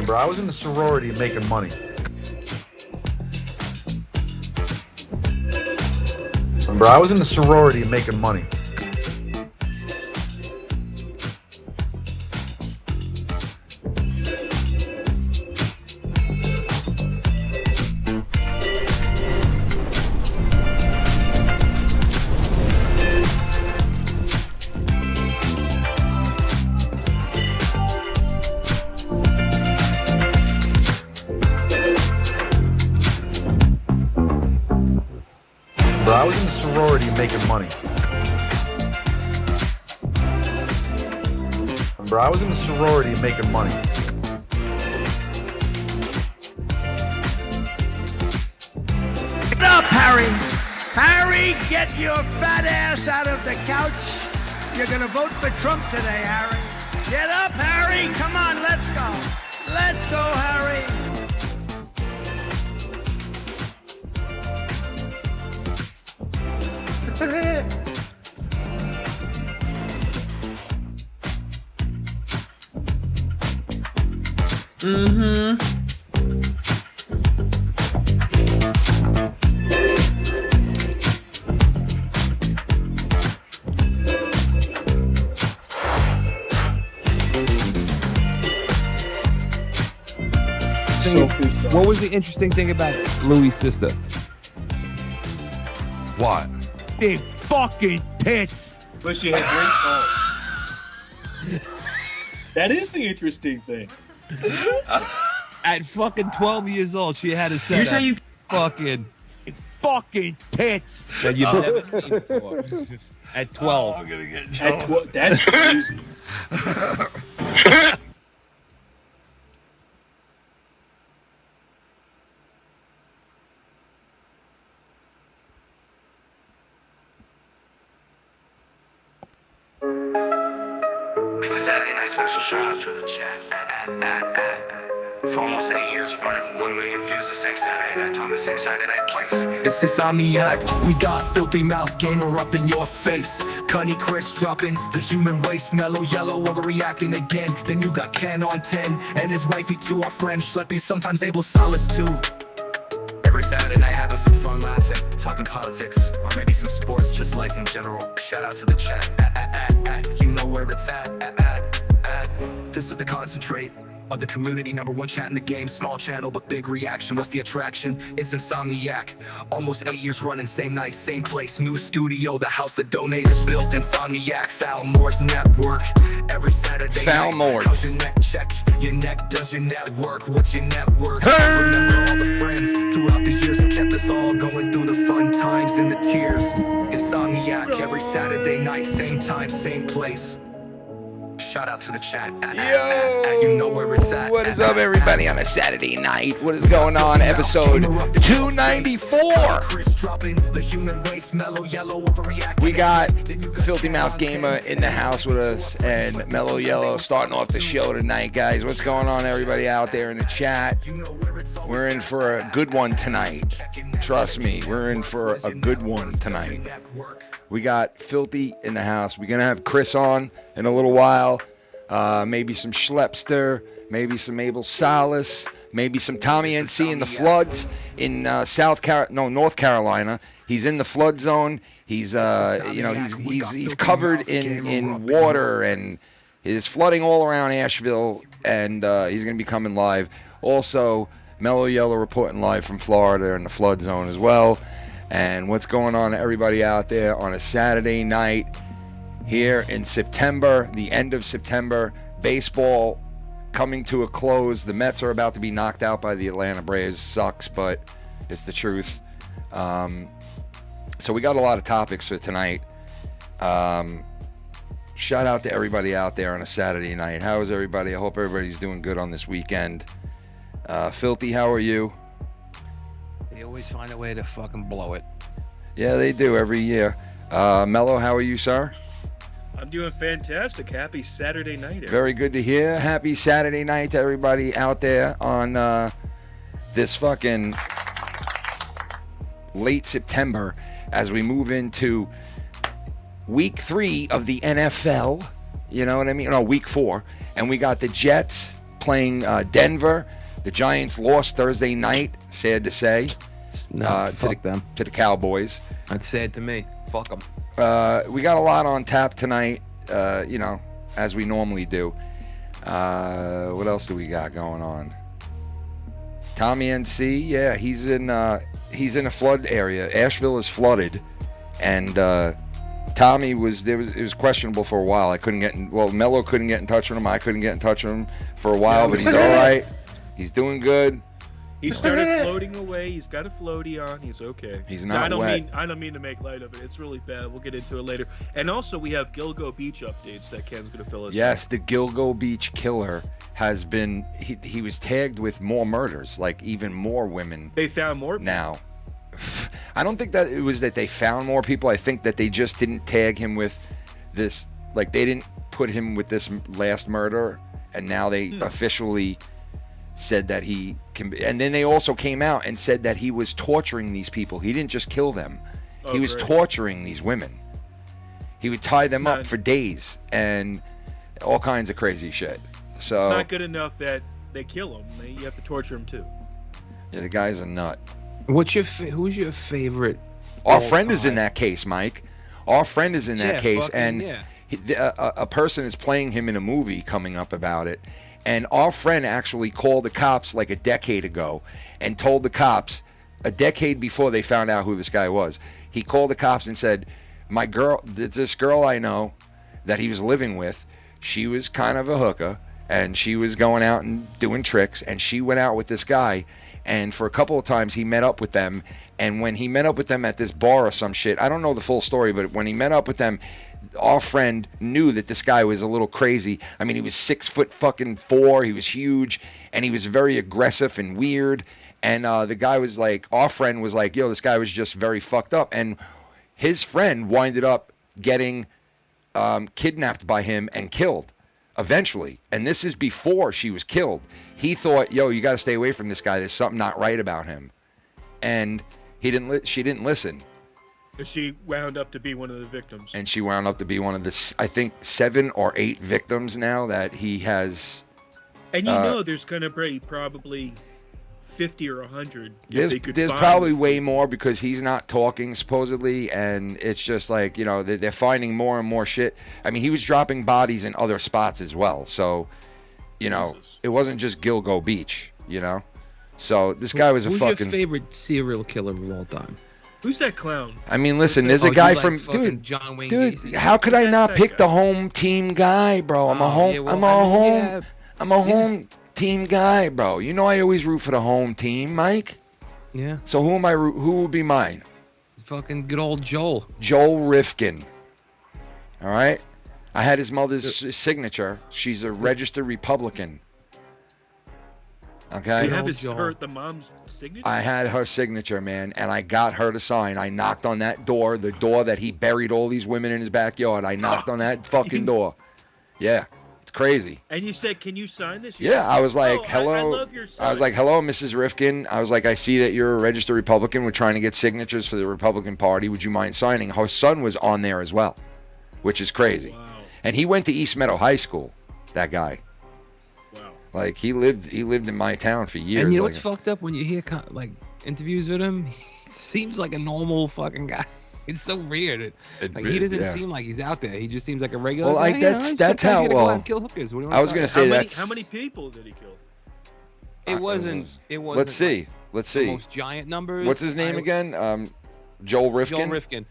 Remember, I was in the sorority making money. Remember, I was in the sorority making money. I was in the sorority making money. Remember, I was in the sorority making money. Get up, Harry! Harry, get your fat ass out of the couch. You're gonna vote for Trump today, Harry. Get up, Harry! Come on, let's go. Let's go, Harry! What was the interesting thing about Louis' sister? What? Big fucking tits. But she had great balls. That is the interesting thing. At fucking 12 years old, she had a set Here's how of you fucking tits that you've never seen before. At 12. I'm gonna get in At trouble. that's crazy. It's a Saturday night special shout out to the chat. For almost 8 years, running 1 million views the same Saturday night on the same Saturday night place. It's INSOMNIAC, we got filthy mouth gamer up in your face. CUNNY Chris dropping the human waste, mellow yellow overreacting again. Then you got Ken on 10 and his wifey too, our friend SHLEPPY, sometimes ABEL, SALAS too. Every Saturday night having some fun laughing, talking politics, or maybe some sports, just life in general. Shout out to the chat. You know where it's at. This is the concentrate of the community, #1 chat in the game. Small channel but big reaction. What's the attraction? It's INSOMNIAC. Almost 8 years running, same night, same place. New studio, the house the donators built. INSOMNIAC, Foul Moore's network. Every Saturday Foul night. Moore's. How's your neck? Check your neck. Does your network? What's your network? Remember all the friends throughout the years that kept us all going through the fun times and the tears. INSOMNIAC every Saturday night, same time, same place. Shout out to the chat. Yo, you know where it's at. What is up, everybody, on a Saturday night? What is going on? Episode 294. We got Filthy Mouth Gamer in the house with us, and Mellow Yellow starting off the show tonight, guys. What's going on, everybody out there in the chat? We're in for a good one tonight. Trust me, we're in for a good one tonight. We got Filthy in the house. We're going to have Chris on in a little while. Maybe some SCHLEPPster. Maybe some ABEL SALAS. Maybe some Tommy NC in the floods in North Carolina. He's in the flood zone. He's he's covered in water, and it's flooding all around Asheville, and he's going to be coming live. Also, Mellow Yellow reporting live from Florida in the flood zone as well. And what's going on, everybody out there, on a Saturday night here in September, the end of September, baseball coming to a close. The Mets are about to be knocked out by the Atlanta Braves. Sucks, but it's the truth. So we got a lot of topics for tonight. Shout out to everybody out there on a Saturday night. How is everybody? I hope everybody's doing good on this weekend. Filthy, how are you? They always find a way to fucking blow it. Yeah, they do every year. Mellow, how are you, sir? I'm doing fantastic. Happy Saturday night, everyone. Very good to hear. Happy Saturday night to everybody out there on this fucking late September as we move into week 3 of the NFL. You know what I mean? No, week 4. And we got the Jets playing Denver. The Giants lost Thursday night, sad to say, No, fuck them. to the Cowboys. That's sad to me. Fuck them. We got a lot on tap tonight, you know, as we normally do. What else do we got going on? Tommy NC, yeah, he's in a flood area. Asheville is flooded, and Tommy it was questionable for a while. I couldn't get in, Mellow couldn't get in touch with him. I couldn't get in touch with him for a while, but he's all right. He's doing good. He started floating away. He's got a floaty on. He's okay. He's not wet. I don't mean to make light of it. It's really bad. We'll get into it later. And also, we have Gilgo Beach updates that Ken's going to fill us in. Yes, the Gilgo Beach killer has been. He was tagged with more murders, like even more women. They found more people. Now. I don't think that it was that they found more people. I think that they just didn't tag him with this. Like they didn't put him with this last murder, and now they officially said that he can. And then they also came out and said that he was torturing these people. He didn't just kill them. He was torturing these women. He would tie them up for days and all kinds of crazy shit. So it's not good enough that they kill him. You have to torture him too. Yeah, the guy's a nut. Who's your favorite? Our friend is in that case, Mike. Our friend is in that case, and a person is playing him in a movie coming up about it. And our friend actually called the cops like a decade ago and told the cops a decade before they found out who this guy was. He called the cops and said, this girl I know that he was living with, she was kind of a hooker, and she was going out and doing tricks, and she went out with this guy. And for a couple of times, he met up with them. And when he met up with them at this bar or some shit, I don't know the full story, but when he met up with them, our friend knew that this guy was a little crazy. I mean, he was 6'4". He was huge, and he was very aggressive and weird. And the guy was like, our friend was like, yo, this guy was just very fucked up. And his friend winded up getting kidnapped by him and killed eventually. And this is before she was killed. He thought, yo, you got to stay away from this guy. There's something not right about him. And she didn't listen. She wound up to be one of the victims. And she wound up to be one of the, I think, 7 or 8 victims now that he has. And you know there's going to be probably 50 or 100. There's probably way more because he's not talking, supposedly. And it's just like, you know, they're finding more and more shit. I mean, he was dropping bodies in other spots as well. So, you know, it wasn't just Gilgo Beach, you know. So this guy was a fucking. Who's your favorite serial killer of all time? Who's that clown? I mean, listen, there's a guy from John Wayne dude. Gacy? How could I not pick the home team guy, bro? I'm a home team guy, bro. You know I always root for the home team, Mike. Yeah. So who would be mine? It's fucking good old Joel. Joel Rifkin. All right. I had his mother's signature. She's a registered Republican. Okay. You have the mom's signature? I had her signature, man, and I got her to sign. I knocked on that door, the door that he buried all these women in his backyard. I knocked on that fucking door. Yeah, it's crazy. And you said, "Can you sign this?" Yeah, I was like, "Hello." I love your son. I was like, "Hello, Mrs. Rifkin." I was like, "I see that you're a registered Republican. We're trying to get signatures for the Republican Party. Would you mind signing?" Her son was on there as well, which is crazy. Wow. And he went to East Meadow High School. That guy. Like he lived in my town for years. And you know what's fucked up when you hear like interviews with him? He seems like a normal fucking guy. It's so weird. Like he doesn't seem like he's out there. He just seems like a regular. Well, like guy. that's how. Well, kill hookers. What do you I was gonna say how many people did he kill? It wasn't. Let's see. Let's see. The most giant numbers. What's his name again? Joel Rifkin. Joel Rifkin.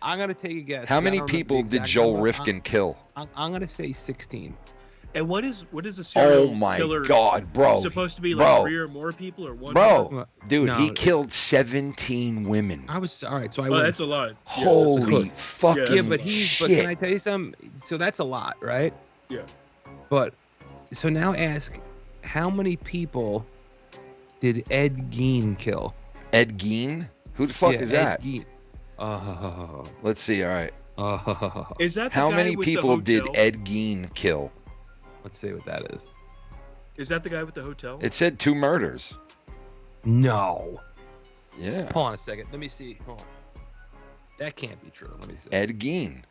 I'm gonna take a guess. How many people did Joel Rifkin kill? I'm gonna say 16. And what is a serial killer? Oh my God, bro! Supposed to be like 3 or more people, or one? Bro, dude, he killed 17 women. I was all right, so I. Oh, that's a lot. Holy fucking shit! But can I tell you something? So that's a lot, right? Yeah. But so now ask, how many people did Ed Gein kill? Ed Gein? Who the fuck is that? Ed Gein. Let's see. All right. Is that the how guy many with people the did hotel? Ed Gein kill? Let's see what that is. Is that the guy with the hotel? It said 2 murders. No. Yeah. Hold on a second. Let me see. Hold on. That can't be true. Let me see. Ed Gein.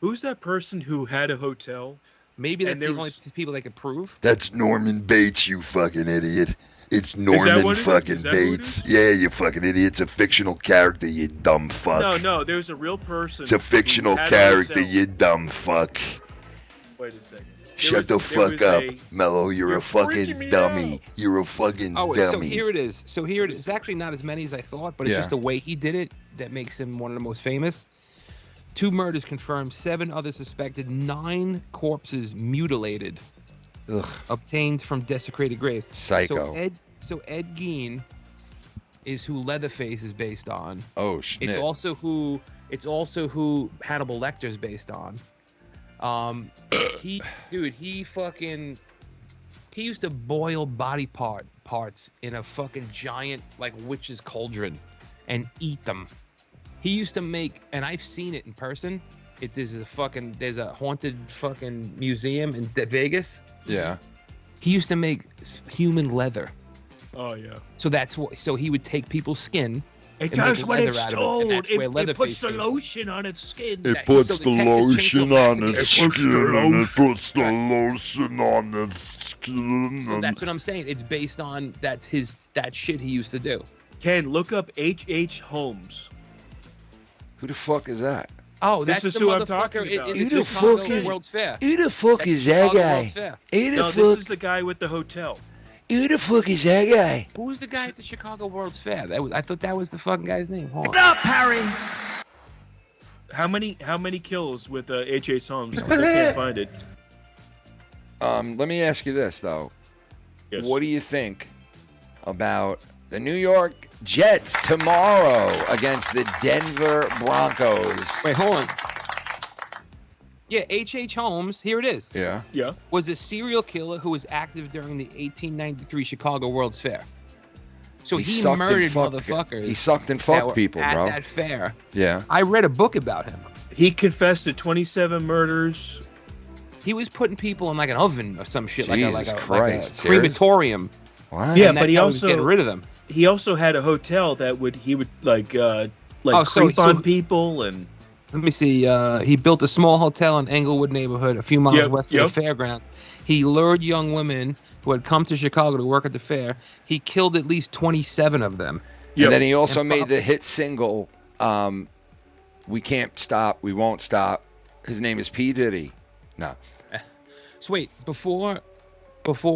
Who's that person who had a hotel Maybe that's the only people they could prove. That's Norman Bates, you fucking idiot. It's Norman fucking Bates. Yeah, you fucking idiot. It's a fictional character, you dumb fuck. No, there's a real person. It's a fictional character, you dumb fuck. Wait a second. Shut the fuck up, Mellow. You're a fucking dummy. You're a fucking dummy. So here it is. It's actually not as many as I thought, but it's just the way he did it that makes him one of the most famous. 2 murders confirmed, 7 others suspected, 9 corpses mutilated. Ugh. Obtained from desecrated graves. Psycho. So Ed Gein is who Leatherface is based on. Oh shit. It's also who Hannibal Lecter is based on. He used to boil body parts in a fucking giant like witch's cauldron and eat them. He used to make, and I've seen it in person. There's a haunted fucking museum in Vegas. Yeah. He used to make human leather. Oh yeah. So so he would take people's skin. It does what it's told. It puts the lotion on its skin. It puts the lotion on its skin. It puts the lotion on its skin. So that's what I'm saying. It's based on that shit he used to do. Ken, look up H.H. Holmes. Who the fuck is that? Oh, that's this is the who I'm talking about. Who the fuck is World's Fair? Who the fuck is that guy? No, this is the guy with the hotel. Who the fuck is that guy? Who's the guy at the Chicago World's Fair? I thought that was the fucking guy's name. Hold on. Get up, Harry! How many kills with H.H. Holmes? I can't find it. Let me ask you this though. Yes. What do you think about the New York Jets tomorrow against the Denver Broncos? Wait, hold on. Yeah, H.H. Holmes, here it is. Yeah. Yeah. Was a serial killer who was active during the 1893 Chicago World's Fair. So he murdered motherfuckers. He sucked and fucked people, at bro. At that fair. Yeah. I read a book about him. He confessed to 27 murders. He was putting people in like an oven or some shit, Jesus like a Christ, crematorium. What? Yeah, and but he also was getting rid of them. He also had a hotel that he would creep on people and. Let me see. He built a small hotel in Englewood neighborhood, a few miles west of the fairground. He lured young women who had come to Chicago to work at the fair. He killed at least 27 of them. And then he also made the hit single, "We Can't Stop, We Won't Stop." His name is P. Diddy. No. So wait, before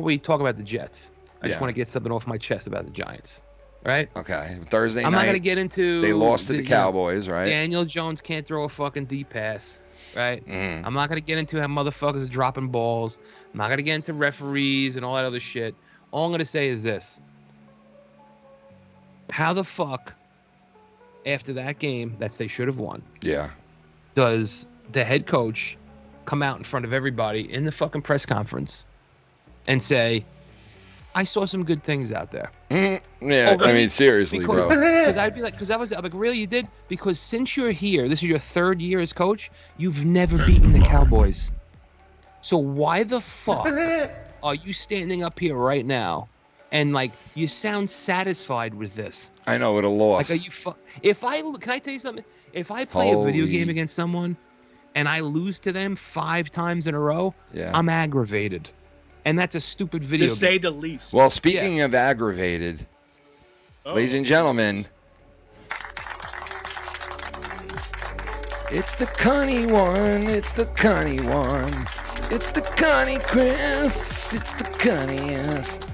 we talk about the Jets, I just want to get something off my chest about the Giants. Right? Okay. Thursday night. I'm not going to get into... They lost to the Cowboys, right? Daniel Jones can't throw a fucking deep pass, right? Mm. I'm not going to get into how motherfuckers are dropping balls. I'm not going to get into referees and all that other shit. All I'm going to say is this. How the fuck, after that game that they should have won, does the head coach come out in front of everybody in the fucking press conference and say... I saw some good things out there. Yeah, I mean, seriously, bro. Because I'd be like, I'm like, really, you did? Because since you're here, this is your 3rd year as coach, you've never beaten the Cowboys. So why the fuck are you standing up here right now and like you sound satisfied with this? I know, with a loss. Like, are you can I tell you something? If I play a video game against someone and I lose to them 5 times in a row, I'm aggravated. And that's a stupid video. To say the least. Well, speaking of aggravated, ladies and gentlemen, it's the Cunny one. It's the Cunny one. It's the Cunny Chris. It's the cunniest.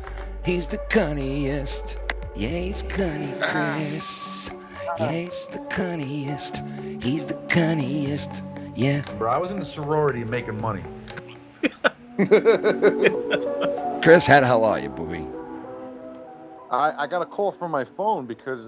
He's the cunniest. Yeah, he's Cunny Chris. Yeah, he's the cunniest. He's the cunniest. Yeah. Bro, I was in the sorority making money. Chris, how are you, booby? I got a call from my phone because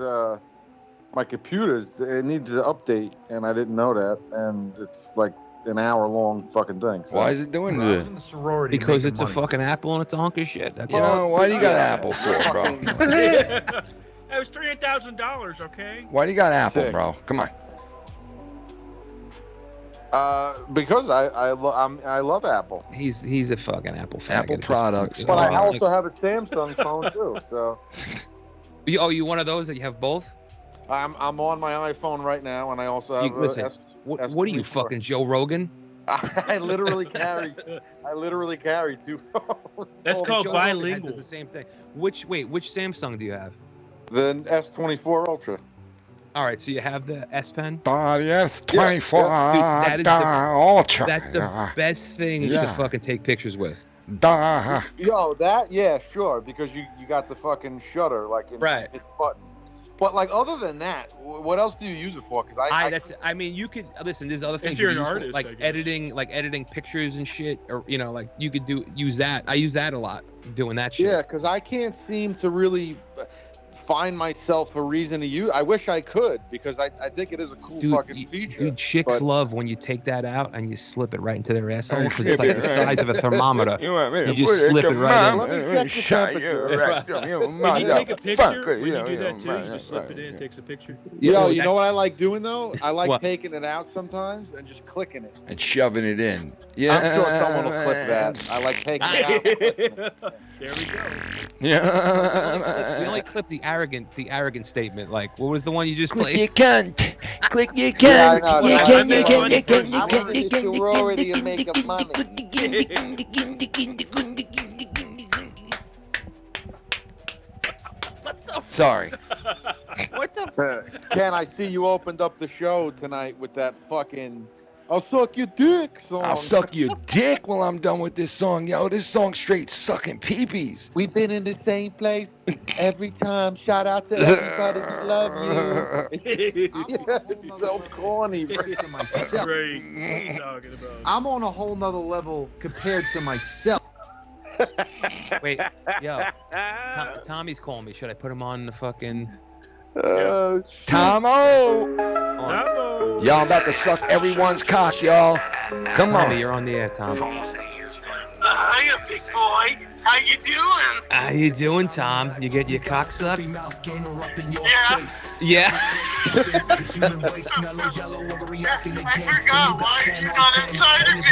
my computer it needed to update, and I didn't know that, and it's like an hour-long fucking thing. So. Why is it doing I was in the sorority because it's money. a fucking Apple and it's a hunk of shit. That's why do you got Apple for, bro? That was $3,000, okay? Why do you got Apple, bro? Come on. Because I love Apple. He's a fucking Apple faggot. Apple products. But I also have a Samsung phone too. So. You one of those that you have both? I'm on my iPhone right now, and I also have. Listen, what are you fucking Joe Rogan? I literally carry 2 phones. That's called Joe Rogan bilingual. does the same thing. Which Samsung do you have? The S24 Ultra. All right, so you have the S Pen. Yes, 24. Dude, Ultra. That's the best thing to fucking take pictures with. Yo, yeah, sure, because you got the fucking shutter, like Right. Hit button. But like, other than that, what else do you use it for? Because I mean, you could listen. There's other things you're you an use for, artist, like editing pictures and shit, or like you could use that. I use that a lot, doing that shit. Yeah, because I can't seem to really find myself a reason to use. I wish I could, because I think it is a cool fucking feature. Dude, chicks love when you take that out and you slip it right into their asshole, because it's like the size of a thermometer. You just slip it right in. Let me check the temperature. Can you take a picture? When you do that too, you just slip it in, takes a picture. Yo, you know what I like doing though? I like taking it out sometimes and just clicking it. And shoving it in. Yeah. I'm sure someone will clip that. I like taking it out. There we go. Yeah. We only clip the arrogant statement. Like, what was the one you just Click played? your cunt. Click your cunt. Yeah, I know, You I can, know. you can, you I'm can, you in can, the you can. sorority and making money. Sorry. What the? Ken, I see you opened up the show tonight with that fucking "I'll suck your dick" song. I'll suck your dick while I'm done with this song. Yo, this song straight sucking peepees. We've been in the same place every time. Shout out to everybody who love you. It's so corny, bro. Great. What are you talking about? I'm on a whole nother level compared to myself. Wait, yo, Tommy's calling me. Should I put him on the fucking? Tomo! Tomo! Y'all about to suck everyone's cock, y'all. Come Tommy, on. you're on the air, Tom. Hiya, big boy. How you doing? How you doing, Tom? You get your cock sucked? Yeah. Yeah. I forgot why you're not inside of me.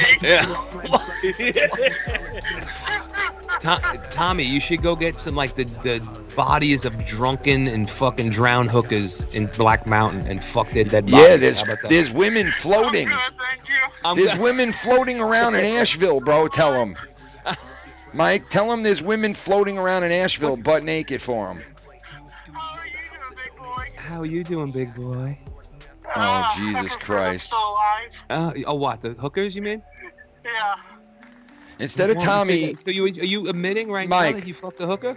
Tommy, you should go get some like the bodies of drunken and fucking drowned hookers in Black Mountain and fuck their dead bodies. Yeah, How about that? there's women floating. Good, thank you. There's women floating around in Asheville, bro. Tell them. Mike, tell them there's women floating around in Asheville butt naked for them. How are you doing, big boy? How you doing, big boy? Oh, Jesus Christ. I'm still alive. Oh, what? The hookers, you mean? Yeah. Instead of Tommy, So are you admitting right now Mike. that you fucked the hooker?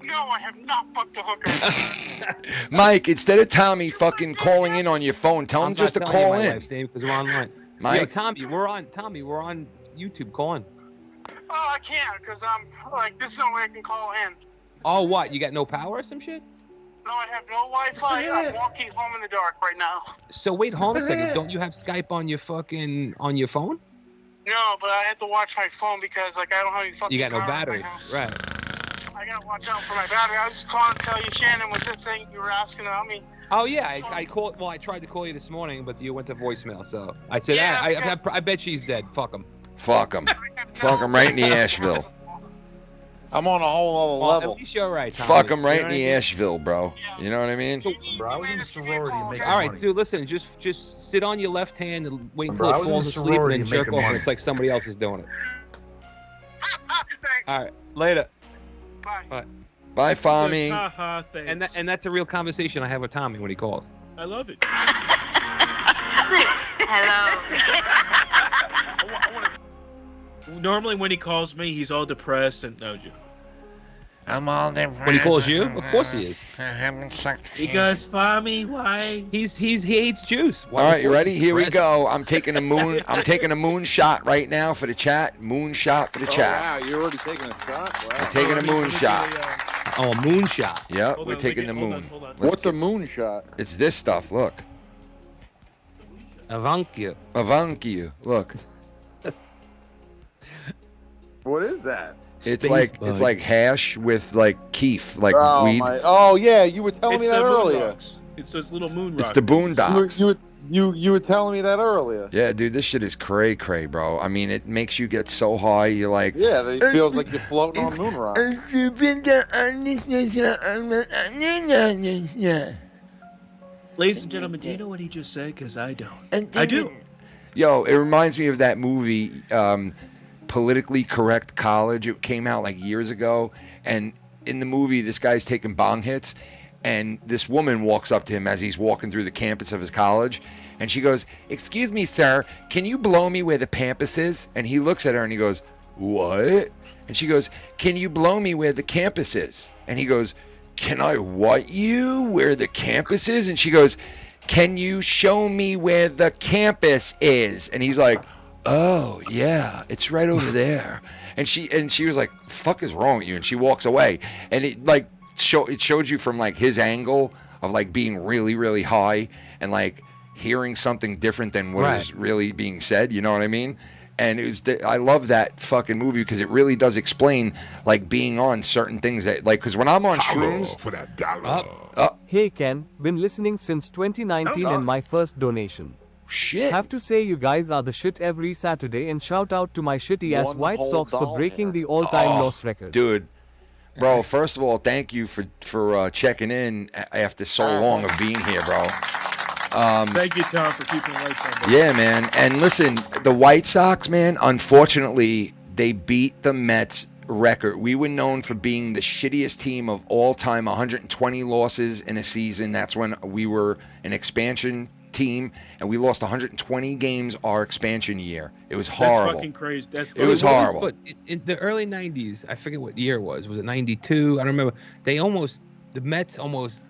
No, I have not fucked a hooker. Mike, instead of Tommy fucking calling in on your phone, tell him I'm just to not telling call you my in. wife's name because we're online. Mike? Yo, Tommy, we're on YouTube. Call in. Oh, I can't, because I'm, like, there's no way I can call in. Oh, what? You got no power or some shit? No, I have no Wi-Fi. I'm walking home in the dark right now. So wait, hold on a second. Don't you have Skype on your phone? No, but I have to watch my phone because, like, I don't have any fucking You got no power in my battery, house. right? I gotta watch out for my battery. I was just calling to tell you, Shannon was just saying you were asking about me. Oh yeah, I called. Well, I tried to call you this morning, but you went to voicemail. So I said, Yeah, I bet she's dead. Fuck him. Fuck him. Fuck him right in the Asheville. I'm on a whole other level. At least you're right, Tommy. Fuck him right You in know the what I mean? Asheville, bro. You know what I mean? Browsing sorority and making All right, money. dude. Listen, just sit on your left hand and wait until it Browsing falls asleep, and sorority then and jerk making off, and money. it's like somebody else is doing it. Thanks. All right, later. Bye. Bye, Fami. Haha, thanks. And that's a real conversation I have with Tommy when he calls. I love it. Normally when he calls me, he's all depressed and no joke. I'm all different. When he calls you, of course he is. I haven't sucked. Because Fami, why? He hates Jews. All right, you ready? Here we go. I'm taking a moon shot right now for the chat. Moon shot for the chat. Wow, you're already taking a shot? Wow. I'm taking a moon shot. Oh, a moonshot. Yep, Hold we're on, taking the hold moon. on, hold on. Let's What's the moon shot? It's this stuff. Look. Avankya. Avankiu. Look. What is that? It's Space like hash with like keef, like Oh weed. my! Oh yeah, you were telling It's me the that moon earlier. rocks. It's those little moon It's rocks. the boondocks. You were telling me that earlier. Yeah, dude, this shit is cray, bro. I mean, it makes you get so high, you're like. Yeah, it feels like you're floating on moon rock. Ladies and gentlemen, do you know what he just said? Because I don't. I do. Yo, it reminds me of that movie, Politically Correct College. It came out like years ago, and in the movie, this guy's taking bong hits, and this woman walks up to him as he's walking through the campus of his college, and she goes, "Excuse me, sir, can you blow me where the campus is?" And he looks at her and he goes, "What?" And she goes, "Can you blow me where the campus is?" And he goes, "Can I what you where the campus is?" And she goes, "Can you show me where the campus is?" And he's like, "Oh yeah, it's right over there." And she was like, "Fuck is wrong with you?" And she walks away. And it like it showed you from like his angle of like being really, really high and like hearing something different than what is really being said. You know what I mean? And it was I love that fucking movie because it really does explain like being on certain things that like because when I'm on shrooms for that dollar. Hey Ken, been listening since 2019 and my first donation. Shit. Have to say you guys are the shit every Saturday and shout out to my shitty ass White Sox for breaking the all-time loss record. Dude. Bro, first of all, thank you for checking in after so long of being here, bro. Thank you, Tom, for keeping the lights on. Yeah, man. And listen, the White Sox, man, unfortunately, they beat the Mets record. We were known for being the shittiest team of all time, 120 losses in a season. That's when we were an expansion team, and we lost 120 games our expansion year. It was horrible. That's fucking crazy. It was horrible. But in the early 90s, I forget what year it was. Was it 92? I don't remember. The Mets almost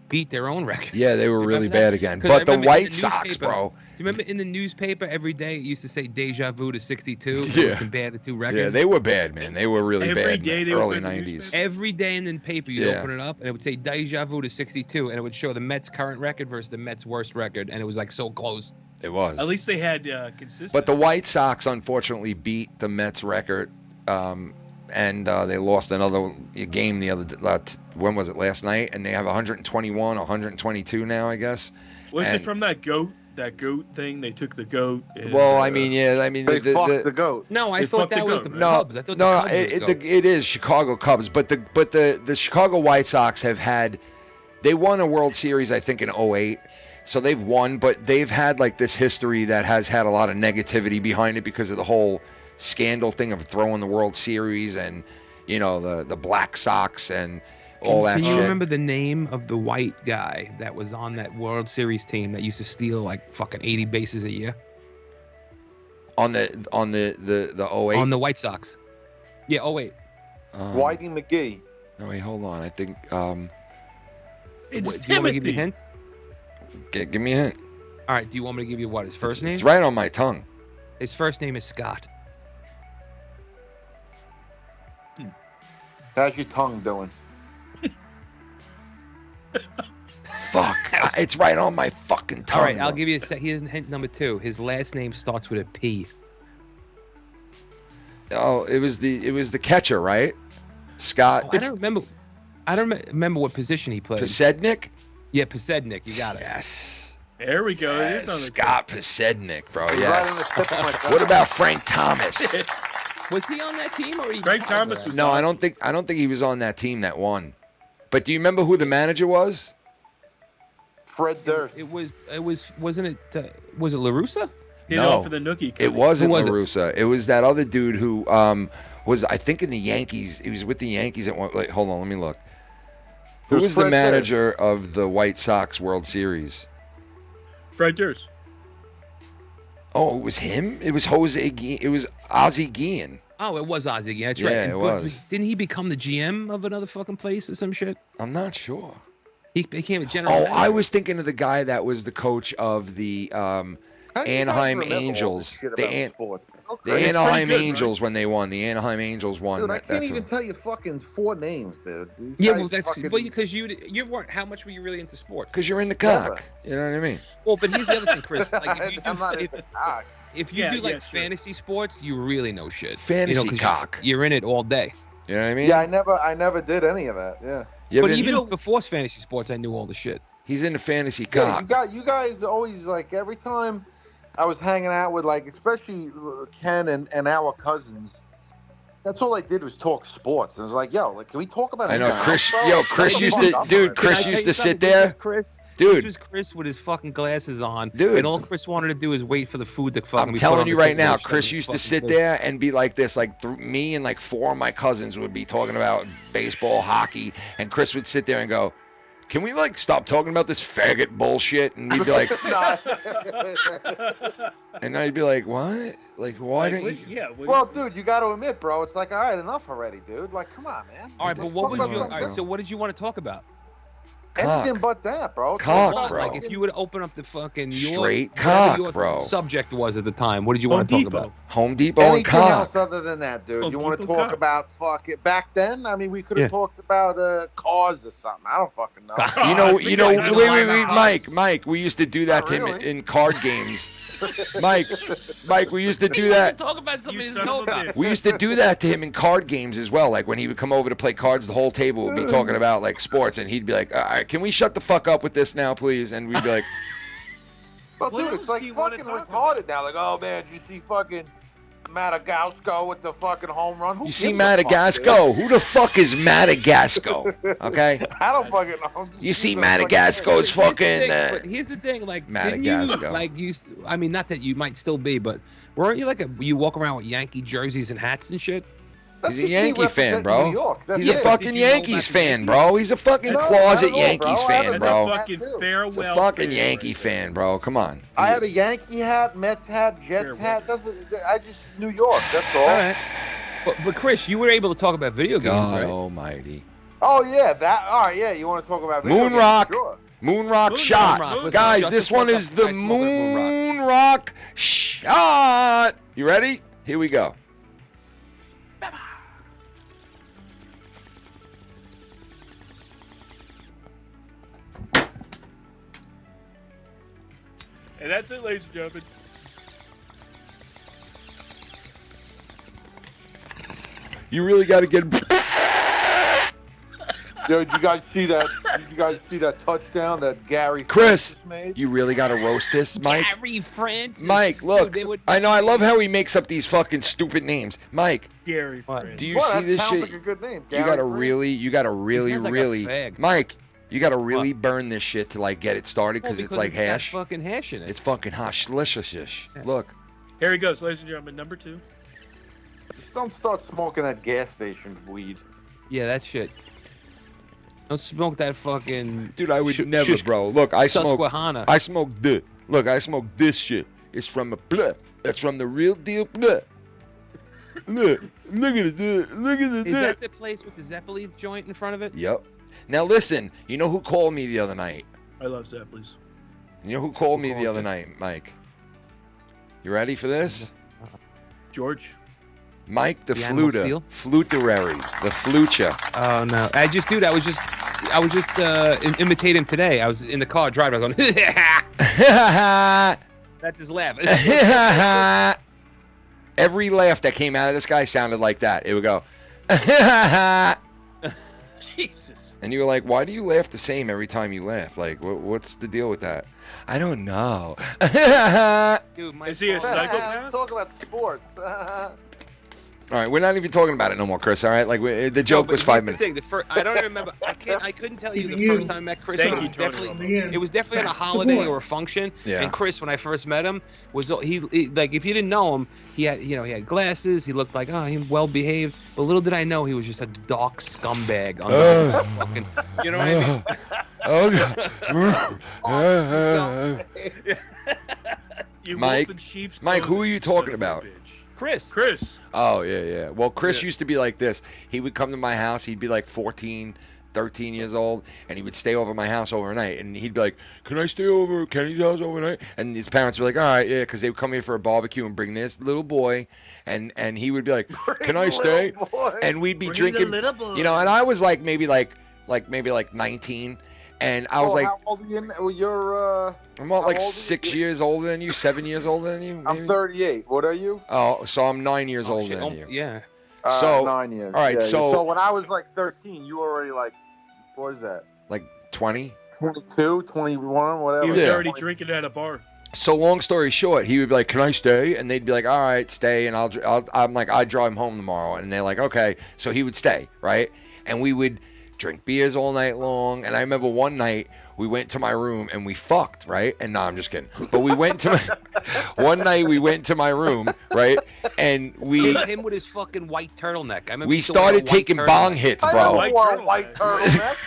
beat their own record. Yeah, they were really bad again. But the White Sox, bro. Do you remember in the newspaper every day it used to say deja vu to 62? Yeah. Compare the two records. Yeah, they were bad, man. They were really Every bad day in they the would early put the 90s. Every day in the paper, you'd Yeah. open it up, and it would say deja vu to 62, and it would show the Mets' current record versus the Mets' worst record, and it was like so close. It was. At least they had consistency. But the White Sox unfortunately beat the Mets record, and they lost another game the other. When was it? Last night, and they have 121, 122 now, I guess. Was it from that goat thing? They took the goat. And, well, I mean, yeah, I mean, They fucked the goat. No, I They thought fucked that the was goat, the right? Cubs. I thought the Cubs was goat. it is Chicago Cubs, but the Chicago White Sox have had. They won a World Series, I think, in 2008. So they've won, but they've had like this history that has had a lot of negativity behind it because of the whole scandal thing of throwing the World Series and, you know, the Black Sox and all that Can shit. you remember the name of the white guy that was on that World Series team that used to steal like fucking 80 bases a year? On the 08? On the White Sox. Yeah, 08. Whitey McGee. Oh, wait, hold on. I think. It's Do you want me to give you a hint? Give me a hint. All right. Do you want me to give you what his first name? It's right on my tongue. His first name is Scott. How's your tongue doing? Fuck. It's right on my fucking tongue. All right. I'll give you here's hint number 2. His last name starts with a P. Oh, it was the catcher, right? Scott. Oh, I don't remember what position he played. Pasednik? Yeah, Pasednik. You got it. Yes. There we go. It Yes, is on the Scott Pasednik, bro. Right on Yes. the tip of my tongue. What about Frank Thomas? Was he on that team or he Frank retired Thomas for that? was- No, I don't think he was on that team that won. But do you remember who the manager was? Fred Durst. Wasn't it La Russa? Hit No. off for the nookie. It wasn't Who was La it? Russa. It was that other dude who was, I think, in the Yankees. He was with the Yankees at one. Wait, hold on, let me look. Who Who's was the Fred manager of the White Sox World Series? Fred Durst. Oh, it was him. It was It was Ozzie Guillen. Oh, it was Ozzie. Yeah, that's Yeah, right. it was. Didn't he become the GM of another fucking place or some shit? I'm not sure. He became a general. Oh, manager. I was thinking of the guy that was the coach of the How do you guys Anaheim remember all this Angels. shit The about sports? The Okay. Anaheim pretty good, Angels when they won. The Anaheim Angels won. Dude, I can't That's even tell you fucking 4 names, dude. These Yeah, guys well, that's fucking- because you weren't. How much were you really into sports? because you're in the Never. cock. You know what I mean? Well, but here's the other thing, Chris. Like if you I'm not do, into cock. if you Yeah, do like yeah, sure. fantasy sports, you really know shit. Fantasy 'cause cock. You're in it all day. You know what I mean? Yeah, I never did any of that. Yeah. Yeah, But but even before fantasy sports, I knew all the shit. he's into fantasy Yeah, cock. you guys always like every time I was hanging out with like especially Ken and our cousins, That's all I did was talk sports, and it's like, yo, like, can we talk about? I know, anything Chris. else, bro? Yo, Chris used to, dude. Chris used to sit This there, was Chris. dude. This was Chris with his fucking glasses on, Dude. and all Chris wanted to do is wait for the food to fucking. I'm be telling put you on the right now, table. Chris used to sit there and be like this, like me and like 4 of my cousins would be talking about baseball, hockey, and Chris would sit there and go, "Can we like stop talking about this faggot bullshit?" And we'd be like, and I'd be like, "What? Like, why don't you?" Yeah. Well, dude, you got to admit, bro, it's like, all right, enough already, dude. Like, come on, man. All right, but what would you? All right, so what did you want to talk about? Anything but that, bro. Cock, bro. Like if you would open up the fucking Straight whatever cock, your bro. subject was at the time, what did you want to talk about? Home Depot and Anything else cock. other than that, dude? Home You want to Depot talk cock. about fucking back then? I mean, we could have Yeah. talked about cars or something. I don't fucking know. You know. Wait, Mike. We used to do that to him really? in card games. Mike, we used to do that. Talk about something You you son know of a about. bitch. We used to do that to him in card games as well. Like when he would come over to play cards, the whole table would be talking about like sports, and he'd be like, "All right, can we shut the fuck up with this now, please?" And we'd be like, But What dude, else it's like do you wanna fucking talk retarded now. Like, oh man, did you see fucking Madagascar with the fucking home run? Who "You see gives a fuck, Madagascar? Who the fuck is Madagascar?" Okay. dude? I don't fucking know. You see Madagascar's fucking. But here's the thing, like, didn't Madagascar. you, like, I mean, not that you might still be, but weren't you like you walk around with Yankee jerseys and hats and shit? That's He's a just me Yankee fan, representing bro. New York. That's He's a it. fucking Did you know Yankees about the fan, Yankees? bro. He's a fucking No, closet not at all, Yankees bro. I fan, have a bro. That's a fucking Too. farewell. He's a fucking fan Yankee right fan, bro. Come on. I have a Yankee hat, Mets hat, Jets Fair hat. I just New York. That's all. All right. But Chris, you were able to talk about video games, God right? Almighty. Oh yeah, that. All right, yeah. You want to talk about video Moon games? Rock. Sure. Moonrock shot. Moonrock. Listen, Guys, shut this the one fuck is up. the I smoke at Moonrock shot. You ready? Here we go. And that's it, ladies and gentlemen. You really got to get. Yo, did you guys see that? Did you guys see that touchdown that Gary Chris, Francis made? you really got to roast this, Mike. Gary Francis. Mike, look. Dude, they would- I know. I love how he makes up these fucking stupid names. Mike, Gary. What? Francis. do you Well, see that this sounds shit? like a good name. You Gary gotta Francis. really, sounds like a really, fag. Mike. You gotta really burn this shit to like get it started Well, because it's like got hash. fucking hash in it. It's fucking hash delicious. Look, Here he goes, ladies and gentlemen. Number 2. Just don't start smoking at gas stations weed. Yeah, that shit. Don't smoke that fucking. dude, I would sh- never, sh- bro. Look, I smoke. Susquehanna. I smoke this. Look, I smoke this shit. It's from a blah. That's from the real deal blah. Look at it. Look at it. Is that the place with the Zeppelin joint in front of it? Yep. Now listen, you know who called me the other night? I love Zeppelins. You know who called me Who the called other you? night, Mike? You ready for this? George. Mike the The Animal Fluter, Steel? Fluterary, the Flucha. Oh no! I just imitating him today. I was in the car driving. I was going. That's his laugh. Every laugh that came out of this guy sounded like that. It would go. Jesus. And you were like, why do you laugh the same every time you laugh? Like, what's the deal with that? I don't know. Dude, my Is he a phone- psychopath? Let's talk about sports. All right, we're not even talking about it no more, Chris. All right, like the joke No, but was 5 here's the minutes. thing, I don't remember. I couldn't tell you the first time I met Chris. Thank It you, was Tony definitely Romo. it was definitely on a holiday or a function. Yeah. And Chris, when I first met him, was he like if you didn't know him, he had glasses. He looked like he well behaved. But little did I know he was just a dark scumbag. Under that fucking, you know what I mean? You Mike, wolf in sheep's Mike, who are clothing, you son talking of a about? bitch. Chris. Oh, yeah. Well, Chris Yeah. used to be like this. He would come to my house. He'd be like 14, 13 years old, and he would stay over at my house overnight. And he'd be like, can I stay over at Kenny's house overnight? And his parents were like, all right, yeah, because they would come here for a barbecue and bring this little boy. And he would be like, can I stay? And we'd be drinking, you know, and I was like maybe like 19. And I was like, how old are you? You're I'm about how like old are you? 6 years older than you, 7 years older than you. I'm maybe? 38. What are you? Oh, so I'm 9 years older Shit, than you. Yeah. So 9 years. all right, Yeah, so when I was like 13, you were already like, what is that? like 20. 22, 21, whatever. He was Yeah. already drinking at a bar. So long story short, he would be like, "Can I stay?" And they'd be like, "All right, stay." And I'm like, "I drive him home tomorrow." And they're like, "Okay." So he would stay, right? And we would drink beers all night long. And I remember one night we went to my room and we fucked, right? And no, I'm just kidding. But we went to one night we went to my room, right? And him with his fucking white turtleneck. I remember we started taking bong hits, bro. I wore a white turtleneck.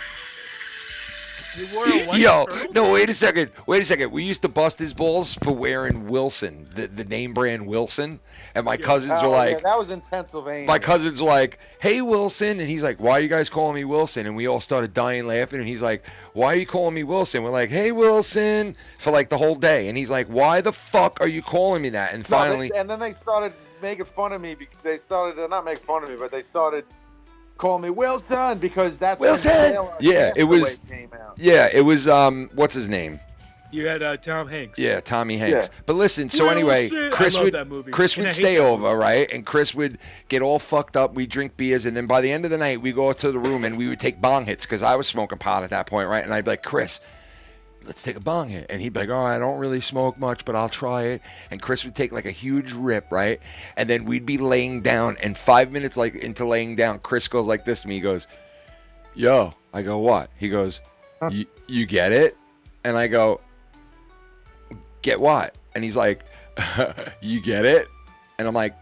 You wore a white Yo, turtleneck? no, wait a second. We used to bust his balls for wearing Wilson, the name brand Wilson. And my cousins were like, that was in Pennsylvania. my cousins were like, "Hey, Wilson." And he's like, "Why are you guys calling me Wilson?" And we all started dying laughing. And he's like, "Why are you calling me Wilson?" We're like, "Hey, Wilson," for like the whole day. And he's like, "Why the fuck are you calling me that?" And finally. And then they started making fun of me because they started to not make fun of me, but they started calling me Wilson because that's Wilson. Yeah, it was. Came out. Yeah, it was. What's his name? You had Tom Hanks. Yeah, Tommy Hanks. Yeah. But listen, so anyway, Chris I love would that movie. Chris And I would hate stay that over, movie. right? And Chris would get all fucked up. We'd drink beers, and then by the end of the night, we go to the room and we would take bong hits because I was smoking pot at that point, right? And I'd be like, "Chris, let's take a bong hit." And he'd be like, "Oh, I don't really smoke much, but I'll try it." And Chris would take like a huge rip, right? And then we'd be laying down, and 5 minutes like into laying down, Chris goes like this to me. He goes, "Yo." I go, "What?" He goes, "You get it?" And I go, "Get what?" And he's like, "You get it?" And I'm like,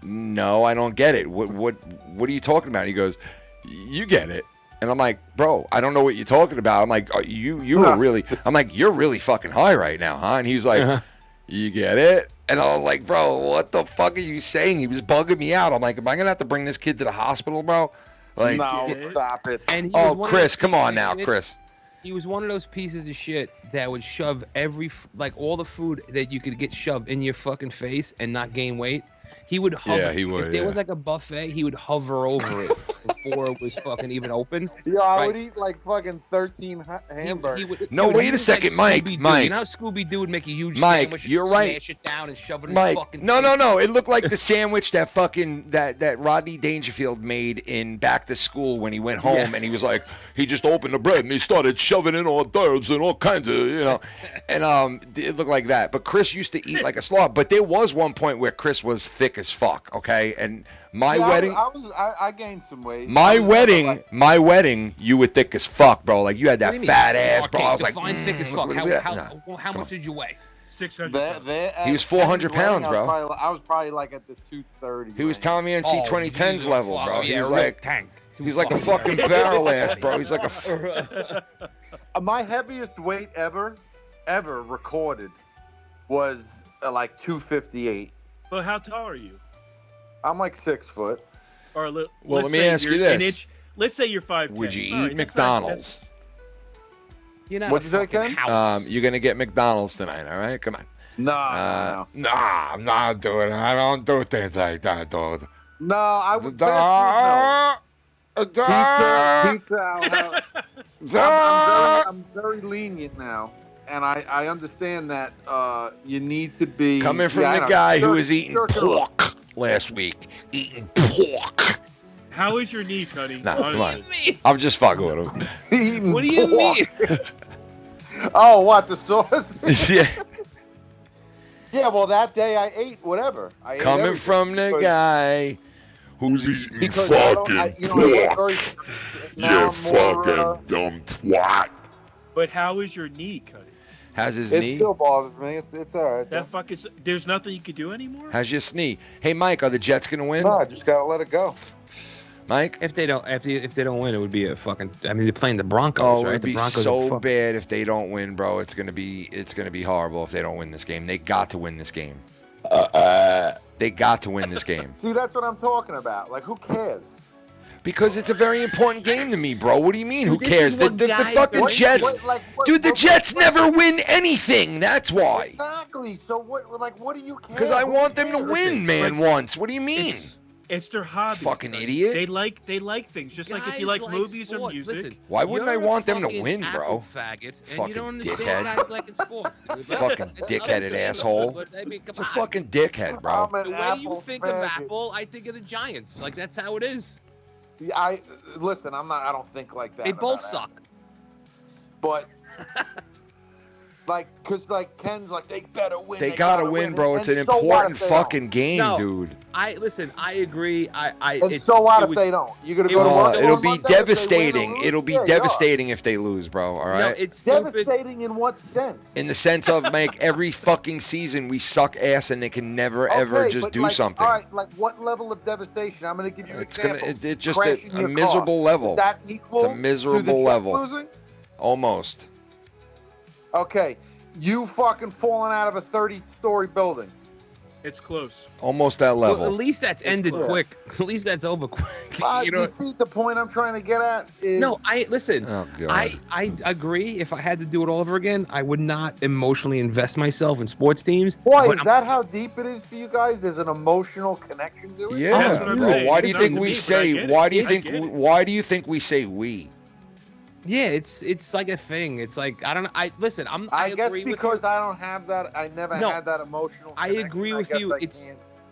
"No, I don't get it. What are you talking about?" He goes, "You get it." And I'm like, "Bro, I don't know what you're talking about." I'm like, you were really, I'm like, "You're really fucking high right now, huh?" And he was like, "You get it?" And I was like, "Bro, what the fuck are you saying?" He was bugging me out. I'm like, "Am I gonna have to bring this kid to the hospital, bro?" Like, no, stop it. And he was one of Chris, those come on pieces now, of shit- Chris. He was one of those pieces of shit that would shove all the food that you could get shoved in your fucking face and not gain weight. He would hover. Yeah, he would, If there yeah. was like a buffet, he would hover over it before it was fucking even open. Yeah, I Right. would eat like fucking 13 hamburgers. No, Dude, wait he a was second, like Mike, Scooby-Doo. Mike. You know how Scooby-Doo would make a huge Mike, sandwich you're and right. smash it down and shove it in Mike, his fucking no. It looked like the sandwich that fucking that Rodney Dangerfield made in Back to School when he went home and he was like, he just opened the bread and he started shoving in hors d'oeuvres and all kinds of, and it looked like that. But Chris used to eat like a slob. But there was one point where Chris was thick as fuck. Okay, and my wedding. I gained some weight. My wedding, you were thick as fuck, bro. Like you had What that do you mean? fat ass, bro. Okay, I was like, define thick as fuck. look at that. How much did you weigh? 600. He was 400 pounds, bro. I was probably like at the 230. He was Tommy NC 2010's level, bro. He was real like, tank. he's like a fucking barrel ass, bro. He's like a. My heaviest weight ever recorded was like 258. Well, how tall are you? I'm like 6 foot. Or Well, let's let me say ask you you're an this. inch- let's say you're 5'10". Would you All eat right, McDonald's? You're not What'd a you say, fucking Ken? house. You're gonna get McDonald's tonight, all right? Come on. No. Nah, I'm not doing it. I don't do things like that, dude. No, I would. Fast food, no. Pizza. I'm very lenient now, and I understand that you need to be Coming from the guy who was eating pork last week, eating pork. How is your knee, Cuddy? Nah, come on. Honestly. I'm just fucking with him. Eating What do you mean? Oh, what, the sauce? Yeah. Yeah, well, that day I ate whatever. I ate Coming everything from the because- guy who's eating because I don't- fucking I work pork. very- You now I'm more, fucking dumb twat. But how is your knee, Cuddy? How's his It knee? still bothers me. It's all right. That fucking. There's nothing you could do anymore. How's your knee? Hey, Mike, are the Jets gonna win? No, I just gotta let it go. Mike? If they don't win, it would be a fucking. I mean, they're playing the Broncos, Oh, right? it'd The be Broncos are so fuck- bad if they don't win, bro. It's gonna be horrible if they don't win this game. They got to win this game. They got to win this game. See, that's what I'm talking about. Like, who cares? Because it's a very important game to me, bro. What do you mean? Who This cares? is The what guys fucking are Jets, doing. dude. The Jets never win anything. That's why. Exactly. So what? Like, what do you care? Because I Who want them to cares? win, man. Once. What do you mean? It's their hobby. Fucking Cuddy. idiot. They like things just like if you Guys like movies or sport. music. Listen, Why wouldn't I you're a want them to fucking win, bro? Apple faggot, and Fucking you don't understand dickhead. guys liking sports, dude. But Fucking it's dickheaded understandable, asshole. but, I mean, come It's a on. fucking dickhead, bro. I'm an The way you Apple think of faggot. Apple, I think of the Giants. Like that's how it is. I listen. I don't think like that. They about both Apple. suck. But Like, cause like Ken's like they better win. They gotta win, bro. It's an important fucking game, No, dude. I agree. And so what if they don't? You're gonna go to work. It'll be devastating. It'll be devastating if they lose, bro. All right. No, it's devastating in what sense? In the sense of like every fucking season we suck ass and they can never ever just do something. All right, like what level of devastation? I'm gonna give you an example. It's just a miserable level. Is that equal? It's a miserable level. Losing? Almost. Okay, you fucking falling out of a 30-story building. It's close. Almost that level. Well, at least that's ended quick. At least that's over quick. You see the point I'm trying to get at? Is... No, listen. Oh, God. I agree. If I had to do it all over again, I would not emotionally invest myself in sports teams. Boy, is that how deep it is for you guys? There's an emotional connection to it. Yeah, bro. Why do you think we say? Why do you think we say we? Yeah, it's like a thing. It's like I don't know. I guess agree because with you. I don't have that. I never had that emotional. I agree with you.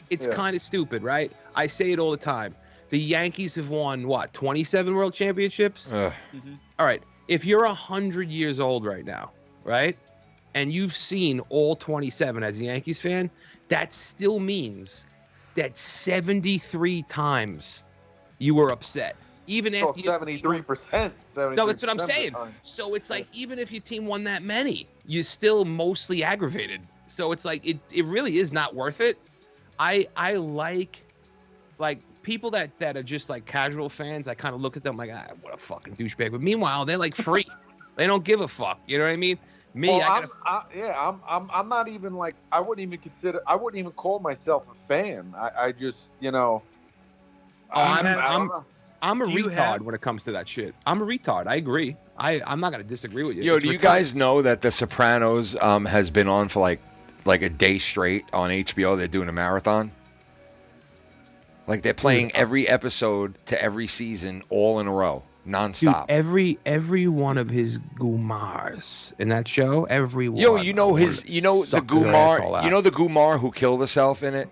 It's kind of stupid, right? I say it all the time. The Yankees have won what 27 World Championships. Mm-hmm. All right, if you're 100 years old right now, right, and you've seen all 27 as a Yankees fan, that still means that 73 times you were upset. Even after 73%. No, that's what I'm saying. So it's like even if your team won that many, you're still mostly aggravated. So it's like it really is not worth it. I like people that are just like casual fans. I kind of look at them like, what a fucking douchebag. But meanwhile, they're like free. They don't give a fuck. You know what I mean? Me, well, I'm not even like I wouldn't even call myself a fan. I just I'm a retard when it comes to that shit. I'm a retard. I agree. I'm not gonna disagree with you. Yo, do you guys know that The Sopranos has been on for like a day straight on HBO? They're doing a marathon. Like they're playing every episode to every season all in a row, nonstop. Dude, every one of his Gumars in that show, every one. Yo, the Gumar who killed herself in it.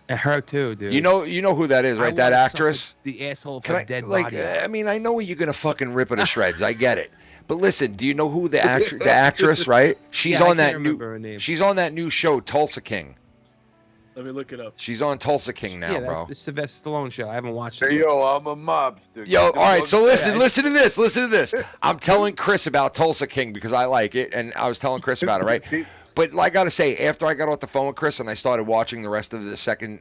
Her too, dude. You know who that is, right? That actress. The asshole for dead body. I mean, I know you're gonna fucking rip her to shreds. I get it. But listen, do you know who the actress, right? She's on that new. She's on that new show, Tulsa King. Let me look it up. She's on Tulsa King now, bro. That's the Sylvester Stallone show. I haven't watched it. Hey, yo, I'm a mobster. Yo, all right. So listen to this. I'm telling Chris about Tulsa King because I like it, and I was telling Chris about it, right? But I gotta say, after I got off the phone with Chris and I started watching the rest of the second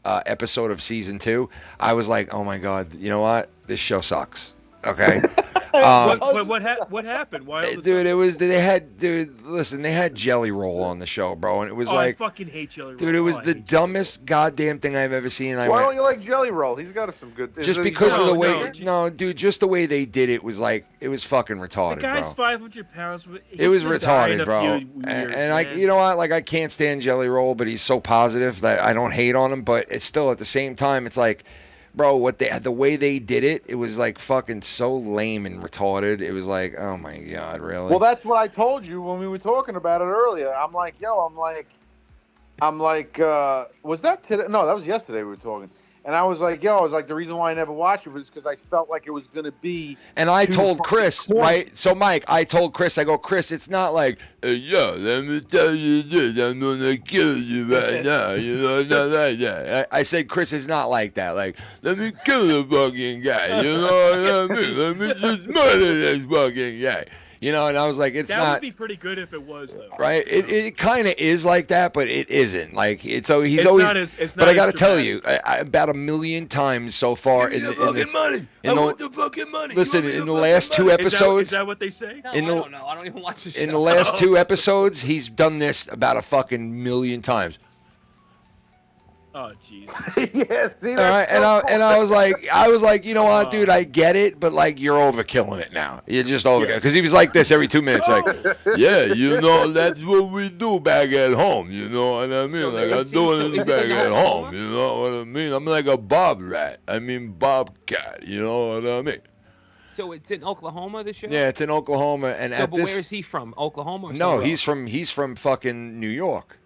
episode of season 2, I was like, oh my god, you know what? This show sucks. Okay. What happened? Why? Dude, they had Jelly Roll on the show, bro, and it was I like, fucking hate Jelly Roll. Dude, it was the dumbest goddamn thing I've ever seen. And Why don't you like Jelly Roll? He's got some good. Just because of the way, dude, just the way they did it was like, it was fucking retarded, the guy's bro. 500 pounds. It was retarded, bro. And I, you know what? Like, I can't stand Jelly Roll, but he's so positive that I don't hate on him. But it's still at the same time, it's like, bro, the way they did it, it was like fucking so lame and retarded. It was like, oh my god, really? Well, that's what I told you when we were talking about it earlier. I'm like, was that today? No, that was yesterday we were talking. And I was like, the reason why I never watched it was because I felt like it was going to be. And I told Chris, right? So, Mike, I told Chris, I go, Chris, it's not like, let me tell you this, I'm going to kill you right now. You know, not like that. I said, Chris, it's not like that. Like, let me kill the fucking guy. You know what I mean? Let me just murder this fucking guy. You know, and I was like, it's not. That would be pretty good if it was, though. Right? It kind of is like that, but it isn't. Like, he's always. But I got to tell you, about 1 million times so far. Give me the fucking money. I want the fucking money. Listen, in the last 2 episodes. Is that what they say? No, I don't know. I don't even watch the show. In the last 2 episodes, he's done this about a fucking 1 million times. Oh, jeez. Yeah, see, all right, and I was like, you know what, dude, I get it, but like, you're overkilling it now. You're just overkilling, because he was like this every 2 minutes, like, yeah, you know, that's what we do back at home. You know what I mean? So like, I'm doing it back at home. You know what I mean? I'm like a bobcat. You know what I mean? So it's in Oklahoma, the show? Yeah, it's in Oklahoma, and but where is he from? Oklahoma? Or no, he's from fucking New York.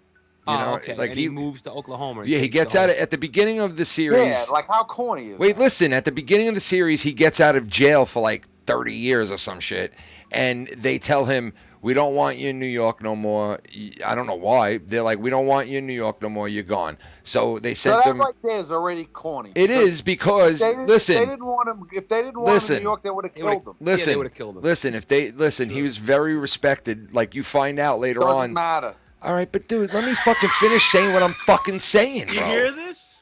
You know, okay. Like and he moves to Oklahoma. Yeah, he gets out at the beginning of the series. Yeah, like how corny is Wait, listen, at the beginning of the series, he gets out of jail for like 30 years or some shit. And they tell him, we don't want you in New York no more. I don't know why. They're like, we don't want you in New York no more. You're gone. So they sent that them. right there is already corny. It is because listen. They didn't want him. If they didn't want him in New York, they would have killed him. Listen, they would have killed him. Listen. He was very respected. Like you find out later on. Doesn't matter. All right, but dude, let me fucking finish saying what I'm fucking saying, bro. You hear this?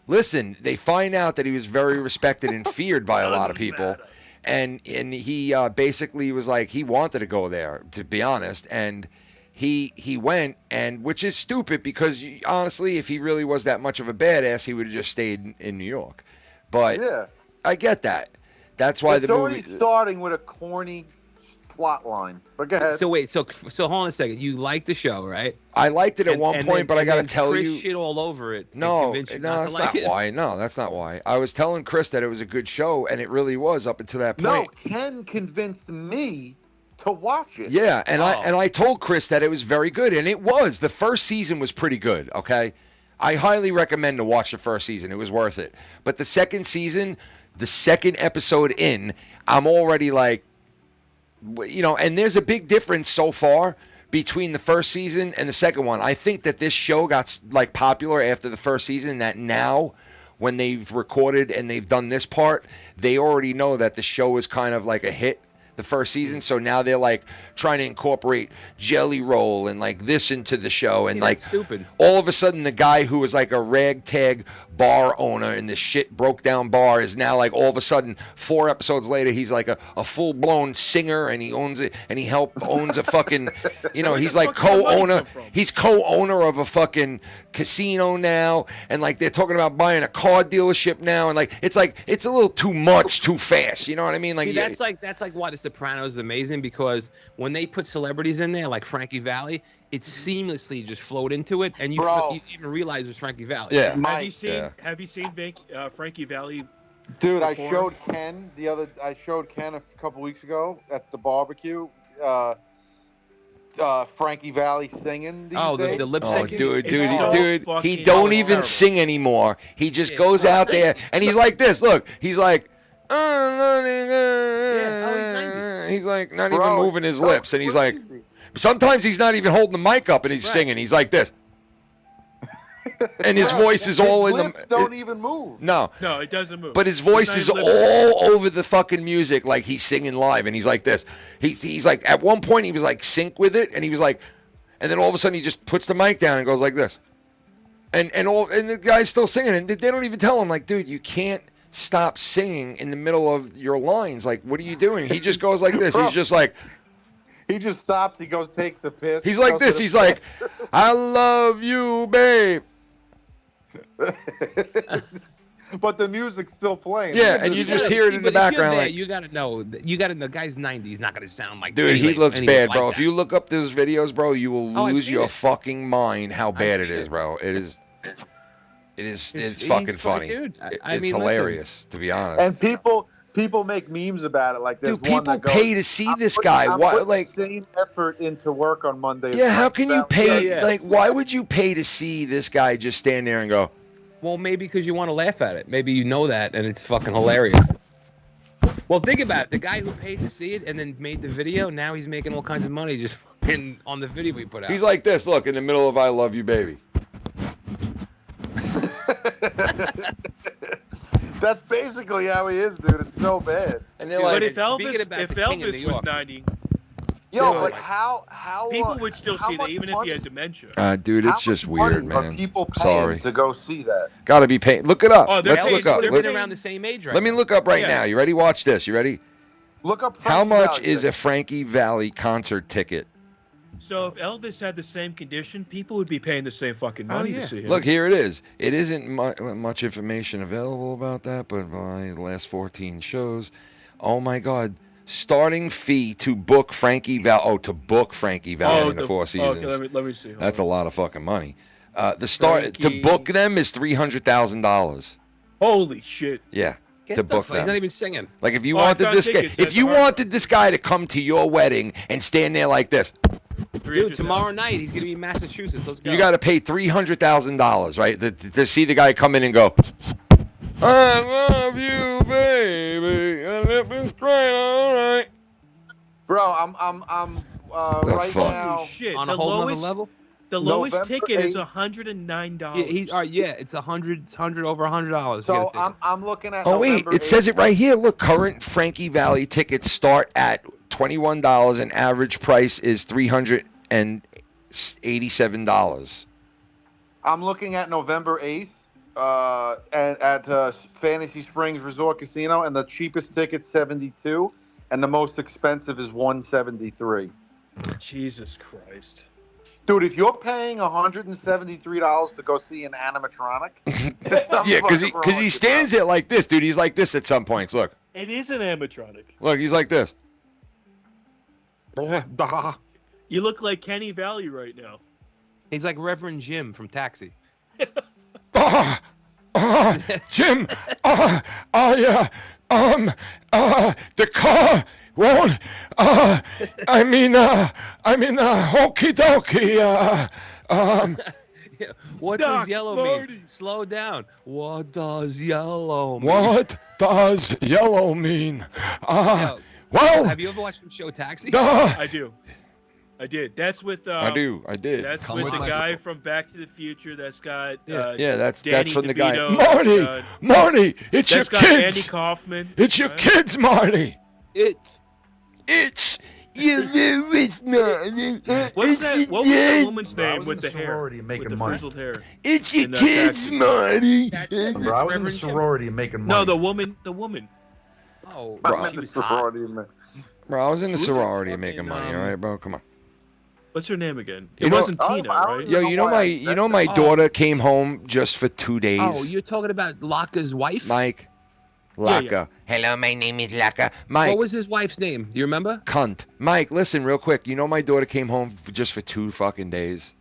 Listen, they find out that he was very respected and feared by a lot of people. And he basically was like, he wanted to go there, to be honest. And he went, and which is stupid because, honestly, if he really was that much of a badass, he would have just stayed in New York. But yeah. I get that. That's why it's the already movie... starting with a corny plot line. But go ahead. So wait, so hold on a second. You liked the show, right? I liked it at one point, but I got to tell Chris you... shit all over it. No, that's not why. No, that's not why. I was telling Chris that it was a good show, and it really was up until that point. No, Ken convinced me to watch it. Yeah, and I told Chris that it was very good, and it was. The first season was pretty good, okay? I highly recommend to watch the first season. It was worth it. But the second season, the second episode in, I'm already like, and there's a big difference so far between the first season and the second one. I think that this show got like popular after the first season, that now when they've recorded and they've done this part, they already know that the show is kind of like a hit the first season. So now they're like trying to incorporate Jelly Roll and like this into the show. And like stupid. All of a sudden the guy who was like a ragtag bar owner in this shit broke down bar is now like all of a sudden 4 episodes later he's like a full-blown singer, and he owns it, and he owns a fucking he's like he's co-owner of a fucking casino now, and like they're talking about buying a car dealership now, and like it's a little too much too fast, you know what I mean? Like see, that's like why The Sopranos is amazing, because when they put celebrities in there like Frankie Valli, it seamlessly just flowed into it, and you even realize it was Frankie Valli. Yeah. Have you seen Frankie Valli? Dude, perform? I showed Ken a couple weeks ago at the barbecue. Frankie Valli singing. These days. The lip syncing. Dude, he don't even sing anymore. He just goes out there and he's like this. Look, he's like, he's like not even moving his lips, and he's like, sometimes he's not even holding the mic up, and he's singing. He's like this. And his voice is all in the. Don't even move. No, it doesn't move. But his voice is all over the fucking music, like he's singing live, and he's like this. He's like, at one point he was like sync with it, and he was like, and then all of a sudden he just puts the mic down and goes like this, and the guy's still singing, and they don't even tell him like, dude, you can't stop singing in the middle of your lines. Like, what are you doing? He just goes like this. He's just like. He just stops. He goes, takes a piss. He's like this. He's like, I love you, babe. But the music's still playing. Yeah, and you just hear it in the background. There, you gotta know. The guy's 90. He's not gonna sound like. Dude, he looks bad, bro. Like if you look up those videos, bro, you will lose your fucking mind. How bad it is, bro. It is. It's fucking funny. Dude. It's hilarious, to be honest. And people make memes about it. Like, dude, people pay to see this guy. Why, like, same effort into work on Monday. Yeah, how can you pay? Like, why would you pay to see this guy just stand there and go? Well, maybe because you want to laugh at it. Maybe you know that, and it's fucking hilarious. Well, think about it. The guy who paid to see it and then made the video, now he's making all kinds of money just on the video we put out. He's like this. Look, in the middle of "I Love You, Baby." That's basically how he is, dude. It's so bad. And they're like, but if Elvis was 90, but how people would still see that even if he had dementia. Dude, it's just weird, man. People sorry to go see that. Gotta be paying. Look it up. Oh, Let's look up. They're around the same age, right? Let me look up right now. You ready? Watch this. You ready? Look up. How much is a Frankie Valli concert ticket? So if Elvis had the same condition, people would be paying the same fucking money to see him. Look, here it is. It isn't much information available about that, but my last 14 shows. Oh my God. Starting fee to book Frankie Valli. Oh, to book Frankie Valli in the Four Seasons. Okay, let me see. That's a lot of fucking money. To book them is $300,000. Holy shit. Yeah. Get to the book fuck. them. He's not even singing. Like if you wanted this guy to come to your wedding and stand there like this. Dude, tomorrow night he's gonna be in Massachusetts. Let's go. You got to pay $300,000, right, to see the guy come in and go, I love you, baby, and if it's great, all right. Bro, right fuck? now, Holy shit! On the a whole nother lowest, level. the lowest November ticket is 8th. $109. Yeah, it's $100 over $100. So I'm looking at. Oh wait, November it says 8th. it right here. Look, current Frankie Valley tickets start at $21 and average price is $387. I'm looking at November 8th at Fantasy Springs Resort Casino, and the cheapest ticket's $72, and the most expensive is $173. Jesus Christ. Dude, if you're paying $173 to go see an animatronic, Yeah, because he stands there like this, dude. He's like this at some points. Look, It is an animatronic. look, he's like this. You look like Kenny Valley right now. He's like Reverend Jim from Taxi. Jim, the car won't. I'm in hokey dokey. What Doc, does yellow Marty. mean? Slow down. What does yellow mean? What does yellow mean? Yo, Well, have you ever watched him show Taxi? I do. I did. That's with. I did. That's with the guy from Back to the Future. That's got. Yeah, that's Danny from the guy. DeVito, Marty, it's your that's got kids. Andy Kaufman. It's your right? kids, Marty. It's you it's not. What was that woman's name with the hair? With making the money. frizzled hair. It's your In, kids, Taxi. Marty. Bro, I was in the sorority making money. No, the woman. Oh, I'm in she the was hot. sorority, man. Bro, I was in the Who's sorority fucking, making money. All right, bro, come on. What's her name again? You It know- wasn't I Tina, don't right? Yo, you know my Oh. daughter came home just for 2 days. Oh, you're talking about Laka's wife? Mike, Yeah, Laka. Hello, my name is Laka. Mike, What was his wife's name? Do you remember? cunt. Mike, listen real quick. You know my daughter came home just for 2 fucking days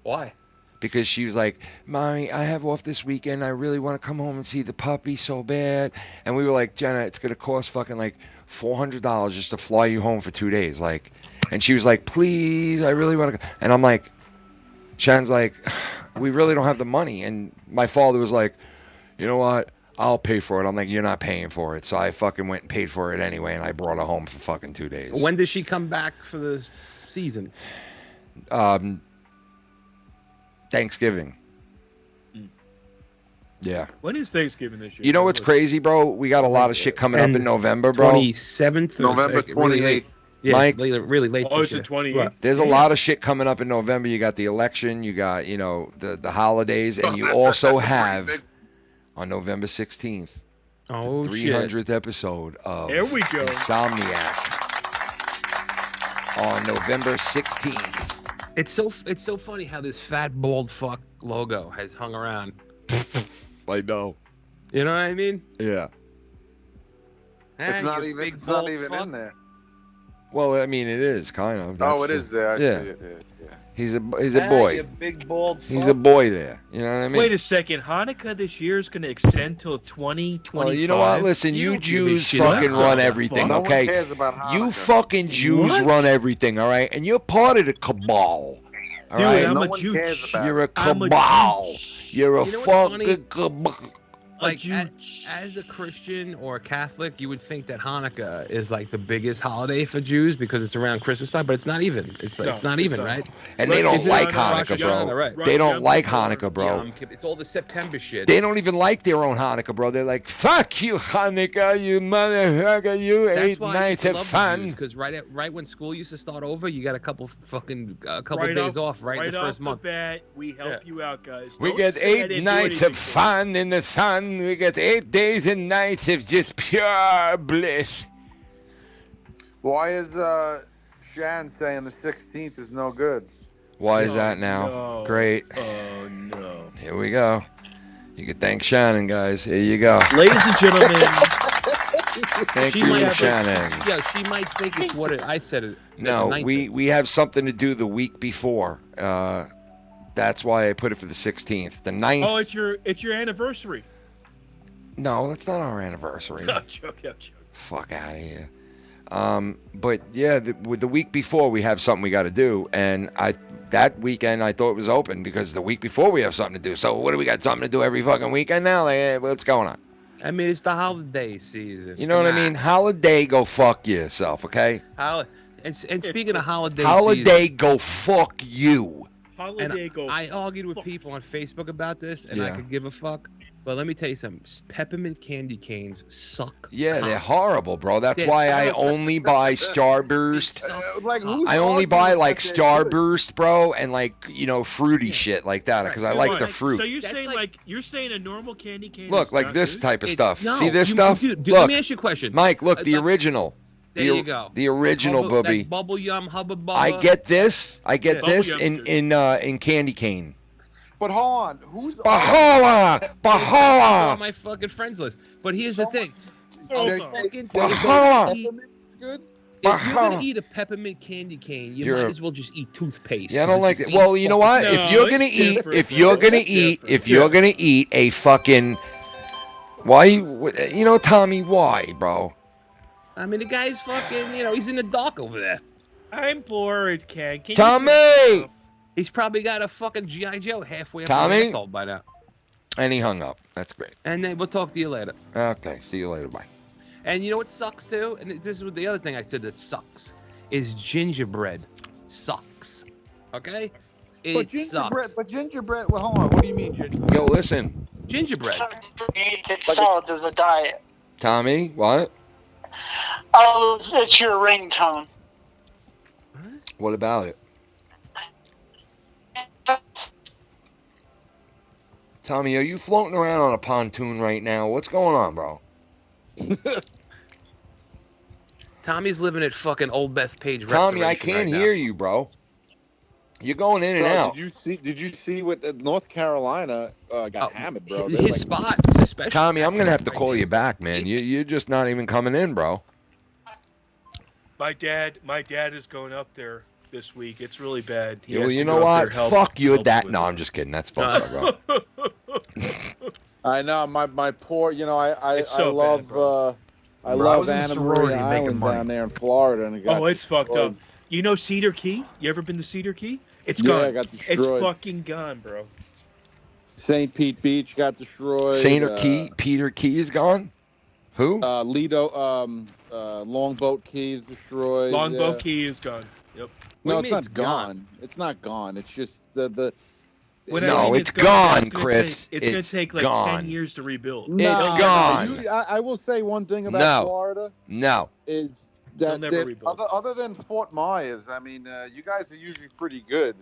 Why? because she was like, "Mommy, I have off this weekend. I really want to come home and see the puppy so bad." And we were like, "Jenna, it's gonna cost fucking like $400 just to fly you home for 2 days." Like, and she was like, "Please, I really want to." And I'm like, Shannon's like, "We really don't have the money." And my father was like, "You know what? I'll pay for it." I'm like, "You're not paying for it." So I fucking went and paid for it anyway, and I brought her home for fucking 2 days. When does she come back for the season? Thanksgiving. Yeah. When is Thanksgiving this year? You know what's crazy, bro? We got a lot of shit coming up in November, bro. 27th? November 28th. Yeah, Mike? really late Oh, this it's the year. 28th. There's a lot of shit coming up in November. You got the election, you got, the holidays, and you also have on November 16th, Oh, the shit. 300th episode of There we go. Insomniac on November 16th. It's so funny how this fat bald fuck logo has hung around. I know. You know what I mean? Yeah. It's not you even. big It's not bald even fuck. in there. Well, I mean, it is kind of. Oh, That's it is there. I yeah. see it. Yeah. He's a Hey, boy. you big bald fuck. He's a boy there. You know what I mean? Wait a second. Hanukkah this year is going to extend till 2025. Well, you know what? Listen, you don't give a Jews shit fucking about run that. everything, No one okay? cares about Hanukkah. You fucking Jews What? run everything, all right? And you're part of the cabal. All Dude, right? I'm No a one Jew. cares about You're a I'm a cabal. Jew. You're a You know what's funny? fucking cabal. Like Jew. as a Christian or a Catholic, you would think that Hanukkah is like the biggest holiday for Jews because it's around Christmas time, but it's not even. It's like, No, it's not it's even, not. right? And they don't Isn't it like on Rosh Hanukkah, Hashanah, bro. right? They don't Right, like yeah, Hanukkah, bro. It's all the September shit. They don't even like their own Hanukkah, bro. They're like, fuck you, Hanukkah, you motherfucker, you That's ate why I used nights to of love fun. because right when school used to start over, you got a couple Right days off right in the first off month. the bat, we help you out, guys. We Don't get say I 8 didn't do nights anything of for you. fun in the sun. We get 8 days and nights of just pure bliss. Why is Shan saying the 16th is no good? Why is Oh, that now? no. Great. Oh, no. Here we go. You can thank Shannon, guys. Here you go. Ladies and gentlemen, Thank She you, might have a- Shannon. Yeah, she might think it's what I said it. No, the we have something to do the week before. That's why I put it for the 16th. The 9th. oh, it's your anniversary. No, that's not our anniversary. I'm joking. Fuck out of here. But yeah, the week before we have something we got to do, and that weekend I thought it was open because the week before we have something to do. So what do we got something to do every fucking weekend now? Like, hey, what's going on? I mean, it's the holiday season. You know what I Come mean? on. Holiday, go fuck yourself, okay? And speaking of holiday go fuck you. Holiday go. I argued with people on Facebook about this, and I could give a fuck. But let me tell you something. Peppermint candy canes suck. Yeah, they're horrible, bro. That's why I only buy Starburst. I only buy like Starburst, bro, and like fruity shit like that because I like the fruit. So you're saying you're saying a normal candy cane? Look, like this type of stuff. See this stuff? Dude, look, let me ask you a question. Mike, look, the original. There you go. The original, Booby. Bubble Yum, Hubba Bubba. I get this in candy cane. But hold on, who's Bahala? On my fucking friends list. But here's the thing. Bahala. Good. If you're gonna eat a peppermint candy cane, you might as well just eat toothpaste. Yeah, I don't like it. Well, you know what? No, if you're gonna eat a fucking Tommy, why, bro? I mean, the guy's fucking, he's in the dock over there. I'm bored, Ken. Tommy! He's probably got a fucking G.I. Joe halfway up Tommy? his asshole by now. And he hung up. That's great. And then we'll talk to you later. Okay, see you later. Bye. And you know what sucks too? And this is what the other thing I said that sucks is gingerbread sucks. Okay? It sucks. But gingerbread. Well, hold on. What do you mean gingerbread? Yo, listen. Gingerbread. Salads as a diet. Tommy, what? Oh, it's your ringtone. What about it? Tommy, are you floating around on a pontoon right now? What's going on, bro? Tommy's living at fucking Old Bethpage. Tommy, I can't hear you, bro. You're going in and out. Did you see what North Carolina got hammered, bro? His spot, especially. Tommy, I'm gonna have to call you back, man. You're just not even coming in, bro. My dad is going up there this week. It's really bad. Yeah, well, you know what? Fuck you, that. No, I'm just kidding. That's fucked up, bro. I know my poor. I so love bad, I love Anna Maria Island down there in Florida, and it's fucked up. You know Cedar Key? You ever been to Cedar Key? It's gone. Yeah, got destroyed. It's fucking gone, bro. St. Pete Beach got destroyed. Peter Key is gone. Who? Lido. Longboat Key is destroyed. Longboat Key is gone. Yep. No, it's not gone. It's not gone. It's just the. It's gone, Chris. It's going to take like 10 years to rebuild. It's gone. I will say one thing about Florida. No. Is that other than Fort Myers, I mean, you guys are usually pretty good.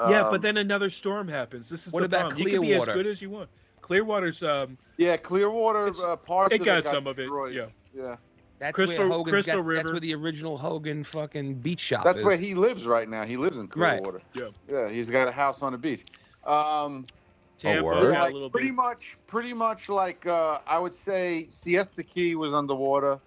Yeah, but then another storm happens. This is the problem. You can be as good as you want. Clearwater's Clearwater part it got some of it. Yeah. That's Crystal River. That's where the original Hogan fucking beach shop That's is. where he lives right now. He lives in Clearwater. Right. Yeah, he's got a house on the beach. Tampa, pretty much like I would say Siesta Key was underwater,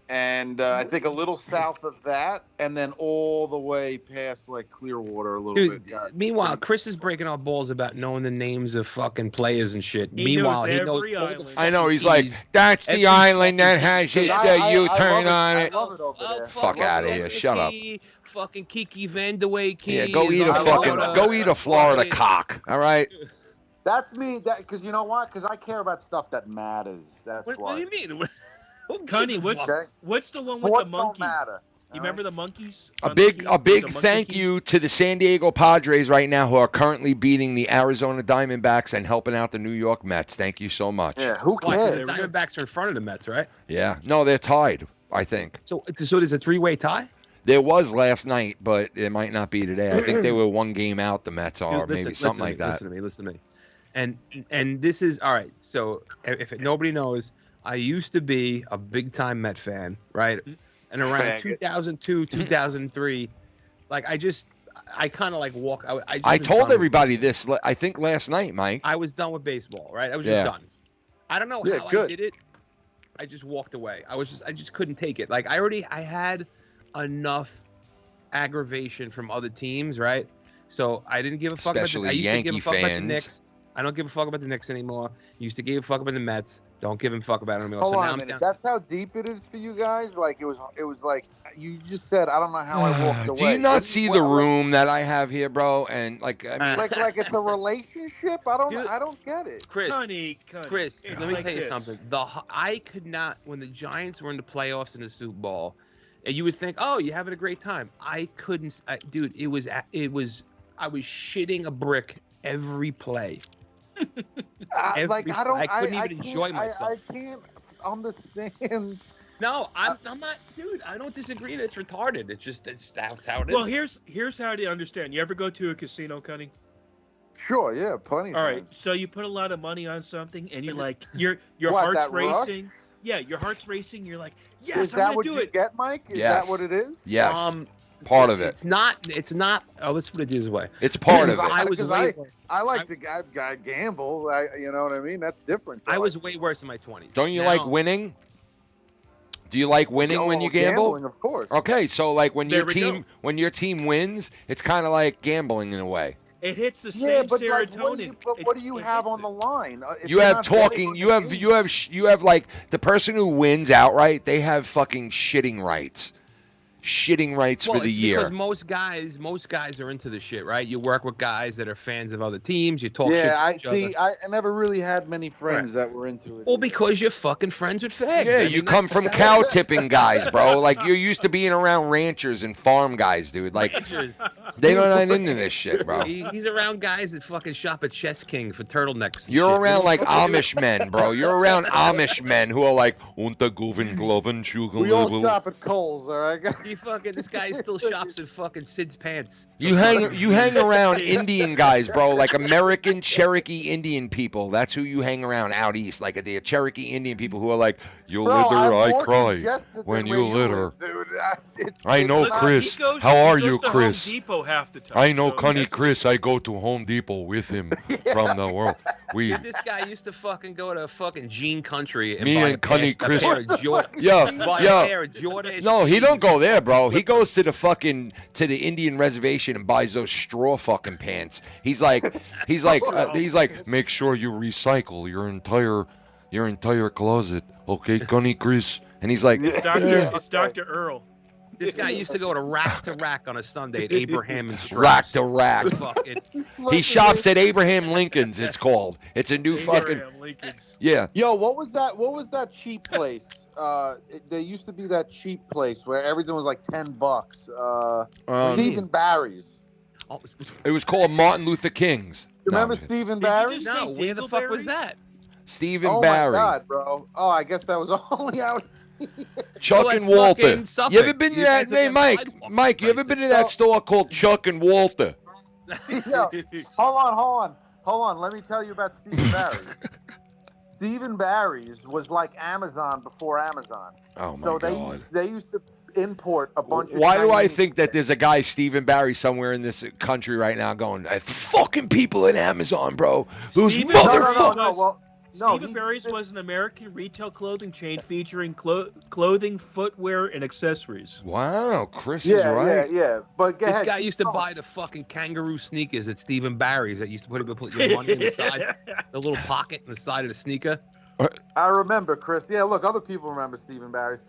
and I think a little south of that, and then all the way past like Clearwater a little bit. Meanwhile, Chris is breaking our balls about knowing the names of fucking players and shit. He knows all the I know. He's like, that's the island that has it. You turn on it. Fuck out of here. Shut up. Fucking Kiki Vandeweghe Key. Yeah, go eat a Florida cock. All right. That's me. Because you know what? Because I care about stuff that matters. That's why. What do you mean? Cunny, what's the one with the monkey? You remember the monkeys? A big thank you to the San Diego Padres right now who are currently beating the Arizona Diamondbacks and helping out the New York Mets. Thank you so much. Yeah, who cares? The Diamondbacks are in front of the Mets, right? Yeah. No, they're tied, I think. So there's a 3-way tie? There was last night, but it might not be today. I think they were one game out, the Mets are, maybe something like that. Listen to me. And this is, all right, so if nobody knows, I used to be a big-time Met fan, right? And around 2002, 2003, like, I kind of like walk. I told everybody this, I think last night, Mike. I was done with baseball, right? I was just done. I don't know how I did it. I just walked away. I just couldn't take it. Like, I had enough aggravation from other teams, right? So I didn't give a fuck about the Yankee fans. I don't give a fuck about the Knicks anymore. Used to give a fuck about the Mets. Don't give a fuck about them anymore. Hold on a minute. That's how deep it is for you guys? Like, it was like, you just said, I don't know how I walked away. Do you not see the room that I have here, bro? And like, I mean, like it's a relationship? I don't get it. Chris, let me tell you something. I could not, when the Giants were in the playoffs in the Super Bowl, And you would think, oh, you're having a great time. I couldn't, dude. I was shitting a brick every play. I couldn't even enjoy myself. I can't understand. No, I'm not, dude. I don't disagree that it's retarded. That's how it is. Well, here's how to understand. You ever go to a casino, Cunny? Sure, yeah, plenty. All right, so you put a lot of money on something, and you're like, your What, heart's that rush? racing. Yeah, your heart's racing. You're like, yes, Is I'm that gonna what do you it. get, Mike? Is Yes. that what it is? Yes. Part of it. It's not. Oh, let's put it this way. It's part of it. I was I like to gamble. You know what I mean? That's different. I was way worse in my 20s. Don't you like winning? Do you like winning when you gamble? Gambling, of course. Okay, so like when There your we go. team wins, it's kind of like gambling in a way. It hits the Yeah, same but like, serotonin. what do you have on the line? If You you're have not betting talking. on You the have team- you have like the person who wins outright. They have fucking shitting rights. Shitting rights for the it's year. Because most guys are into the shit, right? You work with guys that are fans of other teams. You talk shit Yeah, to I each other. see. I never really had many friends that were into it. Well, because you're fucking friends with fags. Yeah, I you mean, come that's from just cow tipping guys, bro. Like you're used to being around ranchers and farm guys, dude. Like Rangers. they're not into this shit, bro. He's around guys that fucking shop at Chess King for turtlenecks. And You're shit. around like Amish men, bro. You're around Amish men who are like, "Unter Goven Gloven We all shop at Kohl's, all right? This guy still shops in fucking Sid's pants. You hang around Indian guys, bro, like American Cherokee Indian people. That's who you hang around out east, like the Cherokee Indian people who are like, "You Bro, litter, I'm I more cry congested when than you where litter." live, dude. I know, Listen, Chris. he goes- How he are goes you, to Chris? Home Depot half the time. I know, so Cunny that's- Chris. I go to Home Depot with him from the world. Dude, this guy used to fucking go to fucking Jean Country and Me buy and Cunny Chris. a pair of Jordan. Yo, buy yo. a pair of Jordan. No, he don't go there, bro. He goes to the Indian reservation and buys those straw fucking pants. He's like, make sure you recycle your entire closet, okay, Cunny Chris. And he's like, It's Dr. Earl. This guy used to go to rack on a Sunday at Abraham and Strauss. rack to rack. Fucking, He shops at Abraham Lincoln's. It's called. It's a new fucking. Abraham Lincoln's. Yeah. Yo, what was that cheap place? There used to be that cheap place where everything was like $10. Stephen Barry's. It was called Martin Luther King's. Remember Stephen Barry's? no, where the fuck was that? Stephen Oh Barry. my God, bro. Oh, I guess that was only out. Chuck Well, and it's Walter. fucking Suffolk. You ever been to You that? guys Hey, have Mike. sidewalk Mike, you ever been to that prices. store called Chuck and Walter? Yo, hold on. Let me tell you about Stephen Barry's. Stephen Barry's was like Amazon before Amazon. Oh my So God. they used to import a bunch of Why do I Chinese think that there's a guy, Stephen Barry, somewhere in this country right now going, fucking people at Amazon, bro. Those Stephen motherfuckers. No, Stephen Barry's was an American retail clothing chain featuring clothing, footwear, and accessories. Wow, Chris is Yeah, right. yeah. But go This ahead. guy used to buy the fucking kangaroo sneakers at Stephen Barry's that used to put your money inside the little pocket in the side of the sneaker. I remember, Chris. Yeah, look, other people remember Stephen Barry's.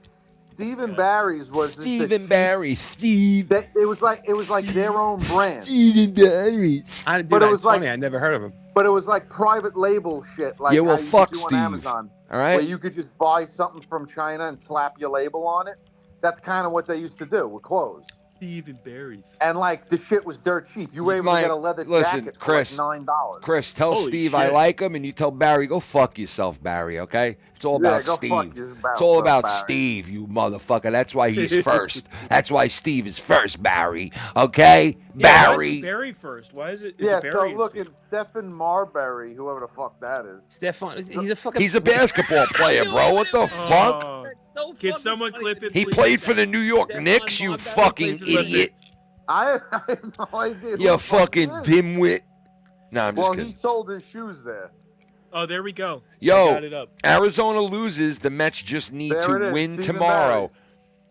Stephen Barry's was Stephen Barry, Steve. It was like their own brand. Stephen Barry. But it was like I never heard of him. But it was like private label shit. Like Yeah, well, how you fuck could do Steve. on Amazon. All right. Where you could just buy something from China and slap your label on it. That's kind of what they used to do with clothes. Stephen Barry's. And like the shit was dirt cheap. You were able to get a leather jacket Chris, for like $9. Chris, tell Holy Steve shit. I like him, and you tell Barry, go fuck yourself, Barry, okay? It's all Yeah, about go Steve. fuck yourself, It's all about Barry. Steve, you motherfucker. That's why he's first. That's why Steve is first, Barry, okay? Yeah, why Barry. is it Barry first? Why is it? Yeah, it so Barry look at Stephen Marbury, whoever the fuck that is. Stefan, he's a fucking. He's a basketball player, bro. What the fuck? So Can someone clip it? He please? played for the New York Knicks, you fucking idiot. I have no idea. who You the fuck fucking he is. dimwit. No, I'm just Well, kidding. he sold his shoes there. Oh, there we go. I Yo, got it up. Arizona loses. The Mets just need There it to is, win Stephen tomorrow.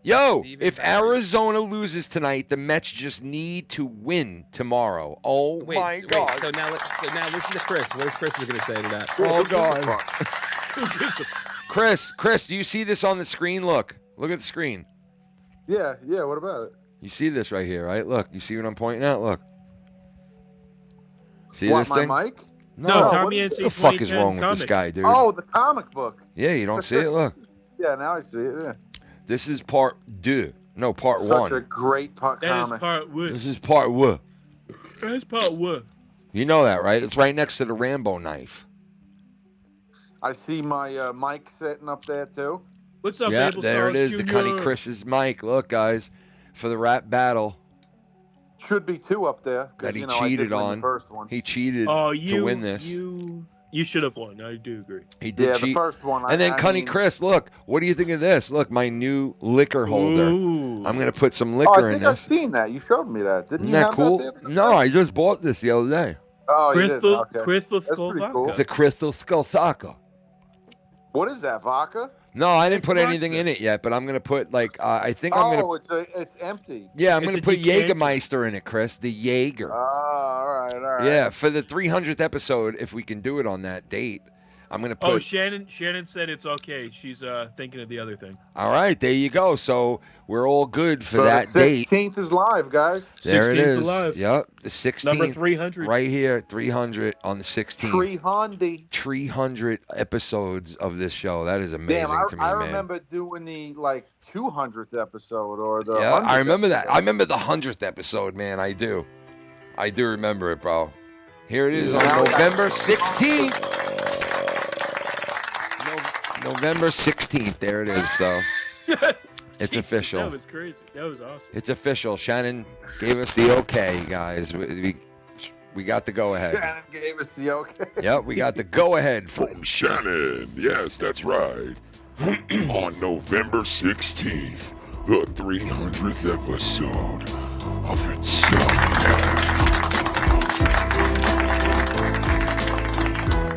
Yo, Stephen if Barry. Arizona loses tonight, the Mets just need to win tomorrow. Oh my God. So now listen to Chris. What is Chris going to say to that? Oh God. Chris, do you see this on the screen? Look at the screen. Yeah, what about it? You see this right here, right? Look, you see what I'm pointing at? Look. See What, this my thing? mic? No, what Tommy is NC What the fuck is 2010 wrong with this comic. guy, dude? Oh, the comic book. Yeah, you don't see it? Look. Yeah, now I see it, yeah. This is part 2. No, part Such one. a great That is comic. part one. This is part one. That's part one. You know that, right? It's right next to the Rambo knife. I see my mic sitting up there too. What's up, Yeah, Abel there it Sauce is. The Jr.? Cunny Chris's mic. Look, guys, for the rap battle Should be 2 up there. 'cause, that he you know, I did cheated win the on. first one. He cheated Oh, to win this. You should have won. I do agree. He did Yeah, cheat. the first one. And then I Cunny mean- Chris, look, what do you think of this? Look, my new liquor holder. Ooh. I'm gonna put some Oh, liquor I in think I've this. seen that. You showed me that. Didn't Isn't you that have cool? that there? No, I just bought this the other day. Oh, you did. Crystal, Okay. Crystal That's pretty Skull cool. It's the Crystal Skull Saka. What is that, vodka? No, I didn't It's put anything vodka. in it yet, but I'm gonna put like I think I'm gonna. Oh, it's empty. Yeah, I'm It's gonna a put decanter. Jägermeister in it, Chris. The Jaeger. All right. Yeah, for the 300th episode, if we can do it on that date, I'm gonna put. Oh, Shannon said it's okay. She's thinking of the other thing. All right, there you go. So we're all good for So that the date. 16th is live, guys. There it 16th is. alive. Yep, the 16th. Number 300. Right here, 300 on the 16th. 300. 300 episodes of this show. That is amazing Damn, to me, I man. remember doing the 200th episode or the. Yeah, 100th I remember that. episode. I remember the 100th episode, man. I do remember it, bro. Here it is on Now we got- November 16th. November 16th. There it is. So it's Jesus, official. That was crazy. That was awesome. It's official. Shannon gave us the okay, guys. We got the go ahead. Shannon gave us the okay. Yep, we got the go ahead From Shannon. Yes, that's right. On November 16th, the 300th episode of INSOMNIAC.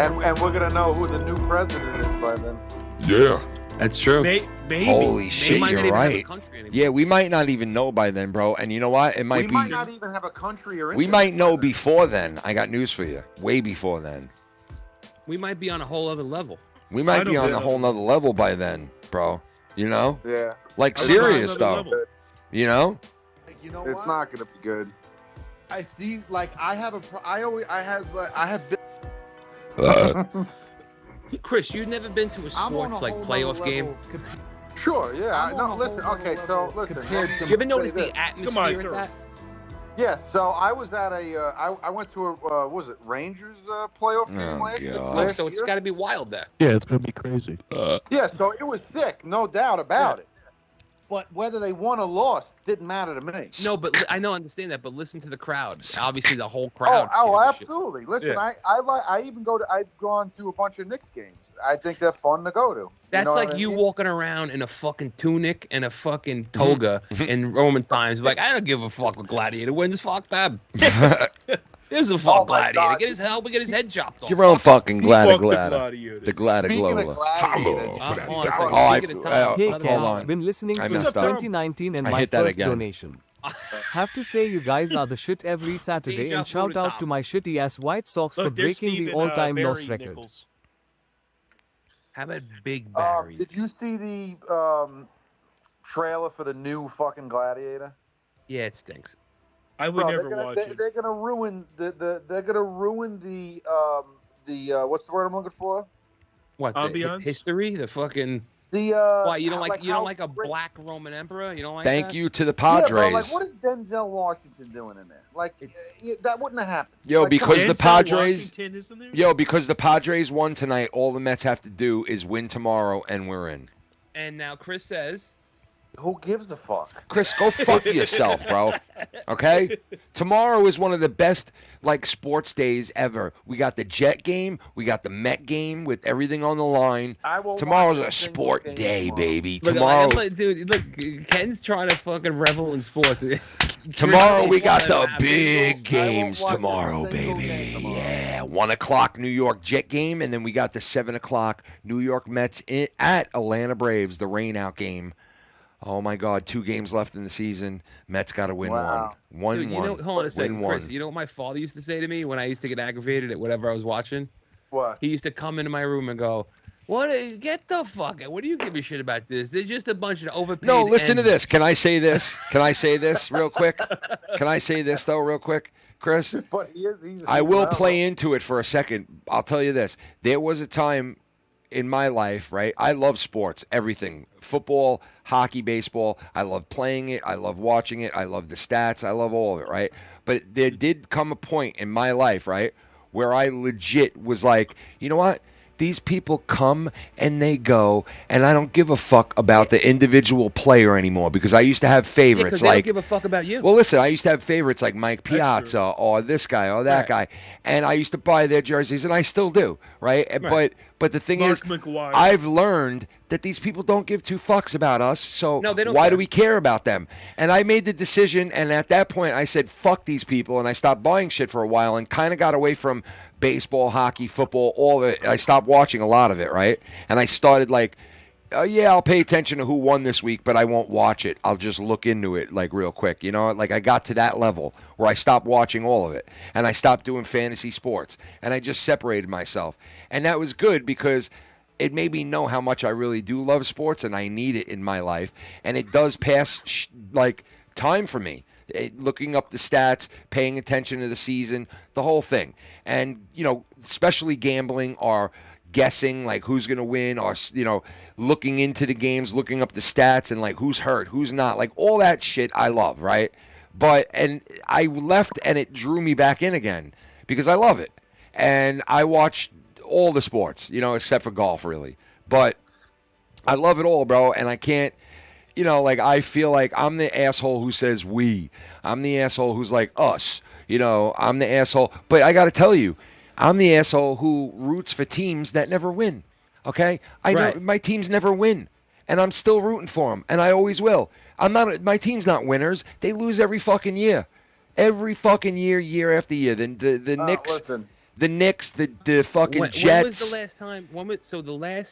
And we're gonna know who the new president is by then. Yeah. That's true. Maybe. Holy shit, might not you're even have a right. country anymore. Yeah, we might not even know by then, bro. And you know what? It might We be. might not even have a country or. We anything might know by then. before then. I got news for you. Way before then. We might be on a whole other level. We might I be don't on know. a whole nother level by then, bro. You know? Yeah. Like I don't serious know stuff. another level. You know? You know It's what? not gonna be good. I see. Like I have a. I have. Chris, you've never been to a I'm on a sports like whole playoff nother game? level compa- Sure. Yeah. I'm No. on a Listen. whole Okay. nother So level listen. compared to- Do you ever notice say the this. atmosphere sir. at that? Yeah. So I was at a. I went to a. What was it Rangers playoff game Oh, last year? God. Oh, last so it's year? got to be wild there. Yeah, it's gonna be crazy. Yeah. So it was sick, no doubt about it. But whether they won or lost didn't matter to me. No, but I know, understand that. But listen to the crowd. Obviously, the whole Oh, crowd. oh, gives a shit. absolutely. Listen, Yeah. I even go to. I've gone to a bunch of Knicks games. I think they're fun to go to. That's know like what I you mean? walking around in a fucking tunic and a fucking toga in Roman times. Like, I don't give a fuck what Gladiator wins. Fuck them. There's a fuck Oh, my Gladiator. God. Get his head chopped off. Your own fucking Fuck the glada. Gladiator. The Speaking of glada. Gladiators, I'm on. Oh, Second. I- Speaking of time, Hey let him Ken, know. on. been listening I since messed up. 2019 and I my hit that first again. donation. Have to say you guys are the shit every Saturday Deja and shout vu out time. to my shitty ass White Sox for Look, there's breaking the Steven, all-time Barry loss record. Nichols. How about Big Barry? did you see the trailer for the new fucking Gladiator? Yeah, it stinks. I would Bro, never they're gonna, watch they, it. they're gonna ruin they're gonna ruin the what's the word I'm looking for? What the Ambiance? history? The fucking The why you don't like you how don't like a great- black Roman emperor? You don't like Thank that? you to the Yeah, Padres. bro, like what is Denzel Washington doing in there? Like that wouldn't have happened. Yo, Like, come because on. the Denzel Padres. Washington is in there? Yo, because the Padres won tonight, all the Mets have to do is win tomorrow, and we're in. And now Chris says, Who gives a fuck? Chris, go fuck yourself, bro. Okay? Tomorrow is one of the best sports days ever. We got the Jet game, we got the Met game with everything on the line. I will Tomorrow's watch a a single sport game day, tomorrow. baby. look, Tomorrow, dude, look, Ken's trying to fucking revel in sports. tomorrow we got Chris the won't let it big I games won't watch a tomorrow, single baby. game tomorrow. Yeah, 1 o'clock New York Jet game, and then we got the 7 o'clock New York Mets at Atlanta Braves, the rainout game. Oh my God, 2 games left in the season. Mets got to win Wow. one. Dude, you know, hold on a second, Win Chris. one. You know what my father used to say to me when I used to get aggravated at whatever I was watching? What? He used to come into my room and go, "What? Get the fuck out! What do you give a shit about this? They're just a bunch of overpaid." No, listen to ends." this. Can I say this? Can I say this real quick? Can I say this though, real quick, Chris? But he's I will not- play into it for a second. I'll tell you this. There was a time in my life, right? I love sports, everything. Football, hockey, baseball. I love playing it. I love watching it. I love the stats. I love all of it, right? But there did come a point in my life, right, where I legit was like, you know what? These people come and they go, and I don't give a fuck about the individual player anymore because I used to have favorites. they Like, don't give a fuck about you. well, listen, I used to have favorites like Mike Piazza or this guy or that guy, and I used to buy their jerseys, and I still do, right? But the thing is, I've learned that these people don't give two fucks about us, so No, they don't why care. do we care about them? And I made the decision, and at that point, I said, fuck these people, and I stopped buying shit for a while and kind of got away from baseball, hockey, football, all of it. I stopped watching a lot of it, right? And I started like, yeah, I'll pay attention to who won this week, but I won't watch it. I'll just look into it like real quick. You know, like I got to that level where I stopped watching all of it and I stopped doing fantasy sports and I just separated myself. And that was good because it made me know how much I really do love sports and I need it in my life. And it does pass like time for me. Looking up the stats, paying attention to the season, the whole thing. And, you know, especially gambling or guessing like who's going to win or, you know, looking into the games, looking up the stats and like who's hurt, who's not, like all that shit I love, right? And I left and it drew me back in again because I love it. And I watch all the sports, you know, except for golf really. But I love it all, bro, and I can't, you know, like I feel like I'm the asshole who says we. I'm the asshole who's like us. You know, I'm the asshole. But I got to tell you, I'm the asshole who roots for teams that never win. Okay? I know my teams never win. And I'm still rooting for them. And I always will. My team's not winners. They lose every fucking year. Every fucking year, year after year. The Knicks. Listen. The Knicks, the fucking Jets. When was the last time?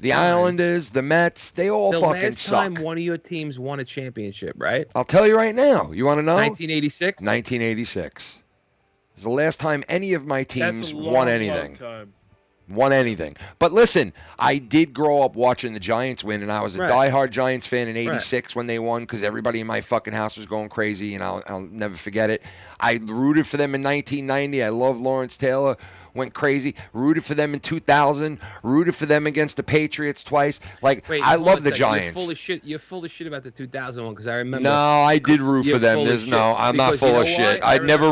The Islanders, the Mets, they all fucking suck. The last time one of your teams won a championship, right? I'll tell you right now. You want to know? 1986? 1986. It's the last time any of my teams won anything. Time. Won anything. But listen, I did grow up watching the Giants win, and I was a diehard Giants fan in 86 when they won because everybody in my fucking house was going crazy, and I'll never forget it. I rooted for them in 1990. I love Lawrence Taylor. Went crazy, rooted for them in 2000, rooted for them against the Patriots twice. Like, Wait, I love the Giants. You're full of shit about the 2001 because I remember. No, I did root for them. I'm not full of shit. I would never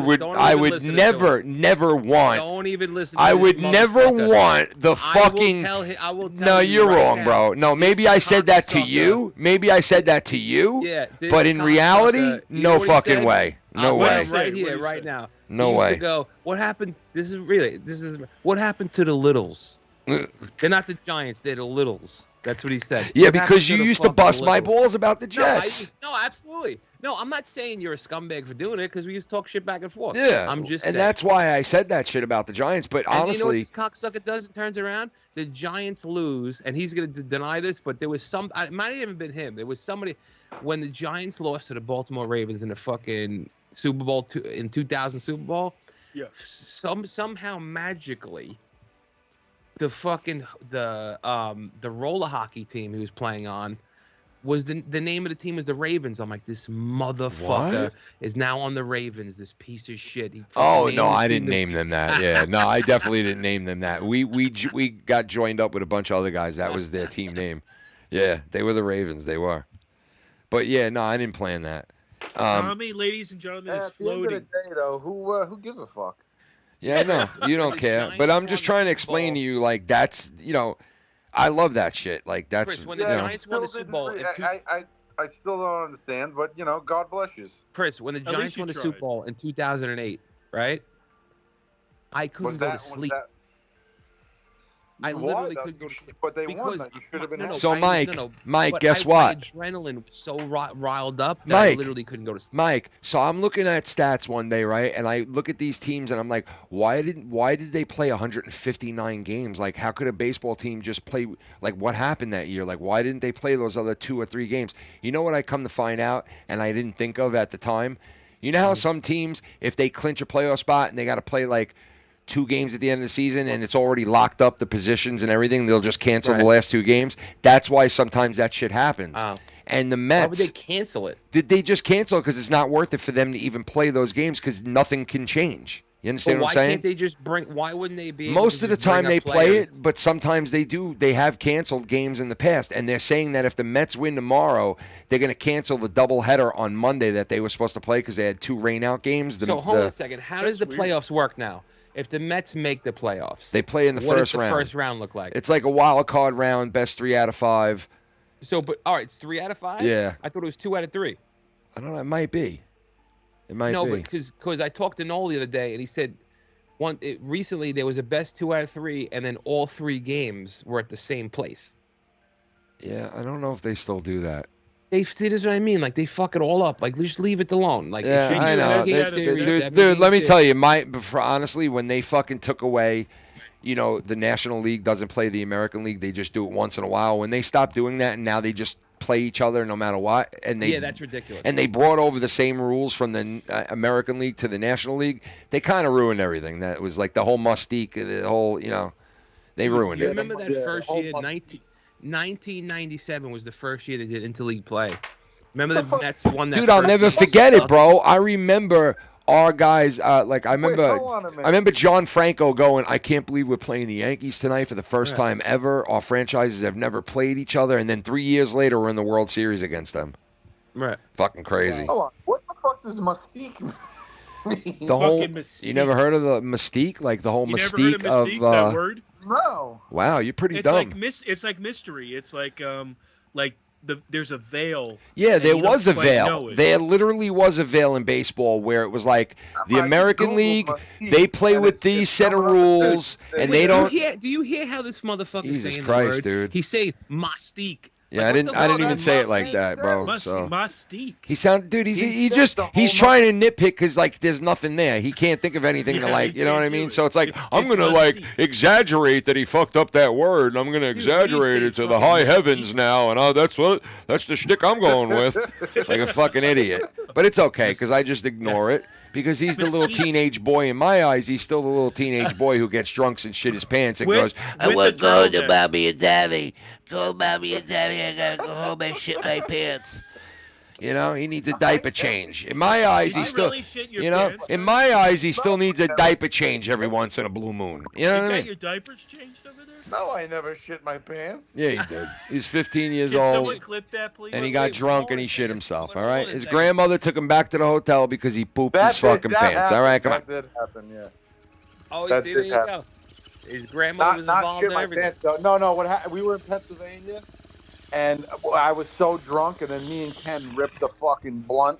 want. Don't even listen to I would never want the fucking. I will tell no, you you're right wrong, now, bro. No, maybe I said that to you. Maybe I said that to you. Yeah, but in reality, no fucking way. No way. Right here, right now. No He way. used to go, what happened? This is what happened to the Littles. They're not the Giants. They're the Littles. That's what he said. Yeah, What because happened you the used to fucking bust my Littles? balls about the Jets. No, absolutely. No, I'm not saying you're a scumbag for doing it because we used to talk shit back and forth. Yeah, I'm just and saying. that's why I said that shit about the Giants. But And honestly, you know what this cocksucker does? It turns around. The Giants lose, and he's going to deny this, but there was some. It might have even been him. There was somebody when the Giants lost to the Baltimore Ravens in the fucking Super Bowl in 2000 Super Bowl. Yeah. Somehow magically, the roller hockey team he was playing on was the name of the team was the Ravens. I'm like, this motherfucker is now on the Ravens. This piece of shit. oh no, I didn't name them that. Yeah, no, I definitely didn't name them that. We got joined up with a bunch of other guys. That was their team name. Yeah, they were the Ravens. They were. But yeah, no, I didn't plan that. Tommy, ladies and gentlemen, is At the end floating. of the day, though, who gives a fuck? Yeah, I know. You don't care. But I'm just trying to explain to you, like, that's, you know, I love that shit. Like, that's, Chris, when you the know. Giants won the Super Bowl, I still don't understand, but you know, God bless you. Chris, when the At least Giants you won the tried. Super Bowl in 2008, right? I couldn't go to sleep. I literally couldn't go to sleep. But they won that. You should have been. So, Mike, but guess my what? adrenaline was so riled up that I literally couldn't go to sleep. Mike, so I'm looking at stats one day, right? And I look at these teams and I'm like, why did they play 159 games? Like, how could a baseball team just play? Like, what happened that year? Like, why didn't they play those other 2 or 3 games? You know what I come to find out, and I didn't think of at the time? You know how some teams, if they clinch a playoff spot and they got to play like 2 games at the end of the season and it's already locked up the positions and everything, they'll just cancel the last 2 games. That's why sometimes that shit happens. And the Mets, Why would they cancel it? Did they just cancel it because it's not worth it for them to even play those games because nothing can change? You understand But what I'm saying? Why can't they just bring? Why wouldn't they be? Able Most to of the just bring time up they play it, players? but sometimes they do. They have canceled games in the past, and they're saying that if the Mets win tomorrow, they're going to cancel the doubleheader on Monday that they were supposed to play because they had 2 rainout games. So hold on a second. How does the playoffs work now? If the Mets make the playoffs, They play in the what first does the round. first round look like? It's like a wild card round, best 3 out of 5. So, but all right, it's 3 out of 5. Yeah. I thought it was 2 out of 3. I don't know. It might be. It might No, be. but because I talked to Noel the other day, and he said recently there was a best 2 out of 3, and then all 3 games were at the same place. Yeah, I don't know if they still do that. See, this is what I mean. Like they fuck it all up. Like just leave it alone. Like Yeah, it I know. Dude, Dude, let me tell you, honestly, when they fucking took away, the National League doesn't play the American League. They just do it once in a while. When they stopped doing that, and now they just play each other no matter what, and Yeah, that's ridiculous. And they brought over the same rules from the American League to the National League. They kind of ruined everything. That was like the whole mystique, the whole, they ruined You it. remember that first year, 1997 was the first year they did interleague play. Remember the Mets won that? Dude, I'll first never year? forget it, bro. I remember our guys. I remember John Franco going, "I can't believe we're playing the Yankees tonight for the first time ever. Our franchises have never played each other, and then 3 years later, we're in the World Series against them." Right. Fucking crazy. Hold on. What the fuck does mystique mean? The whole. You never heard of the mystique? Like the whole mystique Never heard of mystique, that word? No. Wow, you're pretty It's dumb. like it's like mystery. It's like there's a veil. Yeah, and there you don't was a quite know veil. it. There literally was a veil in baseball where it was like the American League, they play with these set of rules, and they don't. Do you hear how this motherfucker Jesus saying Christ, the word? dude. He's saying mystique. Yeah, I didn't even say it like that, bro. So Mystique. he sound, dude. He's trying to nitpick because like there's nothing there. He can't think of anything to like, you know what I mean? So it's like I'm gonna like exaggerate that he fucked up that word, and I'm gonna exaggerate it to the high heavens now, and that's the shtick I'm going with, like a fucking idiot. But it's okay because I just ignore it. Because he's the little teenage boy in my eyes. He's still the little teenage boy who gets drunk and shit his pants and goes, I want to go to mommy and daddy. Go, mommy and daddy. I got to go home and shit my pants. He needs a diaper change. In my eyes, he still, in my eyes, he still needs a diaper change every once in a blue moon. You know what I mean? Got your diapers changed over there? No, I never shit my pants. Yeah, he did. He's 15 years Can old. someone clip that, please? And he got drunk and he shit himself, all right? His grandmother took him back to the hotel because he pooped his fucking pants, all right? Come on. That did happen, yeah. Oh, That see, did there you happen. go. His grandmother was Not involved shit in my everything. pants, though. No. We were in Pennsylvania, and I was so drunk, and then me and Ken ripped the fucking blunt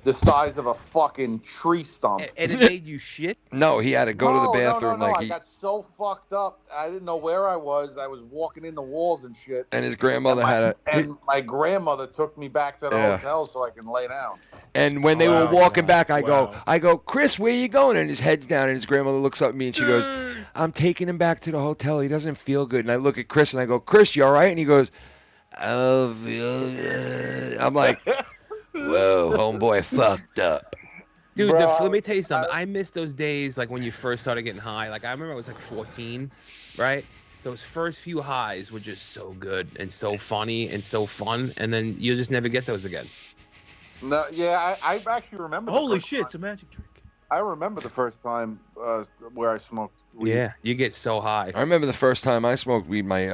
the size of a fucking tree stump. And it made you shit? No, he had to go to the bathroom. No. Like I got so fucked up, I didn't know where I was. I was walking in the walls and shit. And his grandmother and my grandmother took me back to the hotel so I can lay down. And when they were walking back, I go, Chris, where you going? And his head's down, and his grandmother looks up at me, and she goes, I'm taking him back to the hotel. He doesn't feel good. And I look at Chris, and I go, Chris, you all right? And he goes, I don't feel good. I'm like, whoa, homeboy fucked up. Dude, let me tell you something. I miss those days, like when you first started getting high. Like I remember I was like 14, right? Those first few highs were just so good and so funny and so fun, and then you'll just never get those again. No, yeah, I actually remember. Holy shit, it's a magic trick. I remember the first time where I smoked weed. Yeah, you get so high. I remember the first time I smoked weed, my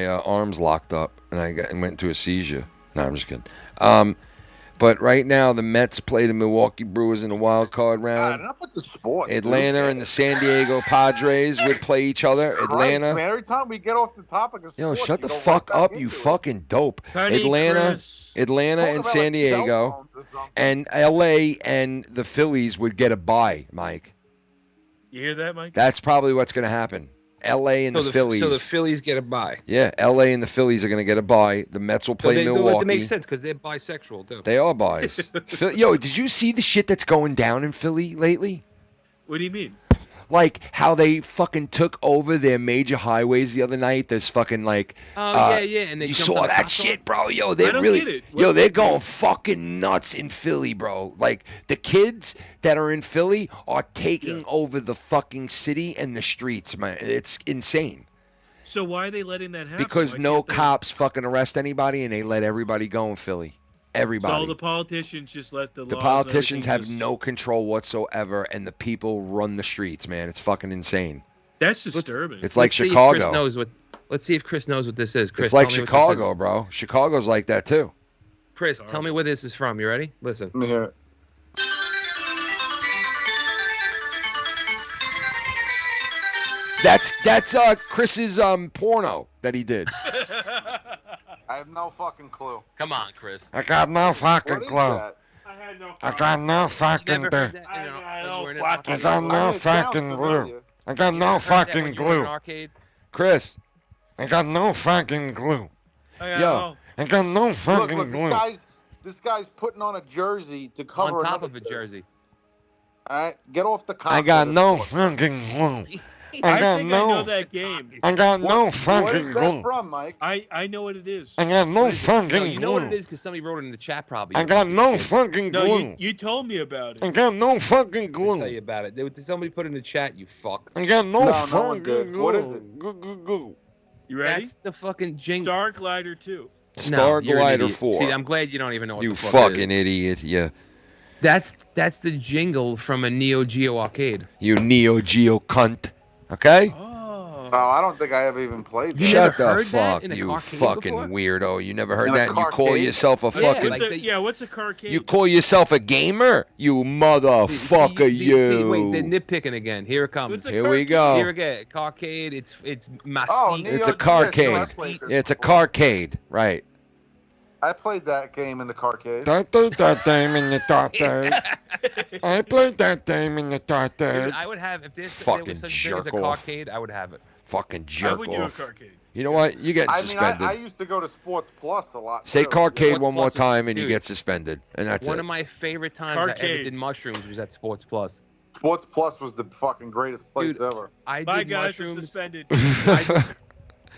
arms locked up, and I went into a seizure. No, I'm just kidding. But right now, the Mets play the Milwaukee Brewers in the wild card round. Enough with the sport. Atlanta and the San Diego Padres would play each other. Atlanta. Man, every time we get off the topic of Yo, sports, shut the go fuck right up, back you into it. fucking dope. Honey, Atlanta Chris. and San Diego and LA and the Phillies would get a bye, Mike. You hear that, Mike? That's probably what's going to happen. LA and the Phillies. So the Phillies get a bye. Yeah, LA and the Phillies are going to get a bye. The Mets will play Milwaukee. It makes sense because they're bisexual too. They are buys. Yo, did you see the shit that's going down in Philly lately? What do you mean? Like how they fucking took over their major highways the other night. There's fucking like, yeah, and they you jumped saw on that the shit, bro. Yo, I they don't really, get it. yo, they're going fucking nuts in Philly, bro. Like the kids that are in Philly are taking over the fucking city and the streets, man. It's insane. So why are they letting that happen? Because Why no can't they- cops fucking arrest anybody, and they let everybody go in Philly. Everybody. So all the politicians just let the The laws, politicians have everything no control whatsoever, and the people run the streets, man. It's fucking insane. That's disturbing. It's like Let's see if Chicago. Chris knows what. Let's see if Chris knows what this is. Chris, It's like tell me what this Chicago, is. bro. Chicago's like that too. Chris, tell me where this is from. You ready? Listen. Let me hear it. That's Chris's porno that he did. I have no fucking clue. Come on, Chris. I got no fucking What is clue. that? I got no fucking Never clue. heard that? I got no fucking glue. I got no fucking glue. Chris. I got no fucking glue. Yo. I got no Look, fucking look, glue. this guy's putting on a jersey to cover On top another of a jersey. All right, get off the. I got no fucking glue. I got think I know no. that game. I got no What fucking is glue. that from, Mike? I know what it is. I got no No, fucking you know what it glue. is because somebody wrote it in the chat probably. I got no fucking No, glue. you told me about it. I got no fucking I'll tell glue. you about it. Somebody put it in the chat. You fuck. I got no No one fucking did. glue. What is it? Glue. You ready? That's the fucking jingle. Star Glider 2. Star you're an Glider idiot. 4. See, I'm glad you don't even know what You the fuck it fucking is. idiot. Yeah. That's the jingle from a Neo Geo arcade. You Neo Geo cunt. Okay? Oh, I don't think I ever even played that. You Shut never the heard that fuck, in a you carcade fucking before? weirdo. You never heard In a that? And you call carcade? yourself a Yeah, fucking. like What's a carcade? You call yourself a gamer? You motherfucker, See, wait, they're you. nitpicking again. Here it comes. What's a Here we carcade? go. Here again. Carcade. It's Mastique. Oh, It's a Neo Geo, carcade. I played this It's a before. carcade, right? I played that game in the carcade. Don't do that game in the carcade. I played that game in the Dude, carcade. I would have if there Fucking was such a thing as a jerk off. carcade. I would have it. Fucking I jerk would do a off. carcade. You know what? You get I mean, suspended. I used to go to Sports Plus a lot. Say too. carcade Sports one more Plus is- time and you dude. get suspended. And that's One it. of my favorite times I ever Carcade. did mushrooms was at Sports Plus. Sports Plus was the fucking greatest place Dude, ever. I Bye, did guys. You're mushrooms. suspended.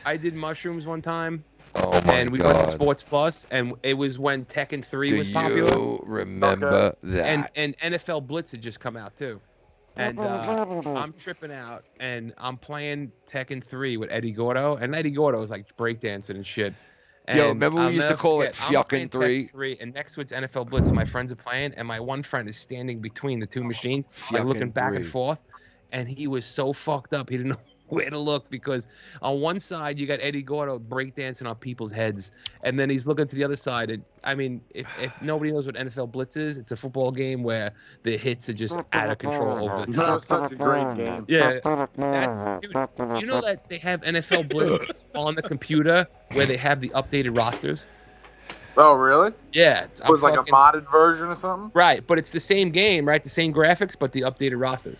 I did mushrooms one time, Oh my and we went to god. Sports Plus, and it was when Tekken 3 Do was popular. you remember that? And NFL Blitz had just come out too. And I'm tripping out, and I'm playing Tekken 3 with Eddie Gordo, and Eddie Gordo was like breakdancing and shit. And Yo, remember we I'll used to never call it forget, I'm playing Fucking 3? Tekken 3, and next to it's NFL Blitz. My friends are playing, and my one friend is standing between the two machines, like looking Fucking back 3. and forth, and he was so fucked up, he didn't know where to look because on one side you got Eddie Gordo breakdancing on people's heads, and then he's looking to the other side. And I mean, if nobody knows what NFL Blitz is, it's a football game where the hits are just out of control over the top. That's such a great game. Yeah, that's, dude, you know that they have NFL Blitz on the computer where they have the updated rosters? Oh, really? Yeah. It was like a modded version or something? Right, but it's the same game, right? The same graphics, but the updated rosters.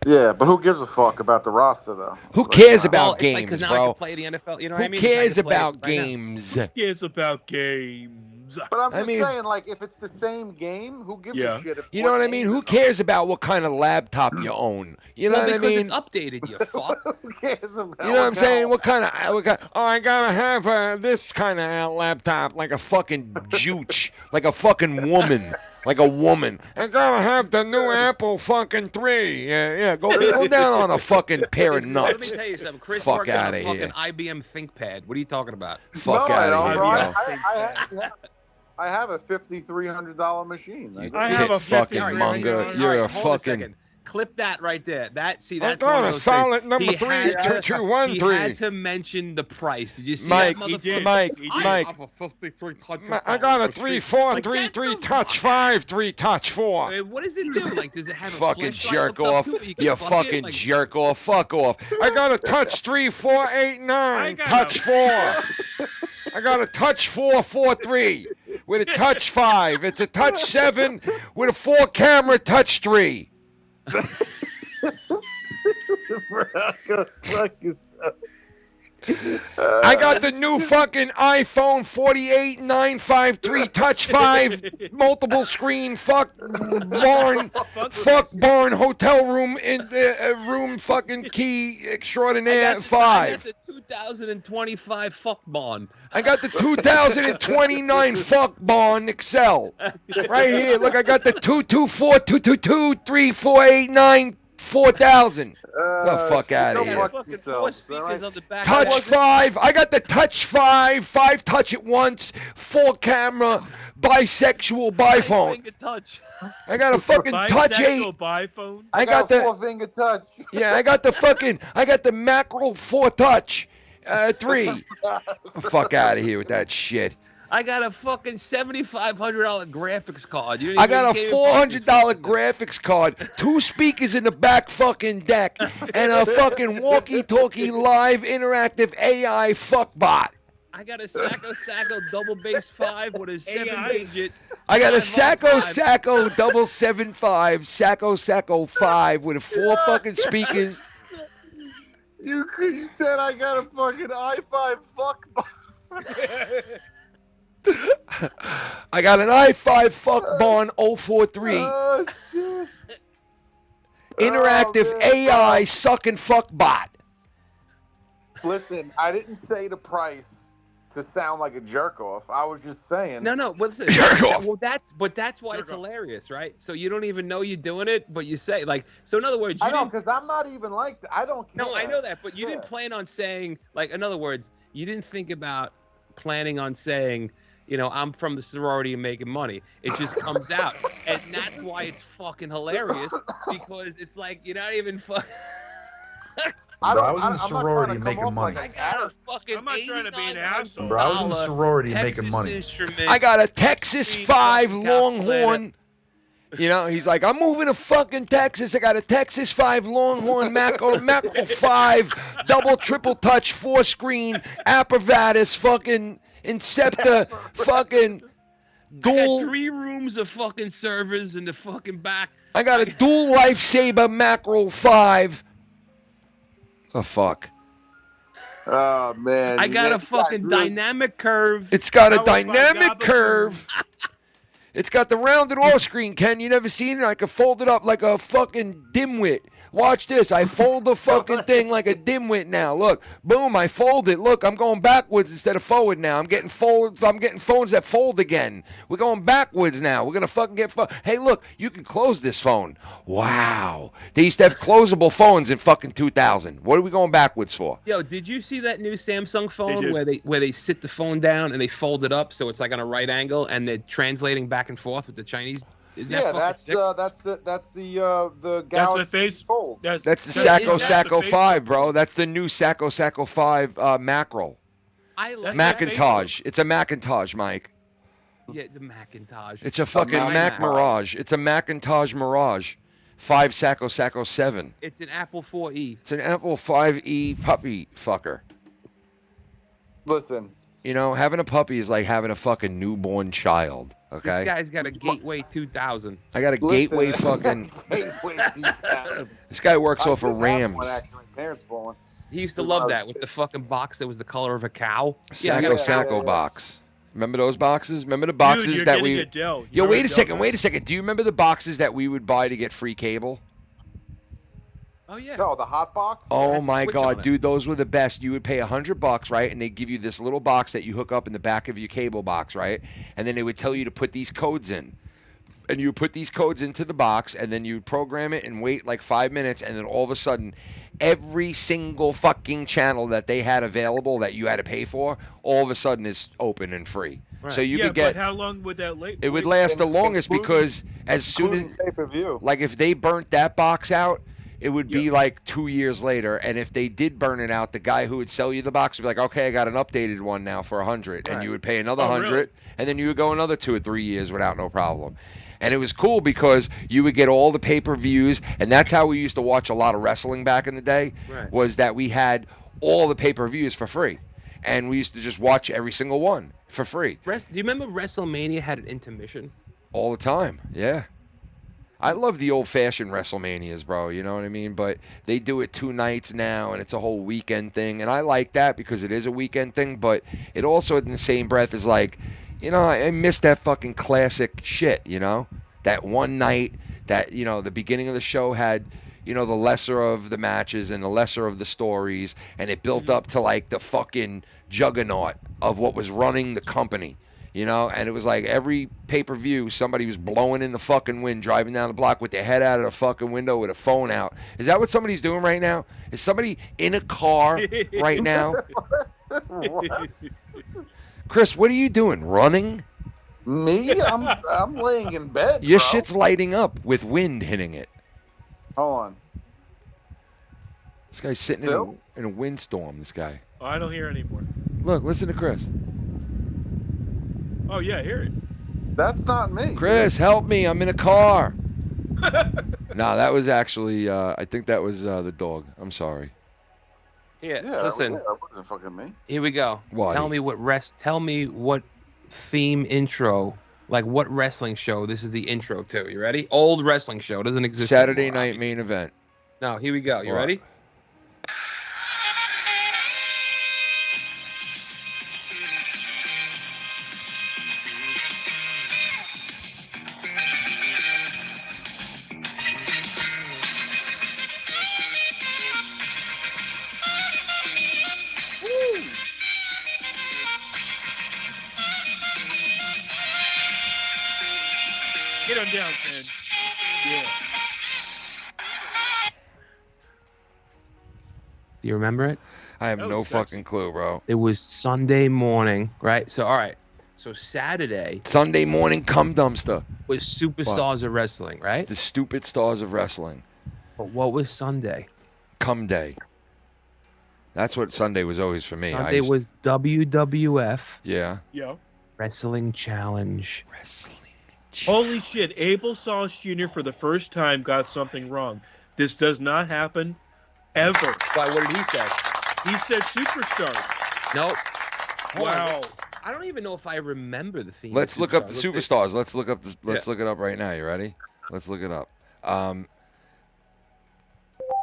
Yeah, but who gives a fuck about the roster, though? Who cares about Well, it's like, games, 'cause now I bro? can play the NFL, you know what I Who mean? cares I can play it about right now. games? Who cares about games? But I'm I just mean- saying, like, if it's the same game, who gives Yeah. a shit? If You know what I mean? Who cares about what kind of laptop you own? You know Well, what I because mean? it's updated, you fuck. Who cares about? You know what I'm saying? What What kind of? Oh, I gotta have this kind of laptop, like a fucking jooch, like a fucking woman, like a woman. I gotta have the new Apple fucking 3. Yeah. Go down on a fucking pair of Let me nuts. tell you something. Chris Fuck works on outta a fucking here. IBM ThinkPad. What are you talking about? Fuck no, I out don't, of here, bro. bro. I have a $5,300 machine. You I have a tit fucking $50 manga. All You're right, a hold a fucking. second. Clip that right there. That's I one got of a those solid things. number He 3, had to- 2213. He had to mention the price. Did you see Mike, that He motherfucker? did. Mike, He I did. Mike. have a 53 I got a 3, 4, 3, 3 touch 5, 3 touch 4. What does it do? Like, does it have a Fucking flashlight jerk hooked up off. to it? can You fuck it? fucking Like, jerk off. Fuck off. I got a touch 3, 4, 8, 9 got touch a- 4. I got a touch 4, 4, 3 with a touch 5. It's a touch 7 with a 4 camera touch 3. I got the new fucking iPhone 48953 touch 5 multiple screen fuck barn hotel room in the room fucking key extraordinaire I 5. got the 2025 fuck bond. I got the 2029 fuck barn Excel right here. Look, I got the 224 222 3489 4000. The fuck out of go here. fuck Fucking yourself, four speakers alright? on the back. Touch 5. I got the touch 5 touch at once, 4 camera, bisexual bi phone. Finger touch. I got a fucking touch 8. Bisexual bi-phone? I got a the 4-finger touch. Yeah, I got the mackerel 4 touch 3. Fuck out of here with that shit. I got a fucking $7,500 graphics card. You I got a $400 graphics card, 2 speakers in the back fucking deck, and a fucking walkie-talkie live interactive AI fuck bot. I got a Sacco double bass 5 with a 7-digit. I got a Sacco 775 Sacco 5 with 4 fucking speakers. You said I got a fucking i5 fuck bot. I got an i5 fuck barn 043. Oh, shit. Interactive AI sucking fuck bot. Listen, I didn't say the price to sound like a jerk off. I was just saying. No, listen. Jerk off. Well, that's why it's hilarious, right? So you don't even know you're doing it, but you say like. So in other words, you I know, because I'm not even like that. I don't care. No, I know that, but you didn't plan on saying like. In other words, you didn't think about planning on saying, you know, I'm from the sorority and making money. It just comes out, and that's why it's fucking hilarious because it's like you're not even Bro, I was in a sorority making money. I got a fucking I'm not trying to be an asshole. Bro, I was in a sorority making money. I got a Texas 5 Longhorn. You know, he's like, I'm moving to fucking Texas. I got a Texas 5 Longhorn Macro 5 double triple touch 4-screen apparatus fucking Inceptor fucking dual. I got 3 rooms of fucking servers in the fucking back. I got a dual Lifesaver Macro 5. Oh, fuck. Oh, man. I got a fucking dynamic curve. It's got a dynamic curve. It's got the rounded off screen, Ken. You never seen it? I could fold it up like a fucking dimwit. Watch this. I fold the fucking thing like a dimwit now. Look, boom, I fold it. Look, I'm going backwards instead of forward now. I'm getting phones that fold again. We're going backwards now. We're going to fucking get Hey, look, you can close this phone. Wow. They used to have closable phones in fucking 2000. What are we going backwards for? Yo, did you see that new Samsung phone where they sit the phone down and they fold it up so it's like on a right angle and they're translating back and forth with the Chinese? Yeah, that's the Galaxy Fold. That's the Sacco 5, bro. That's the new Sacco 5 mackerel. Macintosh. It's a Macintosh, Mike. Yeah, the Macintosh. It's a fucking Mac Mirage. It's a Macintosh Mirage. 5 Sacco 7. It's an Apple 4E. It's an Apple 5E puppy fucker. Listen. You know, having a puppy is like having a fucking newborn child. Okay. This guy's got a Gateway 2000. I got a Gateway fucking. This guy works off of Rams. He used to love that with the fucking box that was the color of a cow. Sacco box. Remember those boxes? Remember the boxes Dude, that we? Adele. Yo, wait a second. Do you remember the boxes that we would buy to get free cable? Oh yeah. No, the hot box. Oh my God, dude, those were the best. You would pay $100, right? And they give you this little box that you hook up in the back of your cable box, right? And then they would tell you to put these codes in. And you would put these codes into the box, and then you would program it and wait like 5 minutes, and then all of a sudden, every single fucking channel that they had available that you had to pay for, all of a sudden is open and free. Right. So you could get. But how long would that It would last the longest because as soon as, pay-per-view. like, if they burnt that box out, it would be like 2 years later, and if they did burn it out, the guy who would sell you the box would be like, "Okay, I got an updated one now for $100," and you would pay another $100, really? and then you would go another 2 or 3 years without no problem. And it was cool because you would get all the pay-per-views, and that's how we used to watch a lot of wrestling back in the day. Right. Was that we had all the pay-per-views for free, and we used to just watch every single one for free. Do you remember WrestleMania had an intermission? All the time, yeah. I love the old-fashioned WrestleManias, bro, you know what I mean? But they do it 2 nights now, and it's a whole weekend thing. And I like that because it is a weekend thing, but it also, in the same breath, is like, you know, I miss that fucking classic shit, you know? That one night that, you know, the beginning of the show had, you know, the lesser of the matches and the lesser of the stories, and it built up to, like, the fucking juggernaut of what was running the company. You know, and it was like every pay-per-view, somebody was blowing in the fucking wind, driving down the block with their head out of the fucking window with a phone out. Is that what somebody's doing right now? Is somebody in a car right now? Chris, what are you doing? Running? Me? I'm laying in bed. Your bro. shit's lighting up with wind hitting it. Hold on. This guy's sitting in a windstorm. This guy. Oh, I don't hear anymore. Look, listen to Chris. Oh yeah, I hear it. That's not me. Chris, help me! I'm in a car. No, that was actually. I think that was the dog. I'm sorry. Yeah, Yeah, listen. that wasn't fucking me. Here we go. Why? Tell me what theme intro, like what wrestling show this is the intro to. You ready? Old wrestling show. Doesn't exist Saturday anymore, night obviously. main event. No, here we go. You What? ready? Get him down, Ken. Yeah. Do you remember it? I have no fucking clue, bro. It was Sunday morning, right? So all right. So Saturday Sunday morning cum dumpster. was Superstars of Wrestling, right? The stupid stars of wrestling. But what was Sunday? Cum day. That's what Sunday was always for me. Sunday was WWF Yeah. Yeah. Wrestling Challenge. Holy shit! Abel Sauce Jr. for the first time got something wrong. This does not happen ever. Why? What did he say? He said superstars. Nope. Wow. I don't even know if I remember the theme. Let's of look up the Superstars. superstars. Let's look up. Let's Yeah. look it up right now. You ready? Let's look it up.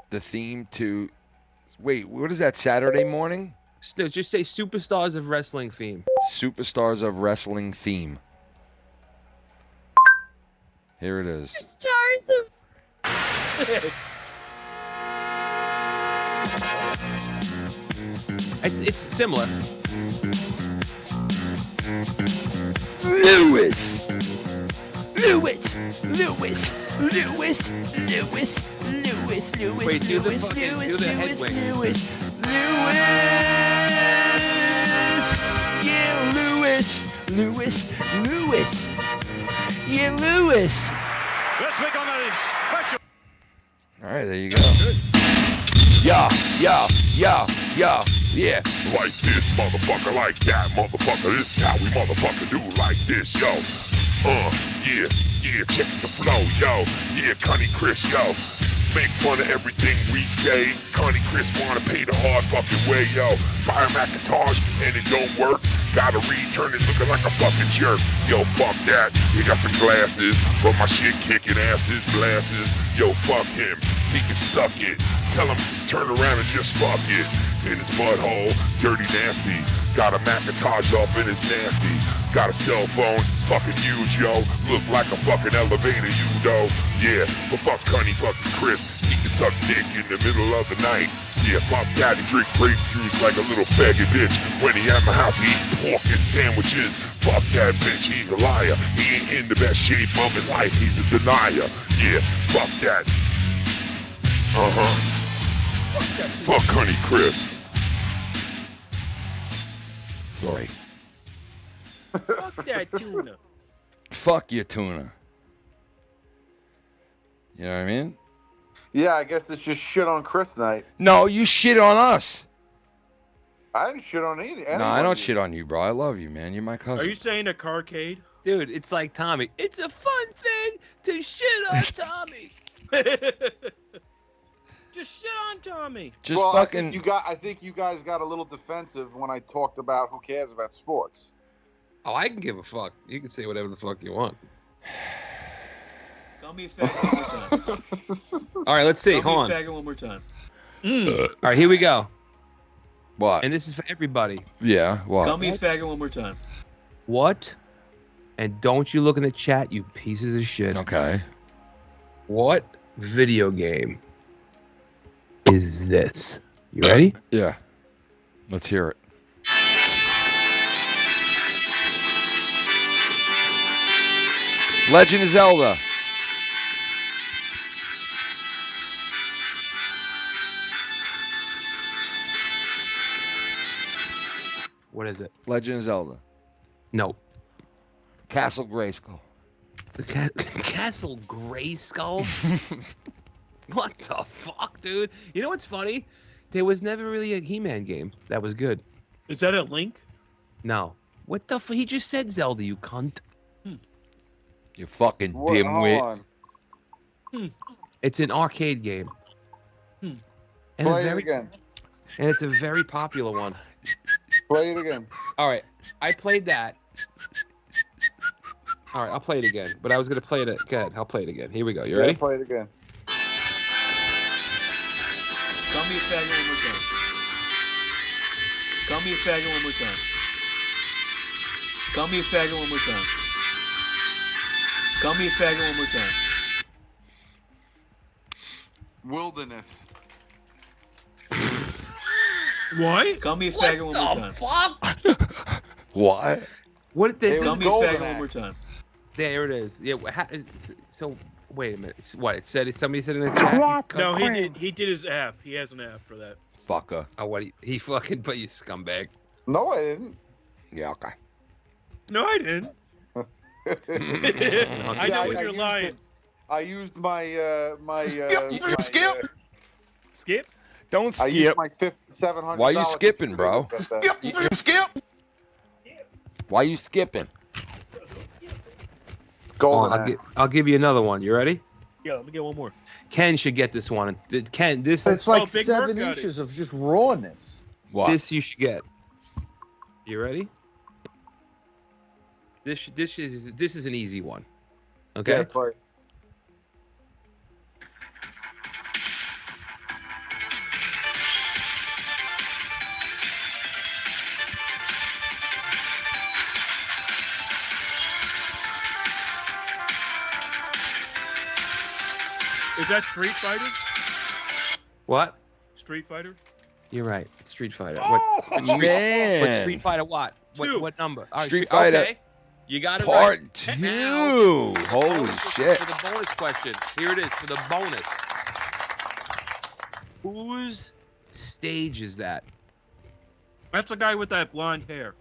The theme to. Wait, what is that? Saturday morning? No, just say Superstars of Wrestling theme. Superstars of wrestling theme. Here it is. Stars of. It's similar. Lewis. Wait, do the fucking do the head wing. Yeah, Lewis. Yeah, Lewis. This week on the special. All right, there you go. Yeah. Like this, motherfucker, like that, motherfucker. This is how we motherfucker do like this, yo. Yeah, check the flow, yo. Yeah, Cunny Chris, yo. Make fun of everything we say. Connie Chris wanna pay the hard fucking way, yo. Buy a Macintosh and it don't work. Gotta return it looking like a fucking jerk. Yo, fuck that. He got some glasses, but my shit kicking asses, glasses. Yo, fuck him. He can suck it. Tell him turn around and just fuck it. In his mud hole, dirty nasty. Got a Macintosh up and it's nasty. Got a cell phone, fucking huge, yo. Look like a fucking elevator, you know. Yeah, but fuck Cunny, fucking Chris. He can suck dick in the middle of the night. Yeah, fuck that, he drink grape juice like a little faggot bitch. When he at my house, he eat pork and sandwiches. Fuck that bitch, he's a liar. He ain't in the best shape of his life, he's a denier. Yeah, fuck that. Fuck Cunny Chris. Sorry. Fuck that tuna. Fuck your tuna. You know what I mean? Yeah, I guess it's just shit on Chris night. No, you shit on us. I didn't shit on any. No, I don't shit on you, bro. I love you, man. You're my cousin. Are you saying a carcade? Dude, it's like Tommy. It's a fun thing to shit on Tommy. Just shit on Tommy. Just well, fucking. I think you guys got a little defensive when I talked about who cares about sports. Oh, I can give a fuck. You can say whatever the fuck you want. Call me a faggot one more time. All right, let's see. Call Hold me on. a faggot one more time. All right, here we go. What? And this is for everybody. Yeah, what? Call me a faggot one more time. What? And don't you look in the chat, you pieces of shit. Okay. What video game is this? You ready? Yeah. Let's hear it. Legend of Zelda. What is it? Legend of Zelda. No. Castle Grayskull. Castle Grayskull? What the fuck, dude? You know what's funny? There was never really a He-Man game that was good. Is that a Link? No. What the fuck? He just said Zelda, you cunt. You fucking Hold dimwit. on. It's an arcade game. And Play it again. And it's a very popular one. Play it again. All right. I played that. All right, I'll play it again. But I was going to play it. Go ahead. I'll play it again. Here we go. You ready? Play it again. Call me a faggot one more time. Call me a faggot one more time. Call me a faggot one more time. Call me a faggot one more time. Wilderness. What? Call me a faggot one more time. Fuck? What? What did they Call me a faggot one more time. There it is. Yeah. So wait a minute. What it said? Somebody said in the chat. No, he did. He did his app. He has an app for that. Fucker. Oh, what? He fucking put you scumbag. No, I didn't. Yeah, okay. No, I didn't. I know when you're lying. I used my Skip. Don't I used skip. my $5,700. Why you skipping, bro? Skip. Why you skipping? I'll give you another one. You ready? Yeah, let me get one more. Ken should get this one. Ken, this It's like Big 7 Merc got inches of just rawness. What? This you should get. You ready? This is an easy one. Okay. Yeah, play. Is that Street Fighter? What? Street Fighter? You're right. Street Fighter. Oh, man. What Street Fighter? What? What number? All right, Street Fighter. Okay. You got it Part right. 2. Now, Holy shit. For the bonus question. Here it is for the bonus. Whose stage is that? That's the guy with that blonde hair.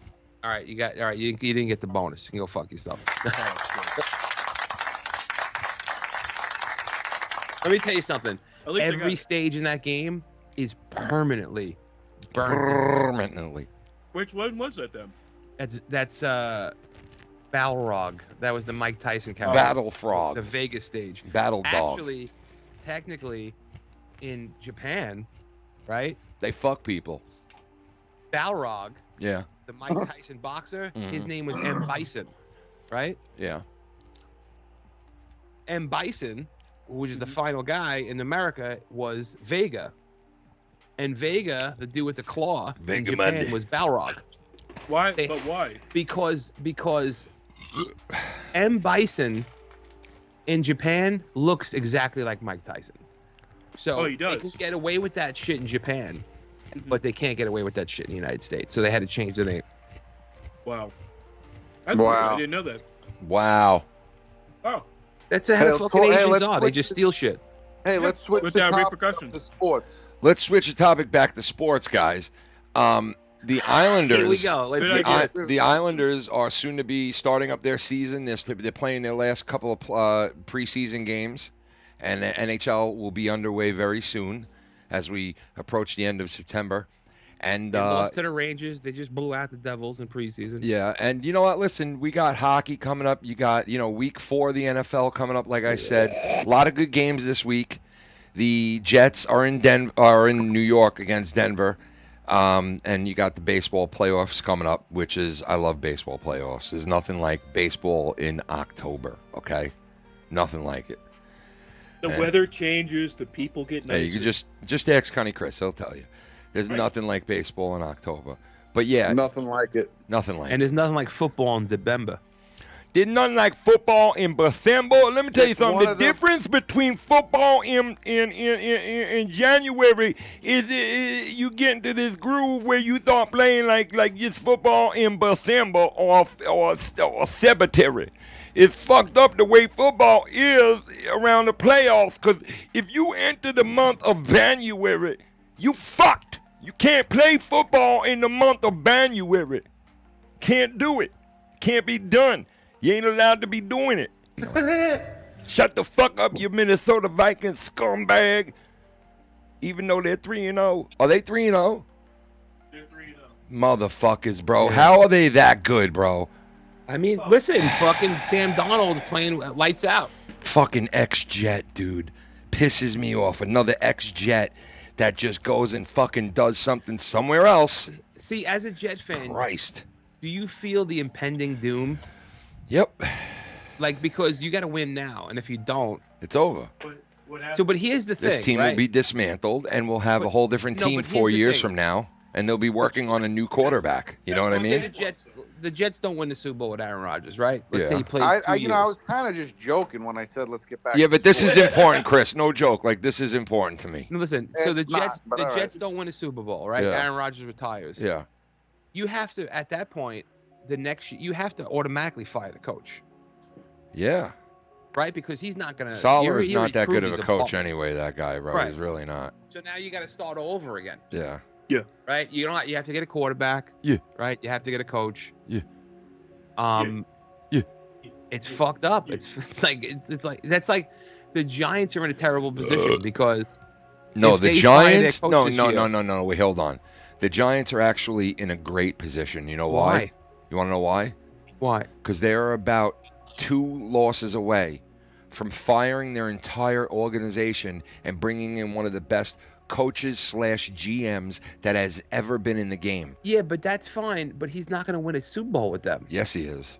All right, you got. All right, you didn't get the bonus. You can go fuck yourself. Let me tell you something. Every stage in that game is permanently burnt. Permanently. Which one was that then? That's Balrog. That was the Mike Tyson character. Battle Frog. The Vegas stage. Battle Dog. Actually, technically, in Japan, right? They fuck people. Balrog. Yeah. The Mike Tyson boxer. His name was M. Bison, right? Yeah. M. Bison, which is the final guy in America, was Vega. And Vega, the dude with the claw, in Japan was Balrog. Why? But why? Because M. Bison in Japan looks exactly like Mike Tyson. So he does. they can get away with that shit in Japan, but they can't get away with that shit in the United States. So they had to change the name. Wow. That's weird. I didn't know that. Wow. Oh. That's how fucking Asians are. They just steal shit. Hey, let's switch without repercussions. To sports. Let's switch the topic back to sports, guys. The Islanders. Here we go. The Islanders are soon to be starting up their season. They're playing their last couple of preseason games, and the NHL will be underway very soon as we approach the end of September. And They lost to the Rangers. They just blew out the Devils in preseason. yeah, and you know what? Listen, we got hockey coming up. You got week 4 of the NFL coming up. Like I said, a lot of good games this week. The Jets are in New York against Denver. And you got the baseball playoffs coming up, which is, I love baseball playoffs. There's nothing like baseball in October, okay? Nothing like it. The weather changes, the people get nicer. Hey, you can just ask Connie Chris, he'll tell you. There's nothing like baseball in October. But yeah. Nothing like it. Nothing like it. And there's nothing like football in December. There's nothing like football in December. Let me tell you something. The difference between football in January is you get into this groove where you start playing like just football in December or cemetery. It's fucked up the way football is around the playoffs, because if you enter the month of January, you fucked. You can't play football in the month of January. Can't do it. Can't be done. You ain't allowed to be doing it. Shut the fuck up, you Minnesota Vikings scumbag. Even though they're 3-0. Are they 3-0? They're 3-0. Motherfuckers, bro. How are they that good, bro? I mean, listen, fucking Sam Darnold playing lights out. Fucking ex-Jet, dude. Pisses me off. Another ex-Jet that just goes and fucking does something somewhere else. See, as a Jet fan, Christ. Do you feel the impending doom? Yep. Like, because you got to win now, and if you don't, it's over. So, but here's the thing. This team right? will be dismantled, and we'll have a whole different team 4 years from now, and they'll be working on a new quarterback. You know what I mean? The Jets don't win the Super Bowl with Aaron Rodgers, right? Let's say Yeah. he plays I 2 you know, I years. was kind of just joking when I said let's get back. Yeah, to but this is sports. important, Chris. No joke. Like, this is important to me. No, listen. So the It's not, Jets, but the all Jets right. don't win a Super Bowl, right? Yeah. Aaron Rodgers retires. Yeah. You have to, at that point, you have to automatically fire the coach, Yeah. right? Because he's not gonna. Salah is he not already that good proved of a he's coach bum. anyway, that guy, bro. Right. He's really not. So now you got to start all over again. Yeah. Yeah. Right. You don't. You have to get a quarterback. Yeah. Right. You have to get a coach. Yeah. Yeah. It's fucked up. It's like that's like the Giants are in a terrible position because No, if the they fire their Giants. coach No, this no, year- no, no, no. Wait, hold on. The Giants are actually in a great position. You know why? Why? You want to know why? Why? Because they're about 2 losses away from firing their entire organization and bringing in one of the best coaches / GMs that has ever been in the game. Yeah, but that's fine. But he's not going to win a Super Bowl with them. Yes, he is.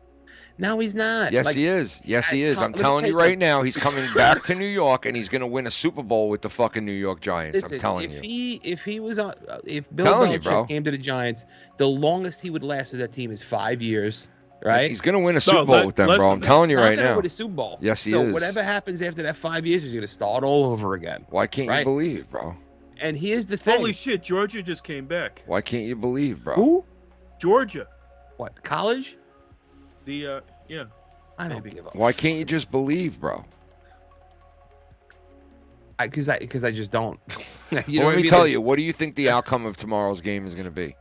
No, he's not. Yes, Like, he is. Yes, he is. Tom, I'm let me telling tell you you right something. now, he's coming back to New York and he's going to win a Super Bowl with the fucking New York Giants. Listen, I'm telling if you. he was on, if Bill Telling you, bro. Belichick came to the Giants, the longest he would last with that team is 5 years. Right? He's going to win a Super Bowl with them, bro. I'm telling you Not right gonna now. win a Super Bowl. Yes, he so is. whatever happens after that 5 years, he's going to start all over again. Why can't you right? believe, bro? And here's the thing. Holy shit, Georgia just came back. Why can't you believe, bro? Who? Georgia. What? College? The yeah. I don't give a. Why can't you just believe, bro? Because I just don't. Well, let me tell you, what do you think the outcome of tomorrow's game is going to be?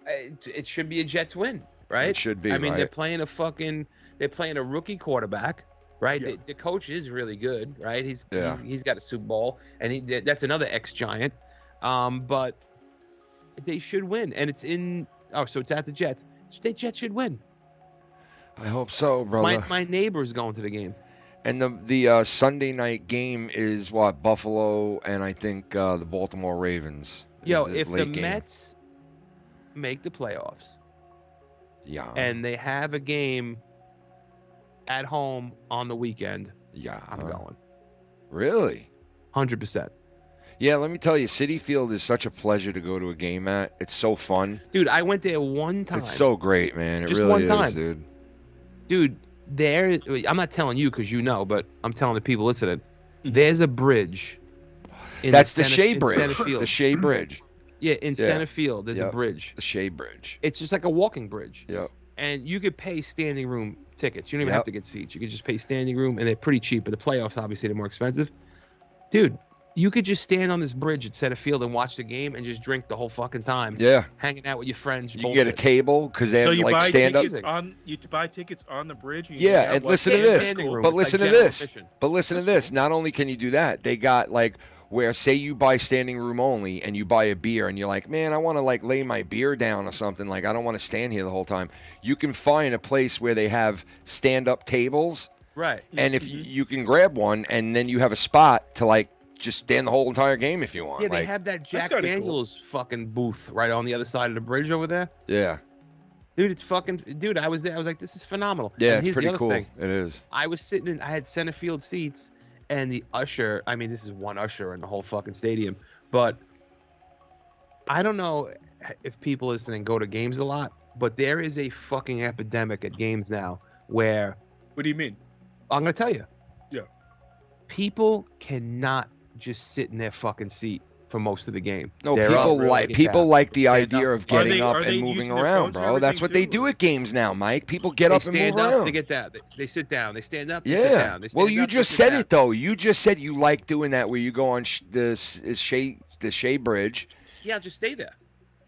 It should be a Jets win, right? It should be, I mean, right? they're playing a rookie quarterback, right? Yeah. The coach is really good, right? He's got a Super Bowl, and that's another ex-Giant. But they should win, and it's in. Oh, so it's at the Jets. The Jets should win. I hope so, brother. My neighbor's going to the game. And the Sunday night game is what? Buffalo and I think the Baltimore Ravens. is Yo, the if the late game. Mets make the playoffs, Yeah. and they have a game at home on the weekend, Yeah. I'm going. Really? 100%. Yeah, let me tell you, Citi Field is such a pleasure to go to a game at. It's so fun. Dude, I went there one time. It's so great, man. It Just really one is, time. dude. Dude, I'm not telling you because you know, but I'm telling the people listening. There's a bridge. That's the center- Shea in Bridge. center field. The Shea Bridge. Yeah, in Yeah. center field, there's a Yep. bridge. The Shea Bridge. It's just like a walking bridge. Yep. And you could pay standing room tickets. You don't even Yep. have to get seats. You could just pay standing room, and they're pretty cheap. But the playoffs, obviously, they're more expensive. Dude, you could just stand on this bridge at center field and watch the game and just drink the whole fucking time. Yeah. Hanging out with your friends. You can get a table because they So have you like buy stand up. tickets on buy tickets on the bridge. And you Yeah, hang out and while listen to the game's this. standing room. But It's listen like to general this. admission. But listen to this. Not only can you do that, they got like where say you buy standing room only and you buy a beer and you're like, man, I want to like lay my beer down or something. Like I don't want to stand here the whole time. You can find a place where they have stand up tables. Right. And if you can grab one and then you have a spot to like just stand the whole entire game if you want. Yeah, they like, have that Jack kinda cool. Daniels fucking booth right on the other side of the bridge over there. yeah. Dude, it's fucking. Dude, I was there. I was like, this is phenomenal. Yeah, And it's here's the pretty other cool. thing. It is. I was sitting in. I had center field seats, and the usher. I mean, this is one usher in the whole fucking stadium. But I don't know if people listening go to games a lot, but there is a fucking epidemic at games now where. What do you mean? I'm gonna tell you. Yeah. People cannot just sit in their fucking seat for most of the game. No, They're up, people really like get people down. like the Stand idea up. of getting up are they and moving using their around, phones and bro. That's everything what they too, do or- at games now, Mike. People get They up and move stand up around. to get down. They sit down. They stand up. They sit Yeah. down. They Well, stand you up, they just sit said down. it though. You just said you like doing that where you go on the Shea Bridge. Yeah, just stay there.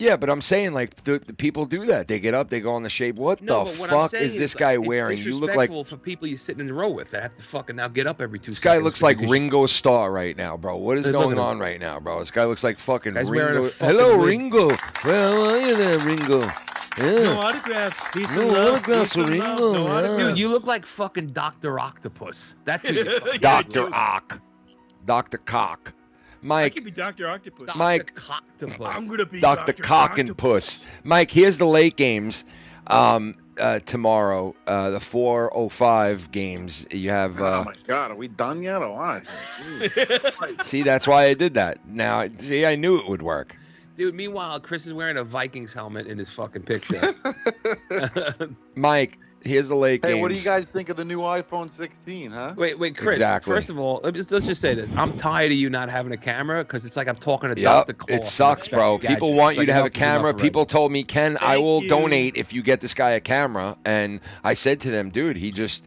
Yeah, but I'm saying like the people do that. They get up, they go on the shape. What No, the but what I'm fuck saying is this like, guy it's wearing? You look like disrespectful for people you're sitting in the row with that have to fucking now get up every 2 this seconds. guy looks like because Ringo Starr right now, bro. What is Look at going him. on right now, bro? This guy looks like fucking Guy's wearing a Ringo. fucking Hello, wig. Ringo. Where are you there, Ringo? No Yeah. autographs. Peace and No love. autographs Peace for and love. Ringo. No yeah. autographs. Dude, you look like fucking Dr. Octopus. That's who you fucking look Dr. like. Ock. Dr. Cock. I Mike. could be Dr. Octopus. Mike. Octopus. I'm gonna be Dr. Cock and Puss. Mike, here's the late games. Tomorrow, the 4:05 games. You have. Oh my God, are we done yet or what? See, that's why I did that. Now, see, I knew it would work. Dude, meanwhile, Chris is wearing a Vikings helmet in his fucking picture. Mike, here's the late games. Hey, what do you guys think of the new iPhone 16, huh? Wait, Chris. Exactly. First of all, let's just say this. I'm tired of you not having a camera because it's like I'm talking to Yep, Dr. Claw. it sucks, bro. People want you to have a camera. People told me, Ken, I will donate if you get this guy a camera. And I said to them, dude, he's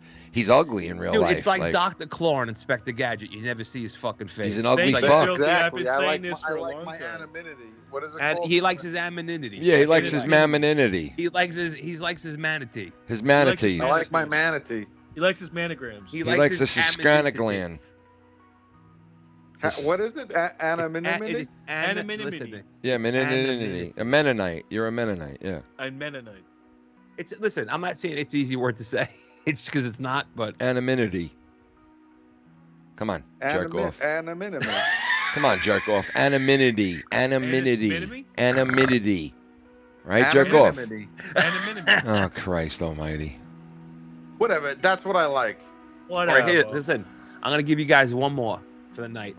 ugly in real Dude, life. it's like Dr. Claw and Inspector Gadget. You never see his fucking face. He's an ugly It's fuck. Exactly. I like long my time. anonymity. What is it And called? he likes his anonymity. Yeah, he likes his mammonnity. He likes his manatee. His manatees. I like my manatee. He likes his manograms. He likes the Susquehanna gland. What is it? Anonymity? Anonymity. Yeah, Mennonite. A Mennonite. You're a Mennonite, yeah. I'm Mennonite. Listen, I'm not saying it's an easy word to say. It's because it's not, but Anonymity. Come on, jerk off. Anonymity. Come on, jerk off. Anonymity. Anonymity. Anonymity. Right, jerk off. Anonymity. Oh, Christ almighty. Whatever. That's what I like. all right, here, listen. I'm gonna give you guys one more for the night.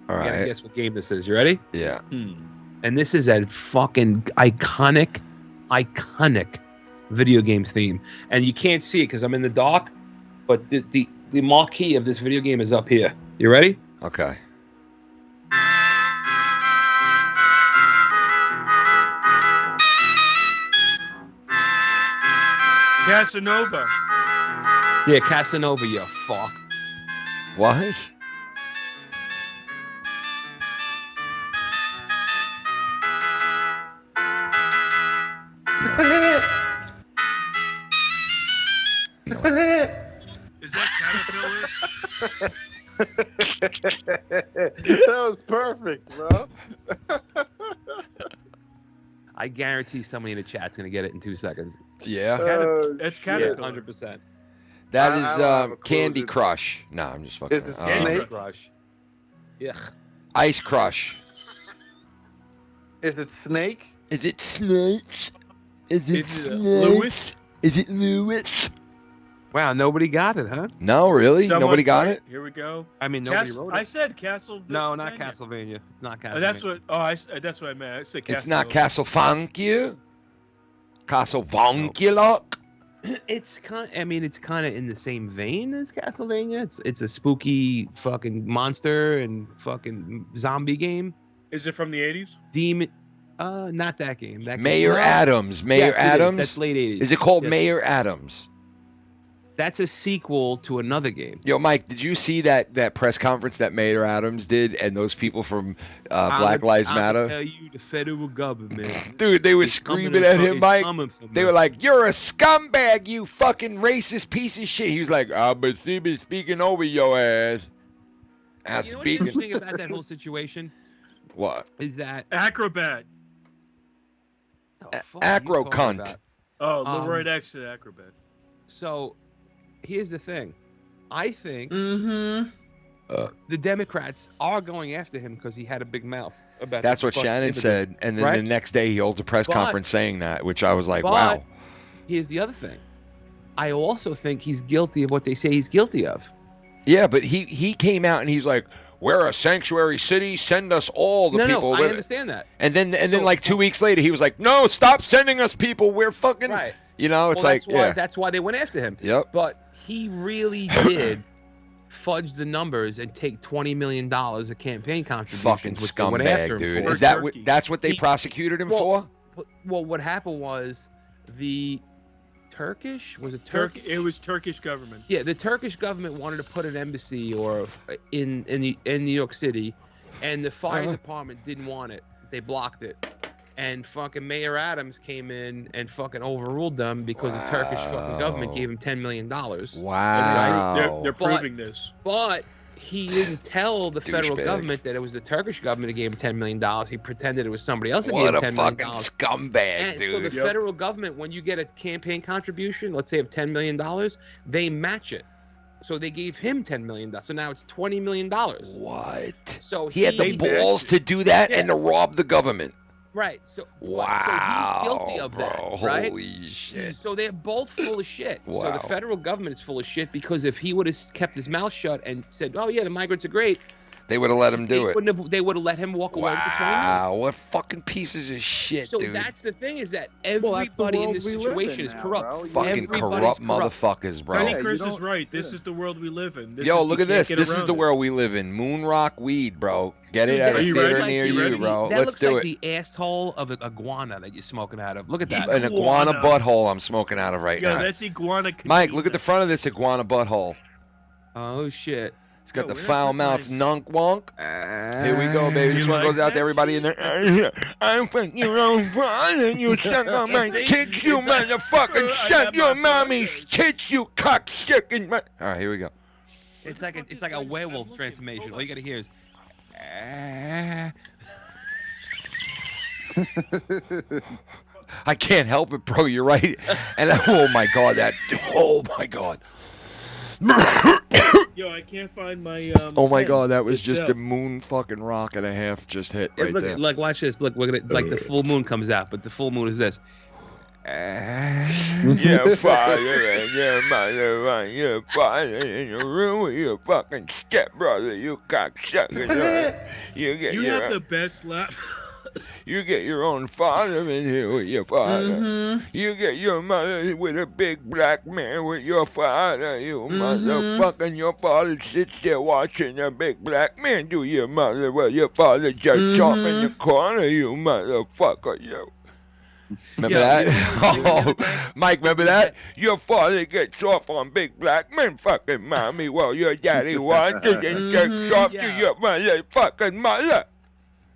All You gotta right. guess what game this is. You ready? Yeah. And this is a fucking iconic video game theme. And you can't see it because I'm in the dark, but the marquee of this video game is up here. You ready? Okay. Casanova. Yeah, Casanova, you fuck. What? Is that Caterpillar? That was perfect, bro. I guarantee somebody in the chat's gonna get it in 2 seconds. Yeah. That's Yeah, Caterpillar. 100%. That I is don't have a clue. Candy Crush. No, I'm just fucking. Is it Candy Snake? Crush. Yeah. Ice Crush. Is it Snake? Is it Snake? Is it Lewis? Is it Lewis? Wow, nobody got it, huh? No, really? Someone- Nobody got it? Here we go. I mean, nobody wrote it. I said Castle. No, not Castlevania. It's not Castlevania. That's what. That's what I meant. I said Castle. It's not Castle Funky. Castle Vonkulok. It's kind. I mean, it's kind of in the same vein as Castlevania. It's a spooky fucking monster and fucking zombie game. Is it from the 80s? Demon. Not that game. That Mayor game. Adams. Mayor Yes, it is. Adams. That's late 80s. Is it called Yes. Mayor Adams? That's a sequel to another game. Yo, Mike, did you see that press conference that Mayor Adams did, and those people from Black Lives Matter? I'll tell you, the federal government. Dude, they were is coming screaming at him, is Mike. coming for They me. were like, "You're a scumbag, you fucking racist piece of shit." He was like, "But she been speaking over your ass." That's You know what's speaking. interesting about that whole situation What? is that Acrobat. Acro cunt. Oh, Leroy exit Acrobat. So, here's the thing. I think Mm-hmm. the Democrats are going after him because he had a big mouth about. That's the what fucking Shannon immigrant, said, and then right? the next day he holds a press But- conference saying that, which I was like, But "Wow." Here's the other thing. I also think he's guilty of what they say he's guilty of. Yeah, but he came out and he's like, "We're a sanctuary city. Send us all the No, people." I understand that. And then like 2 weeks later, he was like, "No, stop sending us people. We're fucking." Right. You know, it's Well, like, that's why, yeah. that's why they went after him. Yep. But he really did fudge the numbers and take $20 million of campaign contributions. Fucking which they went after scumbag, him dude. for. Is that what? That's what they prosecuted him for? Well, what happened was the Turkish was it Turkish? It was Turkish government. Yeah, the Turkish government wanted to put an embassy or in New York City, and the fire department didn't want it. They blocked it. and fucking Mayor Adams came in and fucking overruled them because the Turkish fucking government gave him $10 million. Wow. They're proving this. But he didn't tell the federal Douchebag. government that it was the Turkish government that gave him $10 million. He pretended it was somebody else that What gave a him $10 million. fucking scumbag, And dude. so the federal government, when you get a campaign contribution, let's say of $10 million, they match it. So they gave him $10 million. So now it's $20 million. What? So He had the balls to do that and to rob the government. Right. So Wow. So he's guilty of that. Bro, Right? holy shit. So they're both full of shit. So Wow. the federal government is full of shit because if he would have kept his mouth shut and said, "Oh yeah, the migrants are great," They would have let him do it. they would have let him walk away with the $20 million. Wow, what fucking pieces of shit, So dude. that's the thing, is that everybody in this situation is corrupt. Fucking corrupt motherfuckers, bro. Johnny Chris is right. This is the world we live in. This Yo, is, look you at can't this. get This is around the it. world we live in. Moon Rock weed, bro. Get it at Are a you theater ready? near You you, ready? bro. That Let's looks do like it. the asshole of an iguana that you're smoking out of. Look at that. An iguana butthole I'm smoking out of right Yo, now. that's iguana. Mike, look at the front of this iguana butthole. Oh shit. It's got the foul mouth nunk wonk. Here we go, baby. This You one like goes out to everybody in there. I'm fucking your own father. You suck on my tits, you motherfucker. Suck your mommy's tits, you cocksucking. All right, here we go. It's like a werewolf transformation. All you gotta hear is. I can't help it, bro. You're right. And oh my god, oh my god. Yo, I can't find my. Oh my pen. god, that was It's just out. a moon fucking rock and a half just hit right Look, there. like watch this. Look, we're gonna like the full moon comes out, but the full moon is this. Your father and your mother and your father in your room with your fucking stepbrother, you cocksucker. You get You your have the best laugh. You get your own father in here with your father. Mhm. You get your mother with a big black man with your father. You motherfucking, your father sits there watching a big black man do your mother while your father jerks off in the corner, you motherfucker, you. Remember that? Oh, Mike, remember that? Your father gets off on big black men fucking mommy while your daddy watches and jerks off to your motherfucking mother.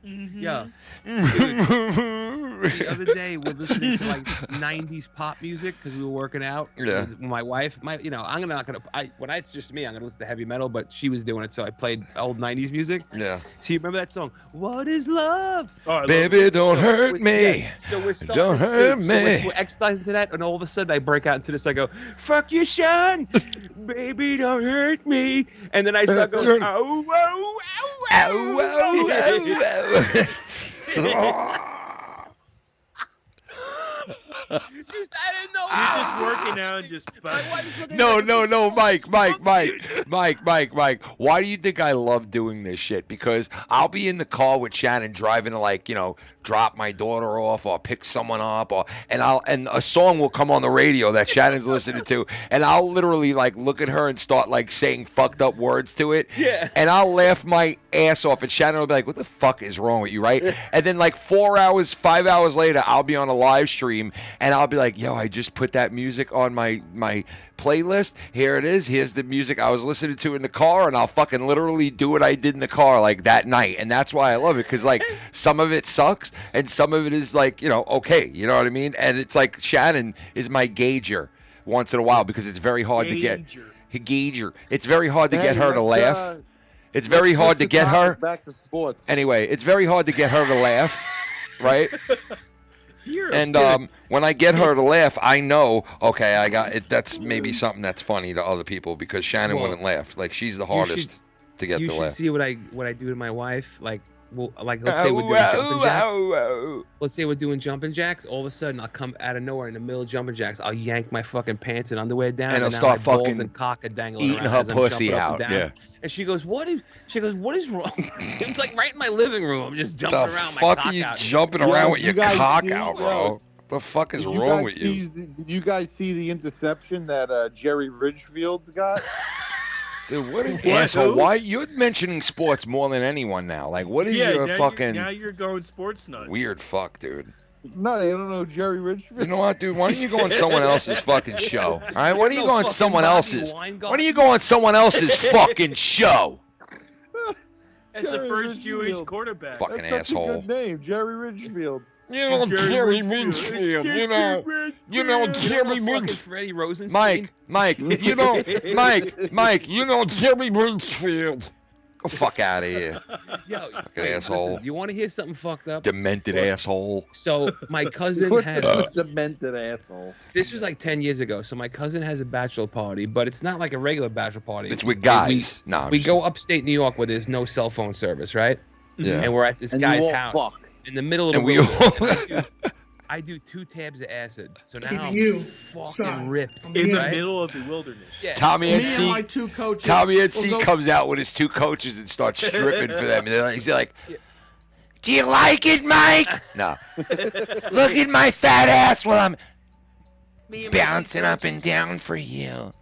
Yeah. The other day we're listening to like 90s pop music because we were working out. Yeah. With my wife, when it's just me, I'm gonna listen to heavy metal, but she was doing it, so I played old 90s music. Yeah. So you remember that song? What is love? Baby, don't hurt me. Yeah. So we're starting Don't hurt so me. we're exercising to that, and all of a sudden I break out into this. I go, "Fuck you, Sean, baby, don't hurt me," and then I start going, "Oh, oh, oh, oh, Just I didn't know. You're just working out and just. No, Mike. Why do you think I love doing this shit? Because I'll be in the car with Shannon driving to, like, you know, drop my daughter off or pick someone up, and a song will come on the radio that Shannon's listening to, and I'll literally like look at her and start like saying fucked up words to it. Yeah. And I'll laugh my ass off, and Shannon will be like, "What the fuck is wrong with you?" Right? And then like 4 hours, 5 hours later, I'll be on a live stream, and I'll be like, "Yo, I just put that music on my playlist. Here it is. Here's the music I was listening to in the car," and I'll fucking literally do what I did in the car like that night. And that's why I love it, because like some of it sucks and some of it is like, you know, okay, you know what I mean? And it's like Shannon is my gauger once in a while, because it's very hard to get gauger. It's very hard to get her to laugh. It's very hard to get her. Back to sports. Anyway, it's very hard to get her to laugh, right? And when I get her to laugh, I know, okay, I got it. That's maybe something that's funny to other people, because Shannon wouldn't laugh. Like, she's the hardest to get You to should laugh. see what I do to my wife. Like, let's say we're doing jumping jacks. Let's say we're doing jumping jacks. All of a sudden, I'll come out of nowhere in the middle of jumping jacks. I'll yank my fucking pants and underwear down, And and it'll now my start balls fucking and cock are dangling eating around her as I'm pussy jumping up and out, down. yeah. And she goes, "What is wrong?" It's like right in my living room. I'm just jumping The around. My fuck cock are you out. jumping around with your cock out, bro? What the fuck is wrong with you? Did you guys see the interception that Jerry Ridgefield got? Dude, what an asshole. Why? You're mentioning sports more than anyone now. Like, what is your fucking Now you're going sports nuts. weird fuck, dude? No, they don't know Jerry Ridgefield. You know what, dude? Why don't you go on someone else's fucking show? All right? Why don't you go on someone else's? Why don't you go on someone else's fucking show? As the first Jewish quarterback. Fucking That's such a asshole. good name, Jerry Ridgefield. You know, Jerry Winchfield. You know, Jerry Winchfield. Freddie Rosenstein. Mike. You know, Mike. You know, Jerry Winchfield. Go fuck out of here. Yo, fucking asshole. Listen, you want to hear something fucked up? Demented asshole. So my cousin had demented asshole. This was like 10 years ago. So my cousin has a bachelor party, but it's not like a regular bachelor party. It's with guys. We go upstate New York where there's no cell phone service, right? Yeah. And we're at this guy's house in the middle of the wilderness. I do 2 tabs of acid, so now I'm fucking ripped. In the middle of the wilderness. Yeah. Tommy at C comes out with his 2 coaches and starts stripping for them. And he's like, "Do you like it, Mike?" No. Look at my fat ass while I'm bouncing up and down for you.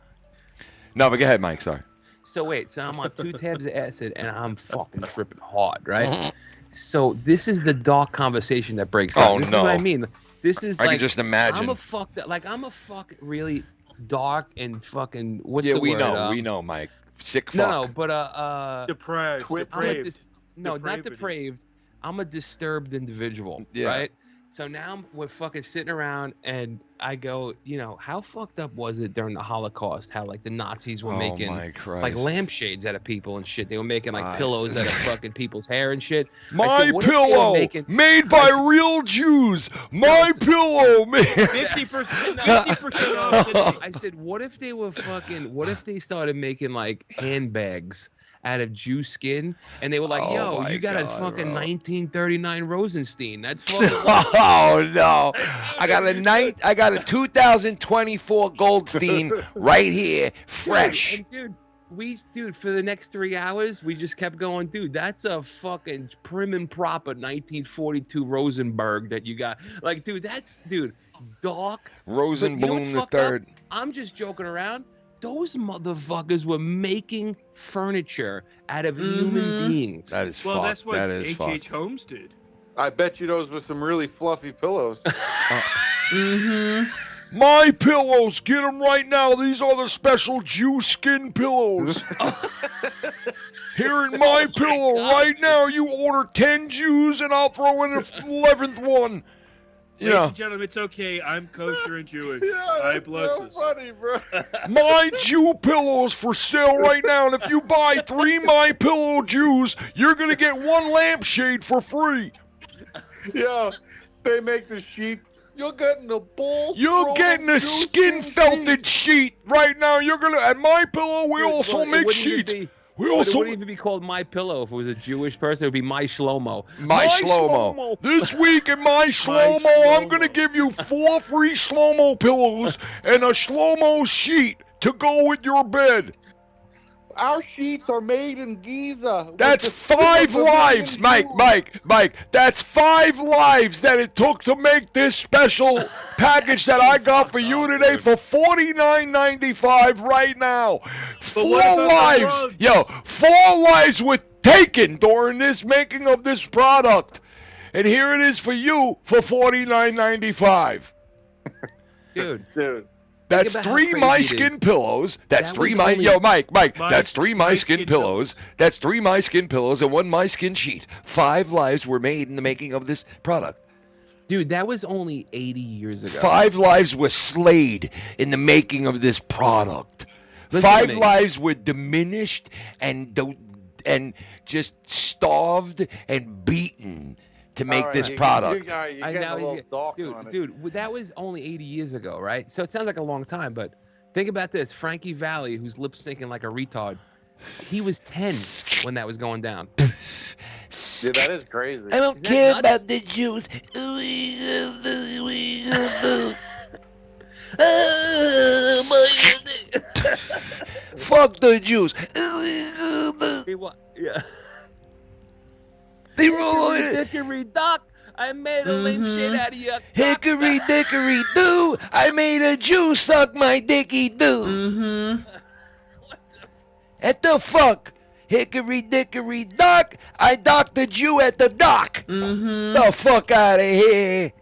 No, but go ahead, Mike. Sorry. So wait, so I'm on 2 tabs of acid and I'm fucking tripping hard, right? So this is the dark conversation that breaks out. This is what I mean. This is I like, can just imagine. I'm a fucking really dark and fucking what's Yeah, the we word? know, we know, Mike. Sick fuck. No, but depraved. Not depraved. I'm a disturbed individual, right? So now we're fucking sitting around and I go, you know, how fucked up was it during the Holocaust? How like the Nazis were making like lampshades out of people and shit. They were making like pillows out of fucking people's hair and shit. My pillow made by real Jews. My pillow, man. 50% off. I said, what if they started making like handbags out of Jew skin, and they were like, "Yo, you got a fucking 1939 Rosenstein. That's fucking." Oh no, I got a 2024 Goldstein right here, fresh. And dude, for the next 3 hours, we just kept going, dude. That's a fucking prim and proper 1942 Rosenberg that you got. Like, dude, dark. Rosenblum the third. I'm just joking around. Those motherfuckers were making furniture out of human beings. That is well, fucked. That's what that is H.H. Holmes did. I bet you those were some really fluffy pillows. My pillows, get them right now. These are the special Jew skin pillows. Here in my pillow right now, you order 10 Jews and I'll throw in an 11th one. Ladies and gentlemen, it's okay. I'm kosher and Jewish. I bless us. Funny, bro. My Jew pillows for sale right now, and if you buy 3 My Pillow Jews, you're gonna get 1 lampshade for free. Yeah, they make the sheet. You're getting a bull. You're getting a skin felted sheet right now. You're gonna at My Pillow. We also make sheets. It wouldn't even be called My Pillow if it was a Jewish person. It would be My Shlomo. My Shlomo. This week in My Shlomo, I'm going to give you 4 free Shlomo pillows and a Shlomo sheet to go with your bed. Our sheets are made in Giza. That's 5 lives, Mike. That's 5 lives that it took to make this special package that I got for you today for $49.95 right now. 4 lives. Yo, 4 lives were taken during this making of this product. And here it is for you for $49.95. Dude. That's 3 My Skin pillows. That's 3 My... Yo, Mike. That's 3 My Skin pillows. That's 3 My Skin pillows and 1 My Skin sheet. 5 lives were made in the making of this product. Dude, that was only 80 years ago. 5 lives were slayed in the making of this product. 5 lives were diminished and just starved and beaten to make this product. Dude, that was only 80 years ago, right? So it sounds like a long time, but think about this. Frankie Valli, who's lip syncing like a retard, he was 10 when that was going down. Dude, that is crazy. I don't care about the Jews. Fuck the Jews. Yeah. They roll on it. Hickory dock, I made a lame shit out of you. Hickory dickory doo, I made a Jew suck my dicky doo. At the fuck? Hickory dickory dock, I docked the Jew at the dock. The fuck out of here.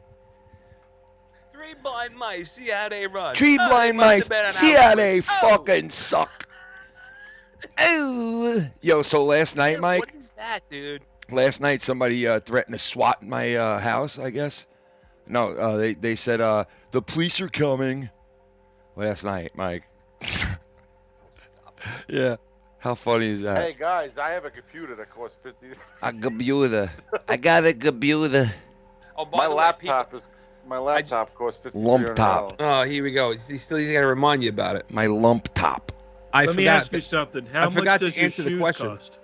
3 blind mice, see how they run. 3 blind mice, see how they fucking suck. Oh. Yo, so last night, Mike. What is that, dude? Last night, somebody threatened to SWAT my house, I guess. No, they said the police are coming last night, Mike. Yeah. How funny is that? Hey guys, I have a computer that costs 50. A computer. I got a computer. Oh, by My the way, laptop costs 50. Lump top. Oh, here we go. He's got to remind you about it. My lump top. Let me ask you something. How much forgot does to your answer the shoes question. cost?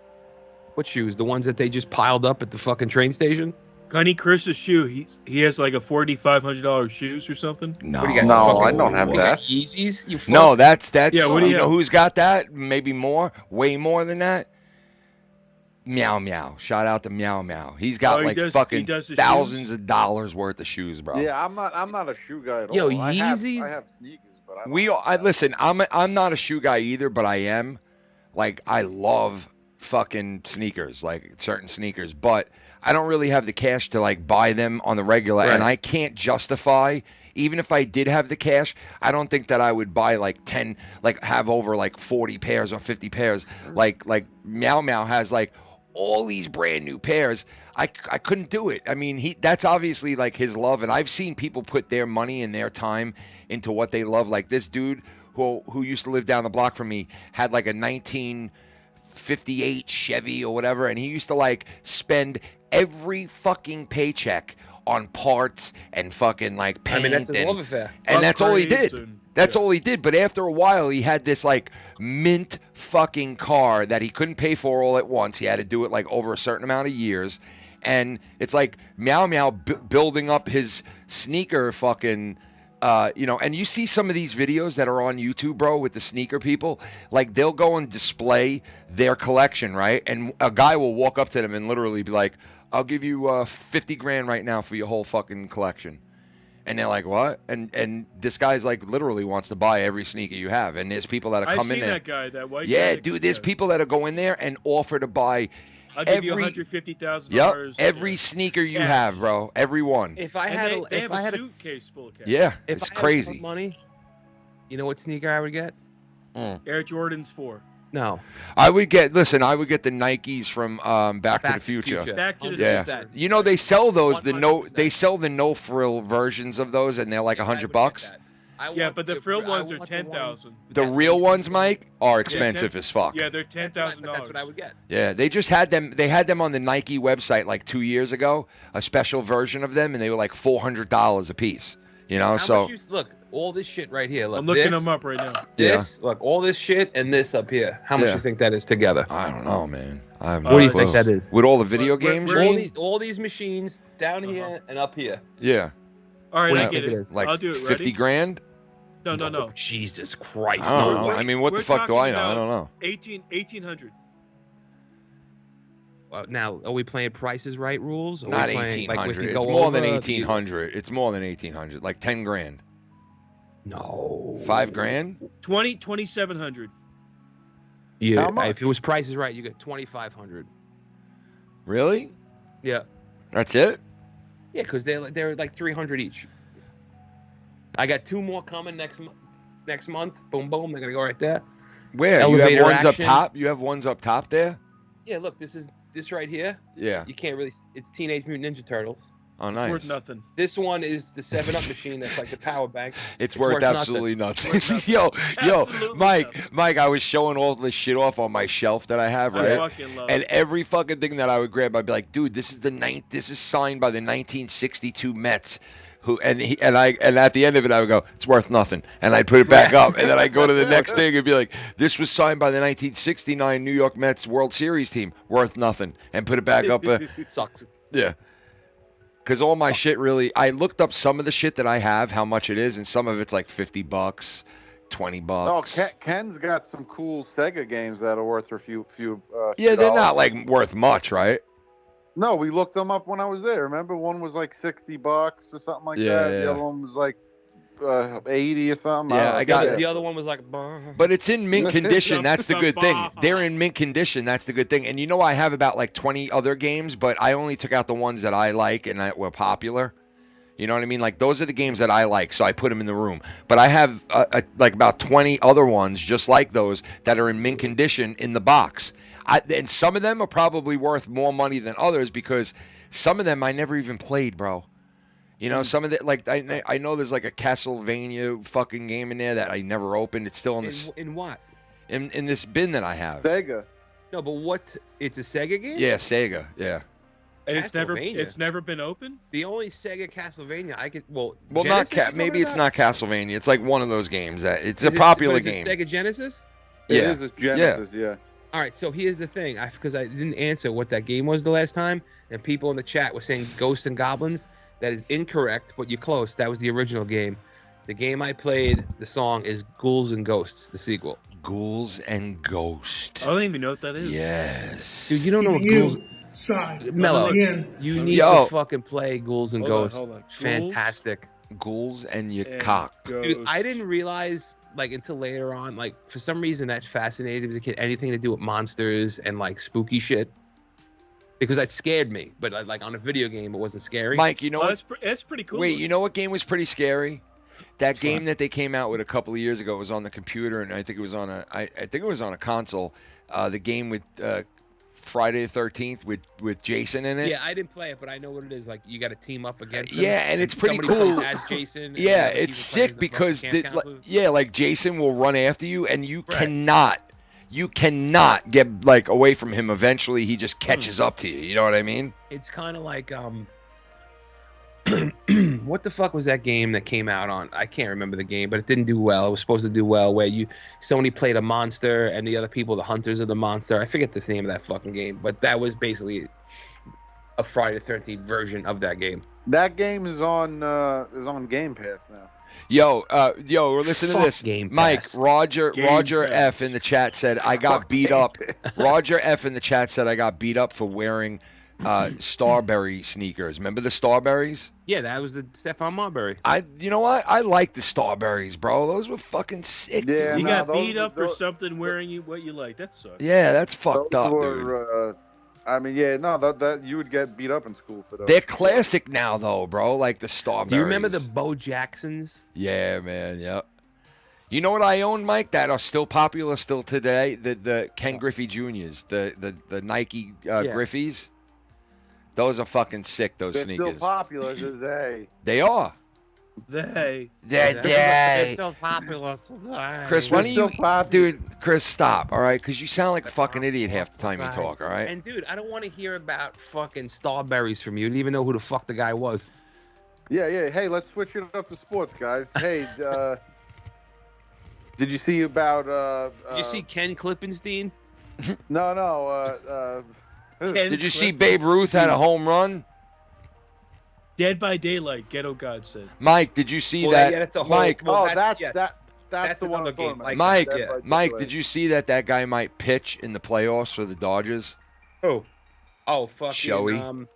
What shoes? The ones that they just piled up at the fucking train station? Cunny Chris's shoe. He has like a $4,500 shoes or something. No, What do you got? No, Fucking- I don't have you got that. Yeezys? You fuck? No, that's Yeah, what do you you know have? who's got that? Maybe more, way more than that. Meow Meow. Shout out to Meow Meow. He's got Oh, he like does- fucking he does the thousands of dollars worth of shoes, bro. Yeah, I'm not a shoe guy at all. Yo, I have Yeezys? sneakers, but I don't Listen. I'm not a shoe guy either, but I am. Like, I love fucking sneakers, like certain sneakers, but I don't really have the cash to like buy them on the regular, and I can't justify. Even if I did have the cash, I don't think that I would buy like 10, like have over like 40 pairs or 50 pairs. Like Meow Meow has like all these brand new pairs. I couldn't do it. I mean, that's obviously like his love, and I've seen people put their money and their time into what they love. Like this dude who used to live down the block from me had like a 1958 Chevy or whatever, and he used to like spend every fucking paycheck on parts and fucking like paint. I mean, that's his love affair. And that's all he did. Upgrades and- That's all he did. But after a while, he had this like mint fucking car that he couldn't pay for all at once. He had to do it like over a certain amount of years. And it's like Meow Meow building up his sneaker fucking, and you see some of these videos that are on YouTube, bro, with the sneaker people. Like, they'll go and display their collection, right? And a guy will walk up to them and literally be like, I'll give you 50 grand right now for your whole fucking collection. And they're like, what? And this guy's like literally wants to buy every sneaker you have. And there's people that come in there. That guy, that white Yeah, guy. dude, there's people that go in there and offer to buy I'll give you $150,000. Yep, every sneaker you have, bro. Every one. If I And had, they if have I a had suitcase full of cash. Yeah, if it's I had crazy. enough money, you know what sneaker I would get? Air Jordans 4. No. I would get the Nikes from Back to the Future. Back to the Yeah. Future. You know, they sell those they sell the no frill versions of those, and they're like $100. Yeah, but the frill ones are 10,000. The real ones, Mike, are expensive as fuck. Yeah, they're $10,000. That's what I would get. Yeah, they just had them. They had them on the Nike website like 2 years ago, a special version of them, and they were like $400 a piece. You know, How much look, all this shit right here. Look, I'm looking this, them up right now. This, look, all this shit and this up here. How much Yeah. you think that is together? I don't know, man. I have What do you no think clue. that is? With all the video games, you all mean? these machines down here and up here. Yeah. All right, What do I you get think it. it is? Like I'll do it. 50 Ready? grand? No. Jesus Christ. I don't no know. way. I mean, what the We're fuck do I talking know? I don't about know. 1800. Now, are we playing Prices Right rules? Or are Not we playing, 1800. Like, we It's go more than over, 1800. It's more than 1800. Like 10 grand. No. 5 grand? 2700. Yeah. How much? If it was Prices Right, you get 2,500. Really? Yeah. That's it? Yeah, because they're like 300 each. I got 2 more coming next month. Boom, boom. They're gonna go right there. Where? Elevator you have ones action. up top? You have ones up top there? Yeah, look, this right here. Yeah. You can't really. It's Teenage Mutant Ninja Turtles. Oh, nice. Worth nothing. This one is the 7-Up machine. That's like the power bank. It's worth absolutely nothing. yo, Absolutely Mike, I was showing all this shit off on my shelf that I have, I right? fucking love And it. every fucking thing that I would grab, I'd be like, dude, this is signed by the 1962 Mets. And at the end of it, I would go, it's worth nothing, and I'd put it back up, and then I'd go to the next thing and be like, this was signed by the 1969 New York Mets World Series team, worth nothing, and put it back up. Sucks. Yeah. Because all my shit really, I looked up some of the shit that I have, how much it is, and some of it's like $50, $20. No, Ken's got some cool Sega games that are worth a few. Yeah, they're dollars. not like worth much, right? No, we looked them up when I was there. Remember, one was like $60 or something like Yeah, that. yeah. The other one was like 80 or something. Yeah, I got The other one was like. But it's in mint condition. That's the good thing. They're in mint condition. That's the good thing. And you know, I have about like 20 other games, but I only took out the ones that I like and that were popular. You know what I mean? Like, those are the games that I like, so I put them in the room. But I have like about 20 other ones just like those that are in mint condition in the box. And some of them are probably worth more money than others because some of them I never even played, bro. You know, some of the like I know there's like a Castlevania fucking game in there that I never opened. It's still in this In what? in this bin that I have. Sega. No, but what? It's a Sega game. Yeah, Sega. Yeah. And it's Castlevania. never been open. The only Sega Castlevania I could Well, Genesis, not maybe it's not Castlevania. It's like one of those games that it's a Is it- popular but is game. it Sega Genesis? Yeah. It is a Genesis, yeah. All right, so here's the thing, because I didn't answer what that game was the last time, and people in the chat were saying Ghosts and Goblins. That is incorrect, but you're close. That was the original game. The game I played, the song is Ghouls and Ghosts, the sequel. Ghouls and Ghosts. I don't even know what that is. Yes. Dude, you don't know what Ghouls... Mellow, you need to fucking play Ghouls and Hold on, Ghosts. hold on. It's fantastic. Ghouls and your And cock. Dude, I didn't realize, like, until later on, like, for some reason that fascinated me as a kid, anything to do with monsters and, like, spooky shit. Because that scared me. But, like, on a video game, it wasn't scary. Mike, you know what? That's pretty cool. Wait, you know what game was pretty scary? That game that they came out with a couple of years ago was on the computer, and I think it was on I think it was on a console. The game with Friday the 13th with Jason in it. Yeah, I didn't play it, but I know what it is. Like, you got to team up against them. Yeah, and it's pretty somebody cool. plays as Jason. and Yeah, other people it's play as sick the because camp counselors. like Jason will run after you, and you cannot get like away from him. Eventually, he just catches up to you. You know what I mean? It's kind of like what the fuck was that game that came out on? I can't remember the game, but it didn't do well. It was supposed to do well, where somebody played a monster and the other people, the hunters of the monster. I forget the name of that fucking game, but that was basically a Friday the 13th version of that game. That game is on Game Pass now. Yo, listen to Fuck this. Game Mike, Pass. Roger Pass. F in the chat said I got beat up. Roger F in the chat said I got beat up for wearing Starberry sneakers. Remember the Starberries? Yeah, that was the Stefan Marbury. You know what? I like the Starberries, bro. Those were fucking sick. Yeah, dude. You got beat up for something wearing what you like. That sucks. Yeah, that's fucked Those up, dude. were, I mean, yeah, no, that you would get beat up in school for those. They're classic now, though, bro. Like the Starberries. Do you remember the Bo Jacksons? Yeah, man. Yep. You know what I own, Mike? That are still popular still today. The Ken Griffey Juniors, the Nike Griffies. Those are fucking sick. Those They're sneakers. still popular today. They are. They're still popular today. Chris, why don't you, still dude? Chris, stop. All right, because you sound like a fucking idiot half the time you talk. All right. And dude, I don't want to hear about fucking Starberries from you. You didn't even know who the fuck the guy was. Yeah. Hey, let's switch it up to sports, guys. Hey, did you see about? Did you see Ken Klippenstein? No. Did you see Babe Ruth had a home run? Dead by Daylight, Ghetto God said. Mike, did you see Well, that? yeah, that's a whole- Mike, well, that's yes. the one another I'm talking game. about. Mike, Dead by Mike, Daylight. did you see that guy might pitch in the playoffs for the Dodgers? Who? Oh, fucking. Shohei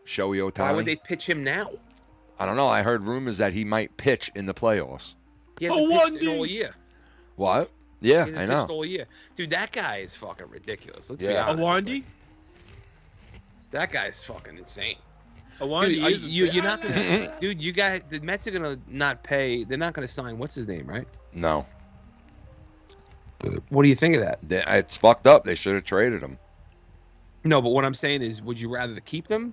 Why Ohtani. would they pitch him now? I don't know. I heard rumors that he might pitch in the playoffs. He hasn't pitched in all year. What? Yeah, He hasn't I know. pitched all year. Dude, that guy is fucking ridiculous. Let's be Yeah. honest. Awandi? That guy's fucking insane. Awandi Dude, is you're not gonna, dude. You guys, the Mets are gonna not pay. They're not gonna sign. What's his name, right? No. What do you think of that? It's fucked up. They should have traded him. No, but what I'm saying is, would you rather keep him,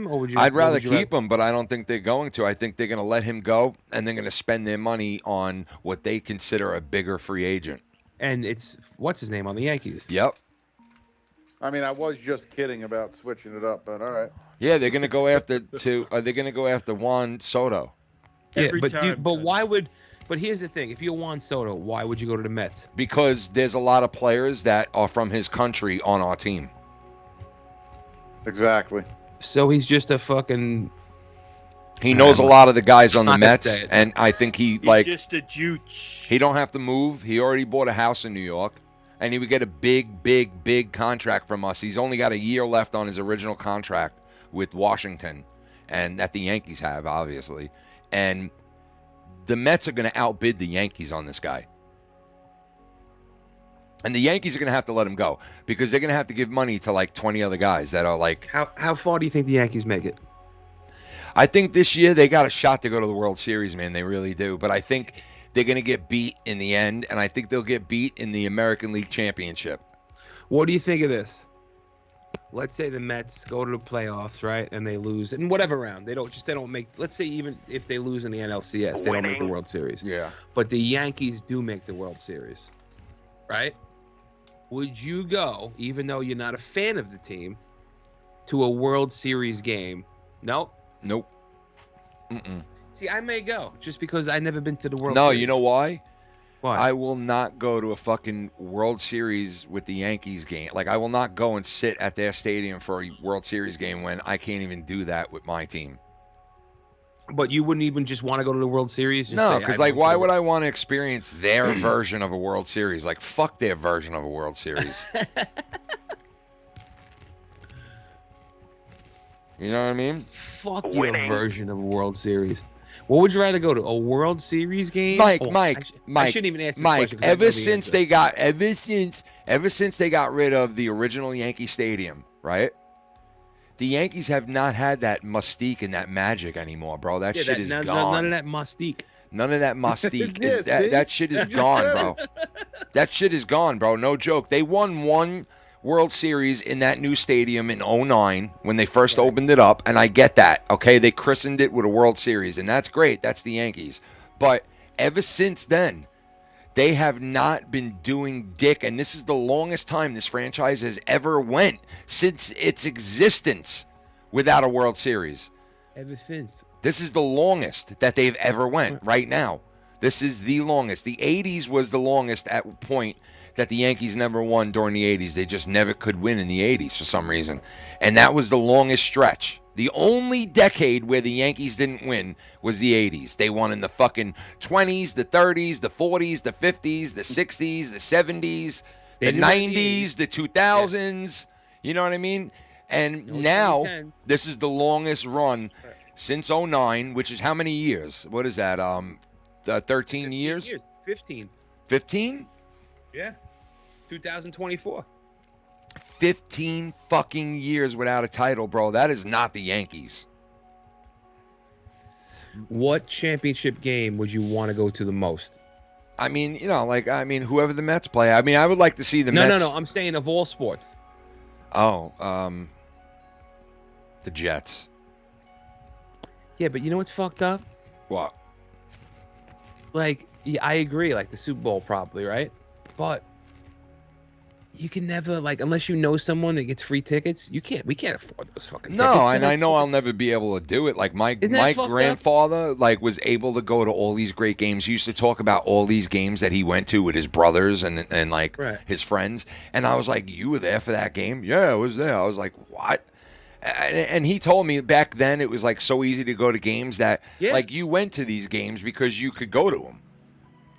or would you? I'd what rather would you keep him, but I don't think they're going to. I think they're going to let him go, and they're going to spend their money on what they consider a bigger free agent. And it's what's his name on the Yankees? Yep. I mean, I was just kidding about switching it up, but all right. Yeah, they're going to go after they're going to go after Juan Soto. Yeah, but why would? But here's the thing: if you're Juan Soto, why would you go to the Mets? Because there's a lot of players that are from his country on our team. Exactly. So he's just a fucking. He knows a lot of the guys on the I'm not gonna Mets, say it. and I think He's just a jooch. he don't have to move. He already bought a house in New York, and he would get a big contract from us. He's only got a year left on his original contract with Washington, and that the Yankees have, obviously. And the Mets are going to outbid the Yankees on this guy. And the Yankees are going to have to let him go because they're going to have to give money to like 20 other guys that are like. How far do you think the Yankees make it? I think this year they got a shot to go to the World Series, man. They really do. But I think they're going to get beat in the end, and I think they'll get beat in the American League Championship. What do you think of this? let's say the Mets go to the playoffs, right, and they lose in whatever round. They don't make. Let's say even if they lose in the NLCS, they don't make the World Series. Yeah. But the Yankees do make the World Series, right? Would you go, even though you're not a fan of the team, to a World Series game? Nope. Nope. Mm-mm. See, I may go just because I've never been to the World No, Series. you know why? Why? I will not go to a fucking World Series with the Yankees game. Like, I will not go and sit at their stadium for a World Series game when I can't even do that with my team. But you wouldn't even just want to go to the World Series? Just No, say, because, I like, won't why go. would I want to experience their version of a World Series? Like, fuck their version of a World Series. You know what I mean? Fuck your version of a World Series. What would you rather go to? A World Series game? Mike, Oh, Mike, I shouldn't even ask this Mike. question 'cause I know the Ever since they got rid of the original Yankee Stadium, right? The Yankees have not had that mystique and that magic anymore, bro. That shit is gone. None of that mystique. None of that mystique. Yeah, see? That shit is gone, bro. That shit is gone, bro. No joke. They won one World Series in that new stadium in 2009 when they first opened it up, and I get that, okay? They christened it with a World Series, and that's great. That's the Yankees. But ever since then, they have not been doing dick, and this is the longest time this franchise has ever went since its existence without a World Series. Ever since. This is the longest that they've ever went right now. This is the longest. The 80s was the longest at point that the Yankees never won during the 80s. They just never could win in the 80s for some reason. And that was the longest stretch. The only decade where the Yankees didn't win was the 80s. They won in the fucking 20s, the 30s, the 40s, the 50s, the 60s, the 70s, the 90s, the 2000s. You know what I mean? And now, this is the longest run since 09, which is how many years? What is that? 13 years? 15. 15? Yeah. 2024. 15 fucking years without a title, bro. That is not the Yankees. What championship game would you want to go to the most? I mean, you know, like, whoever the Mets play. I mean, I would like to see the Mets. No. I'm saying of all sports. Oh, the Jets. Yeah, but you know what's fucked up? What? Like, yeah, I agree. Like the Super Bowl, probably, right? But you can never, like, unless you know someone that gets free tickets, we can't afford those fucking tickets. No, and I know I'll never be able to do it. Like my grandfather, like, was able to go to all these great games. He used to talk about all these games that he went to with his brothers and like his friends. And I was like, "You were there for that game?" "Yeah, I was there." I was like, "What?" And he told me back then it was like so easy to go to games that like you went to these games because you could go to them.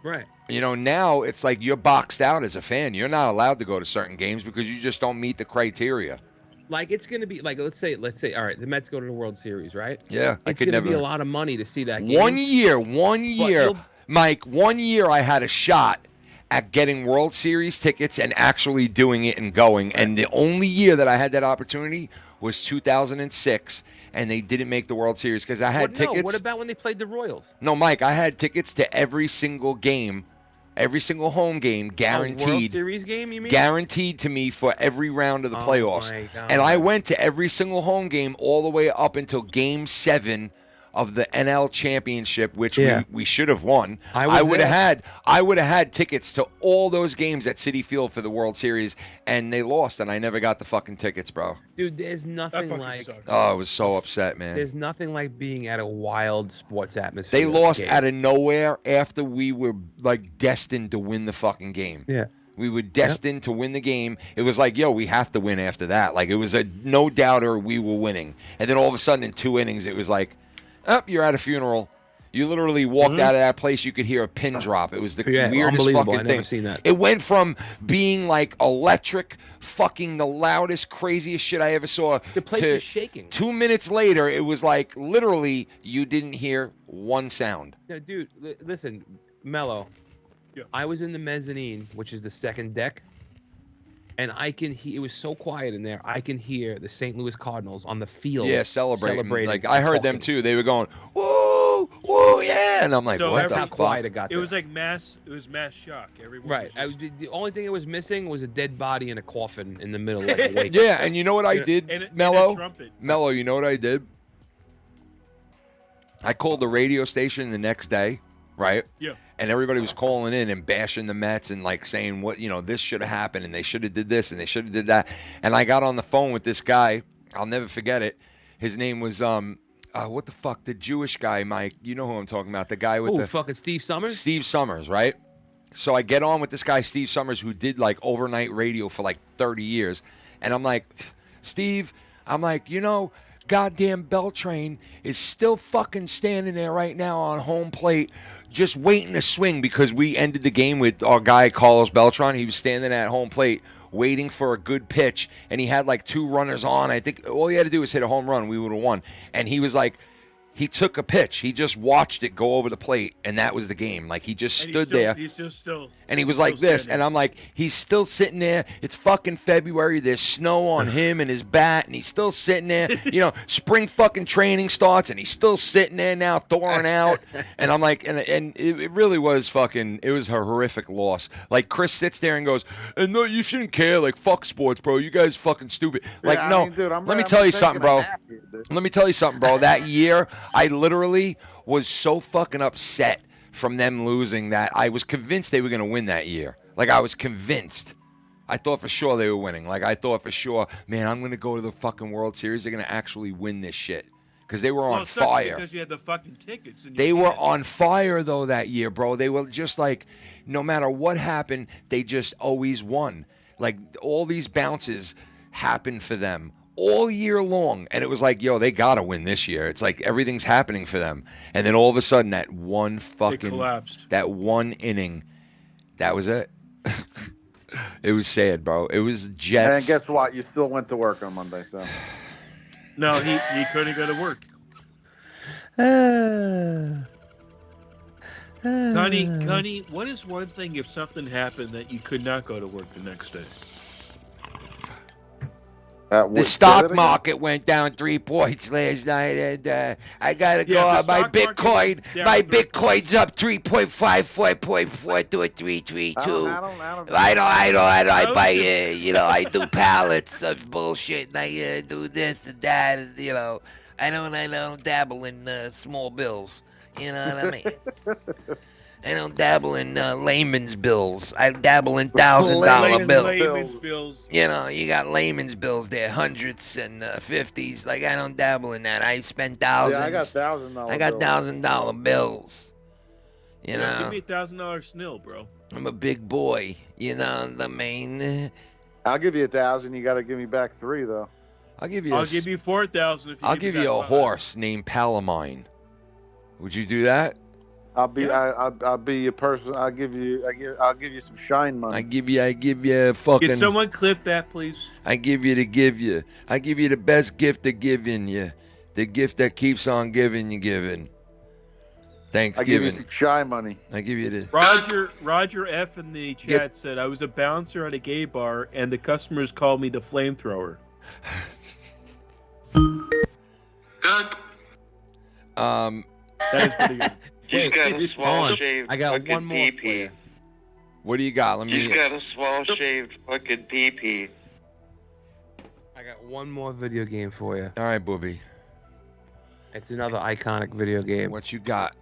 Right. You know, now it's like you're boxed out as a fan. You're not allowed to go to certain games because you just don't meet the criteria. Like, it's going to be, like, let's say, all right, the Mets go to the World Series, right? Yeah. It's going to be a lot of money to see that game. One year, Mike, 1 year I had a shot at getting World Series tickets and actually doing it and going. And the only year that I had that opportunity was 2006, and they didn't make the World Series because I had tickets. What about when they played the Royals? No, Mike, I had tickets to every single game, every single home game, guaranteed. A World Series game, you mean? Guaranteed to me for every round of the playoffs. My God. And I went to every single home game all the way up until Game 7 of the NL Championship, which we should have won. I would have had tickets to all those games at Citi Field for the World Series, and they lost, and I never got the fucking tickets, bro. Dude, there's nothing like... Oh, I was so upset, man. There's nothing like being at a wild sports atmosphere. They lost out of nowhere after we were, like, destined to win the fucking game. Yeah. We were destined to win the game. It was like, yo, we have to win after that. Like, it was a no-doubter we were winning. And then all of a sudden, in 2 innings, it was like, you're at a funeral. You literally walked out of that place, you could hear a pin drop. It was the weirdest fucking thing. Never seen that. It went from being like electric, fucking the loudest, craziest shit I ever saw. The place was shaking. 2 minutes later, it was like literally you didn't hear one sound. No, dude, listen, Mellow. Yeah. I was in the mezzanine, which is the second deck, and I can hear. It was so quiet in there. I can hear the St. Louis Cardinals on the field. Yeah, celebrating. Like I heard them too. They were going, woo, woo, yeah, and I'm like, So what That's the how fuck? quiet it got It there. was like mass. It was mass shock. Everyone. Right. Was just, The only thing it was missing was a dead body in a coffin in the middle of a wake. Yeah, and you know what I And a- did, and a Mellow? trumpet. Mellow, you know what I did? I called the radio station the next day, right? Yeah. And everybody was calling in and bashing the Mets and like saying what, this should have happened and they should have did this and they should have did that. And I got on the phone with this guy. I'll never forget it. His name was what the fuck? The Jewish guy, Mike. You know who I'm talking about? The guy with the fucking Steve Summers? Steve Summers, right? So I get on with this guy, Steve Summers, who did like overnight radio for like 30 years. And I'm like, Steve, goddamn Beltran is still fucking standing there right now on home plate just waiting to swing because we ended the game with our guy, Carlos Beltran. He was standing at home plate waiting for a good pitch, and he had like 2 runners on. I think all he had to do was hit a home run. We would have won. And he was like, he took a pitch. He just watched it go over the plate, and that was the game. Like, he just stood there. He's just still. And he was like this, and I'm like, he's still sitting there. It's fucking February. There's snow on him and his bat, and he's still sitting there. Spring fucking training starts, and he's still sitting there now, thawing out. And I'm like, and it really was fucking. It was a horrific loss. Like, Chris sits there and goes, and no, you shouldn't care. Like, fuck sports, bro. You guys fucking stupid. Like, Yeah, I no. mean, dude, let me tell you something, bro. Let me tell you something, bro. That year, I literally was so fucking upset from them losing that I was convinced they were going to win that year. Like, I was convinced. I thought for sure they were winning. Like, I thought for sure, man, I'm going to go to the fucking World Series. They're going to actually win this shit. Because they were on fire. Because you had the fucking tickets. And They were on fire, though, that year, bro. They were just like, no matter what happened, they just always won. Like, all these bounces happened for them all year long. And it was like, yo, they got to win this year. It's like everything's happening for them. And then all of a sudden, that one fucking, collapsed. that one inning, that was it. It was sad, bro. It was Jets. And guess what? You still went to work on Monday, so. No, he couldn't go to work. Connie, what is one thing if something happened that you could not go to work the next day? The stock market went down 3 points last night, and I gotta go out. My Bitcoin, Bitcoin's up 3.54.4 to a 332. I buy, I do pallets of bullshit, and I do this and that, and I don't dabble in small bills. You know what I mean? I don't dabble in layman's bills. I dabble in $1,000 bills. Layman's bills. You got layman's bills there, hundreds and 50s. Like, I don't dabble in that. I spend thousands. Yeah, I got $1,000. I got $1,000 bills. Give me a $1,000 snil, bro. I'm a big boy. You know what I mean? I'll give you 1,000. You got to give me back 3, though. I'll give you. I'll give you 4,000 if you. I'll give you a horse named Palamine. Would you do that? I'll be a person. I'll give you some shine money. I give you fucking. Can someone clip that, please? I give you to give you. I give you the best gift of giving you, the gift that keeps on giving you giving. Thanksgiving. I give you some shine money. I give you the. Roger F in the chat said I was a bouncer at a gay bar and the customers called me the flamethrower. Good. That is pretty good. He's got a small on. shaved I got fucking one more for pee-pee. you. What do you got? Let me. He's got a small shaved fucking pee-pee. I got one more video game for you. All right, Booby. It's another iconic video game. What you got?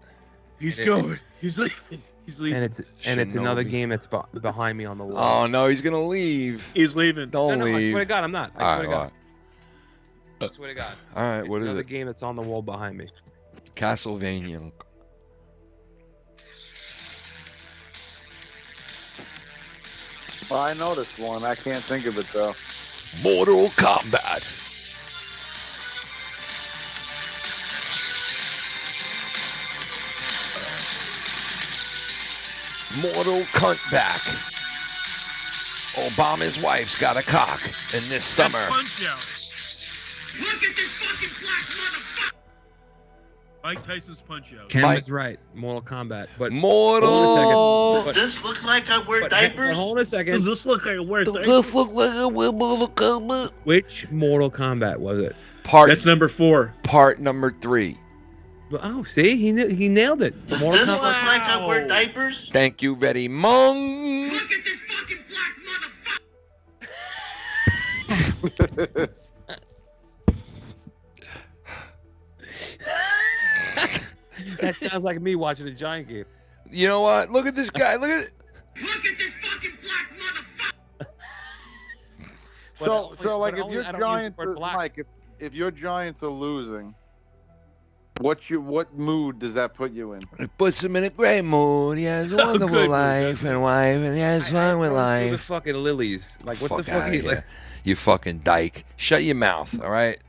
He's going. He's leaving. He's leaving. And it's another Shinobi. game that's behind me on the wall. Oh no, he's gonna leave. He's leaving. Don't No, I leave. swear to God, I'm not. I swear to God. I swear to God. All right, It's what is another it? game that's on the wall behind me. Castlevania. Well, I know this one. I can't think of it though. Mortal Kombat. Mortal cunt back. Obama's wife's got a cock in this summer. Punch out. Look at this fucking black motherfucker. Mike Tyson's punch out. Cameron's right. Mortal Kombat. But Mortal. hold on a Does this look like I wear diapers? Hold on a second. Does this look like a weird thing? This look like a Mortal Kombat. Which Mortal Kombat was it? Part. That's number 4. Part number 3. Oh, see, he nailed it. Does this look like I wear diapers? Thank you very much. Look at this fucking black motherfucker! That sounds like me watching a Giant game. You know what? Look at this guy. Look at. Look at this fucking black motherfucker! So like, if your Giants, Mike, if your Giants are losing, what mood does that put you in? It puts him in a great mood. He has a wonderful life and wife, and he has fun with The life. fucking lilies. Like, what the fuck? Outta Are you, here. like, You fucking dyke. Shut your mouth, all right?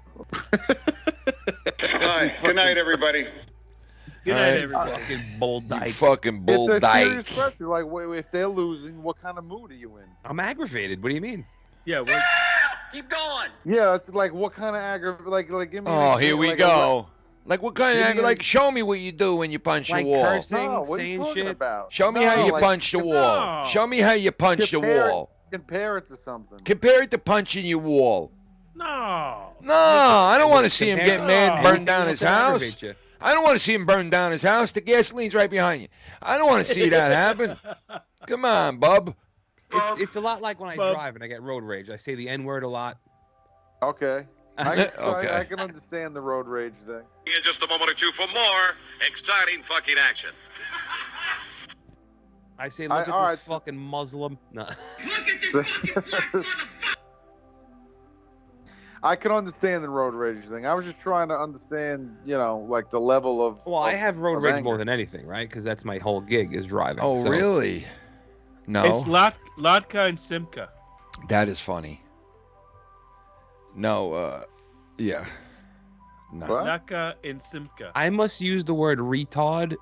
Hi. Good night, everybody. Good All night, right. everybody. Fucking bull You dyke. fucking bull It's a serious dyke. question. Like, if they're losing, what kind of mood are you in? I'm aggravated. What do you mean? Yeah. Keep going! Yeah, it's like, what kind of like give me. an Oh, here example, we like, go. Like what kind Give of me like? Show me what you do when you punch Like the wall. cursing, No, what are you saying talking shit. about? Show me No, how you like, punch the wall. No. Show me how you punch the wall. Compare it to something. Compare it to punching your wall. No. No, I don't want to see him get compare- mad and No. burn down his Anything else to house. aggravate you. I don't want to see him burn down his house. The gasoline's right behind you. I don't want to see that happen. Come on, bub. It's a lot like when I Bub. drive and I get road rage. I say the N-word a lot. Okay. Okay. I can understand the road rage thing. In just a moment or two for more exciting fucking action. I say, look all at right. this fucking Muslim. No. Look at this fucking black motherfucker! I can understand the road rage thing. I was just trying to understand, like the level of. Well, I have road of rage anger. more than anything, right? Because that's my whole gig is driving. Oh, so- really? No. It's Latka and Simka. That is funny. No, yeah. No. What? Latka and Simka. I must use the word retard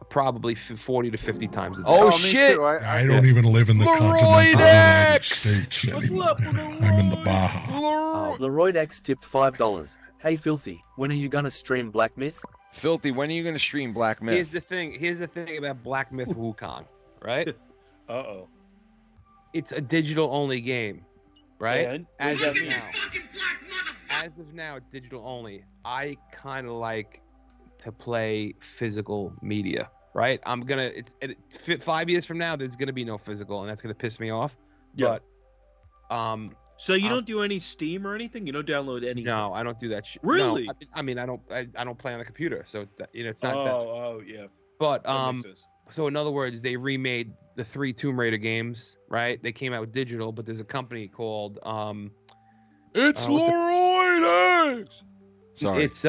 probably 40 to 50 times a day. Oh, me shit. too. I don't even live in the Leroy continental United X! States anymore. I'm in the Baja. Leroy X tipped $5. Hey, Filthy, when are you gonna stream Black Myth? Filthy, when are you going to stream Black Myth? Here's the thing about Black Myth Wukong, right? Uh-oh. It's a digital only game, right? And? As What of does that now. mean? Fucking black motherfucker! As of now, it's digital only. I kind of like to play physical media, right? I'm gonna. 5 years from now, there's gonna be no physical, and that's gonna piss me off. Yeah. But, So you don't do any Steam or anything? You don't download anything? no, I don't do that shit. Really? No, I mean, I don't play on the computer, so it's not that. Oh, yeah. But That makes sense. so in other words, they remade the 3 Tomb Raider games, right? They came out with digital, but there's a company called It's Leroy X! Sorry. It's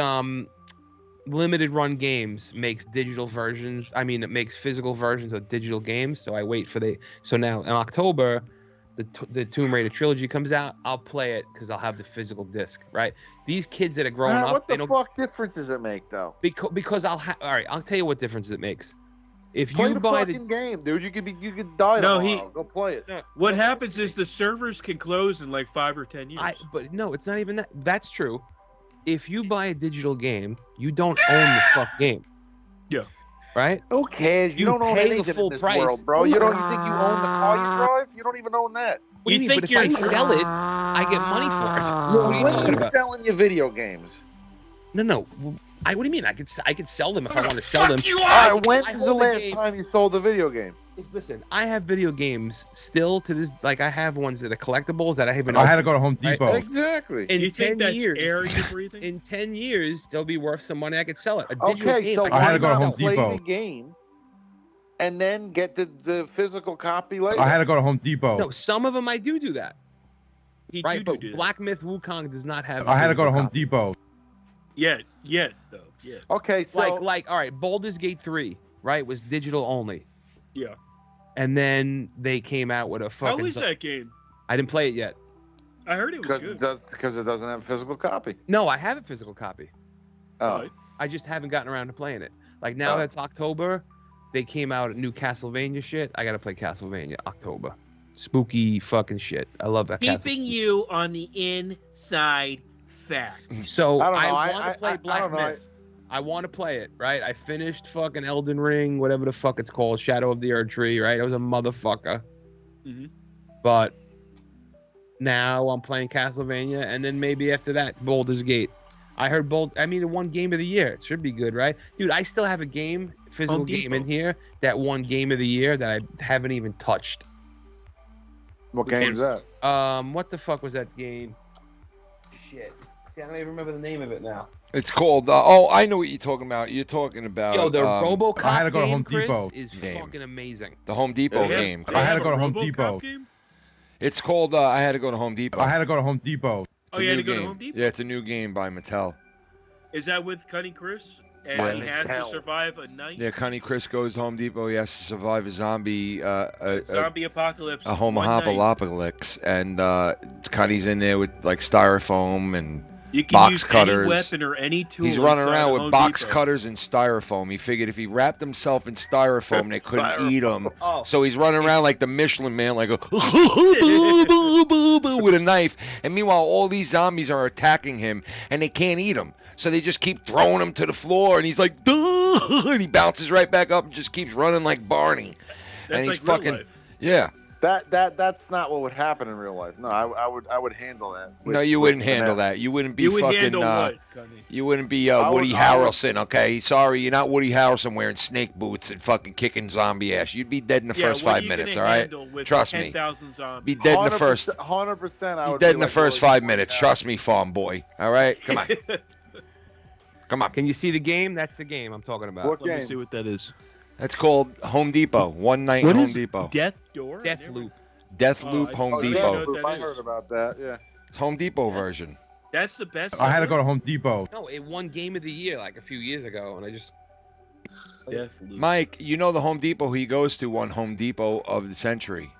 Limited Run Games makes digital versions. I mean, it makes physical versions of digital games. So I wait for So now in October, the Tomb Raider trilogy comes out. I'll play it because I'll have the physical disc, right? These kids that are growing up, What they the don't fuck difference does it make, though? because All right, I'll tell you what difference it makes. If Play you the buy fucking game, dude. You could die No, tomorrow. Go play it. What happens is the servers can close in like 5 or 10 years. But no, it's not even that. That's true. If you buy a digital game, you don't own the fuck game. Yeah. Right? Who cares? You don't own pay anything the full in this price. world, bro. You think you own the car you drive? You don't even own that. What do you mean? think But if you're- I sell it, I get money for it. What are you When talking you about? selling your video games? No. What do you mean? I could sell them if I want to sell them. All right, when's I the hold last game. time you sold a video game? Listen, I have video games still to this. Like I have ones that are collectibles that I haven't. I had to opened, go to Home right? Depot. Exactly. In You 10 think that's years, air you're breathing? in 10 years, they'll be worth some money. I could sell it. A digital Okay, game, so I I had why to go to not Home play Depot. the game and then get the physical copy later? I had to go to Home Depot. No, some of them I do that. He Right, do but do that. Black Myth Wukong does not have. I had to go to physical Home copy. Depot. Yeah, though. Yeah. Okay, so Like, all right, Baldur's Gate 3, right, was digital only, Yeah. and then they came out with a fucking. How is that game? I didn't play it yet. I heard it was because good. it doesn't have a physical copy. No, I have a physical copy. Oh, Right. I just haven't gotten around to playing it. Like now Oh. that's October, they came out a new Castlevania shit. I gotta play Castlevania October. Spooky fucking shit. I love that. Keeping you on the inside fact. So I don't know. I I want to play I Black don't know. Myth. I want to play it, right? I finished fucking Elden Ring, whatever the fuck it's called, Shadow of the Erd Tree, right? I was a motherfucker. Mhm. But now I'm playing Castlevania, and then maybe after that, Baldur's Gate. I heard both. I mean, it won Game of the Year. It should be good, right? Dude, I still have a game, physical game in here that won Game of the Year that I haven't even touched. What game is that? What the fuck was that game? Shit. See, I don't even remember the name of it now. It's called. Oh, I know what you're talking about. You're talking about. Yo, the RoboCop I had to go to game, Home Depot. Chris, is fucking amazing. The Home Depot game. I had to go to Home Depot. It's called. I had to go to Home Depot. I had to go to Home Depot. It's a you had new to go to game. Home Depot? Yeah, it's a new game by Mattel. Is that with Cunny Chris? And Yeah. he has to survive a night? Yeah, Connie Chris goes to Home Depot. He has to survive a zombie. Zombie apocalypse. A one night. homohopalopocalypse, and Connie's in there with like styrofoam and You can box use cutters. any weapon or any tool. He's running inside around of with Home box Depot. cutters and styrofoam. He figured if he wrapped himself in styrofoam, they couldn't eat him. Oh. So he's running around like the Michelin Man, like a with a knife. And meanwhile, all these zombies are attacking him, and they can't eat him. So they just keep throwing him to the floor, and he's like, duh, and he bounces right back up and just keeps running like Barney. That's and he's like real fucking, life. yeah. That's not what would happen in real life. No, I would handle that. No, you wouldn't handle that. You wouldn't be You would fucking. handle what, Connie? You wouldn't be I would- Woody I would- Harrelson, okay? Sorry, you're not Woody Harrelson wearing snake boots and fucking kicking zombie ass. You'd be dead in the first what are 5 you minutes, gonna all right? handle with Trust me. 10,000 zombies? Be dead in the first. 100%. I Be would dead be in the like first Willie 5 minutes. Wonka. Trust me, farm boy. All right, come on, come on. Can you see the game? That's the game I'm talking about. What Let me game? see what that is. That's called Home Depot. One night What Home is Depot. Death Door? Deathloop. Deathloop Home Oh, Depot. Deathloop, I heard about that. Yeah. It's Home Depot version. That's the best. I had to go to Home Depot. No, it won Game of the Year like a few years ago, and I just. Deathloop. Mike, you know the Home Depot he goes to won Home Depot of the century.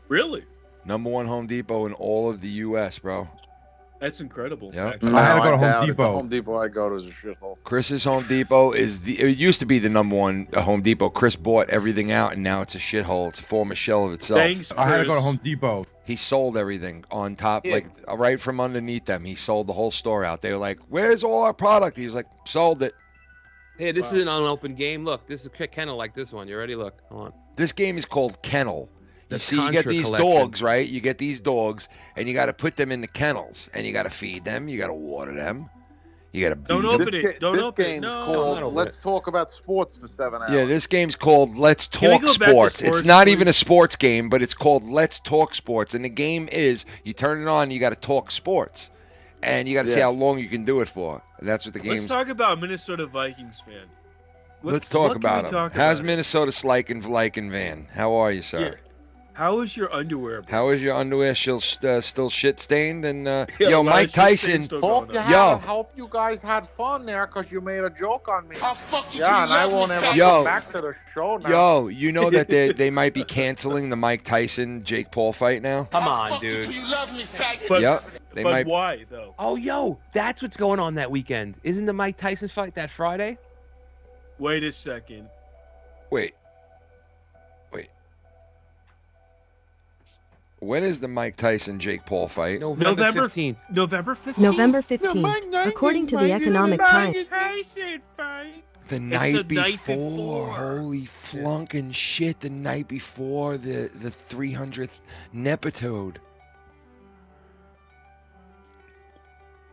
Really? #1 Home Depot in all of the U.S., bro. That's incredible. Yeah. actually. I had to go to I Home doubt it. Depot. The Home Depot I go to is a shithole. Chris's Home Depot is the. It used to be the #1 Home Depot. Chris bought everything out, and now it's a shithole. It's a former shell of itself. Thanks, I had to go to Chris. Home Depot. He sold everything on top, Yeah. like right from underneath them. He sold the whole store out. They were like, "Where's all our product?" He was like, "Sold it." Hey, this is an unopened game. Look, this is kind of like this one. You ready? Look, hold on. This game is called Kennel. You The see, you get Contra these collection. dogs, right? You get these dogs, and you got to put them in the kennels, and you got to feed them. You got to water them. You got to beat Don't them. open it. Don't this open it. game's No. called Don't open Let's Talk About Sports for 7 hours. Yeah, this game's called Let's Can we Talk go back to Sports. It's sports, not please? even a sports game, but it's called Let's Talk Sports. And the game is you turn it on, you got to talk sports. And you got to see Yeah. how long you can do it for. That's what the Let's game's. talk about Minnesota Vikings fan. Let's talk what can about we him. talk How's about? Minnesota Sliken Van? How are you, sir? Yeah. How is your underwear? How is your underwear? Still shit stained? And Yeah, a yo, lot of Mike shit stains Tyson. still Hope going you on. Yo. had, hope you guys had fun there because you made a joke on me. How fuck you Yeah, can and I love won't me, ever fat Yo. come back to the show now. Yo, you know that they might be canceling the Mike Tyson Jake Paul fight now? Come How on, fuck dude. You love me, fat But- Yep. They But might. why though? Oh, yo, that's what's going on that weekend. Isn't the Mike Tyson fight that Friday? Wait a second. Wait. When is the Mike Tyson Jake Paul fight? November 15th. November 15th. November 15th, according to the Economic Times. Tyson fight. The the night night before. before. Holy flunking shit! The night before the 300th nepotode.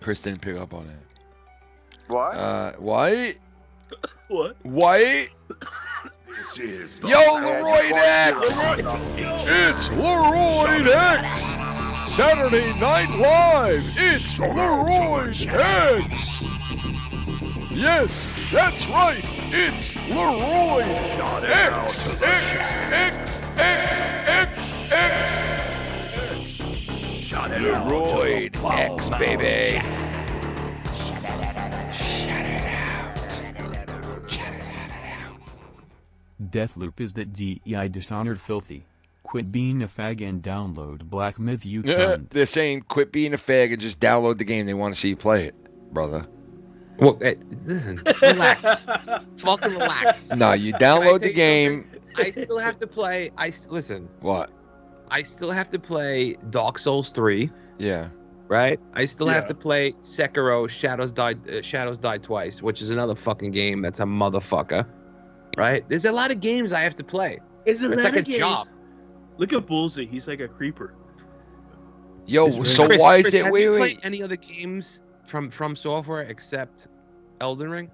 Chris didn't pick up on it. What? What? What? What? Yo, Leroy X! It's Leroy X! Saturday Night Live! It's Leroy X! Yes, that's right! It's Leroy X! X! Leroy X, baby! Deathloop is that DEI dishonored filthy. Quit being a fag and download Black Myth, you Yeah, cunt. they're saying quit being a fag and just download the game. They want to see you play it, brother. Well, listen, relax. Fucking relax. No, you Can I download the tell you game. something? I still have to play. Listen. What? I still have to play Dark Souls 3. Yeah. Right? I still have Yeah. to play Sekiro Shadows Died Twice, which is another fucking game that's a motherfucker. Right? There's a lot of games I have to play. It's like a job. Look at Bullseye. He's like a creeper. Yo, Chris, so why is Chris, it? have Wait, you wait. played any other games from Software except Elden Ring?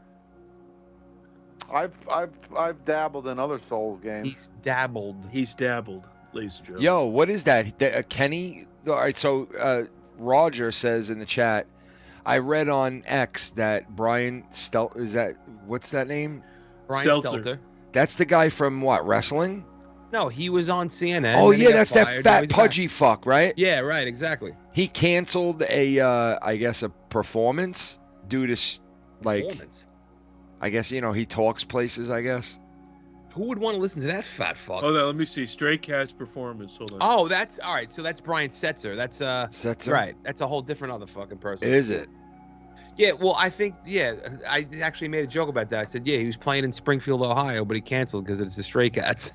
I've dabbled in other Souls games. He's dabbled, ladies and gentlemen. Yo, what is that? Kenny? All right, so Roger says in the chat, I read on X that Brian is that, what's that name? Brian Stelter. That's the guy from what, wrestling? No, he was on CNN. Oh then he yeah, got that's fired, that now fat he's pudgy back. fuck, right? Yeah, right, exactly. He canceled I guess a performance due to Performance? I guess, he talks places, I guess. Who would want to listen to that fat fuck? Hold on, let me see. Stray Cats performance. Hold on. Oh, that's all right. So that's Brian Setzer. That's Setzer? Right. That's a whole different other fucking person. Is it? Yeah. Well, I think I actually made a joke about that. I said he was playing in Springfield, Ohio, but he canceled because it's the Stray Cats.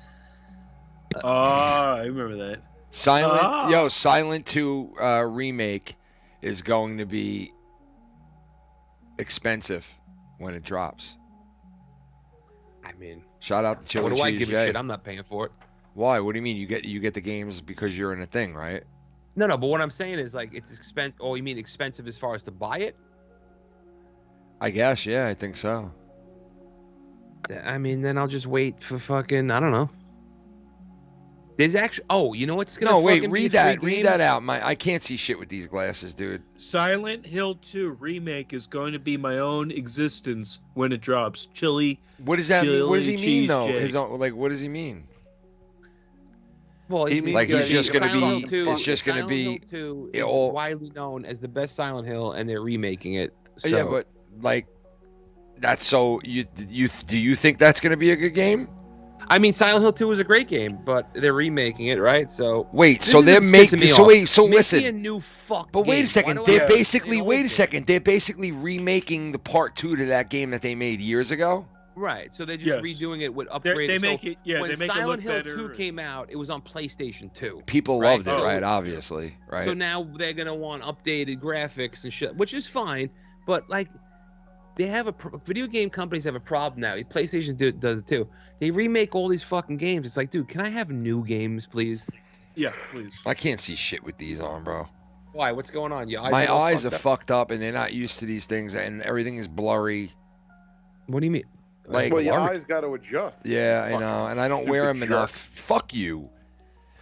Oh, I remember that. Silent 2 remake is going to be expensive when it drops. I mean, shout out to Chili what do I Cheese give a J. shit? I'm not paying for it. Why? What do you mean? You get the games because you're in a thing, right? No, but what I'm saying is it's expensive. Oh, you mean expensive as far as to buy it? I guess, yeah, I think so. I mean, then I'll just wait for fucking, I don't know. There's actually, you know what's gonna? No, wait, fucking be read a free that. Read game? that out. I can't see shit with these glasses, dude. Silent Hill 2 remake is going to be my own existence when it drops. Chili. What does that mean? What does he Chili mean Cheese though? J. His own, what does he mean? Well, He means he's just gonna be. It's just gonna be. Silent Hill 2 is widely known as the best Silent Hill, and they're remaking it. So. Yeah, but that's so. Do you think that's gonna be a good game? I mean, Silent Hill 2 was a great game, but they're remaking it, right? So wait, so they're making. So wait, so Make listen. me a new fuck. But wait game. a second, Why do they're I- basically. Wait a second, they're basically remaking the part 2 to that game that they made years ago. Right, so they're just redoing it with upgraded. They make it. Yeah, when they make it Silent look Hill better. 2 came out, it was on PlayStation 2. People right? loved it, right? Obviously, right? So now they're gonna want updated graphics and shit, which is fine. But they have video game companies have a problem now. PlayStation does it too. They remake all these fucking games. It's like, dude, can I have new games, please? Yeah, please. I can't see shit with these on, bro. Why? What's going on? Your eyes My all eyes are fucked up? fucked up, and they're not used to these things, and everything is blurry. What do you mean? Like, well, your eyes got to adjust. Yeah, I know, and I don't wear them jerk. enough. Fuck you.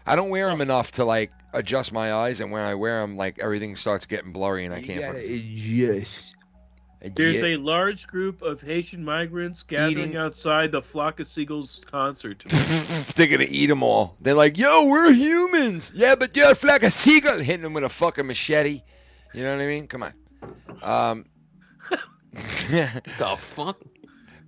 I don't wear them enough to adjust my eyes, and when I wear them, everything starts getting blurry, and I can't. Yes. There's a large group of Haitian migrants gathering outside the Flock of Seagulls concert. They're gonna eat them all. They're like, "Yo, we're humans." Yeah, but you're a flock of seagull, hitting them with a fucking machete. You know what I mean? Come on. The fuck?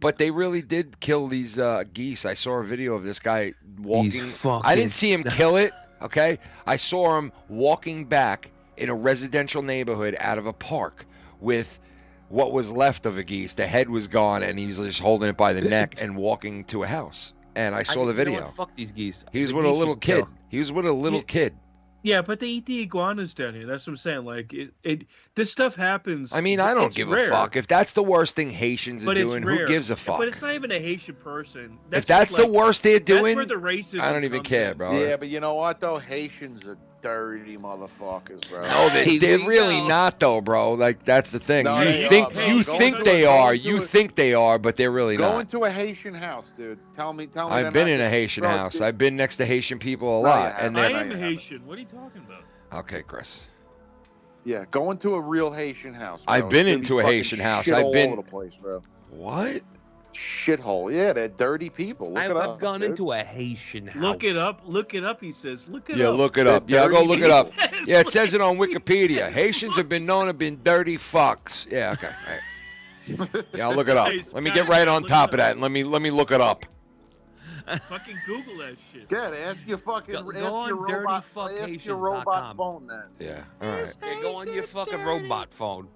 But they really did kill these geese. I saw a video of this guy walking. fucking- I didn't see him kill it. Okay, I saw him walking back in a residential neighborhood out of a park with what was left of a geese. The head was gone, and he was just holding it by the neck and walking to a house. And I saw the You know video. what? Fuck these geese. He was The with a geese little should kid. kill. He was with a little kid. Yeah, but they eat the iguanas down here. That's what I'm saying. This stuff happens. I mean, I don't it's give rare, a fuck. If that's the worst thing Haitians are but it's doing, rare. who gives a fuck? But it's not even a Haitian person. If that's the worst they're doing, that's where the racism I don't even comes care, in. bro. Yeah, but you know what though? Haitians are dirty motherfuckers, bro. No, they're really not though, bro. That's the thing. No, you they think are, bro. you Go think into they a- go are. into You a- think they are, but they're really Go not. into a Haitian house, dude. Tell me. I've been in a Haitian house. I've been next to Haitian people a lot, and I they're am Haitian. What are you talking about? okay, Chris. Yeah, go into a real Haitian house. Bro. I've been It's gonna into be a fucking Haitian house. shit I've all been- over the place, bro. What? Shithole. Yeah, they're dirty people. Look it I've up. gone dude. into a Haitian house. Look it up. Look it up. He says. Look it Yeah, up. look it up. Yeah, go dirty look it up. people. Yeah, it says it on Wikipedia. Haitians have been known to have been dirty fucks. Yeah, okay. All right. Yeah, I'll look it up. Hey, Let me Scott, get right on look top it of that, and let me look it up. Fucking Google that shit. Good. Ask your fucking. Go ask on your robot. Ask your dirtyfuckhaitians.com. robot phone then. Yeah, all right. Yeah, go on your fucking robot phone.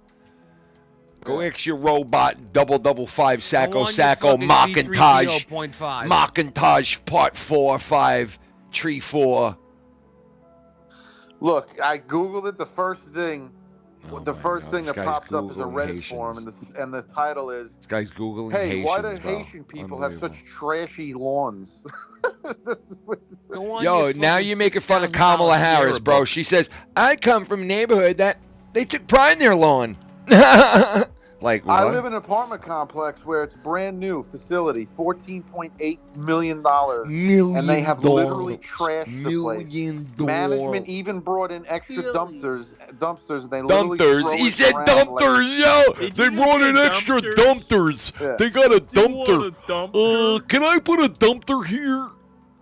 Go X your robot, double 5 Go Sacco on your Sacco fucking Macintosh C3PO.5. Macintosh Part 4 5 Tree 4. Look, I googled it. The first thing, Oh the my first God, thing this that guy's pops up is a Googling Reddit Haitians. forum, and the title is, This guy's googling "Hey, why do Haitians, bro. Haitian people have such Unbelievable. trashy lawns?" Go on Yo, your now fucking you're making fun of $6,000 Kamala Harris, Sierra bro. book. She says, "I come from a neighborhood that they took pride in their lawn." Like I what? live in an apartment complex where it's brand new facility, $14.8 million. And they have literally trashed the place. Management even brought in extra dumpsters. And they literally Dumpsters. throw He it said around dumpsters, yo. They brought in extra dumpsters. They got a dumpster. Can I put a dumpster here?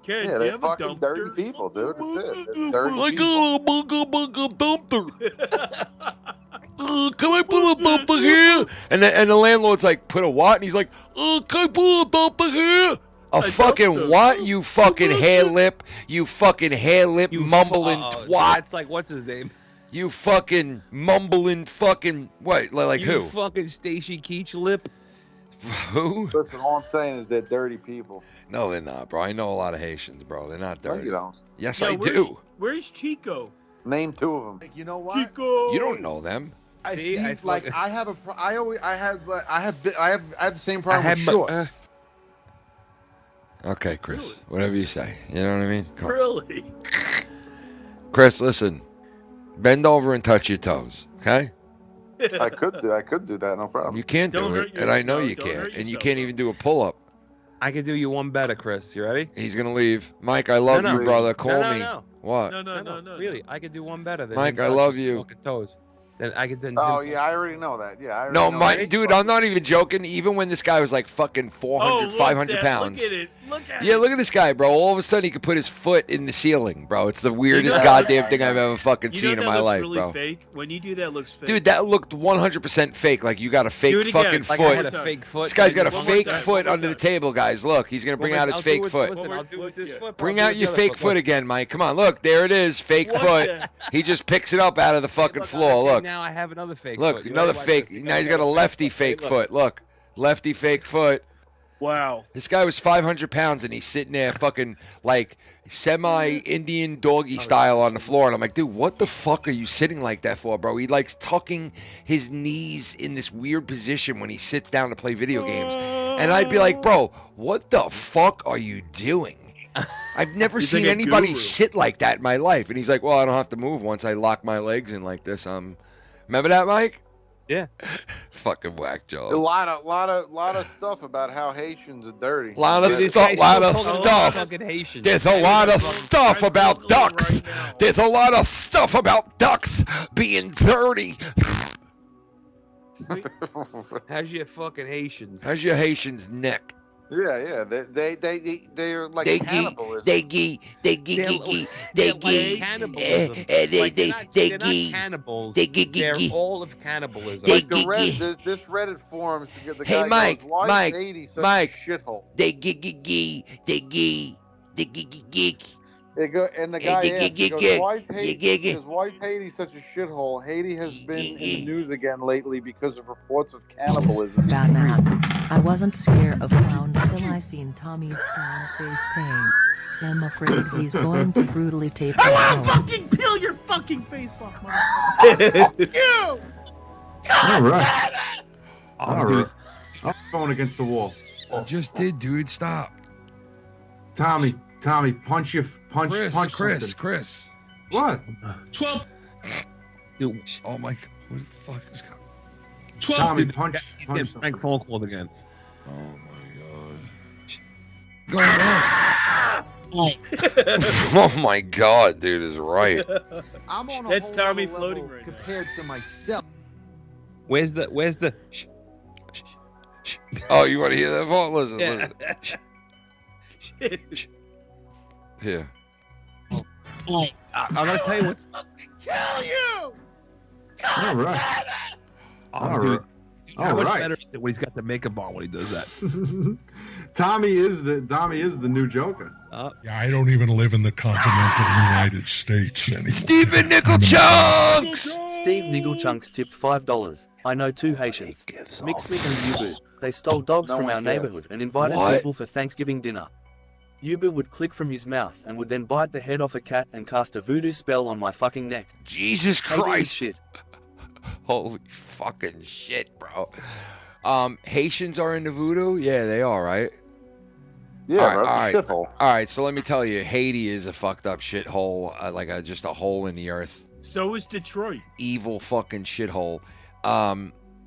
Ken, Yeah, they're fucking dirty people, dude. That's it. They're dirty Like people. a dumpster. Can I put a dumpster here? And the landlord's like, put a what? And he's like, can I put a dumpster here? A fucking dumpster. what? You fucking hair lip. You fucking hair lip mumbling twat. That's like, what's his name? You fucking mumbling fucking what? Like you who? Fucking Stacy Keach lip. Who? Listen, all I'm saying is they're dirty people. No, they're not, bro. I know a lot of Haitians, bro. They're not No, dirty. you don't. Yes, Yeah, I do. Where's Chico? Name two of them. You know what? Chico. You don't know them. I See, think, I like fucking- I have the same problem with shorts. Okay, Chris. Whatever you say. You know what I mean? Come on. Really? Chris, listen. Bend over and touch your toes, okay? I could do that, no problem. You can't Don't do hurt it, and I know yourself. you Don't can't, hurt and you yourself, can't even do a pull-up. I can do you one better, Chris. You ready? He's gonna leave. Mike, I love you, brother. Call no, me. No. What? No. Really, I can do one better than Mike, him I touching love his you. fucking toes. Then I can then. Oh yeah, I already know that. Yeah, I already No, know Mike, that. dude, I'm not even joking. Even when this guy was like fucking 400, 500 pounds. Look at it. Look at Yeah, look at this guy, bro. All of a sudden, he could put his foot in the ceiling, bro. It's the weirdest know- goddamn thing I've ever fucking You seen know in that my looks life, really bro. fake? When you do that, it looks fake. Dude, that looked 100% fake. Like you got a Do fake it again. fucking Like foot. I had a fake foot. This guy's got a One more fake time, foot one more under the table, guys. Look, he's gonna bring out his fake foot. Listen, I'll do it with this foot. Bring I'll out do it your with the fake other foot again, Mike. Come on, look, there it is, fake foot. He just picks it up out of the fucking floor. Okay, Look, now I have another fake look, foot. You another ready? Watch fake. this. Now he's got a lefty fake look. foot. Look, lefty fake foot. Wow. This guy was 500 pounds and he's sitting there fucking like semi-Indian doggy style on the floor. And I'm like, dude, what the fuck are you sitting like that for, bro? He likes tucking his knees in this weird position when he sits down to play video games. And I'd be like, bro, what the fuck are you doing? I've never He's seen like a anybody guru. sit like that in my life. And he's like, well, I don't have to move once I lock my legs in like this. Remember that, Mike? Yeah. Fucking whack A job. lot of stuff about how Haitians are dirty. Lot of This stuff. guy's Lot still of calling stuff. them fucking Haitians. There's a lot of stuff about ducks. There's a lot of stuff about ducks being dirty. How's your fucking Haitians? How's your Haitian's neck? Yeah. They're like They cannibalism. They're like cannibalism. Like, they're not cannibals. They're all of cannibalism. Like the this Reddit forum, the Hey, guy Mike, goes, why Mike, is Haiti such Mike. a shithole? And the guy asked, he goes, why is Haiti such a shithole? Haiti has been in the news again lately because of reports of cannibalism. Batman. I wasn't scared of clowns till I seen Tommy's clown face paint. I'm afraid he's going to brutally tape I his want to home. fucking peel your fucking face off, motherfucker. You! All right. All dude. right. I'm going against the wall. I just did, dude. Stop. Tommy, punch something. Chris. What? 12. Dude, Oh my. What the fuck is going? 12. Tommy, dude, punch he's getting something. prank phone called again. Oh my god, dude is right. I'm on a That's whole Tommy other floating level right now. compared to myself. Where's the? Oh, you want to hear that voice? Listen, Yeah. listen. Here. I'm gonna tell you what's. Kill you! All right. Oh, All dude, right. how All much right. better is it when he's got the makeup on when he does that? Tommy is the new Joker. Yeah, I don't even live in the continental United States anymore. Stephen Nickel Chunks! Steve Nigglechunks tipped $5. I know two Haitians, Mixmick and Yubu. They stole dogs No from one our cares. neighborhood and invited What? people for Thanksgiving dinner. Yubu would click from his mouth and would then bite the head off a cat and cast a voodoo spell on my fucking neck. Jesus Haiti is Christ. shit. Holy fucking shit, bro. Haitians are into voodoo? Yeah, they are, right? Yeah, All right, bro, it's all a right. shithole. All right, so let me tell you, Haiti is a fucked up shithole, just a hole in the earth. So is Detroit. Evil fucking shithole.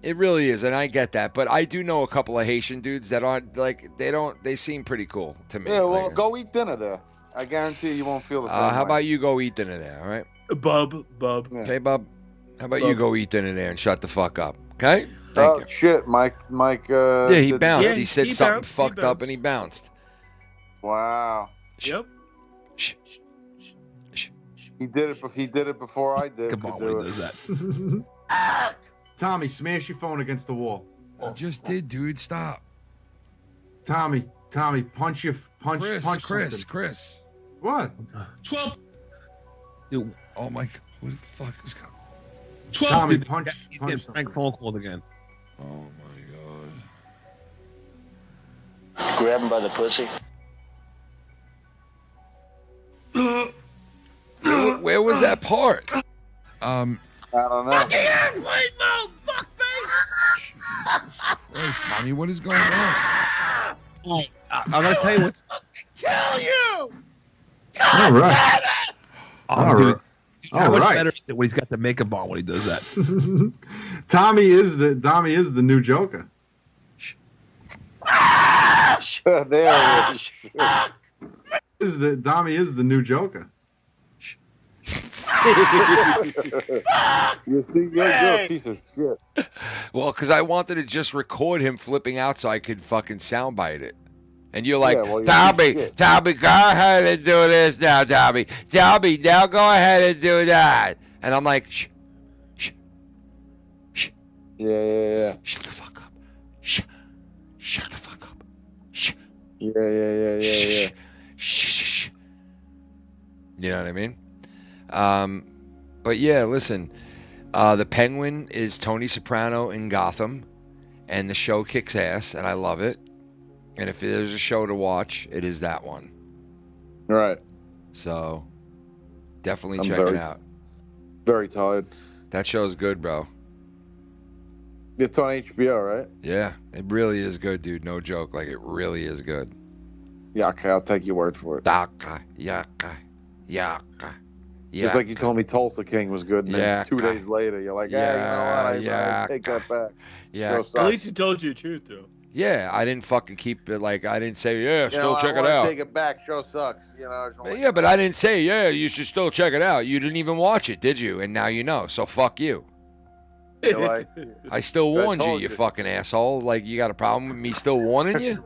It really is, and I get that. But I do know a couple of Haitian dudes that aren't like they seem pretty cool to me. Yeah, well, Like, go eat dinner there. I guarantee you won't feel the same. how about you go eat dinner there? All right, Bub. Okay, Bub. How about you go eat dinner there and shut the fuck up? Okay. Thank you. Shit, Mike. Yeah, he did- bounced. Yeah, he said he something bounced, he fucked up, bounced. and he bounced. Wow. Yep. He did it. He did it before I did. Come on, when he does that. Tommy, smash your phone against the wall. I just did, dude. Stop. Tommy, punch Chris. something. Chris. What? 12. Dude. Oh my. What the fuck is going? 12. Tommy, Dude, punch. he's punch getting something. prank phone called again. Oh my god. Grab him by the pussy. Where was that part? I don't know. Airplane mode, Christ, Tommy, what is going on? I'm gonna tell you what's. kill you! All right. Oh, dude, right. how much All right. better is it when he's got the makeup on when he does that? Tommy is the new Joker. There it is. Tommy is the new Joker. You see, you're a piece of shit. Well, because I wanted to just record him flipping out so I could fucking soundbite it. And you're like, Yeah, well, you're Tommy, shit. Tommy, go ahead and do this now, Tommy. Tommy, now go ahead and do that. And I'm like, shh. Yeah. Shut the fuck up. Shut the fuck up. Yeah. Shh. You know what I mean? But yeah, listen. The Penguin is Tony Soprano in Gotham, and the show kicks ass, and I love it. And if there's a show to watch, it is that one. Right. So definitely I'm check very- it out. Very tired. That show's good, bro. It's on HBO, right? Yeah, it really is good, dude. No joke. Like, it really is good. Yeah, okay, I'll take your word for it. Yaka. Just like you told me Tulsa King was good, and then Yeah. 2 days later, you're like, yeah, you know what? I take that back. Yeah. Show At sucks. least he told you the truth, though. Yeah, I didn't fucking keep it, like, I didn't say, yeah, You still know, check I it wanna out. Take it back. Show sucks. You know. I just wanna- Yeah, but I didn't say, yeah, you should still check it out. You didn't even watch it, did you? And now you know, so fuck you. You're like, I still I warned you, told you you. fucking asshole. Like, you got a problem with me still warning you?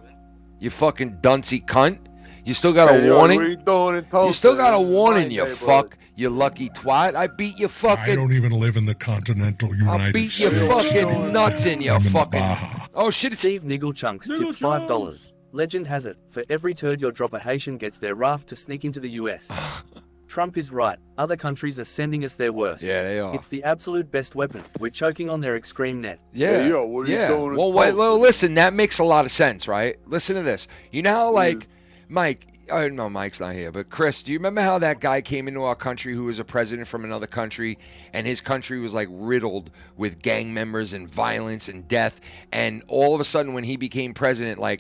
You fucking duncy cunt. You still got hey, a yo, warning? what are you doing in Tulsa? You still got a This is warning, my you neighborhood. fuck. You lucky twat. I beat you I fucking... don't even live in the continental United I'll beat your States. fucking nuts in, you I'm in fucking... Baja. Oh, shit, it's... Steve Niggle Chunks tipped $5. Legend has it, for every turd you drop, a Haitian gets their raft to sneak into the US. Trump is right. Other countries are sending us their worst. Yeah, they are. It's the absolute best weapon. We're choking on their extreme net. Yeah. Hey, yo, what are you yeah. doing in Well, wait, Tulsa? well, listen, that makes a lot of sense, right? Listen to this. You know how, like, Mike, oh, no, Mike's not here, but Chris, do you remember how that guy came into our country who was a president from another country, and his country was, like, riddled with gang members and violence and death, and all of a sudden when he became president, like,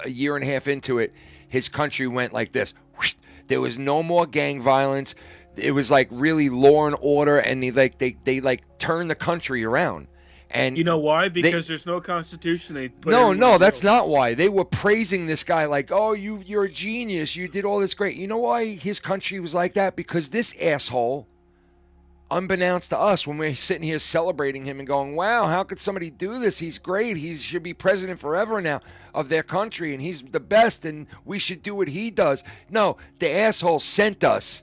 a year and a half into it, his country went like this. Whoosh. There was no more gang violence. It was like really law and order, and they turned the country around. And You know why? Because there's no constitution. They put no, everyone that's else. not why. They were praising this guy like, oh, you're a genius. You did all this great. You know why his country was like that? Because this asshole, unbeknownst to us, when we're sitting here celebrating him and going, wow, how could somebody do this? He's great. He should be president forever now of their country, and he's the best, and we should do what he does. No, the asshole sent us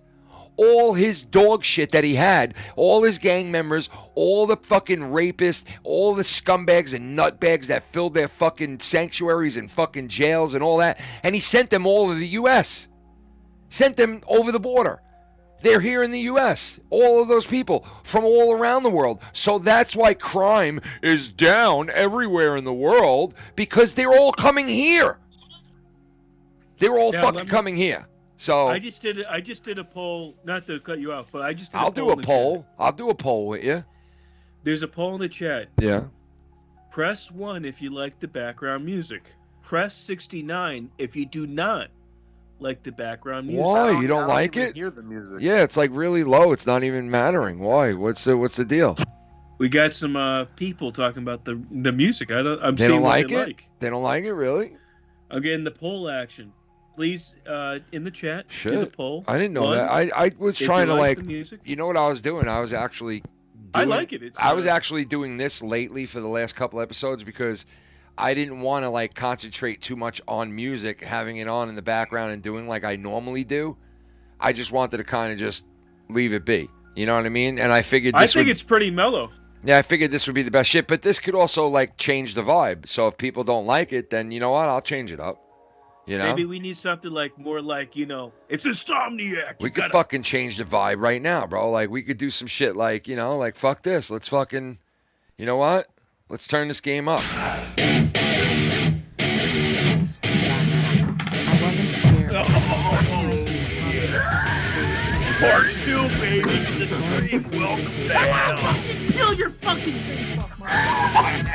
all his dog shit that he had, all his gang members, all the fucking rapists, all the scumbags and nutbags that filled their fucking sanctuaries and fucking jails and all that, and he sent them all to the U.S. Sent them over the border. They're here in the U.S., all of those people from all around the world. So that's why crime is down everywhere in the world, because they're all coming here. They're all fucking coming here. So I just did a poll, not to cut you off, but I just did I'll a do poll a in the poll. chat. I'll do a poll with you. There's a poll in the chat. Yeah. Press 1 if you like the background music. Press 69 if you do not like the background music. Why? You don't like it? Hear the music. Yeah, it's like really low. It's not even mattering. Why? What's the deal? We got some people talking about the music. I'm They seeing don't what like they it? like. They don't like it, really? I'm getting the poll action. Please, in the chat, do Shit. the poll. I didn't know One, that. I was if trying you to like like, the music. you know what I was doing? I was actually I doing, like it. It's, I was actually doing this lately for the last couple episodes because I didn't want to like concentrate too much on music, having it on in the background and doing like I normally do. I just wanted to kind of just leave it be. You know what I mean? And I figured this I think it's pretty mellow. Yeah, I figured this would be the best shit, but this could also like change the vibe. So if people don't like it, then you know what? I'll change it up. You know? Maybe we need something like more like, you know, it's Insomniac. We could fucking change the vibe right now, bro. Like we could do some shit like, you know, like fuck this. Let's fucking, you know what? Let's turn this game up. I wasn't scared. Part 2, baby, to the stream. Welcome back. Fucking peel your fucking face off, man.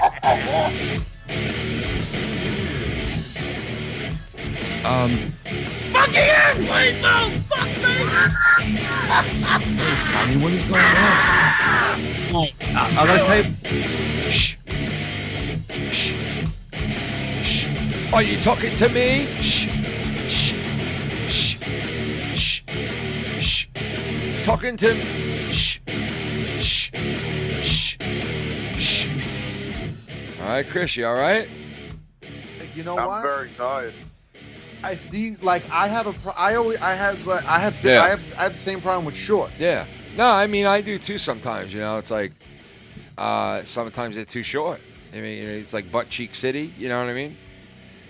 Fucking ass, please, no! Fuck me! I mean, what is going on? I gotta tell you. Shh. Shh. Shh. Are you talking to me? Shh. Shh. Shh. Shh. Shh. Talking to me. Shh. Shh. Shh. Shh. All right, Chris, you all right? You know what? I'm very tired. I have the same problem with shorts. Yeah. No, I mean I do too sometimes. You know, it's like sometimes they're too short. I mean, it's like butt cheek city. You know what I mean?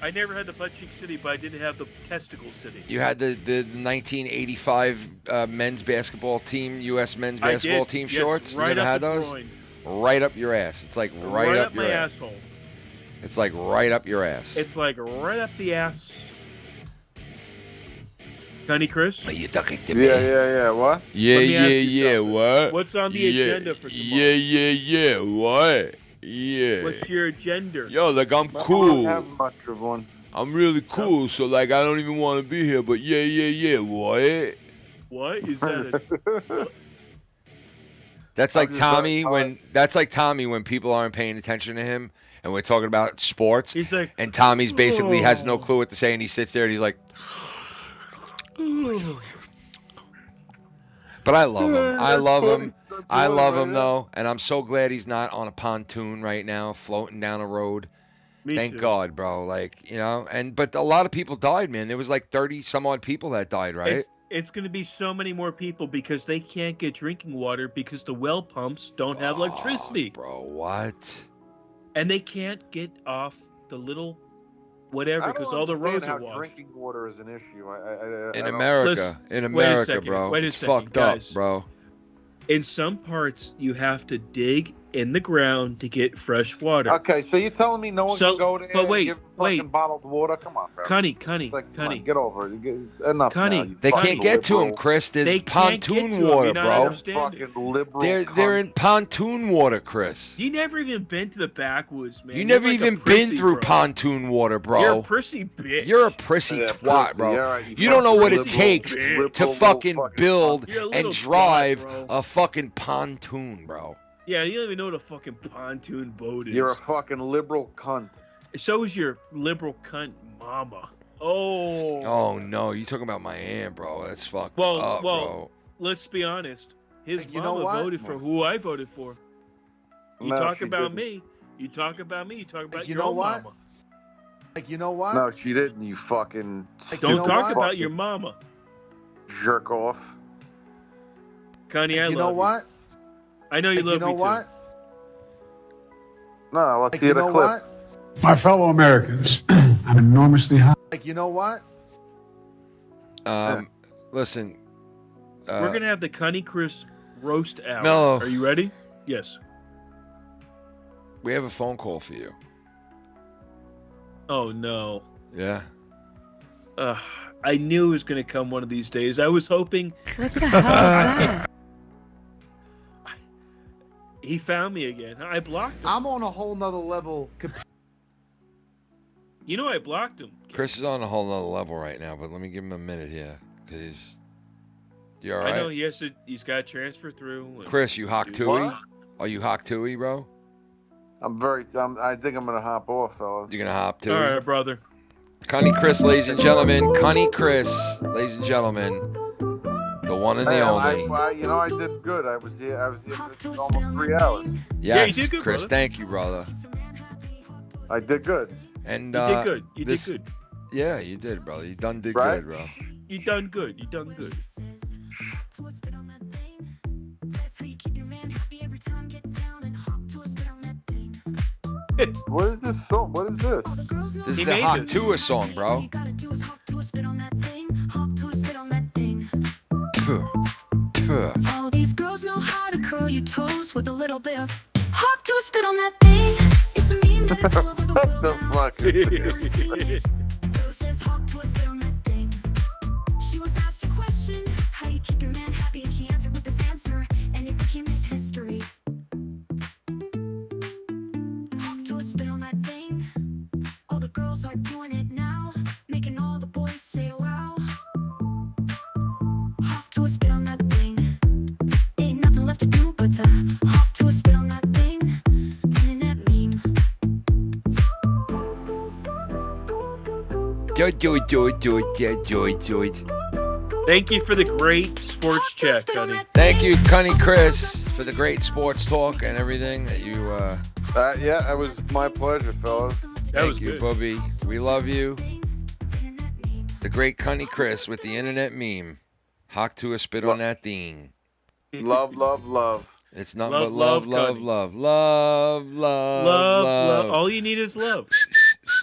I never had the butt cheek city, but I did have the testicle city. You had the 1985 men's basketball team, U.S. men's I basketball did. team Yes, shorts. right you ever up had the those? groin. Right up your ass. It's like right up your my ass. asshole. It's like right up your ass. It's like right up the ass. Cunny Chris? Are you talking to me? Yeah. What? Yeah. What? What's on the agenda for tomorrow? Yeah. What? Yeah. What's your agenda? Yo, like I'm I cool. don't have much of one. I'm really cool, so like I don't even want to be here. But yeah. What? What is that? That's like Tommy when people aren't paying attention to him and we're talking about sports. He's like, and Tommy's basically has no clue what to say and he sits there and he's like, but I love him. I love him though, and I'm so glad he's not on a pontoon right now, floating down a road. Thank God, bro. Like, you know, but a lot of people died, man. There was like 30 some odd people that died, right? It's going to be so many more people because they can't get drinking water because the well pumps don't have electricity. Bro, what? And they can't get off the little whatever because all the roads are washed. Drinking water is an issue. In America, bro. Wait a it's second, fucked guys. up, bro. In some parts, you have to dig in the ground to get fresh water. Okay, so you're telling me no one can go there and give them fucking bottled water? Come on, bro. Cunny. Come on, get over it. Enough now, you They fucking can't get to liberal. him, Chris. There's They can't get pontoon to him. water, You're not bro. understanding. Fucking liberal They're cunt. in pontoon water, Chris. You never even been to the backwoods, man. You You're never like a even prissy, been through bro. pontoon water, bro. You're a prissy bitch. You're a prissy Yeah, twat, prissy. bro. Yeah, right, you don't know what it liberal takes bitch. to Liberal fucking fucking build You're a and little drive twat, bro. a fucking pontoon, bro. Yeah, you don't even know what a fucking pontoon boat is. You're a fucking liberal cunt. So is your liberal cunt mama. Oh. Oh no, you talking about my aunt, bro? That's fucked Well, up, bro. let's be honest. His You know mama what? voted for who I voted for. You No, talk she about didn't. me. You talk about me. You talk about You your know own what? mama. You know what? No, she didn't. You fucking Don't you know talk what? about your mama. jerk off. Connie, I You love know you. what? I know you love You know me too. what? No, let's You hear the know clip. what? My fellow Americans, I'm enormously happy. You know what? Listen. We're gonna have the Connie Chris roast hour. Mellow. Are you ready? Yes. We have a phone call for you. Oh no. Yeah. I knew it was gonna come one of these days. I was hoping. What the hell is that? He found me again. I blocked him. I'm on a whole nother level. You know I blocked him. Chris is on a whole nother level right now, but let me give him a minute here, because you all right? I know he's got to transfer through. and- Chris, you hawk tui? Are you hawk too, bro? I think I'm gonna hop off, fellas. You're gonna hop too. All right, brother. Connie Chris, ladies and gentlemen. Connie Chris, ladies and gentlemen. The one and the only. I did good. I was here for almost 3 hours. Yes, you did good, Chris. brother. Thank you, brother. I did good. And You did good. You did good. Yeah, you did, brother. You done did Right? good, bro. You done good. You done good. What is this song? What is this? This He is the made Hawk this. Tua song, bro. Tuh. All these girls know how to curl your toes with a little bit of hawk to spit on that thing. It's a meme that is all over the world. The fuck? Girl says hawk to spit on that thing. She was asked a question, how you keep your man happy, and she answered with this answer, and it became history. Hawk to spit on that thing. All the girls are doing it now, making all the boys say wow. Hawk to spit on that thing. Ain't nothing left to do but to hawk to spit on that thing. Internet meme. Thank you for the great sports chat, Cuddy. Thank you, Connie Chris, for the great sports talk and everything that you. Yeah, it was my pleasure, fellas. Thank you, Bubby. We love you. The great Connie Chris with the internet meme. Hawk to a spit on that thing. Love, love, love. It's not Love, but love, love, love, Connie. love, love, love, Love. All you need is love.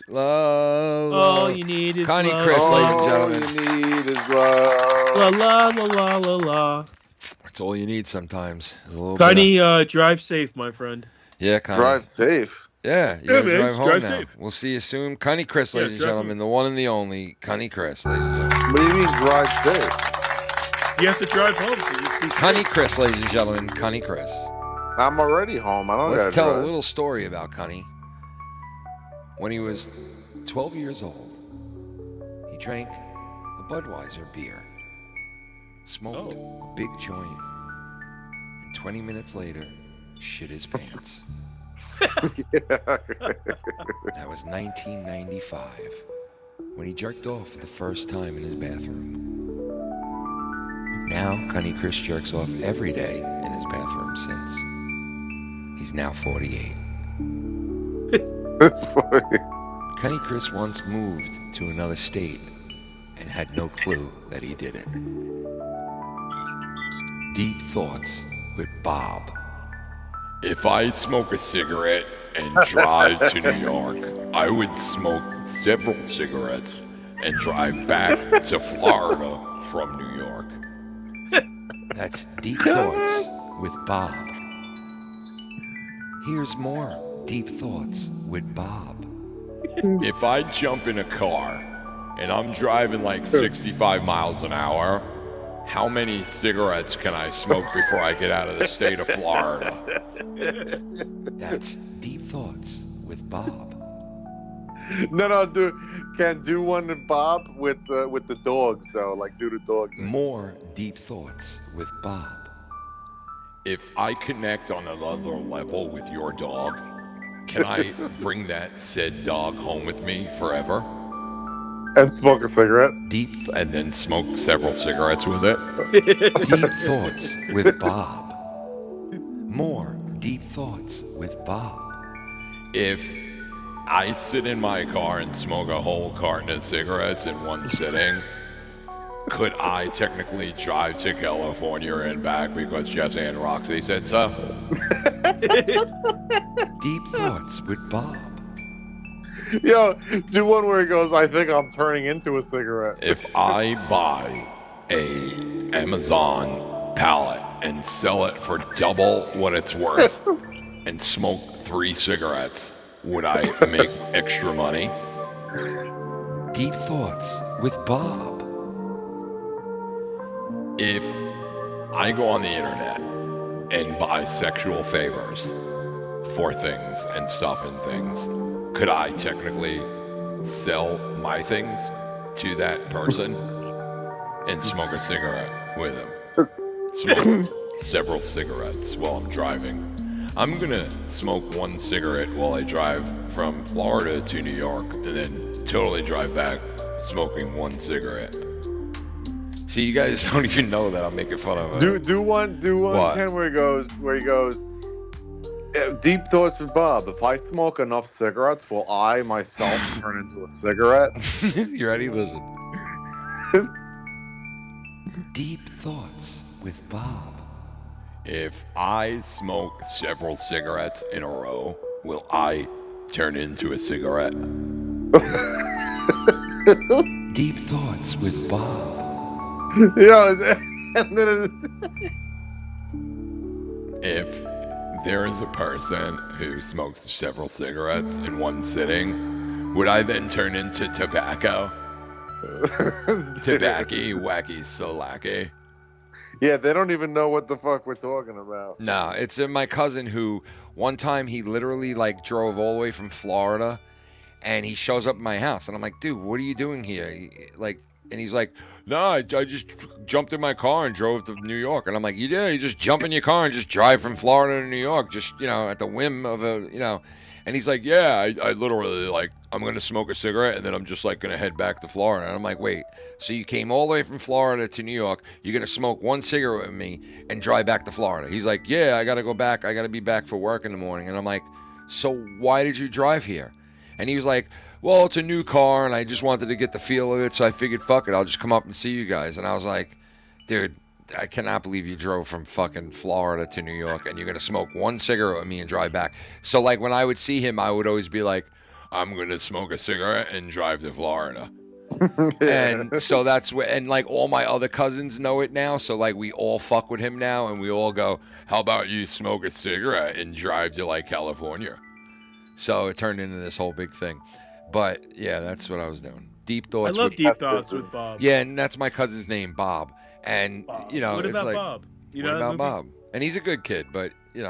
love. All you need is Connie love. Chris, ladies and All gentlemen. you need is love. La la la la la la. That's all you need sometimes. A little Connie, bit of- drive safe, my friend. Yeah, Connie. Drive safe. Yeah, you Yeah, gotta man, drive just home drive now. safe. We'll see you soon. Connie Chris, Yeah, ladies and drive gentlemen. The one and the only Connie Chris, ladies and gentlemen. What do you mean drive safe? You have to drive home. So just be Connie safe. Chris, ladies and gentlemen. Connie Chris. I'm already home. I don't Let's gotta tell drive. a little story about Connie. When he was 12 years old, he drank a Budweiser beer, smoked a big joint, and 20 minutes later, shit his pants. That was 1995, when he jerked off for the first time in his bathroom. Now, Connie Chris jerks off every day in his bathroom since. He's now 48. Connie Chris once moved to another state and had no clue that he did it. Deep Thoughts with Bob. If I smoke a cigarette and drive to New York, I would smoke several cigarettes and drive back to Florida from New York. That's Deep Thoughts with Bob. Here's more Deep Thoughts with Bob. If I jump in a car and I'm driving like 65 miles an hour, how many cigarettes can I smoke before I get out of the state of Florida? That's Deep Thoughts with Bob. No, can't do one with Bob with the dogs though. Like do the dog. More Deep Thoughts with Bob. If I connect on another level with your dog, can I bring that said dog home with me forever? And smoke a cigarette. And then smoke several cigarettes with it? Deep Thoughts with Bob. More Deep Thoughts with Bob. If I sit in my car and smoke a whole carton of cigarettes in one sitting, could I technically drive to California and back because Jesse and Roxy said so? Deep Thoughts with Bob. Yo, do one where he goes, I think I'm turning into a cigarette. If I buy a Amazon pallet and sell it for double what it's worth and smoke 3 cigarettes, would I make extra money? Deep Thoughts with Bob. If I go on the internet and buy sexual favors for things and stuff and things, could I technically sell my things to that person and smoke a cigarette with him? Smoke several cigarettes while I'm driving. I'm gonna smoke one cigarette while I drive from Florida to New York, and then totally drive back smoking one cigarette. See, you guys don't even know that I'm making fun of it. Do one, What? Ken, where he goes. Deep thoughts with Bob. If I smoke enough cigarettes, will I myself turn into a cigarette? You ready? Listen. Deep thoughts with Bob. If I smoke several cigarettes in a row, will I turn into a cigarette? Deep thoughts with Bob. If there is a person who smokes several cigarettes in one sitting, would I then turn into tobacco? Tabacky, wacky, salacky. Yeah, they don't even know what the fuck we're talking about. No, it's my cousin who one time he literally like drove all the way from Florida, and he shows up at my house, and I'm like, dude, what are you doing here? And he's like, no, I just jumped in my car and drove to New York. And I'm like, you just jump in your car and just drive from Florida to New York, just, at the whim of And he's like, yeah, I literally, I'm going to smoke a cigarette, and then I'm just, going to head back to Florida. And I'm like, wait, so you came all the way from Florida to New York, you're going to smoke one cigarette with me and drive back to Florida? He's like, yeah, I got to go back. I got to be back for work in the morning. And I'm like, so why did you drive here? And he was like, well, it's a new car, and I just wanted to get the feel of it, so I figured, fuck it, I'll just come up and see you guys. And I was like, dude, I cannot believe you drove from fucking Florida to New York, and you're going to smoke one cigarette with me and drive back. So, when I would see him, I would always be like, I'm going to smoke a cigarette and drive to Florida. And so that's what, and, all my other cousins know it now, so, we all fuck with him now, and we all go, how about you smoke a cigarette and drive to, California? So it turned into this whole big thing. But yeah, that's what I was doing. Deep thoughts. I love deep thoughts with Bob. Yeah, and that's my cousin's name, Bob. And Bob. it's What about like, Bob? You what know about that Bob? And he's a good kid, but it's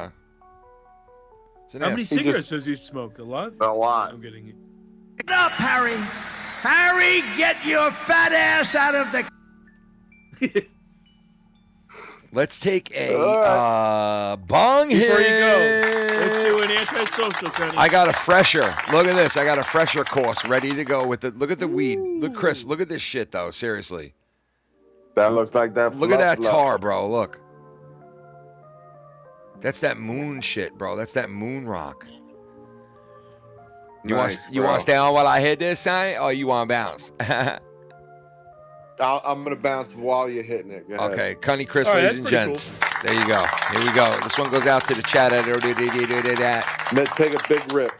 an How many ass. cigarettes does he smoke? A lot. A lot. I'm getting it. Get up, Harry. Harry, get your fat ass out of the... Let's take a bong hit. Before you go, let's do an antisocial, Kenny. I got a fresher. Look at this. I got a fresher course ready to go with the. Look at the weed. Look, Chris. Look at this shit though. Seriously. That looks like that. Look at that tar, bro. Look. That's that moon shit, bro. That's that moon rock. You want to stay on while I hit this, son, or you want to bounce? I'm gonna bounce while you're hitting it. Go ahead. Okay, Cunny Chris, All right, ladies and that's gents. There you go. Here we go. This one goes out to the chat editor. Let's take a big rip.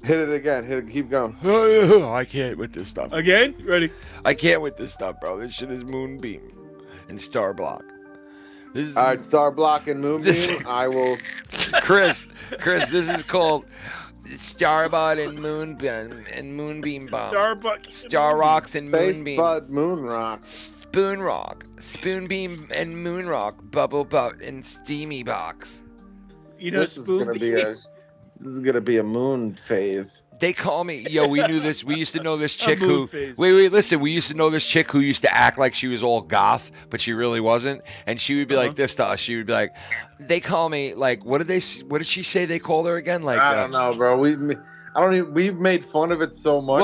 Hit it again. Hit it. Keep going. I can't with this stuff. Again? Ready? I can't with this stuff, bro. This shit is Moonbeam and Star Block. This is All right, Star Block and Moonbeam. I will. Chris, this is called Starbud and Moonbeam Bomb. Star Rocks and Moonbeam. Bud Moon Rock. Spoon Rock. Spoonbeam and Moon Rock. Bubble Butt and Steamy Box. This is gonna be a moon phase. They call me, we knew this. We used to know this chick who, listen. We used to know this chick who used to act like she was all goth, but she really wasn't. And she would be like this to us. She would be like, they call me, what did she say they called her again? I don't know, bro. We've made fun of it so much.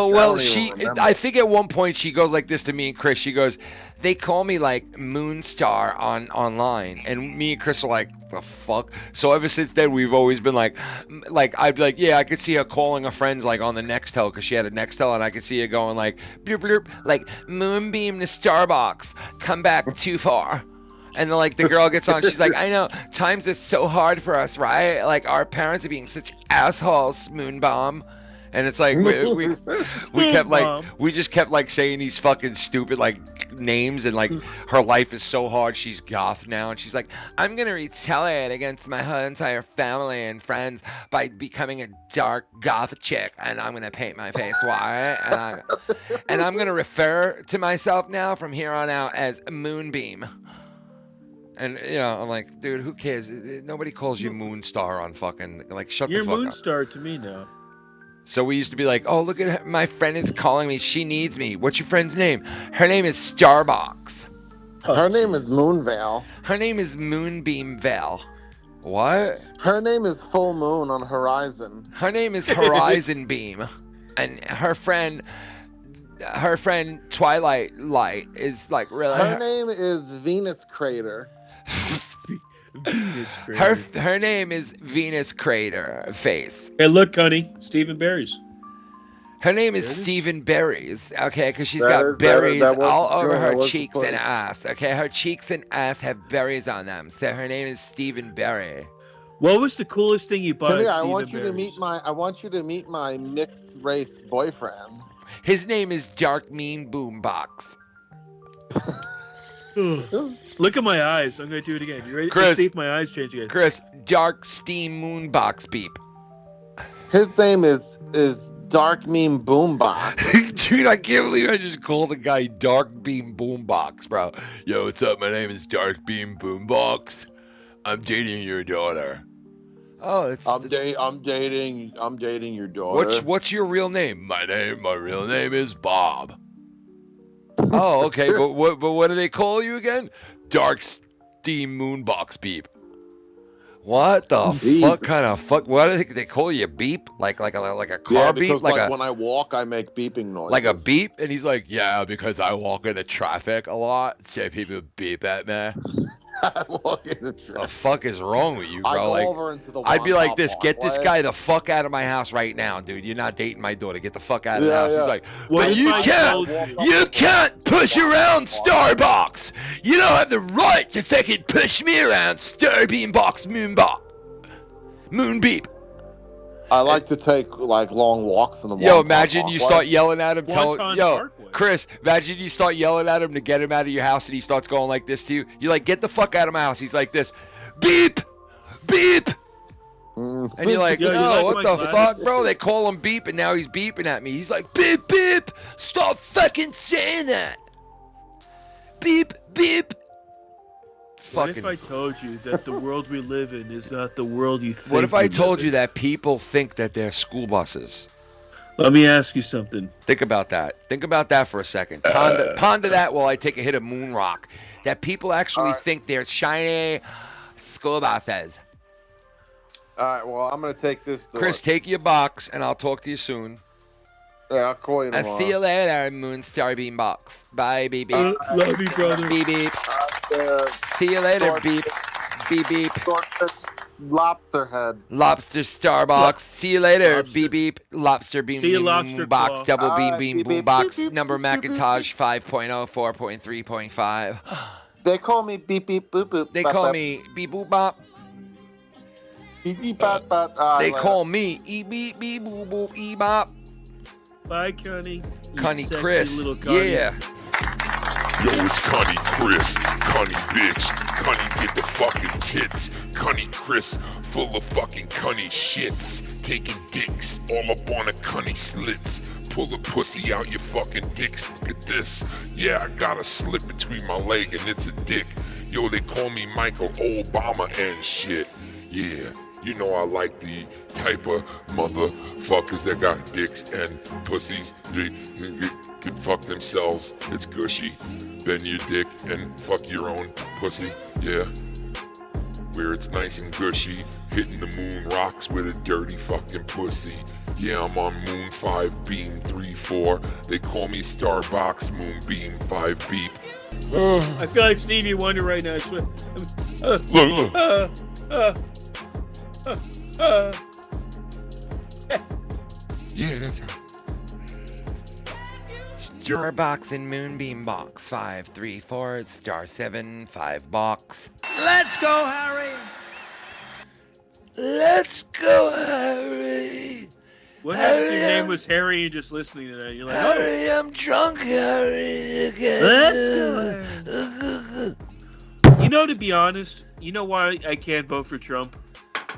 I think at one point she goes like this to me and Chris. She goes, they call me Moonstar online, and me and Chris are like, the fuck. So ever since then, we've always been like I'd be like, yeah, I could see her calling her friends on the Nextel because she had a Nextel, and I could see her going bloop bloop, Moonbeam to Starbucks, come back too far. And then, the girl gets on. She's like, I know, times are so hard for us, right? Our parents are being such assholes, Moonbomb. And it's we just kept saying these fucking stupid names, and her life is so hard. She's goth now, and she's like, I'm gonna retaliate against my whole entire family and friends by becoming a dark goth chick, and I'm gonna paint my face white, and I'm gonna refer to myself now from here on out as Moonbeam. And I'm like, dude, who cares? Nobody calls you Moonstar on fucking shut You're the fuck up. Moonstar to me now. So we used to be like, oh, look at her. My friend is calling me. She needs me. What's your friend's name? Her name is Starbucks. Her name is Moonvale. Her name is Moonbeam Val. What? Her name is Full Moon on Horizon. Her name is Horizon Beam, and her friend Twilight Light is like really. Her name is Venus Crater. Venus Crater. Her name is Venus Crater Face. Hey, look, honey, Stephen Berries. Her name is Stephen Berries, okay, because she's That got is- that- berries that was all the over joint, her that was the cheeks point. and ass, okay? Her cheeks and ass have berries on them, so her name is Stephen Berry. What was the coolest thing you bought? Kenny, at I Stephen want you to Berries? meet my. I want you to meet my mixed race boyfriend. His name is Dark Mean Boombox. Look at my eyes. I'm gonna do it again. You ready? Chris. Let's see if my eyes change again. Chris, Dark Steam Moonbox Beep. His name is Dark Meme Boombox. Dude, I can't believe I just called the guy Dark Beam Boombox, bro. Yo, what's up? My name is Dark Beam Boombox. I'm dating your daughter. Oh, I'm dating your daughter. What's your real name? My real name is Bob. Oh, okay. but what do they call you again? Dark Steam Moonbox Beep. What the fuck kind of fuck? What do they call you? Beep? Like a car Yeah, beep? because like when I walk, I make beeping noises. Like a beep? And he's like, yeah, because I walk into traffic a lot, so people beep at me. I walk into traffic. The fuck is wrong with you, bro? I go Like, over into the I'd be one like this: top get this walkway. guy the fuck out of my house right now, dude. You're not dating my daughter. Get the fuck out of the Yeah, house. yeah. He's like, What but if you I can't, told you can't push around Starbucks. You don't have the right to fucking push me around Starbeam Box Moonbeep. I like to take like long walks in the. Yo, Wonton imagine you walkway. start yelling at him. Wonton Yo, Parkway. Chris, imagine you start yelling at him to get him out of your house, and he starts going like this to you. You're like, get the fuck out of my house. He's like this, beep, beep. And you're like, Yo, you no, like what my the glasses? fuck, bro? They call him beep, and now he's beeping at me. He's like, beep, beep. Stop fucking saying that. Beep, beep. What if Fucking. I told you that the world we live in is not the world you think? What if I we told live you in? that people think that they're school buses? Let me ask you something. Think about that. Think about that for a second. Ponder that while I take a hit of Moon Rock. That people actually think they're shiny school buses. All right. Well, I'm gonna take this. Chris, take your box, and I'll talk to you soon. Yeah, I'll call you I'll tomorrow. see you later, Moon Starbeam Box. Bye, beep, beep. Love you, brother. Beep, beep. See you later, beep. Beep, beep. Lobster head. Lobster Starbucks. See you later, Lobster. beep, beep. Lobster beam, See you, beam, Lobster boom, box, Claw. double beam, Alright, beam, beep, boom, beep, box. beep, beep, Number beep, beep, Macintosh 5.0, 4.3.5. They call me beep beep boop boop. They bop, call bop. me beep, boop, bop. Beep beep bop bop. They call me e beep, beep, boop, boop, e bop. Bye, Cunny. You Cunny sexy Chris. little Cunny. Yeah. Yo, it's Cunny Chris. Cunny bitch. Cunny get the fucking tits. Cunny Chris, full of fucking cunny shits. Taking dicks all up on a cunny slits. Pull the pussy out your fucking dicks. Look at this. Yeah, I got a slit between my leg and it's a dick. Yo, they call me Michael Obama and shit. Yeah, you know I like the type of motherfuckers that got dicks and pussies. They can fuck themselves. It's gushy. Bend your dick and fuck your own pussy. Yeah. Where it's nice and gushy. Hitting the moon rocks with a dirty fucking pussy. Yeah, I'm on Moon 5 Beam 3-4. They call me Starbucks Moonbeam 5 Beep. I feel like Stevie Wonder right now. I swear. Look. Yeah, that's right. Starbox and Moonbeam Box 534 star 7 5 box. Let's go, Harry. Let's go, Harry. What happens if your name was Harry and just listening to that? You're like, Harry, I'm drunk, Harry. Again. Let's go. You know, to be honest, you know why I can't vote for Trump?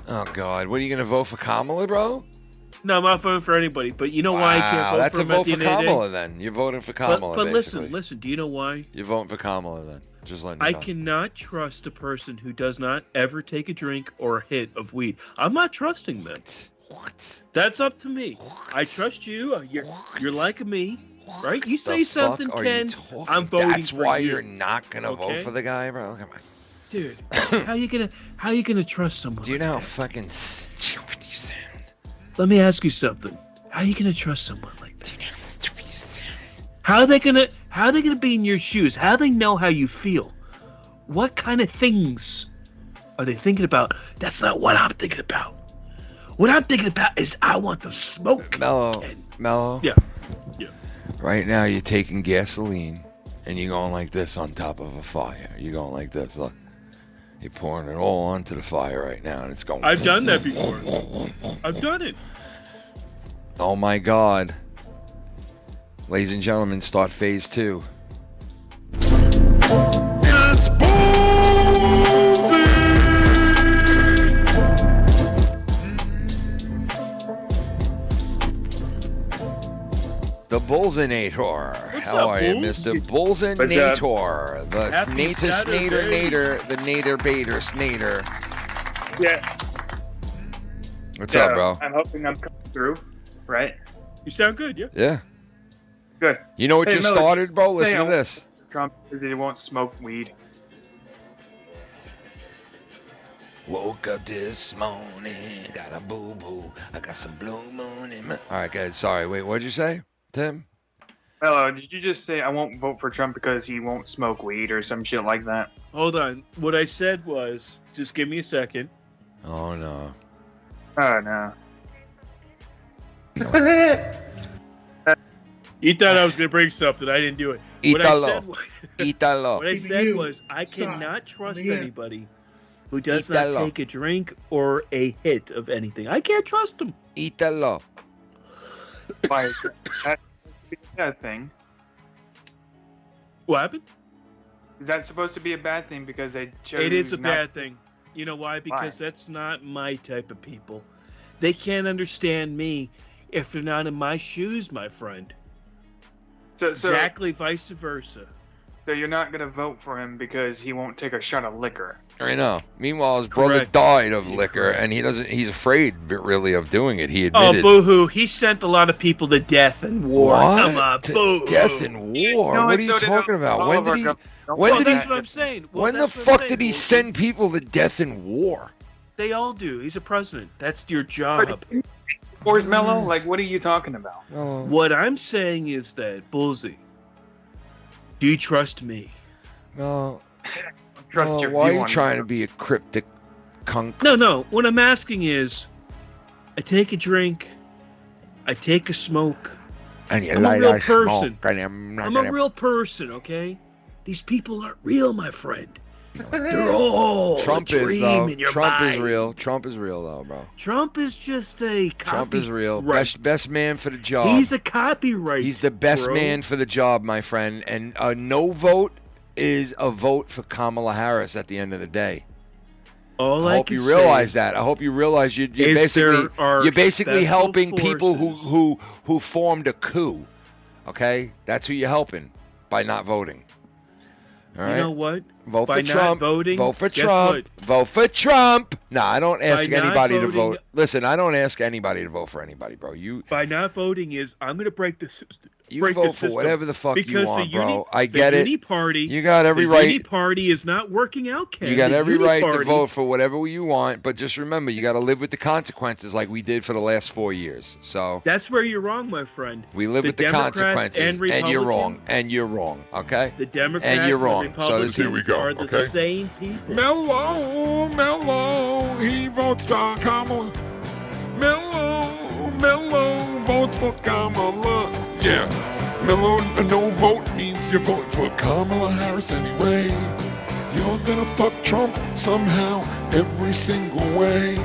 Oh God, what are you gonna vote for Kamala, bro? No, I'm not voting for anybody. But you know why I can't vote That's for a him at vote the for end of the day? Kamala then. You're voting for Kamala. But basically. listen. Do you know why? You're voting for Kamala then. Just letting you I know. cannot trust a person who does not ever take a drink or a hit of weed. I'm not trusting them. What? That's up to me. I trust you. You're like me, right? You say something, fuck are Ken. you talking? I'm voting That's for why you. you're not gonna vote Okay? for the guy, bro. Come on. Dude, how you gonna trust someone? Do you know how fucking stupid you sound? Let me ask you something. How you gonna trust someone like that? How are they gonna be in your shoes? How do they know how you feel? What kind of things are they thinking about? That's not what I'm thinking about. What I'm thinking about is I want the smoke. Mellow. Yeah. Yeah. Right now you're taking gasoline and you're going like this on top of a fire. You're going like this. Look. You're pouring it all onto the fire right now and it's going. I've done that before. I've done it. Oh my God. Ladies and gentlemen, start phase 2. It's The Bullsinator. What's How up, are you, Bulls? Mr. Bullsinator? The Happy Nater Saturday. Snader Nader. The Nader Bader Snader. Yeah. What's So, up, bro? I'm hoping I'm coming through, right? You sound good, yeah. Yeah. Good. You know what Hey, just Miller, started, bro? say Listen I to won't this. vote for Trump because he won't smoke weed. Woke up this morning, got a boo-boo. I got some blue moon in my... All right, good. Sorry. Wait, what'd you say, Tim? Mello, did you just say I won't vote for Trump because he won't smoke weed or some shit like that? Hold on. What I said was, just give me a second. Oh, no. Oh, no. You thought I was gonna bring something. I didn't do it. What I Italo. said was, Italo. what I said was I cannot trust anybody who does not Italo. take a drink or a hit of anything. I can't trust them. Italo. Why? That's a bad thing. What happened? Is that supposed to be a bad thing because they chose It is a not- bad thing. You know why? Because that's not my type of people. They can't understand me if they're not in my shoes, my friend. So, Exactly vice versa. So you're not going to vote for him because he won't take a shot of liquor. I know. Meanwhile, his brother Correct. died of liquor, and he's afraid really of doing it. He Oh, admitted. boo-hoo. He sent a lot of people to death and war. What? Come on, boo-hoo. Death and war? No, what and are you so did talking all about? of When our did he? gov- When did that's he? what I'm saying. Well, When the that's what I'm fuck saying, did he Wolfie. send people to death and war? They all do. He's a president. That's your job. Where's Mello? Like, what are you talking about? What I'm saying is that, Bullseye, do you trust me? No. Trust your why are view you on trying it. to be a cryptic cunk? No. What I'm asking is, I take a drink, I take a smoke. And you I'm a light real our person. smoke, and I'm not I'm gonna- a real person, okay? These people aren't real, my friend. They're all Trump a is dream though. in your Trump is mind. real. Trump is real though, bro. Trump is just a Trump is real. copyright. Best man for the job. He's a copyright. He's the best bro. man for the job, my friend. And a no vote is a vote for Kamala Harris at the end of the day. All I hope can you realize say that. I hope you realize you're is basically there are special helping people who formed a coup. Okay, that's who you're helping by not voting. All right. You know what? Vote By for not Trump. voting, Vote for guess Trump. what? Vote for Trump. No, I don't ask By not anybody to voting- vote. Listen, I don't ask anybody to vote for anybody, bro. You By not voting is I'm going to break the system. You break the vote for system. whatever the fuck you Because want, the bro. I the get it. Uni Party, You got every the right. Uni Party is not working out, Ken. You got The every Uni right to Party- vote for whatever you want, but just remember, you got to live with the consequences like we did for the last 4 years. So That's where you're wrong, my friend. we live with the Democrats consequences, and you're wrong, Republicans- and you're wrong. Okay. The Democrats and you're the wrong. So Republicans here we go. are the Okay. same people. Mellow, he votes for Kamala. Mellow votes for Kamala. Yeah, Mellow, a no vote means you're voting for Kamala Harris anyway. You're gonna fuck Trump somehow, every single way.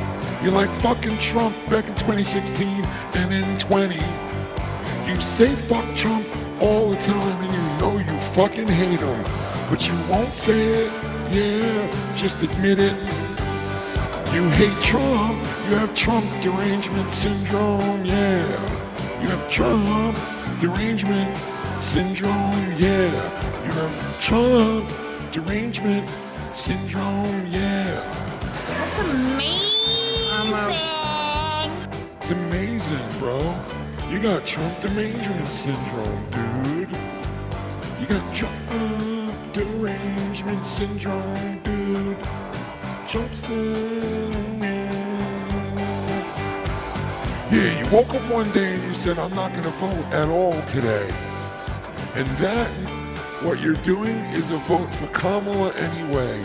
You're like fucking Trump back in 2016 and in 20. You say fuck Trump all the time and you know you fucking hate him, but you won't say it. Yeah, just admit it. You hate Trump. You have Trump derangement syndrome. Yeah, you have Trump derangement syndrome. Yeah, you have Trump derangement syndrome, yeah. That's amazing. It's amazing, bro. You got Trump derangement syndrome, dude. You got Trump derangement syndrome, dude. Trump's Yeah, you woke up one day and you said, I'm not gonna vote at all today. And that, what you're doing is a vote for Kamala anyway.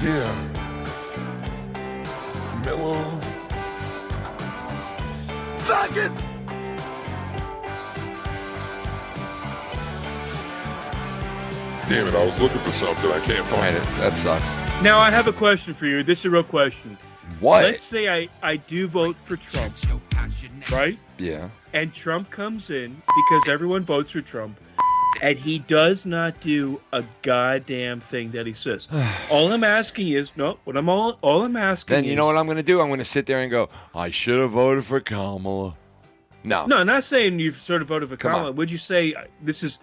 Yeah. Mellow. Fuck it. Damn it, I was looking for something. I can't find it. That sucks. Now I have a question for you. This is a real question. What? Let's say I do vote for Trump, right? Yeah. And Trump comes in because everyone votes for Trump, and he does not do a goddamn thing that he says. All I'm asking is all I'm asking. Then you know what I'm going to do? I'm going to sit there and go, I should have voted for Kamala. No. No, I'm not saying you've sort of voted for Come Kamala. on. Would you say this is?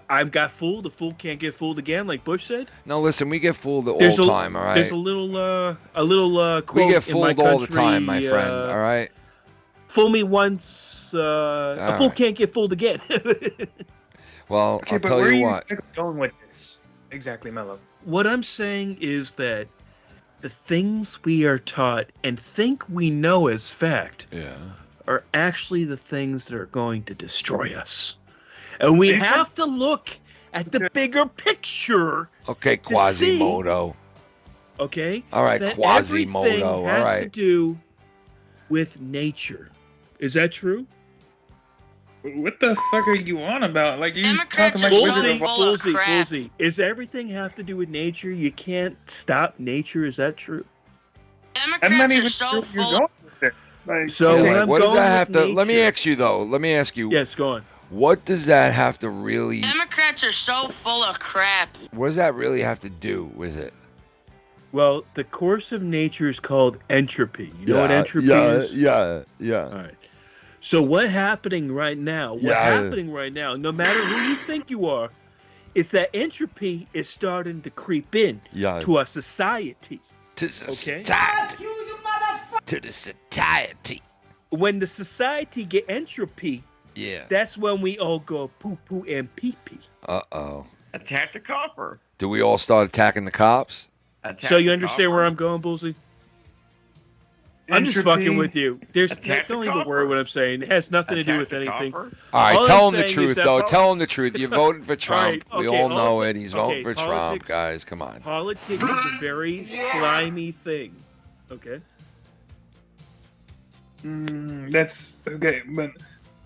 I've got fooled. The fool can't get fooled again, like Bush said. No, listen, we get fooled all There's the time, all right? There's a little quote. We get in my fooled all the country, time, my friend, all right? Fool me once, a fool right. can't get fooled again. Well, Okay, I'll but tell where you are what. you going with this? Exactly, Mellow. What I'm saying is that the things we are taught and think we know as fact are actually the things that are going to destroy us. And we have to look at the bigger picture. Okay, to see, Quasimodo. Okay? All right, that Quasimodo, everything all has to right. do with nature. Is that true? What the fuck are you on about? Like you Democrats talking like Wizard of Oz. Bullsy. Is everything have to do with nature? You can't stop nature. Is that true? I'm not even sure where you're going with this. Like, So Yeah, when like, I'm what does going that have with to? Let me nature- ask you though. Let me ask you. Yes, go on. What does that have to really? Democrats are so full of crap. What does that really have to do with it? Well, the course of nature is called entropy. You know what entropy is? Yeah. All right. So what's happening right now, no matter who you think you are, is that entropy is starting to creep in to our society. To society. To the society. When the society get entropy, that's when we all go poo-poo and pee-pee. Uh-oh. Attack the copper. Do we all start attacking the cops? So you understand where I'm going, Bullsy? I'm just Entropy. fucking with you. Don't Attack the even copper. worry what I'm saying. It has nothing to do with anything. All right, All tell I'm him the saying is truth, that though. pol- Tell him the truth. You're voting for Trump. right, We okay, all know all I'm it. He's saying- voting okay, for Trump, politics- guys. Come on. Politics is a very slimy thing. Okay? That's okay, but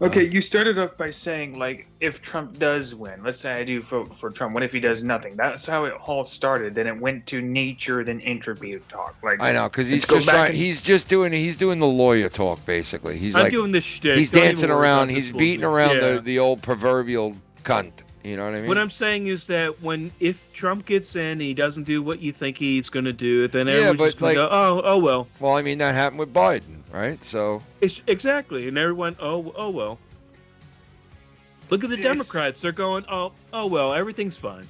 okay. You started off by saying like, if Trump does win, let's say I do vote for Trump. What if he does nothing? That's how it all started. Then it went to nature, then entropy talk. Like I know, because he's let's go just back trying. and- He's doing the lawyer talk, basically. He's I'm like doing this shtick. He's Don't even dancing worry around. about He's this beating bullshit. around Yeah. the old proverbial cunt. You know what I mean? What I'm saying is that if Trump gets in and he doesn't do what you think he's going to do, then everyone's just going to go, oh well. Well, I mean that happened with Biden, right? So It's exactly, and everyone, oh well. Look at the Democrats; they're going, oh well, everything's fine.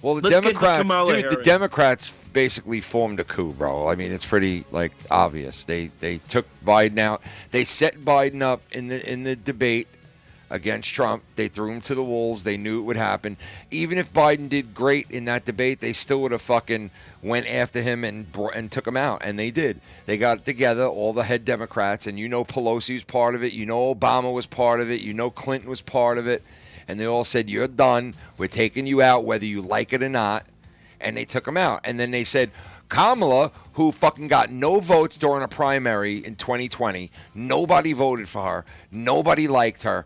Well, the Let's get Democrats, Kamala dude, the Harris. Democrats basically formed a coup, bro. I mean, it's pretty obvious. They took Biden out. They set Biden up in the debate against Trump. They threw him to the wolves. They knew it would happen. Even if Biden did great in that debate, they still would have fucking went after him and took him out. And they did. They got it together, all the head Democrats, and Pelosi was part of it. Obama was part of it. Clinton was part of it. And they all said, you're done. We're taking you out whether you like it or not. And they took him out. And then they said, Kamala, who fucking got no votes during a primary in 2020, nobody voted for her. Nobody liked her.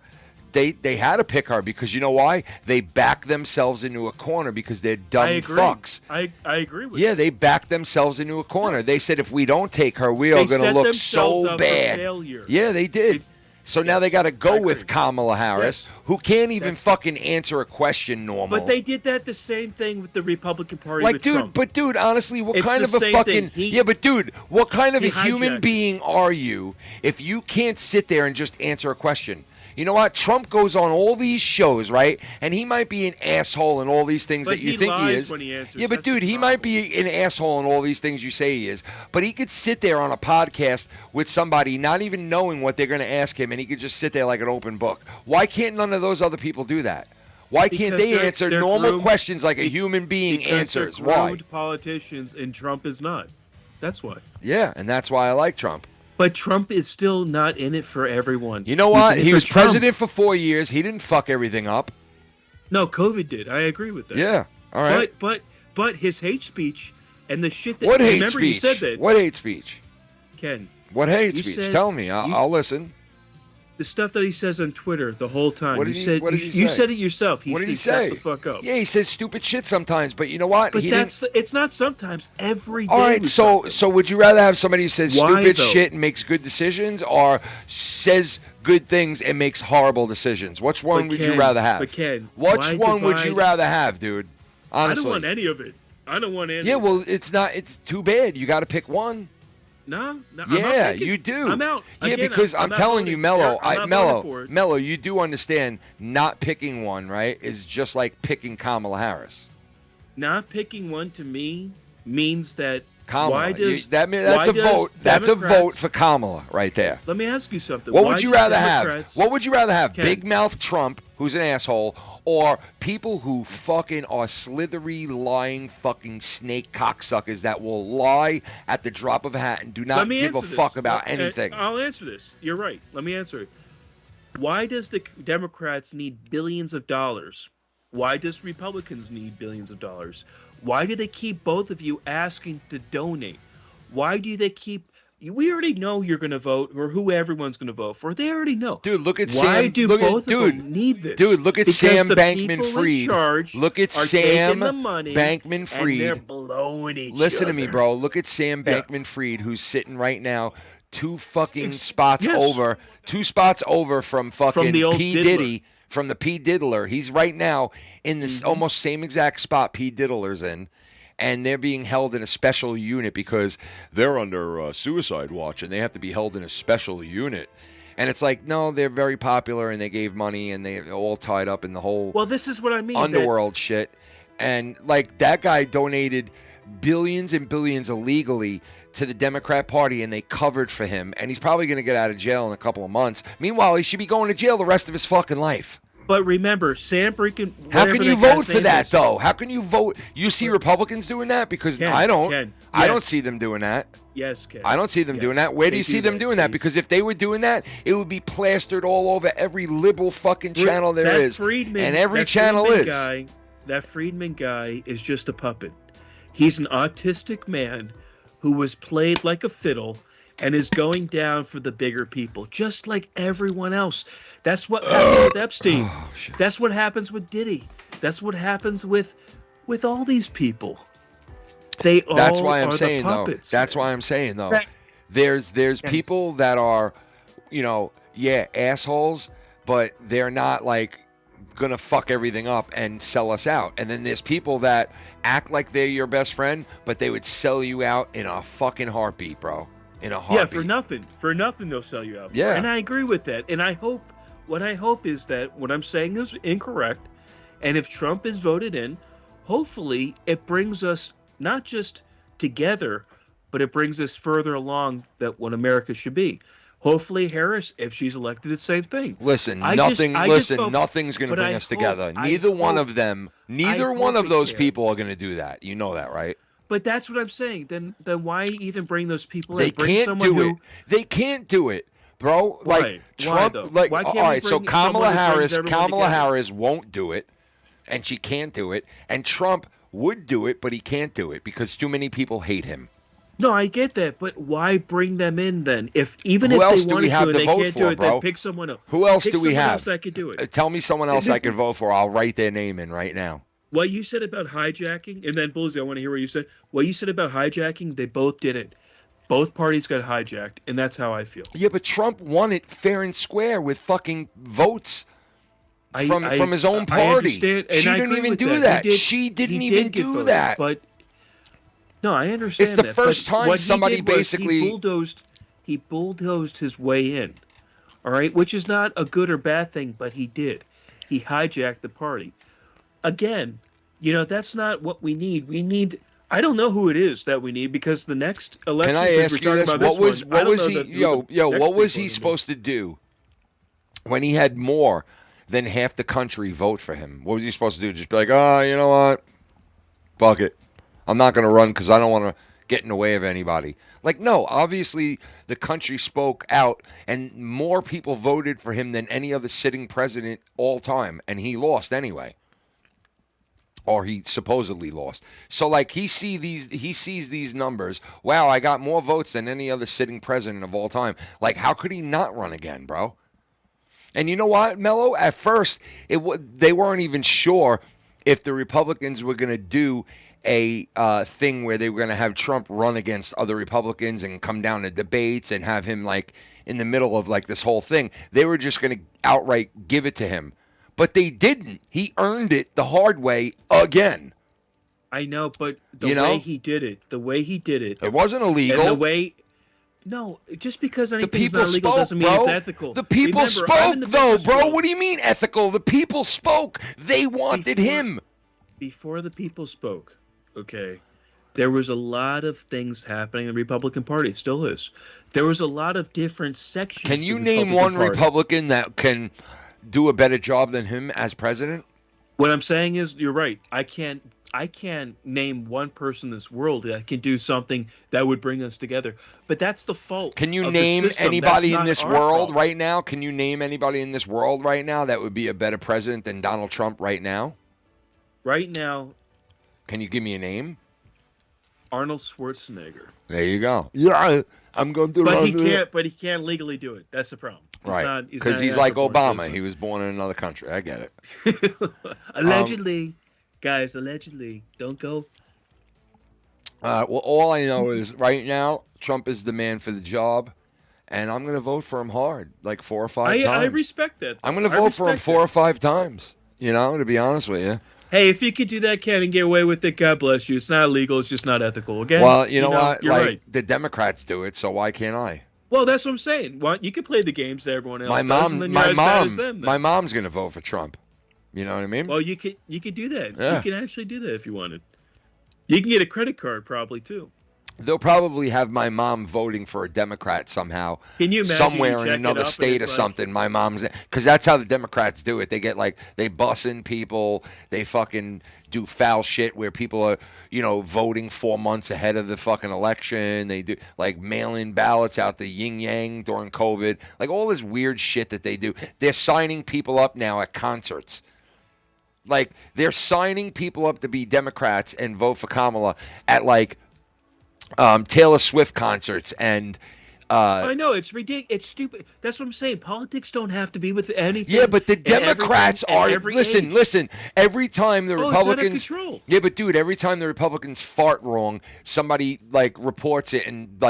They had to pick her because you know why? They backed themselves into a corner because they're dumb I agree. fucks. I agree with Yeah, they backed themselves into a corner. They said if we don't take her, we are going to look so bad. Yeah, they did. So now they got to go with Kamala Harris, who can't even fucking answer a question normal. But they did that the same thing with the Republican Party. Like, with dude, Trump. Honestly, what It's kind the of a same fucking thing. yeah? But dude, what kind of a he human hijacked. being are you if you can't sit there and just answer a question? You know what? Trump goes on all these shows, right? And he might be an asshole in all these things that you think he is. When he answers. Yeah, but dude, he might be an asshole in all these things you say he is. But he could sit there on a podcast with somebody not even knowing what they're going to ask him, and he could just sit there like an open book. Why can't none of those other people do that? Why can't they answer normal questions like a human being answers? Why? They're politicians, and Trump is not. That's why. Yeah, and that's why I like Trump. But Trump is still not in it for everyone. You know what? He was president for 4 years. He didn't fuck everything up. No, COVID did. I agree with that. Yeah. All right. But his hate speech and the shit that what hate remember speech? You said that. What hate speech? Ken. What hate you speech? said- Tell me. I'll listen. The stuff that he says on Twitter the whole time. What did you he say? said it yourself. What did he shut say? The fuck up. Yeah, he says stupid shit sometimes, but you know what? But it's not sometimes. Every day. All right, was so something. would you rather have somebody who says Why, stupid though? shit and makes good decisions, or says good things and makes horrible decisions? Which one would you Ken, rather have? but Ken, Which why one would you divide- rather have, dude? Honestly. I don't want any of it. I don't want any. Yeah, of well, it. it's too bad. You got to pick one. No, I'm Yeah, not picking. you do. I'm out. Yeah, Again, because I'm not telling you, voting. Mellow, I'm not voting for it. Mellow, you do understand not picking one, right? Is just like picking Kamala Harris. Not picking one to me means that. Kamala, Why does that's why a does vote. That's a Democrats- vote for Kamala right there. Let me ask you something. What Why would you does rather have? Democrats- What would you rather have? Ken. Big mouth Trump, who's an asshole, or people who fucking are slithery, lying, fucking snake cocksuckers that will lie at the drop of a hat and do Let not me give a answer this. fuck about anything? I'll answer this. You're right. Let me answer it. Why does the Democrats need billions of dollars? Why does Republicans need billions of dollars? Why do they keep both of you asking to donate? Why do they keep? We already know you're going to vote, or who everyone's going to vote for. They already know. Dude, look at Why Sam. do look both at, dude, of them need this? Dude, look at Because Sam the people in Bankman-Fried. charge Look at are Sam taking the money, and they're Bankman-Fried. blowing each Listen other. to me, bro. Look at Sam Yeah. Bankman-Fried, who's sitting right now, two spots yes. over, from fucking the old P. diddler. Diddy, from the P. Diddler. He's right now in this Mm-hmm. almost same exact spot P. Diddler's in. And they're being held in a special unit because they're under suicide watch and they have to be held in a special unit. And it's like, no, they're very popular and they gave money and they're all tied up in the whole Well, this is what I mean. underworld shit. And like that guy donated billions and billions illegally to the Democrat Party and they covered for him. And he's probably going to get out of jail in a couple of months. Meanwhile, he should be going to jail the rest of his fucking life. But remember, Sam freaking. How can you vote for that, though? How can you vote? You see Republicans doing that? Because Ken, I don't. Ken, I don't yes. see them doing that. Yes, Ken. I don't see them Yes, doing that. Where do they you see do them that. doing that? Because if they were doing that, it would be plastered all over every liberal fucking channel there That is. Friedman, And every that channel Friedman is. Guy, that Friedman guy is just a puppet. He's an autistic man who was played like a fiddle and is going down for the bigger people, just like everyone else. That's what happened with Epstein. Oh, That's what happens with Diddy. That's what happens with all these people. They all That's why I'm are saying the though. puppets. That's why I'm saying though. Right. There's Yes. people that are, assholes, but they're not like gonna fuck everything up and sell us out. And then there's people that act like they're your best friend, but they would sell you out in a fucking heartbeat, bro. In a heartbeat. Yeah, for nothing. For nothing they'll sell you out. for. Yeah. And I agree with that. And what I hope is that what I'm saying is incorrect. And if Trump is voted in, hopefully it brings us not just together, but it brings us further along that what America should be. Hopefully Harris, if she's elected, the same thing. Listen, I nothing's hope- going to but bring I us hope- together. I Neither one hope- of them, I neither one hope of it those can. people are going to do that. You know that, right? But that's what I'm saying. Then why even bring those people They in? Bring can't someone do who, it. They can't do it, bro. Why? Like Why, Trump, though? like Why can't all we right. So bring someone who brings everyone Kamala together? Harris won't do it, and she can't do it. And Trump would do it, but he can't do it because too many people hate him. No, I get that, but why bring them in then? Even Who if else they do wanted we have to to and they vote can't for, do it, bro? then pick someone else. Who else Pick do we someone have? else that could do it. Tell me someone else I This could is- vote for. I'll write their name in right now. What you said about hijacking, and then Bullseye, I want to hear what you said. What you said about hijacking, they both did it. Both parties got hijacked, and that's how I feel. Yeah, but Trump won it fair and square with fucking votes from his own I party. understand, and She I didn't agree even with do that. that. She didn't even get do voted, that. But no, I understand. It's the that, first but time what he somebody did was basically- he bulldozed his way in. All right, which is not a good or bad thing, but he did. He hijacked the party. Again, that's not what we need. We need. I don't know who it is that we need because the next election. Can I ask you this? What was he? What was he supposed to do when he had more than half the country vote for him? What was he supposed to do? Just be like, oh, you know what? Fuck it. I'm not going to run because I don't want to get in the way of anybody. Like, no, obviously the country spoke out and more people voted for him than any other sitting president all time, and he lost anyway. Or he supposedly lost. So, like, he sees these numbers. Wow, I got more votes than any other sitting president of all time. Like, how could he not run again, bro? And you know what, Mello? At first, they weren't even sure if the Republicans were going to do a thing where they were going to have Trump run against other Republicans and come down to debates and have him, like, in the middle of, like, this whole thing. They were just going to outright give it to him. But they didn't. He earned it the hard way again. I know, but the way he did it, it wasn't illegal. And the way, no, just because anything's not illegal doesn't mean it's ethical. The people spoke, though, bro. What do you mean ethical? The people spoke. They wanted him. Before the people spoke, okay, there was a lot of things happening in the Republican Party. It still is. There was a lot of different sections. Can you name one Republican that can do a better job than him as president? What I'm saying is, you're right. I can't name one person in this world that can do something that would bring us together. But that's the fault. Can you name anybody in this world right now? Can you name anybody in this world right now that would be a better president than Donald Trump right now? Right now. Can you give me a name? Arnold Schwarzenegger. There you go. Yeah, I'm going to. But he can't legally do it. That's the problem. Right, because he's like Obama. He was born in another country. I get it. Allegedly. Guys, allegedly. Don't go. Well, all I know is right now, Trump is the man for the job, and I'm going to vote for him hard, like 4 or 5 times. I respect that. I'm going to vote for him 4 or 5 times, to be honest with you. Hey, if you could do that, Ken, and get away with it, God bless you. It's not illegal. It's just not ethical. Again, well, you know what? You're right. The Democrats do it, so why can't I? Well, that's what I'm saying. You can play the games that everyone else my does, and then you're as bad as them, then. My mom's going to vote for Trump. You know what I mean? Well, you could do that. Yeah. You can actually do that if you wanted. You can get a credit card probably too. They'll probably have my mom voting for a Democrat somehow. Can you imagine somewhere in another state or something? My mom's, because that's how the Democrats do it. They get they bus in people. They fucking do foul shit where people are, voting 4 months ahead of the fucking election. They do mail-in ballots out the yin yang during COVID. All this weird shit that they do. They're signing people up now at concerts. They're signing people up to be Democrats and vote for Kamala at Taylor Swift concerts and I know it's ridiculous. It's stupid. That's what I'm saying. Politics don't have to be with anything. Yeah, but the Democrats are. Listen. Every time the Republicans. It's out of control. Yeah, but dude, every time the Republicans fart wrong, somebody reports it and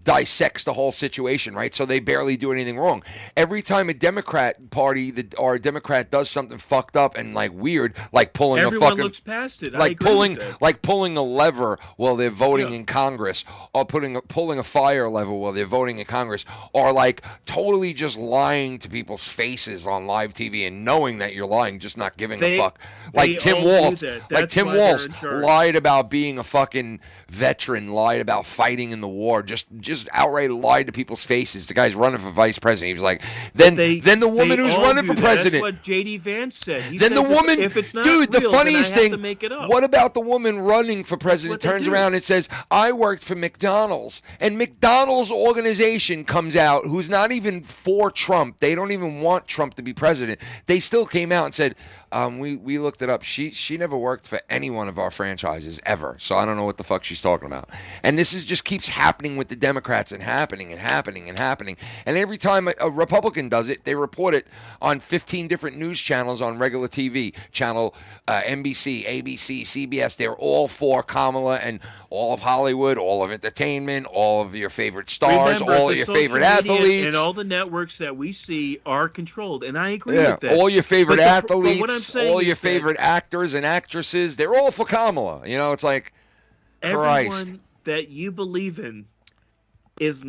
dissects the whole situation, right? So they barely do anything wrong. Every time a Democrat party or a Democrat does something fucked up and weird, pulling everyone looks past it. Pulling a lever while they're voting in Congress, or pulling a fire lever while they're voting in Congress, or totally just lying to people's faces on live TV and knowing that you're lying, just not giving a fuck. Tim Walz lied about being a fucking veteran, lied about fighting in the war, just outright lied to people's faces. The guy's running for vice president. He was like, then the woman who's running for president. That's what J.D. Vance said. Then the woman, if it's not dude, real, the funniest then I have thing, to make it up. what about the woman running for president turns around and says, I worked for McDonald's, and McDonald's organization comes out who's not even for Trump. They don't even want Trump to be president. They still came out and said, we looked it up. She never worked for any one of our franchises ever. So I don't know what the fuck she's talking about. And this just keeps happening with the Democrats and happening and happening and happening. And every time a Republican does it, they report it on 15 different news channels on regular TV. Channel NBC, ABC, CBS. They're all for Kamala and all of Hollywood, all of entertainment, all of your favorite stars, all of your favorite athletes. And all the networks that we see are controlled. And I agree with that. All your favorite athletes. All your favorite actors and actresses, they're all for Kamala. It's like, everyone Christ. that you believe in is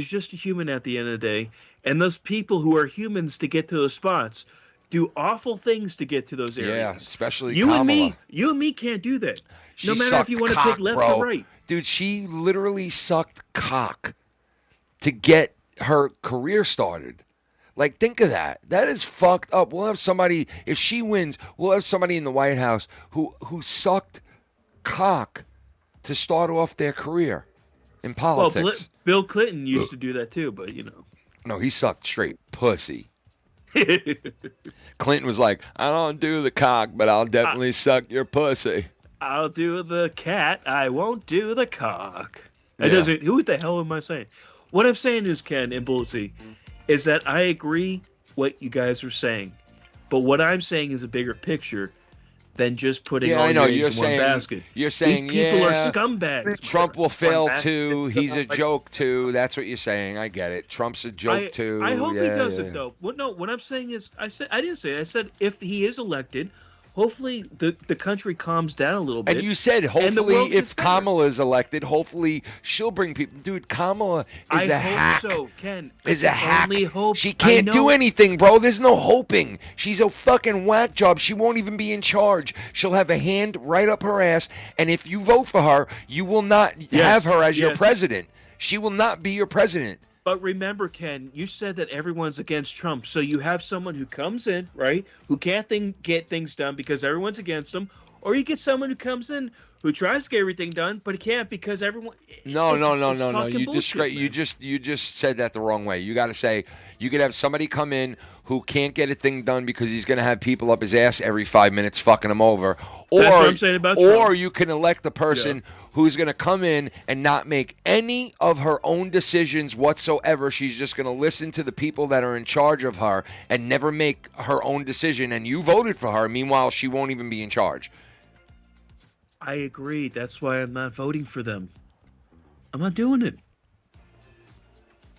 just a human at the end of the day. And those people who are humans to get to those spots do awful things to get to those areas. Yeah, especially you Kamala. You and me can't do that. She No matter sucked if you want to cock, pick left bro. or right. Dude, she literally sucked cock to get her career started. Like, think of that. That is fucked up. We'll have somebody, if she wins, we'll have somebody in the White House who sucked cock to start off their career in politics. Well, Bill Clinton used to do that too, but you know. No, he sucked straight pussy. Clinton was like, I don't do the cock, but I'll definitely suck your pussy. I'll do the cat. I won't do the cock. It Yeah. doesn't. Who the hell am I saying? What I'm saying is, Ken and Bullseye, is that I agree what you guys are saying, but what I'm saying is a bigger picture than just putting all I know. your You're eggs in one saying, basket. You're saying, These people yeah, are scumbags. Trump will fail basket. too. He's a joke too. That's what you're saying. I get it. Trump's a joke too. I hope he Yeah, does yeah. it though. What I'm saying is, I said if he is elected, hopefully the country calms down a little bit. And you said, and the hopefully, world gets if better. Kamala is elected, hopefully she'll bring people. Dude, Kamala is a hack. So, Ken. Is I a can hack. only hope. She I can't do know- anything, bro. There's no hoping. She's a fucking whack job. She won't even be in charge. She'll have a hand right up her ass, and if you vote for her, you will not have her as your yes. president. She will not be your president. But remember, Ken, you said that everyone's against Trump. So you have someone who comes in, right, who can't get things done because everyone's against him. Or you get someone who comes in who tries to get everything done, but he can't because everyone... No. it's You fucking bullshit, you just said that the wrong way. You got to say you could have somebody come in who can't get a thing done because he's going to have people up his ass every 5 minutes fucking him over. Or, That's what I'm saying about or Trump. you can elect a person who's going to come in and not make any of her own decisions whatsoever. She's just going to listen to the people that are in charge of her and never make her own decision. And you voted for her. Meanwhile, she won't even be in charge. I agree. That's why I'm not voting for them. I'm not doing it.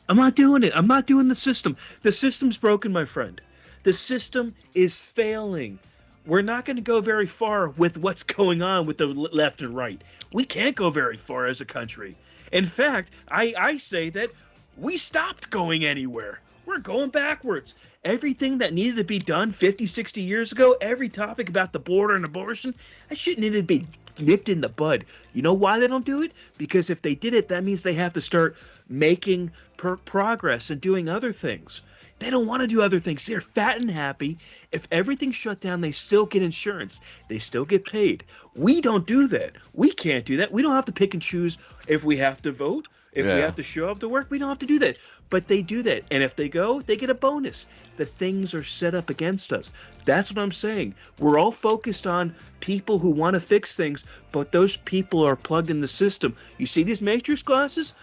I'm not doing it. I'm not doing the system. The system's broken, my friend. The system is failing. We're not going to go very far with what's going on with the left and right. We can't go very far as a country. In fact, I say that we stopped going anywhere. We're going backwards. Everything that needed to be done 50, 60 years ago, every topic about the border and abortion, that shit needed to be nipped in the bud. You know why they don't do it? Because if they did it, that means they have to start making progress and doing other things. They don't want to do other things. They're fat and happy. If everything's shut down, they still get insurance. They still get paid. We don't do that. We can't do that. We don't have to pick and choose if we have to vote. If we have to show up to work, we don't have to do that. But they do that. And if they go, they get a bonus. The things are set up against us. That's what I'm saying. We're all focused on people who want to fix things, but those people are plugged in the system. You see these matrix glasses,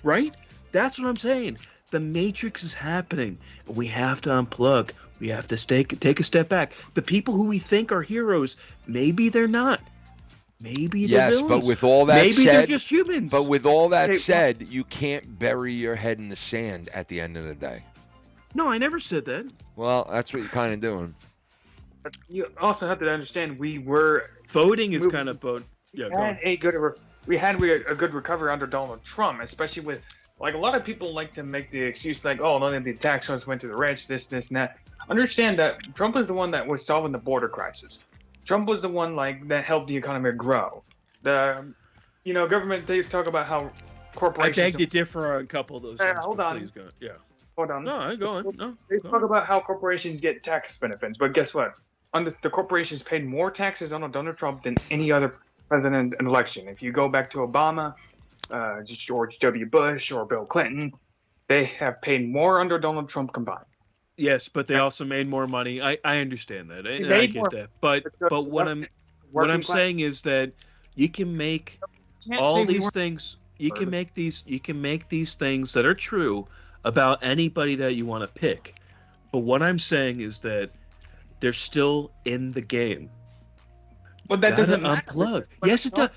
right? That's what I'm saying. The matrix is happening. We have to unplug. We have to take a step back. The people who we think are heroes, maybe they're not. Maybe they're villains. But with all that maybe said, they're just humans. But with all that Hey, said, you can't bury your head in the sand at the end of the day. No, I never said that. Well, that's what you're kind of doing. But you also have to understand voting is kind of both. Yeah, go on. We had a good recovery under Donald Trump, especially with like a lot of people like to make the excuse like, oh, none of the tax cuts went to the rich, this, and that. Understand that Trump is the one that was solving the border crisis. Trump was the one like that helped the economy grow. The government, they talk about how corporations. I beg to differ on a couple of those things. Hold but on. Please go. Yeah. Hold on. No, go on. No, they go talk on. about how corporations get tax benefits, but guess what? The corporations paid more taxes on Donald Trump than any other president in election. If you go back to Obama, George W. Bush, or Bill Clinton, they have paid more under Donald Trump combined. Yes, but they also made more money. I understand that. I made get more- that. But what I'm working class- saying is that you can make can't all say we these weren't- things. You can make these things that are true about anybody that you want to pick. But what I'm saying is that they're still in the game. But that Gotta doesn't matter. unplug. Yes, it does.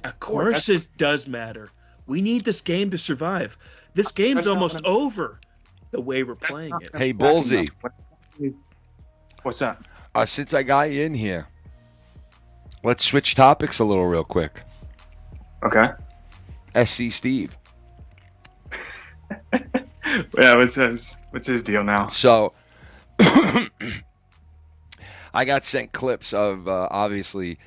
Of course, it does matter. We need this game to survive. This game's almost over. The way we're playing it. Hey, Bullseye. What's that? Since I got you in here, let's switch topics a little real quick. Okay. SC Steve. Yeah, what's his deal now? So I got sent clips of obviously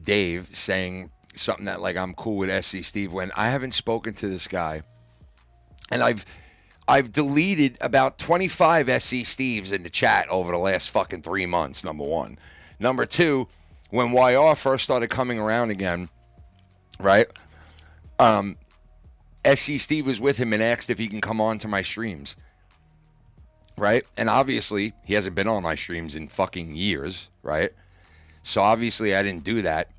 Dave saying something that like I'm cool with SC Steve when I haven't spoken to this guy, and I've deleted about 25 SC Steves in the chat over the last fucking 3 months. Number one, number two, when YR first started coming around again, right? SC Steve was with him and asked if he can come on to my streams. Right? And obviously, he hasn't been on my streams in fucking years, right? So obviously, I didn't do that.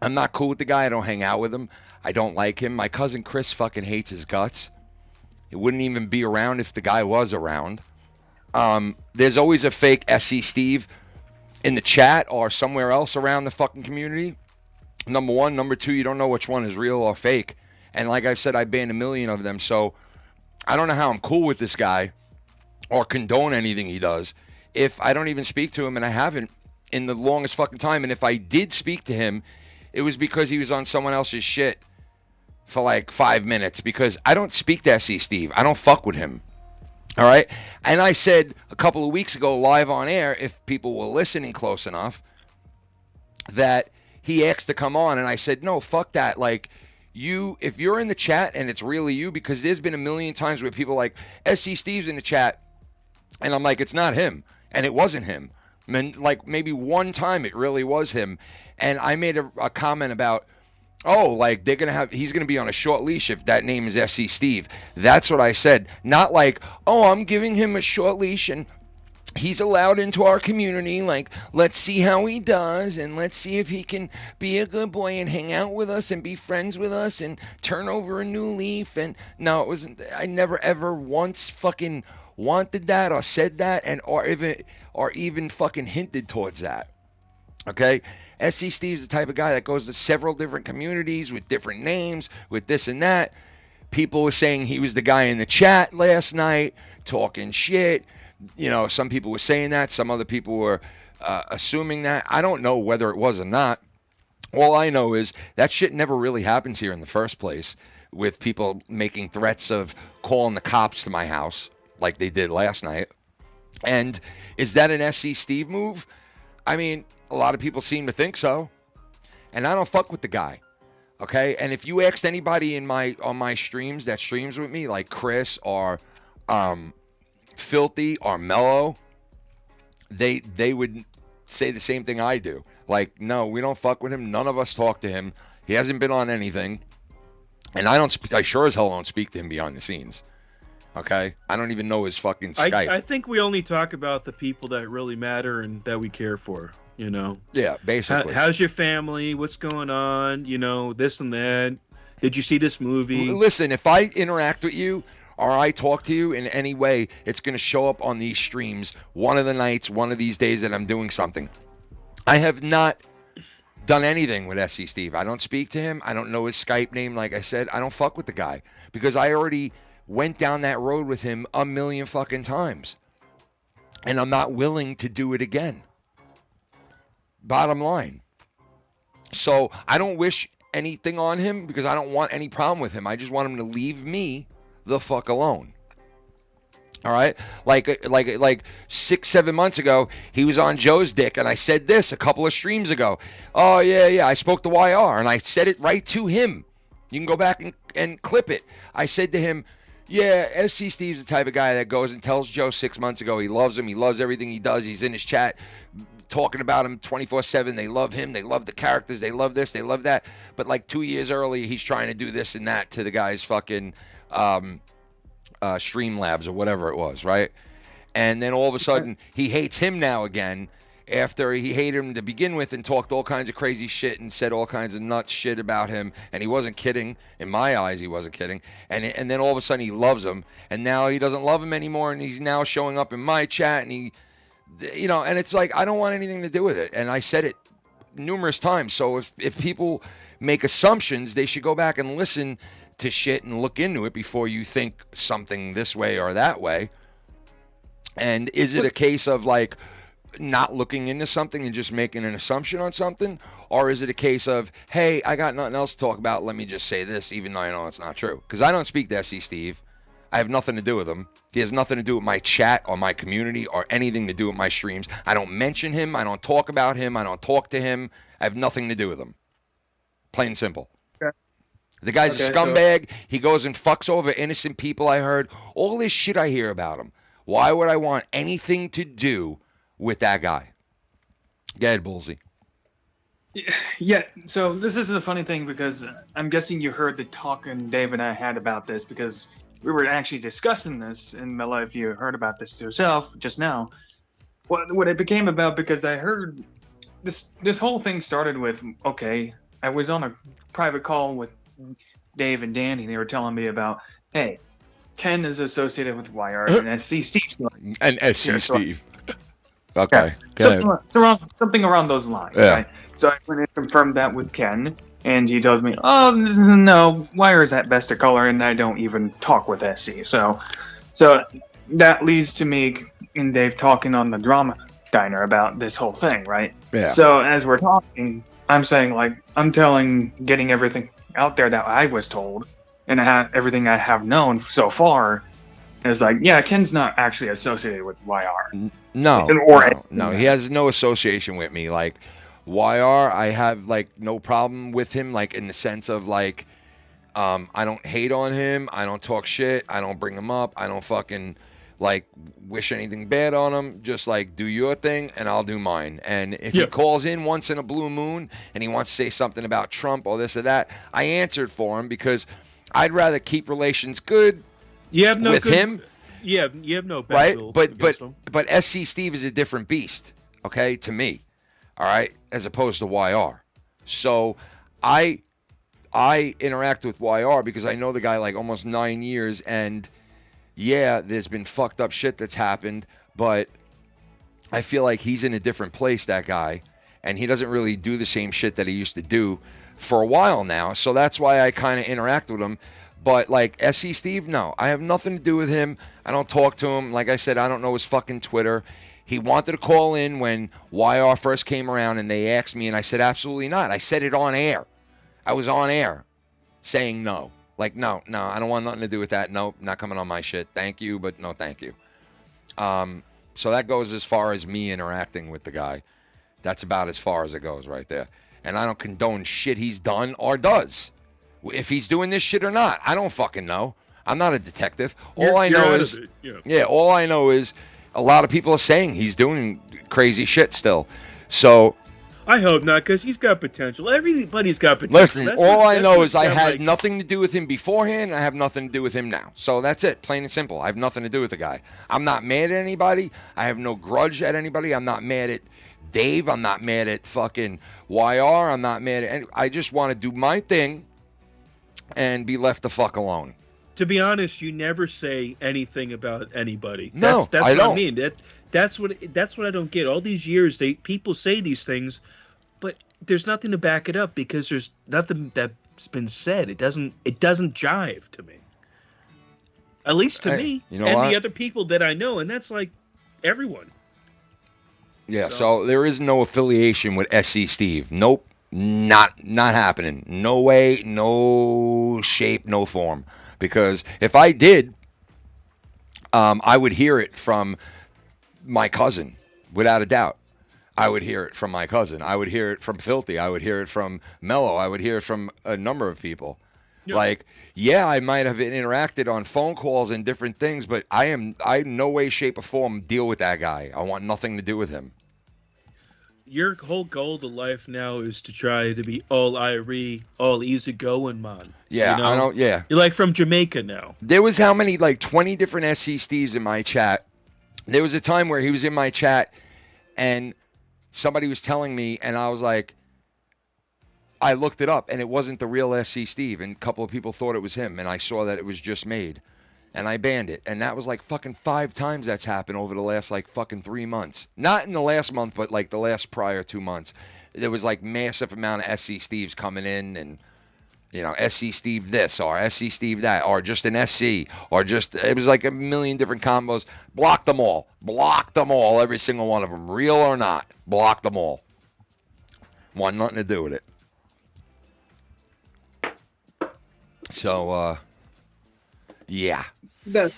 I'm not cool with the guy. I don't hang out with him. I don't like him. My cousin Chris fucking hates his guts. He wouldn't even be around if the guy was around. There's always a fake SC Steve in the chat or somewhere else around the fucking community. Number one. Number two, you don't know which one is real or fake. And like I've said, I banned 1 million of them. So I don't know how I'm cool with this guy or condone anything he does if I don't even speak to him, and I haven't in the longest fucking time. And if I did speak to him, it was because he was on someone else's shit for like 5 minutes, because I don't speak to SC Steve. I don't fuck with him. All right? And I said a couple of weeks ago live on air, if people were listening close enough, that he asked to come on, and I said, no, fuck that. Like, if you're in the chat and it's really you, because there's been 1 million times where people like, SC Steve's in the chat, and I'm like, it's not him. And it wasn't him. I mean, like maybe one time it really was him. And I made a comment about, oh, like he's going to be on a short leash if that name is SC Steve. That's what I said. Not like, oh, I'm giving him a short leash and he's allowed into our community. Like, let's see how he does, and let's see if he can be a good boy and hang out with us and be friends with us and turn over a new leaf. And no, it wasn't. I never ever once fucking wanted that or said that, and or even fucking hinted towards that. Okay? SC Steve's the type of guy that goes to several different communities with different names, with this and that. People were saying he was the guy in the chat last night talking shit. You know, some people were saying that. Some other people were assuming that. I don't know whether it was or not. All I know is that shit never really happens here in the first place, with people making threats of calling the cops to my house like they did last night. And is that an SC Steve move? I mean, a lot of people seem to think so. And I don't fuck with the guy. Okay? And if you asked anybody on my streams that streams with me, like Chris or Filthy or Mellow, they would say the same thing I do. Like, no, we don't fuck with him. None of us talk to him. He hasn't been on anything. And I sure as hell don't speak to him behind the scenes. Okay? I don't even know his fucking Skype. I think we only talk about the people that really matter and that we care for, you know? Yeah, basically. How's your family? What's going on? You know, this and that. Did you see this movie? Listen, if I interact with you or I talk to you in any way, it's going to show up on these streams one of the nights, one of these days that I'm doing something. I have not done anything with SC Steve. I don't speak to him. I don't know his Skype name. Like I said, I don't fuck with the guy because I already went down that road with him 1 million fucking times. And I'm not willing to do it again. Bottom line. So I don't wish anything on him because I don't want any problem with him. I just want him to leave me the fuck alone. All right? Like 6-7 months ago, he was on Joe's dick, and I said this a couple of streams ago. Oh, yeah, I spoke to YR, and I said it right to him. You can go back and clip it. I said to him, yeah, SC Steve's the type of guy that goes and tells Joe 6 months ago he loves him, he loves everything he does, he's in his chat talking about him 24/7. They love him, they love the characters, they love this, they love that. But like 2 years earlier, he's trying to do this and that to the guy's fucking Streamlabs or whatever it was, right? And then all of a sudden, he hates him now again after he hated him to begin with and talked all kinds of crazy shit and said all kinds of nuts shit about him. And he wasn't kidding. In my eyes, he wasn't kidding. And then all of a sudden, he loves him. And now he doesn't love him anymore. And he's now showing up in my chat. And he, you know, and it's like, I don't want anything to do with it. And I said it numerous times. So if people make assumptions, they should go back and listen to shit and look into it before you think something this way or that way. And is it a case of like not looking into something and just making an assumption on something? Or is it a case of, hey, I got nothing else to talk about, let me just say this, even though I know it's not true? Because I don't speak to SC Steve. I have nothing to do with him. He has nothing to do with my chat or my community or anything to do with my streams. I don't mention him. I don't talk about him. I don't talk to him. I have nothing to do with him. Plain and simple. Okay. The guy's a Okay, scumbag. He goes and fucks over innocent people, I heard. All this shit I hear about him. Why would I want anything to do with that guy? Go ahead, Bullsy. Yeah, so this is a funny thing because I'm guessing you heard the talk and Dave and I had about this because we were actually discussing this in Mellow, if you heard about this yourself just now. What it became about, because I heard this whole thing started with, okay, I was on a private call with Dave and Danny, and they were telling me about, hey, Ken is associated with YR and SC Steve. And SC Steve. Okay. Something around those lines. Yeah. Right? So I went and confirmed that with Ken, and he tells me, oh, no, Wire is at best a color, and I don't even talk with SC. So that leads to me and Dave talking on the drama diner about this whole thing, right? Yeah. So as we're talking, I'm saying, like, getting everything out there that I was told, and everything I have known so far is like, yeah, Ken's not actually associated with YR. No, he has no association with me. Like, YR, I have, like, no problem with him, like, in the sense of, like, I don't hate on him. I don't talk shit. I don't bring him up. I don't fucking, like, wish anything bad on him. Just, like, do your thing, and I'll do mine. And if he calls in once in a blue moon and he wants to say something about Trump or this or that, I answered for him because I'd rather keep relations good with him. Yeah, you have no bad right, will but against him. SC Steve is a different beast, okay, to me, all right, as opposed to YR. So I interact with YR because I know the guy like almost 9 years, and yeah, there's been fucked up shit that's happened, but I feel like he's in a different place, that guy, and he doesn't really do the same shit that he used to do for a while now. So that's why I kind of interact with him. But, like, SC Steve, no. I have nothing to do with him. I don't talk to him. Like I said, I don't know his fucking Twitter. He wanted to call in when YR first came around, and they asked me, and I said, absolutely not. I said it on air. I was on air saying no. Like, no, I don't want nothing to do with that. Nope, not coming on my shit. Thank you, but no thank you. So that goes as far as me interacting with the guy. That's about as far as it goes right there. And I don't condone shit he's done or does. If he's doing this shit or not, I don't fucking know. I'm not a detective. All I know is, all I know is a lot of people are saying he's doing crazy shit still. So I hope not, because he's got potential. Everybody's got potential. listen, all I know is I had nothing to do with him beforehand, and I have nothing to do with him now. So that's it, plain and simple. I have nothing to do with the guy. I'm not mad at anybody. I have no grudge at anybody. I'm not mad at Dave. I'm not mad at fucking YR. I'm not mad at any. I just want to do my thing and be left the fuck alone. To be honest, you never say anything about anybody. No, that's I what don't. I mean. That's what I don't get. All these years, people say these things, but there's nothing to back it up because there's nothing that's been said. It doesn't jive to me. At least to me, you know and what? the other people that I know, and that's like everyone. Yeah, so there is no affiliation with SC Steve. Nope. Not happening. No way, no shape, no form. Because if I did, I would hear it from my cousin, without a doubt. I would hear it from my cousin. I would hear it from Filthy. I would hear it from Mellow. I would hear it from a number of people. Yeah. Like, yeah, I might have interacted on phone calls and different things, but I in no way, shape, or form deal with that guy. I want nothing to do with him. Your whole goal to life now is to try to be all Irie, all easygoing, man. Yeah, you know? I don't. Yeah, you're like from Jamaica now. There was how many, like 20 different SC Steves in my chat. There was a time where he was in my chat, and somebody was telling me, and I was like, I looked it up, and it wasn't the real SC Steve, and a couple of people thought it was him, and I saw that it was just made. And I banned it. And that was like fucking 5 times that's happened over the last like fucking 3 months. Not in the last month, but like the last prior 2 months. There was like massive amount of SC Steves coming in, and, you know, SC Steve this or SC Steve that or just an SC or just, it was like a million different combos. Blocked them all. Blocked them all, every single one of them. Real or not. Blocked them all. Want nothing to do with it. So, yeah. But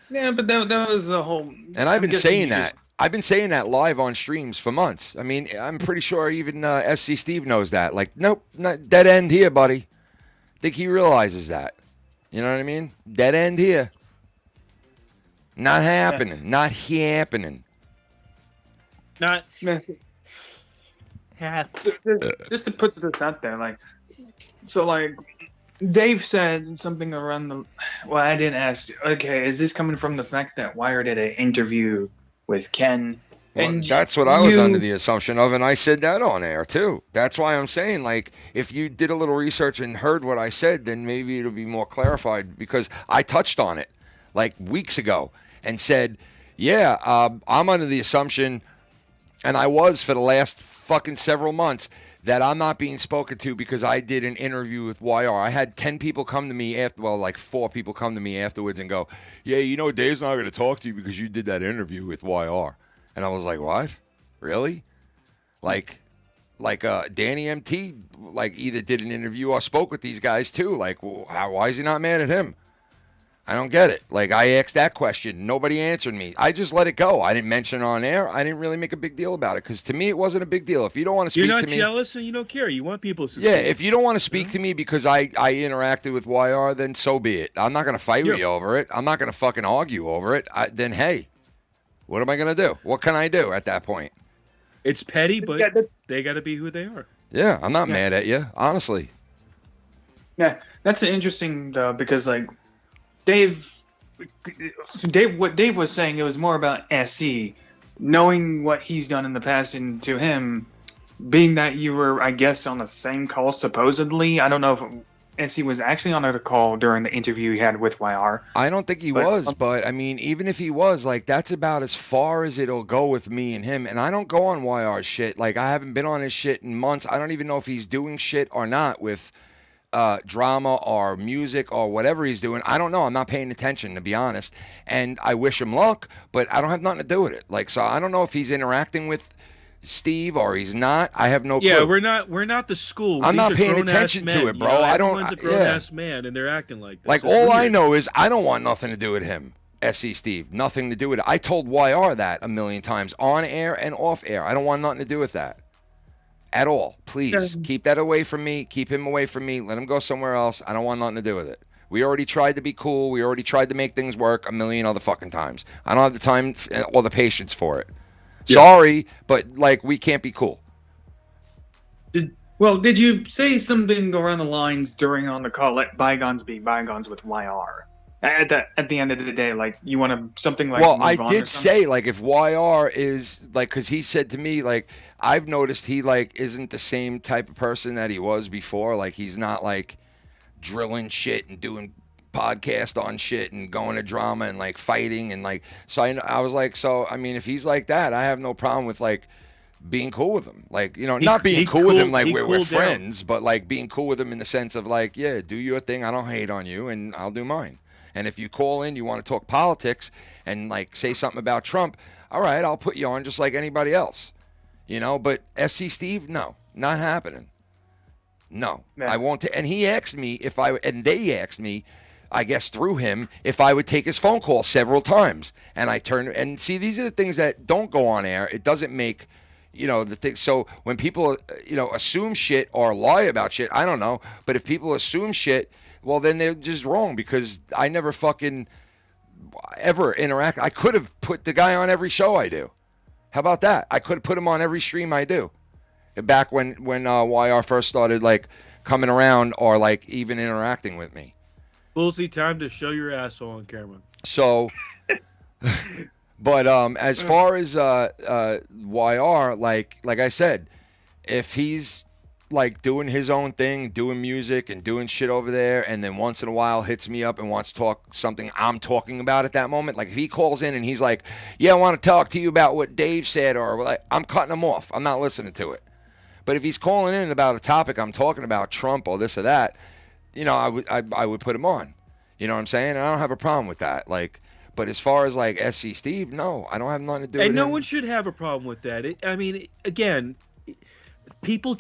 that was the whole. And I've been saying that. I've been saying that live on streams for months. I mean, I'm pretty sure even SC Steve knows that. Like, nope, not dead end here, buddy. Think he realizes that. You know what I mean? Dead end here. Not happening. Not happening. Not. Just to put this out there, like, so like, Dave said something around the. Well, I didn't ask. Okay, is this coming from the fact that Wire did an interview with Ken? Well, that's what I was under the assumption of, and I said that on air too. That's why I'm saying, like, if you did a little research and heard what I said, then maybe it'll be more clarified, because I touched on it like weeks ago and said, yeah, I'm under the assumption, and I was for the last fucking several months, that I'm not being spoken to because I did an interview with YR. I had 10 people come to me after, well, like 4 people come to me afterwards and go, yeah, you know, Dave's not going to talk to you because you did that interview with YR. And I was like, what? Really? Like Danny MT, like, either did an interview or spoke with these guys too. Like, well, why is he not mad at him? I don't get it. Like, I asked that question. Nobody answered me. I just let it go. I didn't mention it on air. I didn't really make a big deal about it because to me it wasn't a big deal. If you don't want to speak to me... You're not jealous and you don't care. You want people to... Yeah, if you don't want to speak to me because I interacted with YR, then so be it. I'm not going to fight with you over it. I'm not going to fucking argue over it. Then, hey, what am I going to do? What can I do at that point? It's petty, but they got to be who they are. Yeah, I'm not mad at you, honestly. Yeah, that's interesting, though, because, like, what Dave was saying, it was more about SC, knowing what he's done in the past, and to him, being that you were, I guess, on the same call, supposedly. I don't know if SC was actually on the call during the interview he had with YR. I don't think he was, but, I mean, even if he was, like, that's about as far as it'll go with me and him, and I don't go on YR's shit. Like, I haven't been on his shit in months. I don't even know if he's doing shit or not with... drama or music or whatever he's doing. I don't know. I'm not paying attention, to be honest. And I wish him luck, but I don't have nothing to do with it. Like, so I don't know if he's interacting with Steve or he's not. I have no clue. Yeah, we're not the school. I'm These not are paying grown-ass attention to men, it, bro. You know, I don't. everyone's a grown-ass man, and they're acting like this. Like, It's all I weird. know is I don't want nothing to do with him. SC Steve, nothing to do with it. I told YR that a million times on air and off air. I don't want nothing to do with that. At all. Please, keep that away from me. Keep him away from me. Let him go somewhere else. I don't want nothing to do with it. We already tried to be cool. We already tried to make things work a million other fucking times. I don't have the time or the patience for it. Yeah. Sorry, but, like, we can't be cool. Did you say something around the lines during on the call, let bygones be bygones with YR? At the end of the day, like, you want to something like... Well, I did say, like, if YR is, like, because he said to me, like, I've noticed he, like, isn't the same type of person that he was before. Like, he's not, like, drilling shit and doing podcast on shit and going to drama and, like, fighting and, like... So I was like, so, I mean, if he's like that, I have no problem with, like, being cool with him. Like, you know, not being cool with him like we're friends, but, like, being cool with him in the sense of, like, yeah, do your thing. I don't hate on you, and I'll do mine. And if you call in, you want to talk politics and, like, say something about Trump, all right, I'll put you on just like anybody else. You know, but SC Steve, no, not happening. No, I won't. And he asked me if and they asked me, I guess through him, if I would take his phone call several times. And I turned, and see, these are the things that don't go on air. It doesn't make, you know, the thing. So when people, you know, assume shit or lie about shit, I don't know. But if people assume shit, well, then they're just wrong because I never fucking ever interact. I could have put the guy on every show I do. How about that? I could have put him on every stream I do. Back when YR first started, like, coming around or, like, even interacting with me. Bullsy, time to show your asshole on camera. So, but as far as YR, like I said, if he's, like, doing his own thing, doing music and doing shit over there, and then once in a while hits me up and wants to talk something I'm talking about at that moment. Like, if he calls in and he's like, yeah, I want to talk to you about what Dave said, or, like, I'm cutting him off. I'm not listening to it. But if he's calling in about a topic I'm talking about, Trump or this or that, you know, I would put him on. You know what I'm saying? And I don't have a problem with that. Like, but as far as, like, SC Steve, no, I don't have nothing to do with it. And no one should have a problem with that. I mean, again, people...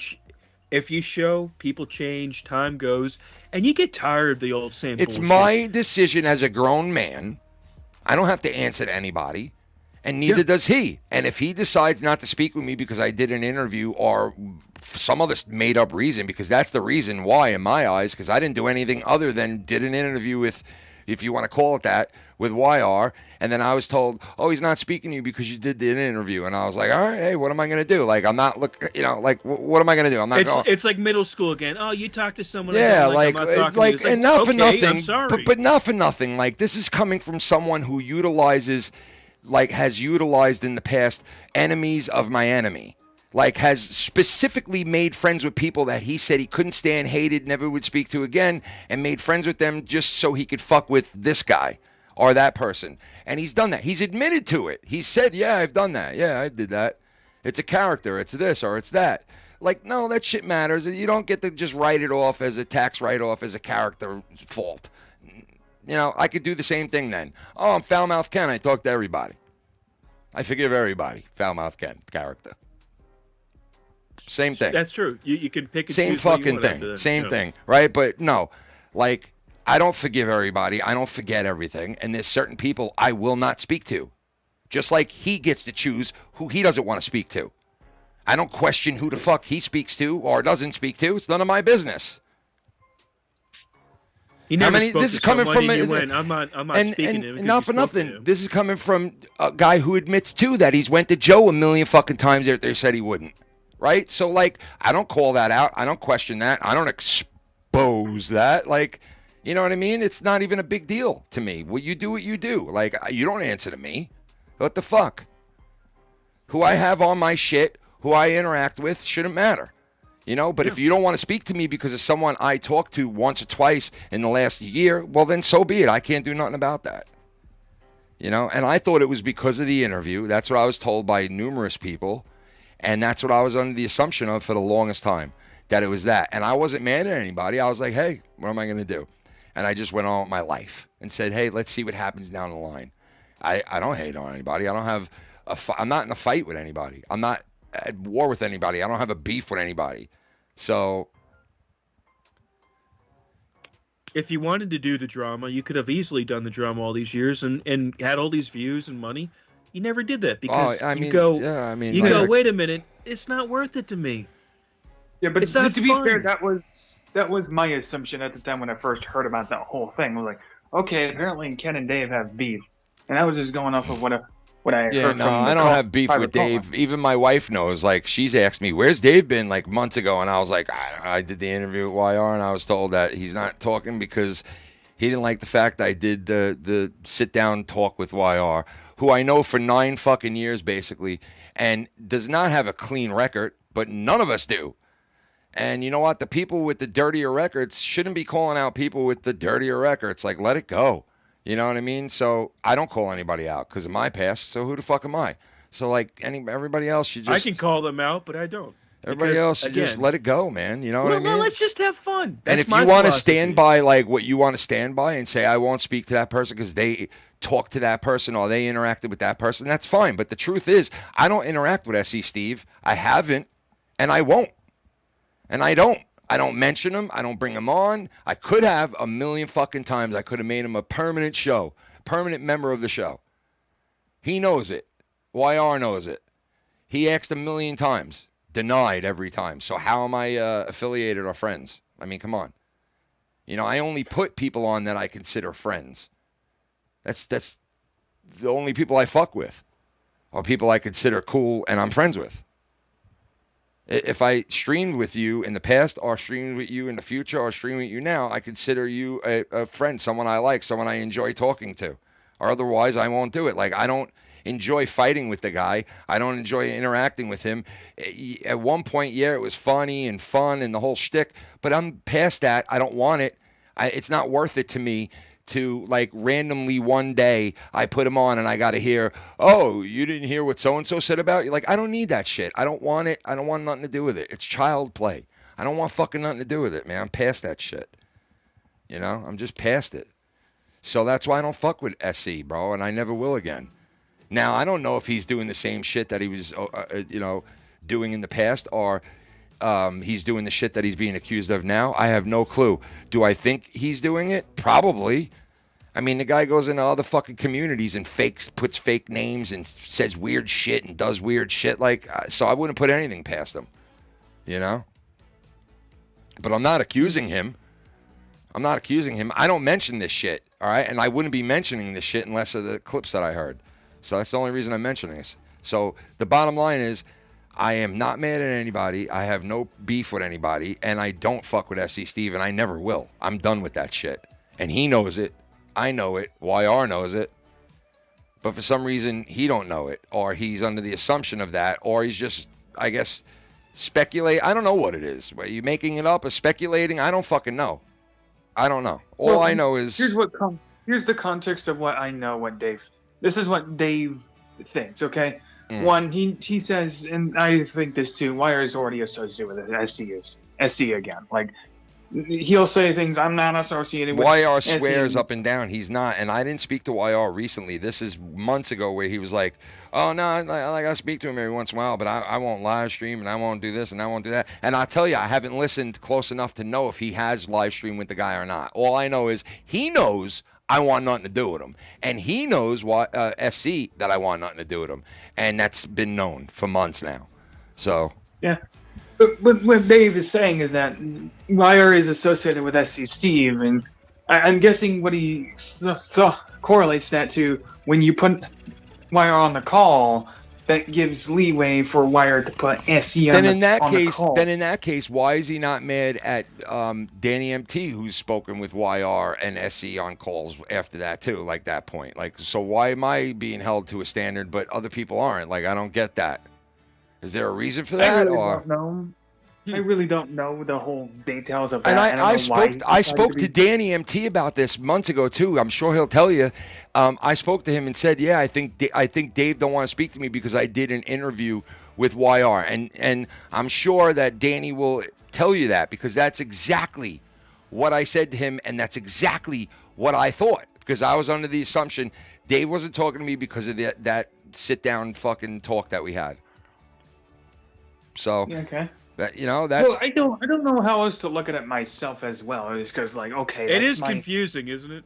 If you show, people change, time goes, and you get tired of the old same It's bullshit. my decision as a grown man I don't have to answer to anybody, and neither does he. And if he decides not to speak with me because I did an interview or some other made-up reason, because that's the reason why in my eyes, because I didn't do anything other than did an interview with, if you want to call it that, with YR, and then I was told, oh, he's not speaking to you because you did an interview. And I was like, all right, hey, what am I going to do? Like, I'm not, what am I going to do? I'm not It's like middle school again. Oh, you talk to someone. Yeah, again, I'm not talking to you. It's and not for okay, nothing. I'm sorry. But not for nothing. Like, this is coming from someone who utilizes, like, has utilized in the past enemies of my enemy. Like, has specifically made friends with people that he said he couldn't stand, hated, never would speak to again, and made friends with them just so he could fuck with this guy or that person. And he's done that. He's admitted to it. He said, yeah, I've done that. Yeah, I did that. It's a character. It's this or it's that. Like, no, that shit matters. You don't get to just write it off as a tax write-off as a character fault. You know, I could do the same thing then. Oh, I'm foul-mouthed Ken. I talk to everybody. I forgive everybody. Foul-mouthed Ken, character. Same thing. That's true. You can pick and Same choose what you fucking want after thing. that, Same you know. thing, right? But no, like, I don't forgive everybody. I don't forget everything. And there's certain people I will not speak to. Just like he gets to choose who he doesn't want to speak to. I don't question who the fuck he speaks to or doesn't speak to. It's none of my business. He never this spoke is to coming someone from and you went, I'm not speaking to him. And not for nothing. This is coming from a guy who admits too that he's went to Joe a million fucking times that they said he wouldn't. Right? So like, I don't call that out. I don't question that. I don't expose that. Like, you know what I mean? It's not even a big deal to me. What you do. Like, you don't answer to me. What the fuck? Who I have on my shit, who I interact with, shouldn't matter. You know, but if you don't want to speak to me because of someone I talked to once or twice in the last year, well, then so be it. I can't do nothing about that. You know, and I thought it was because of the interview. That's what I was told by numerous people. And that's what I was under the assumption of for the longest time, that it was that. And I wasn't mad at anybody. I was like, hey, what am I going to do? And I just went on with my life and said, hey, let's see what happens down the line. I don't hate on anybody. I don't have I'm not in a fight with anybody. I'm not at war with anybody. I don't have a beef with anybody. So If you wanted to do the drama, you could have easily done the drama all these years and had all these views and money. You never did that because you go, wait a minute, it's not worth it to me. Yeah, but It's not to be fun. fair, that was my assumption at the time when I first heard about that whole thing. I was like, okay, apparently Ken and Dave have beef, and I was just going off of what I Yeah, heard no, from the I don't have beef private with Dave. Even my wife knows. Like, she's asked me, where's Dave been, like, months ago? And I was like, I did the interview with YR, and I was told that he's not talking because he didn't like the fact I did the sit-down talk with YR, who I know for 9 fucking years, basically, and does not have a clean record, but none of us do. And you know what? The people with the dirtier records shouldn't be calling out people with the dirtier records. Like, let it go. You know what I mean? So I don't call anybody out because of my past. So who the fuck am I? So like everybody else, should just. I can call them out, but I don't. Everybody Because, else should just again, let it go, man. You know what I mean? Well, let's just have fun. And That's if my you want to philosophy. stand by like what you want to stand by and say I won't speak to that person because they talked to that person or they interacted with that person, that's fine. But the truth is, I don't interact with SC Steve. I haven't, and I won't, and I don't. I don't mention him. I don't bring him on. I could have a million fucking times. I could have made him a permanent show, permanent member of the show. He knows it. YR knows it. He asked a million times, denied every time. So how am I affiliated or friends? I mean, come on. You know, I only put people on that I consider friends. That's the only people I fuck with, or people I consider cool and I'm friends with. If I streamed with you in the past or streamed with you in the future or stream with you now, I consider you a friend, someone I like, someone I enjoy talking to. Or otherwise, I won't do it. Like, I don't enjoy fighting with the guy. I don't enjoy interacting with him. At one point, yeah, it was funny and fun and the whole shtick, but I'm past that. I don't want it. It's not worth it to me to, like, randomly one day I put him on and I got to hear, oh, you didn't hear what so-and-so said about you? Like, I don't need that shit. I don't want it. I don't want nothing to do with it. It's child play. I don't want fucking nothing to do with it, man. I'm past that shit. You know? I'm just past it. So that's why I don't fuck with SC, bro, and I never will again. Now, I don't know if he's doing the same shit that he was, doing in the past or he's doing the shit that he's being accused of now. I have no clue. Do I think he's doing it? Probably. I mean, the guy goes into other fucking communities and puts fake names and says weird shit and does weird shit. Like, so I wouldn't put anything past him, you know? But I'm not accusing him. I don't mention this shit, all right? And I wouldn't be mentioning this shit unless of the clips that I heard. So that's the only reason I'm mentioning this. So the bottom line is, I am not mad at anybody. I have no beef with anybody. And I don't fuck with SC Steve, and I never will. I'm done with that shit. And he knows it. I know it. YR knows it. But for some reason, he don't know it. Or he's under the assumption of that. Or he's just, I guess, speculate. I don't know what it is. Are you making it up or speculating? I don't fucking know. I don't know. All I know is... Here's the context of what I know, what Dave... This is what Dave thinks, okay? Mm. One, he says, and I think this too, YR is already associated with it. SC again. Like, he'll say things, I'm not associated with YR SC. swears up and down he's not, and I didn't speak to YR recently. This is months ago where he was like, oh, no, I gotta speak to him every once in a while, but I won't live stream, and I won't do this, and I won't do that. And I'll tell you, I haven't listened close enough to know if he has live streamed with the guy or not. All I know is he knows I want nothing to do with him. And he knows SC that I want nothing to do with him. And that's been known for months now. So... Yeah. But what Dave is saying is that YR is associated with SC Steve, and I'm guessing what he correlates that to when you put YR on the call, that gives leeway for YR to put SC on the call. Then in that case, why is he not mad at Danny MT, who's spoken with YR and SC on calls after that too, like that point? Like, so why am I being held to a standard but other people aren't? Like, I don't get that. Is there a reason for that? I really don't know the whole details of that. And I spoke to Danny MT about this months ago too. I'm sure he'll tell you. I spoke to him and said, yeah, I think Dave don't want to speak to me because I did an interview with YR, and I'm sure that Danny will tell you that because that's exactly what I said to him, and that's exactly what I thought, because I was under the assumption Dave wasn't talking to me because of that sit down fucking talk that we had. So, yeah, okay. That, you know, that. Well, I don't know how else to look at it myself as well. It's because, like, okay, it is confusing, isn't it?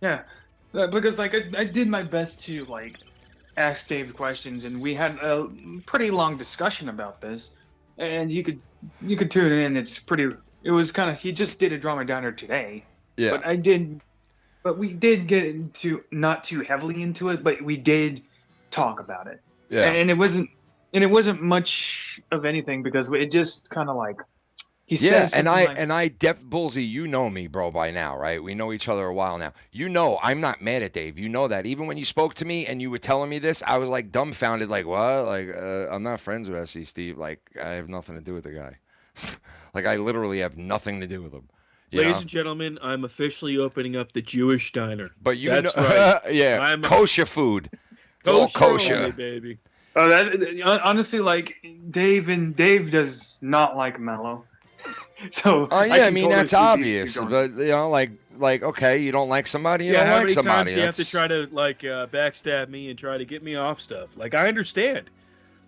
Yeah, because like I did my best to like ask Dave questions, and we had a pretty long discussion about this. And you could tune in. It was kind of, he just did a drama downer today. Yeah. But we did get into not too heavily into it, but we did talk about it. Yeah. And it wasn't much of anything because it just kind of like he says. Yeah, and I Bullsy, you know me, bro, by now, right? We know each other a while now. You know I'm not mad at Dave. You know that. Even when you spoke to me and you were telling me this, I was like dumbfounded, like what? Like I'm not friends with SC Steve. Like I have nothing to do with the guy. Like I literally have nothing to do with him. Ladies and gentlemen, I'm officially opening up the Jewish diner. But you That's know, right. yeah, I'm kosher food. It's all kosher, only, baby. Oh, that honestly, like Dave does not like Mellow. So yeah, I mean that's obvious, but you know, like okay, you don't like somebody, you don't like somebody. How many times you have to try to like backstab me and try to get me off stuff? Like I understand.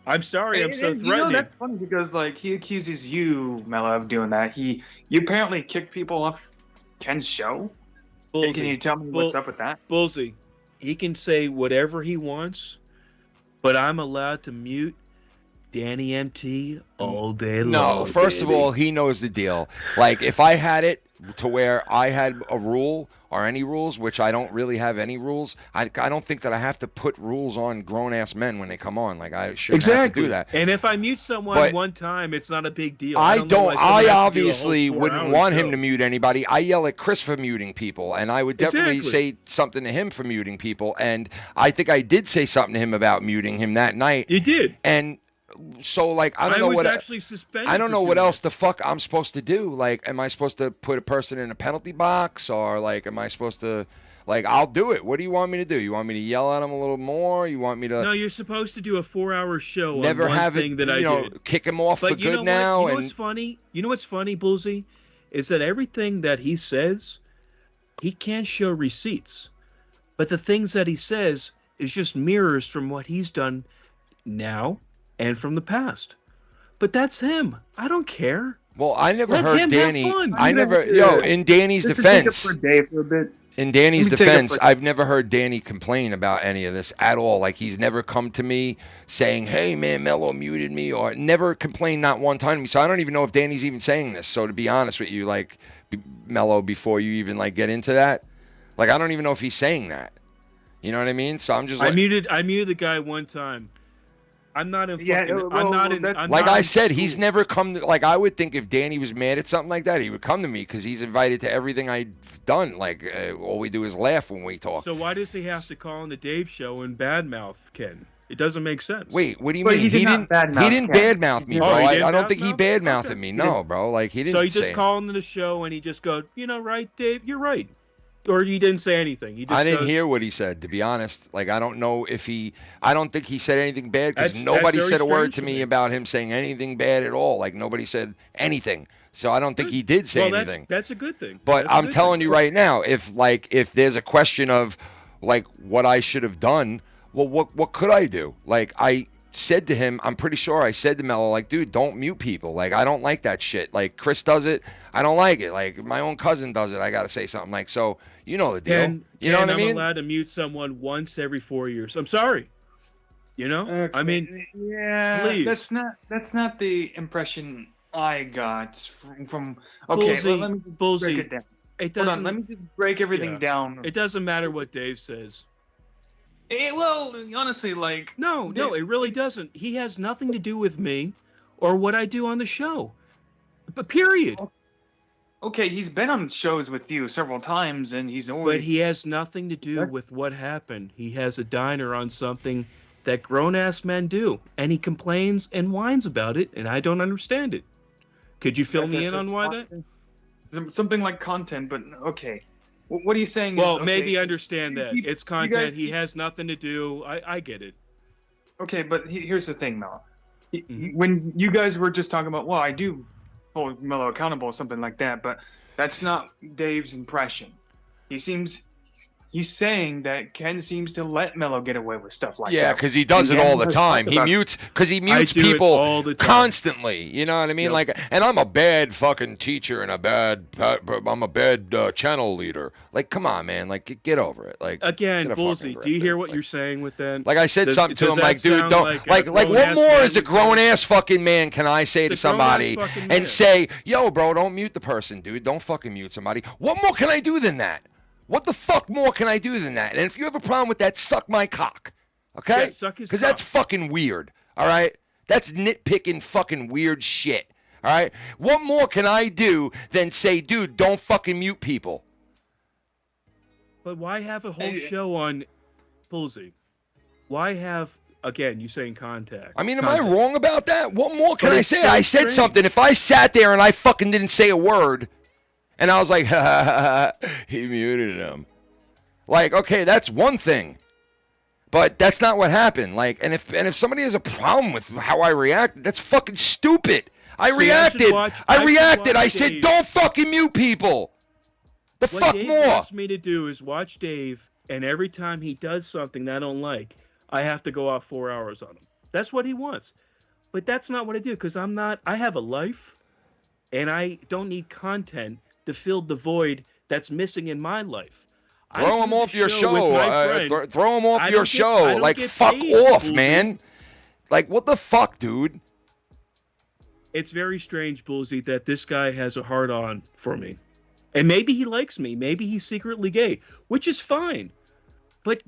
I'm sorry, I'm so threatening. You know, that's funny because like he accuses you, Mellow, of doing that. You apparently kicked people off Ken's show. Bullsy. Can you tell me what's up with that? Bullsy, he can say whatever he wants, but I'm allowed to mute Danny MT all day long. No, first of all, he knows the deal. Like, if I had it to where I had a rule or any rules, which I don't really have any rules, I don't think that I have to put rules on grown-ass men when they come on. Like, I shouldn't have to do that. And if I mute someone one time, it's not a big deal. I obviously wouldn't want him to mute anybody. I yell at Chris for muting people, and I would definitely say something to him for muting people. And I think I did say something to him about muting him that night. You did. And so, like, I don't know what actually suspended. I don't know what else the fuck I'm supposed to do. Like, am I supposed to put a person in a penalty box, or like, am I supposed to, like, I'll do it. What do you want me to do? You want me to yell at him a little more? You want me to? No, you're supposed to do a 4-hour show. Never on one have thing it. That you I know, did. Kick him off but for good know now. What? You know what's funny? You know what's funny, Bullsy, is that everything that he says, he can't show receipts, but the things that he says is just mirrors from what he's done now and from the past. But that's him. I don't care. Well, I never Let heard him Danny. have fun. I never. In Danny's defense. For Dave for a bit. In Danny's Let me take a defense, quick- I've never heard Danny complain about any of this at all. Like, he's never come to me saying, hey, man, Mellow muted me, or never complained not one time to me. So I don't even know if Danny's even saying this. So to be honest with you, like, Mellow, before you even, like, get into that, like, I don't even know if he's saying that. You know what I mean? So I'm just like... I muted the guy one time. I'm not in fucking... I'm not in... I'm like not I in said, school. he's never come to... Like, I would think if Danny was mad at something like that, he would come to me because he's invited to everything I've done. Like, all we do is laugh when we talk. So why does he have to call on the Dave show and badmouth Ken? It doesn't make sense. Wait, what do you mean? He didn't badmouth me, bro. Oh, he I didn't don't think he badmouth? badmouthed me. No, bro. Like, he didn't So he say just called into the show and he just goes, you know, right, Dave? You're right. Or he didn't say anything. He just I didn't goes, hear what he said, to be honest. Like, I don't know if he... I don't think he said anything bad because That's nobody very said a word strange to to me me. about him saying anything bad at all. Like, nobody said anything. So I don't think he did say well, anything. That's a good thing. But That's a I'm good telling thing. you right now, if there's a question of, like, what I should have done, well, what could I do? Like, I said to him, I'm pretty sure I said to Mello, like, dude, don't mute people. Like, I don't like that shit. Like, Chris does it. I don't like it. Like, my own cousin does it. I got to say something. Like, so, you know the deal. You know what I mean? I'm allowed to mute someone once every 4 years. I'm sorry. You know? Okay. I mean, yeah, please. that's not the impression I got from okay, Bullseye, well, let me just Bullseye, break it down. It Hold doesn't, on, let me just break everything yeah. down. It doesn't matter what Dave says. Well, honestly, like... No, it really doesn't. He has nothing to do with me or what I do on the show. But period. Okay, he's been on shows with you several times, and he's always... But he has nothing to do with what happened. He has a diner on something that grown-ass men do, and he complains and whines about it, and I don't understand it. Could you fill me in on why that? Something like content, but okay. What are you saying? Well, is, okay, maybe understand that. It's content. guys- He has nothing to do. I get it. Okay, but here's the thing, Mel. When you guys were just talking about, well, I do hold Mello accountable or something like that, but that's not Dave's impression. He's saying that Ken seems to let Mello get away with stuff like that. Yeah, because he does it all the time. He mutes people all the time. constantly. You know what I mean? Yep. Like, and I'm a bad fucking teacher and I'm a bad channel leader. Like, come on, man. Like, get over it. Like, Again, get a Bullseye, fucking do you grip, hear dude. what you're saying with that? Like I said something to does him, that like, dude, sound don't like a like what grown-ass more man is a would say? grown ass fucking man can I say to It's a grown-ass somebody fucking man. and say, yo, bro, don't mute the person, dude. Don't fucking mute somebody. What more can I do than that? What the fuck more can I do than that? And if you have a problem with that, suck my cock. Okay? Yeah, suck his Because that's cock. fucking weird. All right? That's nitpicking fucking weird shit. All right? What more can I do than say, dude, don't fucking mute people? But why have a whole show on Bullseye? Why have, again, you saying contact? I mean, am I wrong about that? What more can But I it's say? so I said strange. something. If I sat there and I fucking didn't say a word, and I was like, he muted him. Like, okay, that's one thing. But that's not what happened. Like, and if somebody has a problem with how I reacted, that's fucking stupid. I reacted. I said, Dave. don't fucking mute people. The What fuck Dave more? wants me to do is watch Dave, and every time he does something that I don't like, I have to go off 4 hours on him. That's what he wants. But that's not what I do, because I have a life, and I don't need content to fill the void that's missing in my life. I Throw do him the off your with show. my friend. Throw him off I your don't get- show. I don't Like, get fuck paid, off, Bullseye. man. Like, what the fuck, dude? It's very strange, Bullseye, that this guy has a hard-on for me. And maybe he likes me. Maybe he's secretly gay, which is fine. But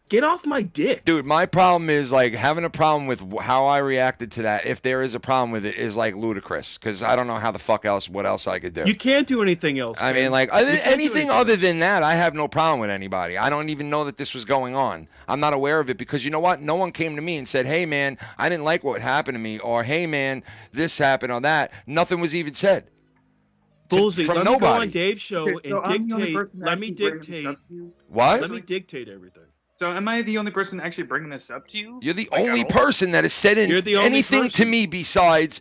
get off my dick. Dude, my problem is, like, having a problem with how I reacted to that, if there is a problem with it, is, like, ludicrous. Because I don't know how the fuck else, what else I could do. You can't do anything else. I Ken. mean, like, You can't do anything other than that, I have no problem with anybody. I don't even know that this was going on. I'm not aware of it because, you know what? No one came to me and said, hey, man, I didn't like what happened to me. Or, hey, man, this happened or that. Nothing was even said. Bullseye, from let me go nobody. on Dave's show Okay, so I'm and the only dictate. person Let me actually bringing this dictate. up to you? What? Let me dictate everything. So am I the only person actually bringing this up to you? You're the Like, only at all? person that has said You're the only anything to person. me besides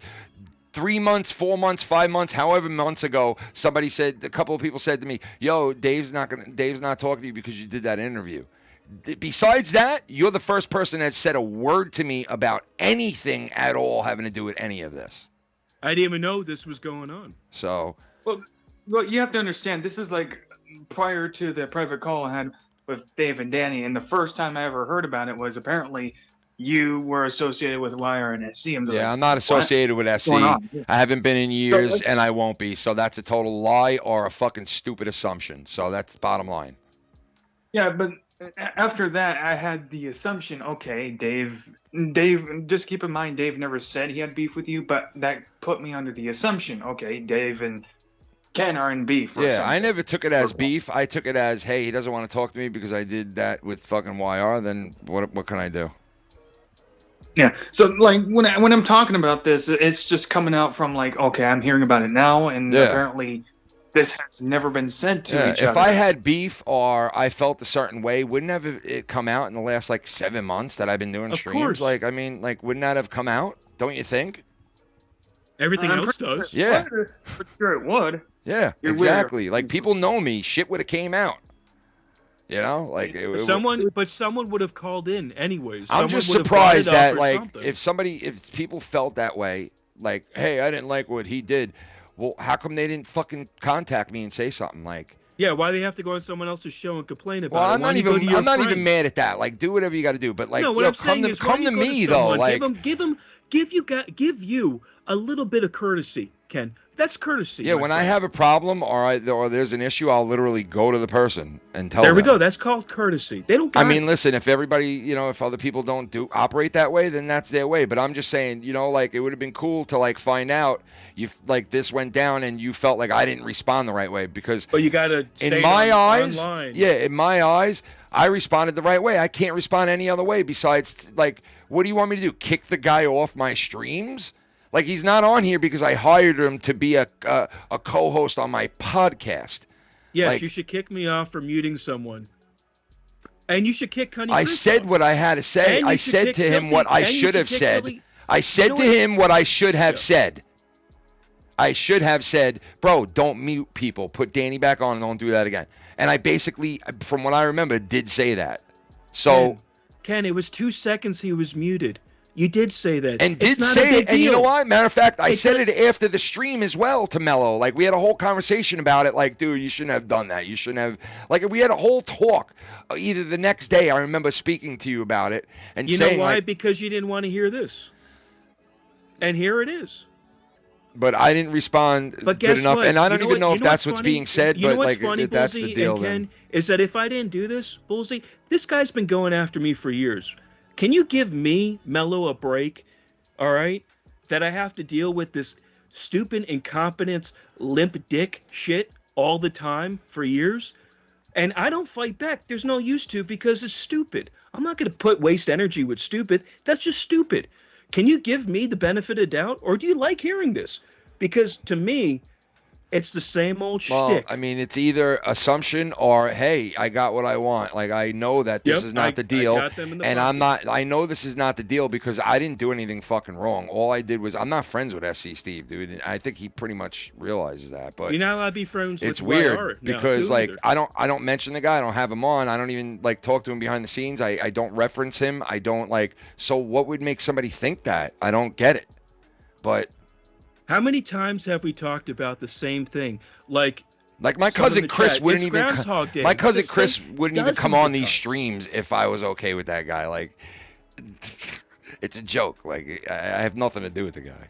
3 months, 4 months, 5 months, however months ago. Somebody said, a couple of people said to me, "Yo, Dave's not talking to you because you did that interview." Besides that, you're the first person that said a word to me about anything at all having to do with any of this. I didn't even know this was going on. So, Well, you have to understand, this is like prior to the private call I had with Dave and Danny, and the first time I ever heard about it was apparently you were associated with Wire and SC. I'm not associated with SC. I haven't been in years, and I won't be. So that's a total lie or a fucking stupid assumption. So that's bottom line. Yeah, but after that, I had the assumption, okay, Dave, just keep in mind, Dave never said he had beef with you, but that put me under the assumption, okay, Dave and Ken are in beef. Yeah, I never took it as beef. I took it as, hey, he doesn't want to talk to me because I did that with fucking YR. Then what can I do? Yeah, so like when I'm talking about this, it's just coming out from like, okay, I'm hearing about it now, and apparently this has never been said to each other. If I had beef or I felt a certain way, wouldn't have it come out in the last like 7 months that I've been doing streams? Course. Like, I mean, like, wouldn't that have come out? Don't you think? Everything else does. Yeah. For sure it would. Yeah, exactly. Like, people know me. Shit would have came out. You know, like someone would have called in anyways. I'm just surprised that like if people felt that way, like, hey, I didn't like what he did. Well, how come they didn't fucking contact me and say something like? Yeah, why they have to go on someone else's show and complain about Well, it? I'm not even mad at that. Like, do whatever you got to do, but like, no, what I'm saying is, come to me though. Like, give you a little bit of courtesy, Ken. That's courtesy. Yeah, when I have a problem or there's an issue, I'll literally go to the person and tell them. There we go. That's called courtesy. They don't. I mean, listen, if everybody, if other people don't operate that way, then that's their way. But I'm just saying, like, it would have been cool to like find out this went down and you felt like I didn't respond the right way because. But you gotta. In my eyes, online. Yeah, in my eyes, I responded the right way. I can't respond any other way besides like, what do you want me to do? Kick the guy off my streams? Like, he's not on here because I hired him to be a co-host on my podcast. Yes, like, you should kick me off for muting someone. And you should kick Cunny. I said what I had to say. I said to him what I should have said. I said to him what I should have said. I should have said, bro, don't mute people. Put Danny back on and don't do that again. And I basically, from what I remember, did say that. So, Ken, it was 2 seconds he was muted. You did say that. And did say it. And you know what? Matter of fact, I said it after the stream as well to Mellow. Like, we had a whole conversation about it. Like, dude, you shouldn't have done that. You shouldn't have. Like, we had a whole talk. Either the next day, I remember speaking to you about it and saying. You know why? Like, because you didn't want to hear this. And here it is. But I didn't respond good enough. What? And I don't even know if that's what's funny? being said. You know but, what's like, funny, that's Bullseye the deal and Ken, then. is that if I didn't do this, Bullseye, this guy's been going after me for years. Can you give me, Mellow, a break? All right, that I have to deal with this stupid incompetence, limp dick shit all the time for years, and I don't fight back. There's no use to because it's stupid. I'm not going to waste energy with stupid. That's just stupid. Can you give me the benefit of doubt, or do you like hearing this? Because to me, it's the same old shtick. I mean, it's either assumption or, hey, I got what I want. Like, I know that this is not the deal. I know this is not the deal because I didn't do anything fucking wrong. All I did was, I'm not friends with SC Steve, dude. I think he pretty much realizes that. But you're not allowed to be friends with it's weird YR because, like, I don't mention the guy. I don't have him on. I don't even, like, talk to him behind the scenes. I don't reference him. I don't, like, so what would make somebody think that? I don't get it. But how many times have we talked about the same thing? Like my cousin Chris wouldn't even. My cousin Chris wouldn't even come on these streams if I was okay with that guy. Like, it's a joke. Like, I have nothing to do with the guy.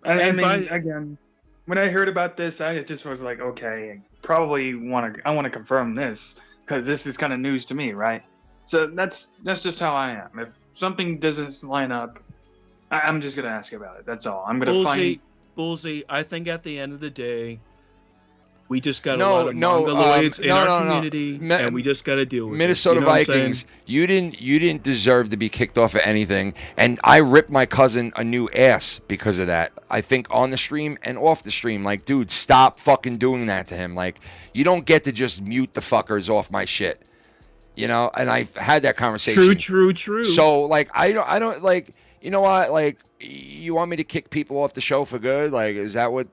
Again, when I heard about this, I just was like, okay, I want to confirm this because this is kind of news to me, right? So that's just how I am. If something doesn't line up, I'm just gonna ask about it. That's all. I'm gonna find. Bullseye, I think at the end of the day, we just got a lot of Mongoloids in our community, and we just got to deal with Minnesota Vikings. You didn't deserve to be kicked off of anything, and I ripped my cousin a new ass because of that. I think on the stream and off the stream, like, dude, stop fucking doing that to him. Like, you don't get to just mute the fuckers off my shit, And I've had that conversation. True. So, like, I don't like. You know what? Like, you want me to kick people off the show for good? Like, is that what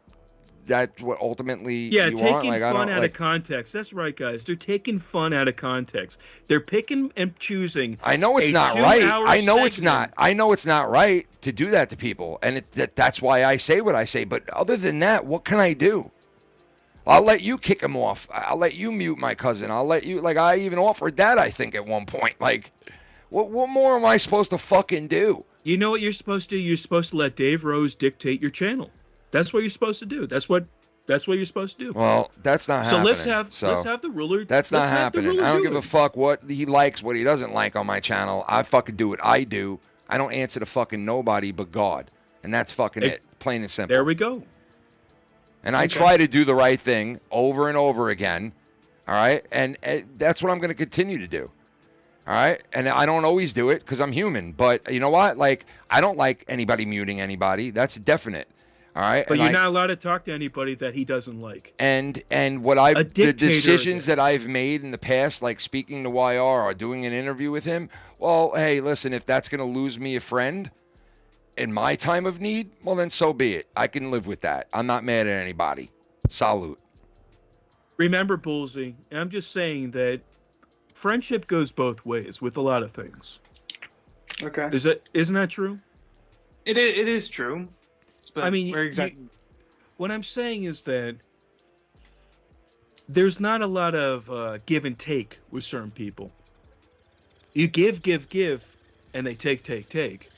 ultimately you want? Taking fun out of context. That's right, guys. They're taking fun out of context. They're picking and choosing. I know it's not right. I know it's not. I know it's not right to do that to people, and that's why I say what I say. But other than that, what can I do? I'll let you kick him off. I'll let you mute my cousin. I'll let you, like, I even offered that, I think, at one point. Like, what more am I supposed to fucking do? You know what you're supposed to do? You're supposed to let Dave Rose dictate your channel. That's what you're supposed to do. That's what you're supposed to do. Well, that's not So happening. let's have the ruler. That's not let's have the happening. ruler I don't do give a it. fuck what he likes, what he doesn't like on my channel. I fucking do what I do. I don't answer to fucking nobody but God. And that's fucking it. Plain and simple. There we go. And I try to do the right thing over and over again. All right? And that's what I'm going to continue to do. All right? And I don't always do it because I'm human. But you know what? Like, I don't like anybody muting anybody. That's definite. All right? But And you're not allowed to talk to anybody that he doesn't like. And what I've the dictator decisions that I've made in the past, like speaking to YR or doing an interview with him, well, hey, listen, if that's going to lose me a friend in my time of need, well, then so be it. I can live with that. I'm not mad at anybody. Salute. Remember, Bullseye, I'm just saying that friendship goes both ways with a lot of things. Okay. Isn't that true? It is true. But I mean, where exactly? What I'm saying is that there's not a lot of give and take with certain people. You give, and they take.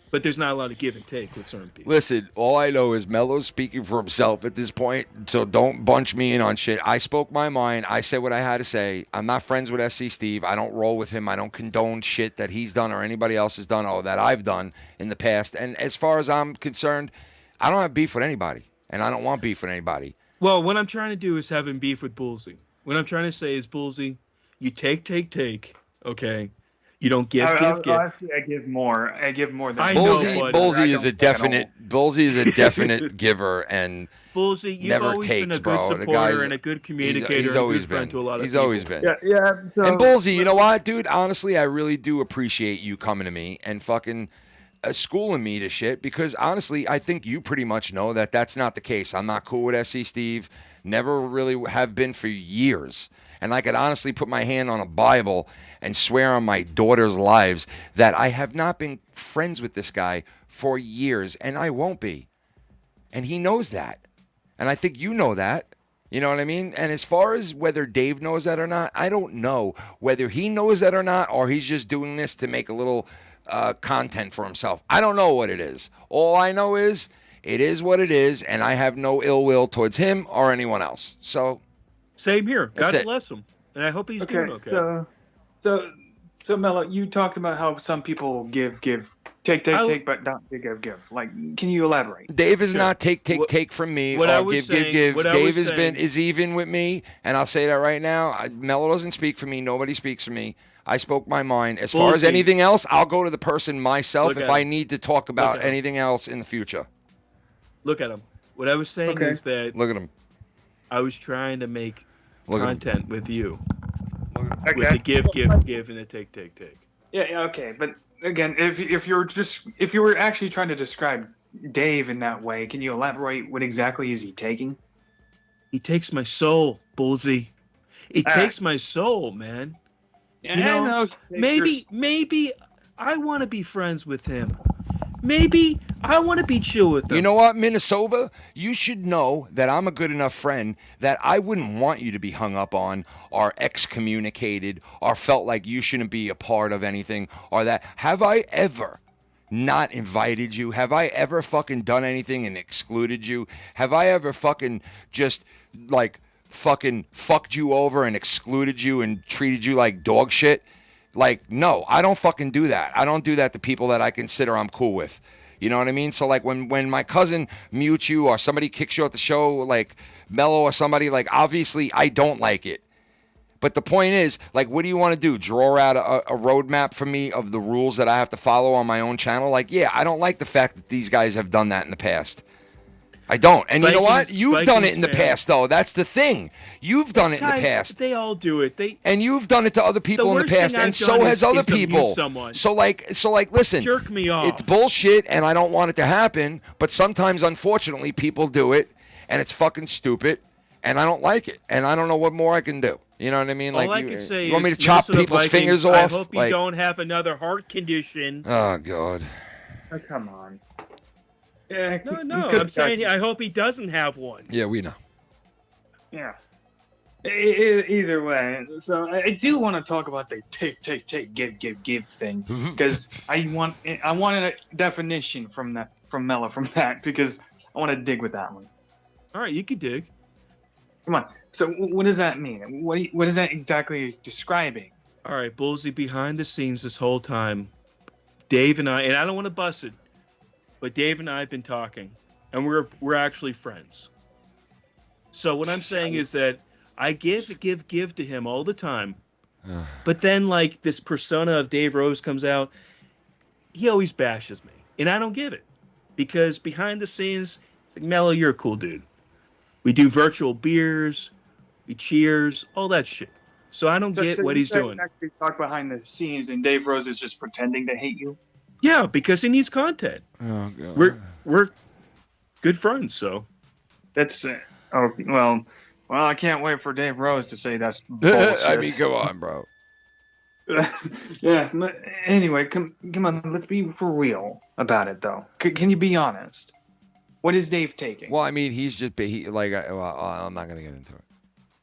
But there's not a lot of give and take with certain people. Listen, all I know is Mellow's speaking for himself at this point, so don't bunch me in on shit. I spoke my mind. I said what I had to say. I'm not friends with SC Steve. I don't roll with him. I don't condone shit that he's done or anybody else has done or that I've done in the past. And as far as I'm concerned, I don't have beef with anybody, and I don't want beef with anybody. Well, what I'm trying to do is having beef with Bullseye. What I'm trying to say is, Bullseye, you take, okay? You don't give. Honestly, I give more. I give more than Bullseye is a definite giver and Bullseye, you've never always takes, been a good bro. The supporter guy's and a good communicator he's and a always good friend been. to a lot of He's people. always been. Yeah. So, and Bullseye, you know what, dude? Honestly, I really do appreciate you coming to me and fucking schooling me to shit because honestly, I think you pretty much know that that's not the case. I'm not cool with SC Steve. Never really have been for years. And I could honestly put my hand on a Bible and swear on my daughter's lives that I have not been friends with this guy for years, and I won't be. And he knows that. And I think you know that. You know what I mean? And as far as whether Dave knows that or not, I don't know whether he knows that or not, or he's just doing this to make a little content for himself. I don't know what it is. All I know is it is what it is, and I have no ill will towards him or anyone else. So... Same here. That's God it. bless him. And I hope he's doing okay. So Mellow, you talked about how some people give, take, but not give. Like, can you elaborate? Dave is not take from me. What or I was give. what I Dave was is even with me, and I'll say that right now. Mellow doesn't speak for me. Nobody speaks for me. I spoke my mind. As far as Bullseye. anything else, I'll go to the person myself Look if at I him. need to talk about Look at him. anything else in the future. Look at him. What I was saying is that Look at him. I was trying to make Look at him. content with you. Okay. With the give, and the take. Yeah, okay, but again, if you were actually trying to describe Dave in that way, can you elaborate what exactly is he taking? He takes my soul, Bullseye. He takes my soul, man. Yeah, You know, I know. maybe I want to be friends with him. Maybe I want to be chill with him. You know what, Minnesota? You should know that I'm a good enough friend that I wouldn't want you to be hung up on or excommunicated or felt like you shouldn't be a part of anything or that. Have I ever not invited you? Have I ever fucking done anything and excluded you? Have I ever fucking just like fucking fucked you over and excluded you and treated you like dog shit? Like, no, I don't fucking do that. I don't do that to people that I consider I'm cool with. You know what I mean? So, like, when my cousin mutes you or somebody kicks you off the show, like Mellow or somebody, like, obviously I don't like it. But the point is, like, what do you want to do? Draw out a roadmap for me of the rules that I have to follow on my own channel? Like, yeah, I don't like the fact that these guys have done that in the past. I don't. And you know what? You've done it in the past, though. That's the thing. You've done it in the past. They all do it. And you've done it to other people in the past, and so has other people. So like, listen. Jerk me off. It's bullshit, and I don't want it to happen. But sometimes, unfortunately, people do it, and it's fucking stupid, and I don't like it, and I don't know what more I can do. You know what I mean? All Like, I can say you want is me to chop Minnesota people's Vikings, fingers off? I hope you Like, don't have another heart condition. oh God. Oh, come on. Yeah, No, I'm saying I hope he doesn't have one. Yeah, we know. Yeah. Either way, so I do want to talk about the take, give thing because I want a definition from Mellow from that because I want to dig with that one. All right, you can dig. Come on. So what does that mean? What is that exactly describing? All right, Bullsy, behind the scenes this whole time, Dave and I don't want to bust it, but Dave and I have been talking, and we're actually friends. So what I'm saying is that I give to him all the time, but then like this persona of Dave Rose comes out, he always bashes me, and I don't give it because behind the scenes, it's like, Mellow, you're a cool dude. We do virtual beers, we cheers, all that shit. So I don't get what he's doing. Actually talk behind the scenes, and Dave Rose is just pretending to hate you. Yeah, because he needs content. Oh god. We're good friends, so that's well, I can't wait for Dave Rose to say that's bullshit. I mean, come on, bro. Yeah. But anyway, come on. Let's be for real about it, though. Can you be honest? What is Dave taking? Well, I mean, he's just I'm not gonna get into it.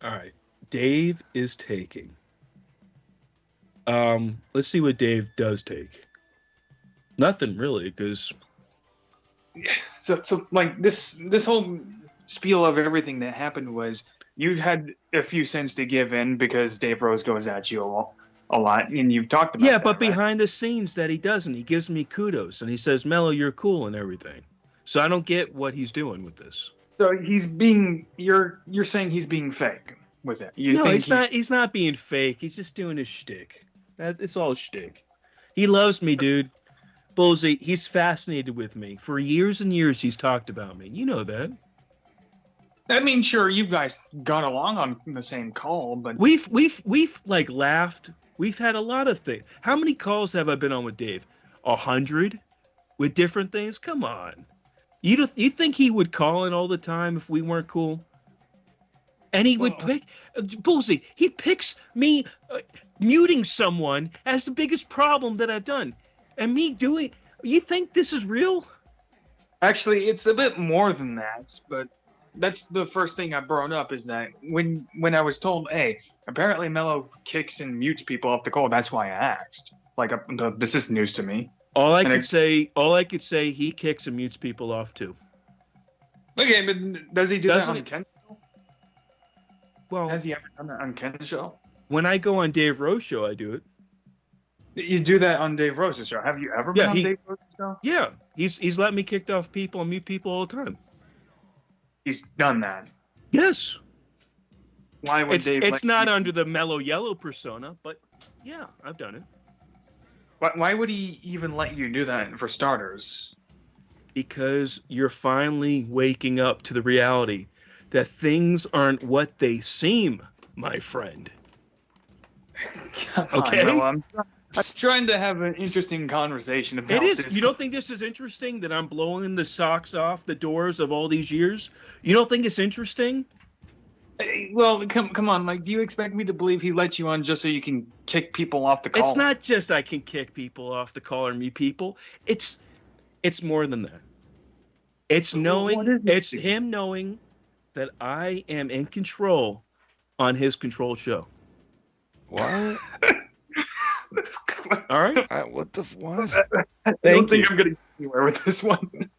All right, Dave is taking. Let's see what Dave does take. Nothing really, because. So like this whole spiel of everything that happened was you had a few cents to give in because Dave Rose goes at you a lot, and you've talked about but behind the scenes that he doesn't. He gives me kudos, and he says, Mellow, you're cool and everything. So I don't get what he's doing with this. So he's being, you're saying he's being fake with it. He's not being fake. He's just doing his shtick. It's all shtick. He loves me, dude. Bullsy, he's fascinated with me. For years and years, he's talked about me. You know that. I mean, sure, you guys got along on the same call, but we've like laughed. We've had a lot of things. How many calls have I been on with Dave? 100 with different things? Come on. You think he would call in all the time if we weren't cool? And he would pick Bullsy. He picks me muting someone as the biggest problem that I've done, and me doing. You think this is real? Actually, it's a bit more than that, but. That's the first thing I brought up is that when I was told, hey, apparently Mellow kicks and mutes people off the call, that's why I asked. Like, this is news to me. All I could say, he kicks and mutes people off too. Okay, but does he do that on Ken's show? Well, has he ever done that on Ken's show? When I go on Dave Rose's show, I do it. You do that on Dave Rose's show? Have you ever been on Dave Rose's show? Yeah, he's let me kicked off people and mute people all the time. He's done that. Yes. Why would Dave? It's not under the Mellow Yellow persona, but yeah, I've done it. Why would he even let you do that for starters? Because you're finally waking up to the reality that things aren't what they seem, my friend. Okay. I'm trying to have an interesting conversation about this. You don't think this is interesting that I'm blowing the socks off the doors of all these years? You don't think it's interesting? Well, come on. Like, do you expect me to believe he let you on just so you can kick people off the call? It's not just I can kick people off the call or mute people. It's more than that. It's knowing. It's him knowing that I am in control on his control show. What? All right. What the what? I don't think I'm gonna get anywhere with this one.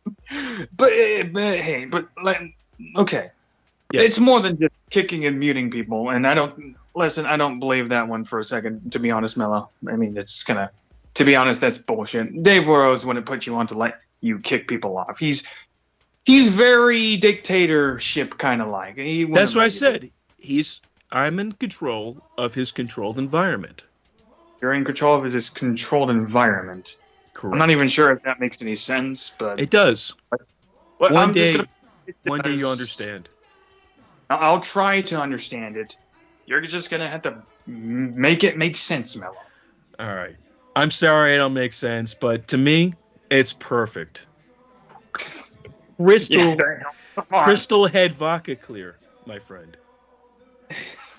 but hey, okay. Yes. It's more than just kicking and muting people, and I don't believe that one for a second. To be honest, Mellow. I mean, to be honest, that's bullshit. Dave Rose wouldn't put you on to let you kick people off. He's very dictatorship kind of like. That's what I said. I'm in control of his controlled environment. You're in control of his controlled environment. Correct. I'm not even sure if that makes any sense, but it does. One day you'll understand. I'll try to understand it. You're just gonna have to make it make sense, Mellow. All right. I'm sorry I don't make sense, but to me, it's perfect. Crystal head vodka clear, my friend.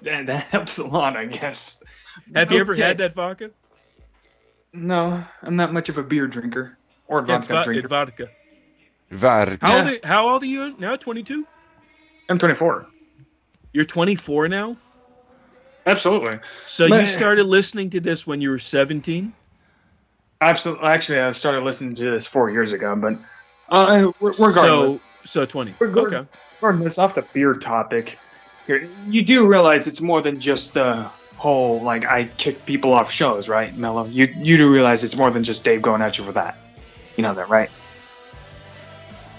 That helps a lot, I guess. Have you ever had that vodka? No, I'm not much of a beer drinker or vodka drinker. Vodka. How old are you now? 22? I'm 24. You're 24 now? Absolutely. So But- you started listening to this when you were 17? Absolutely. Actually, I started listening to this 4 years ago, but regardless. So 20. Regardless, Okay. regardless, off the beer topic, you do realize it's more than just the whole, like, I kick people off shows, right, Mello? You do realize it's more than just Dave going at you for that. You know that, right?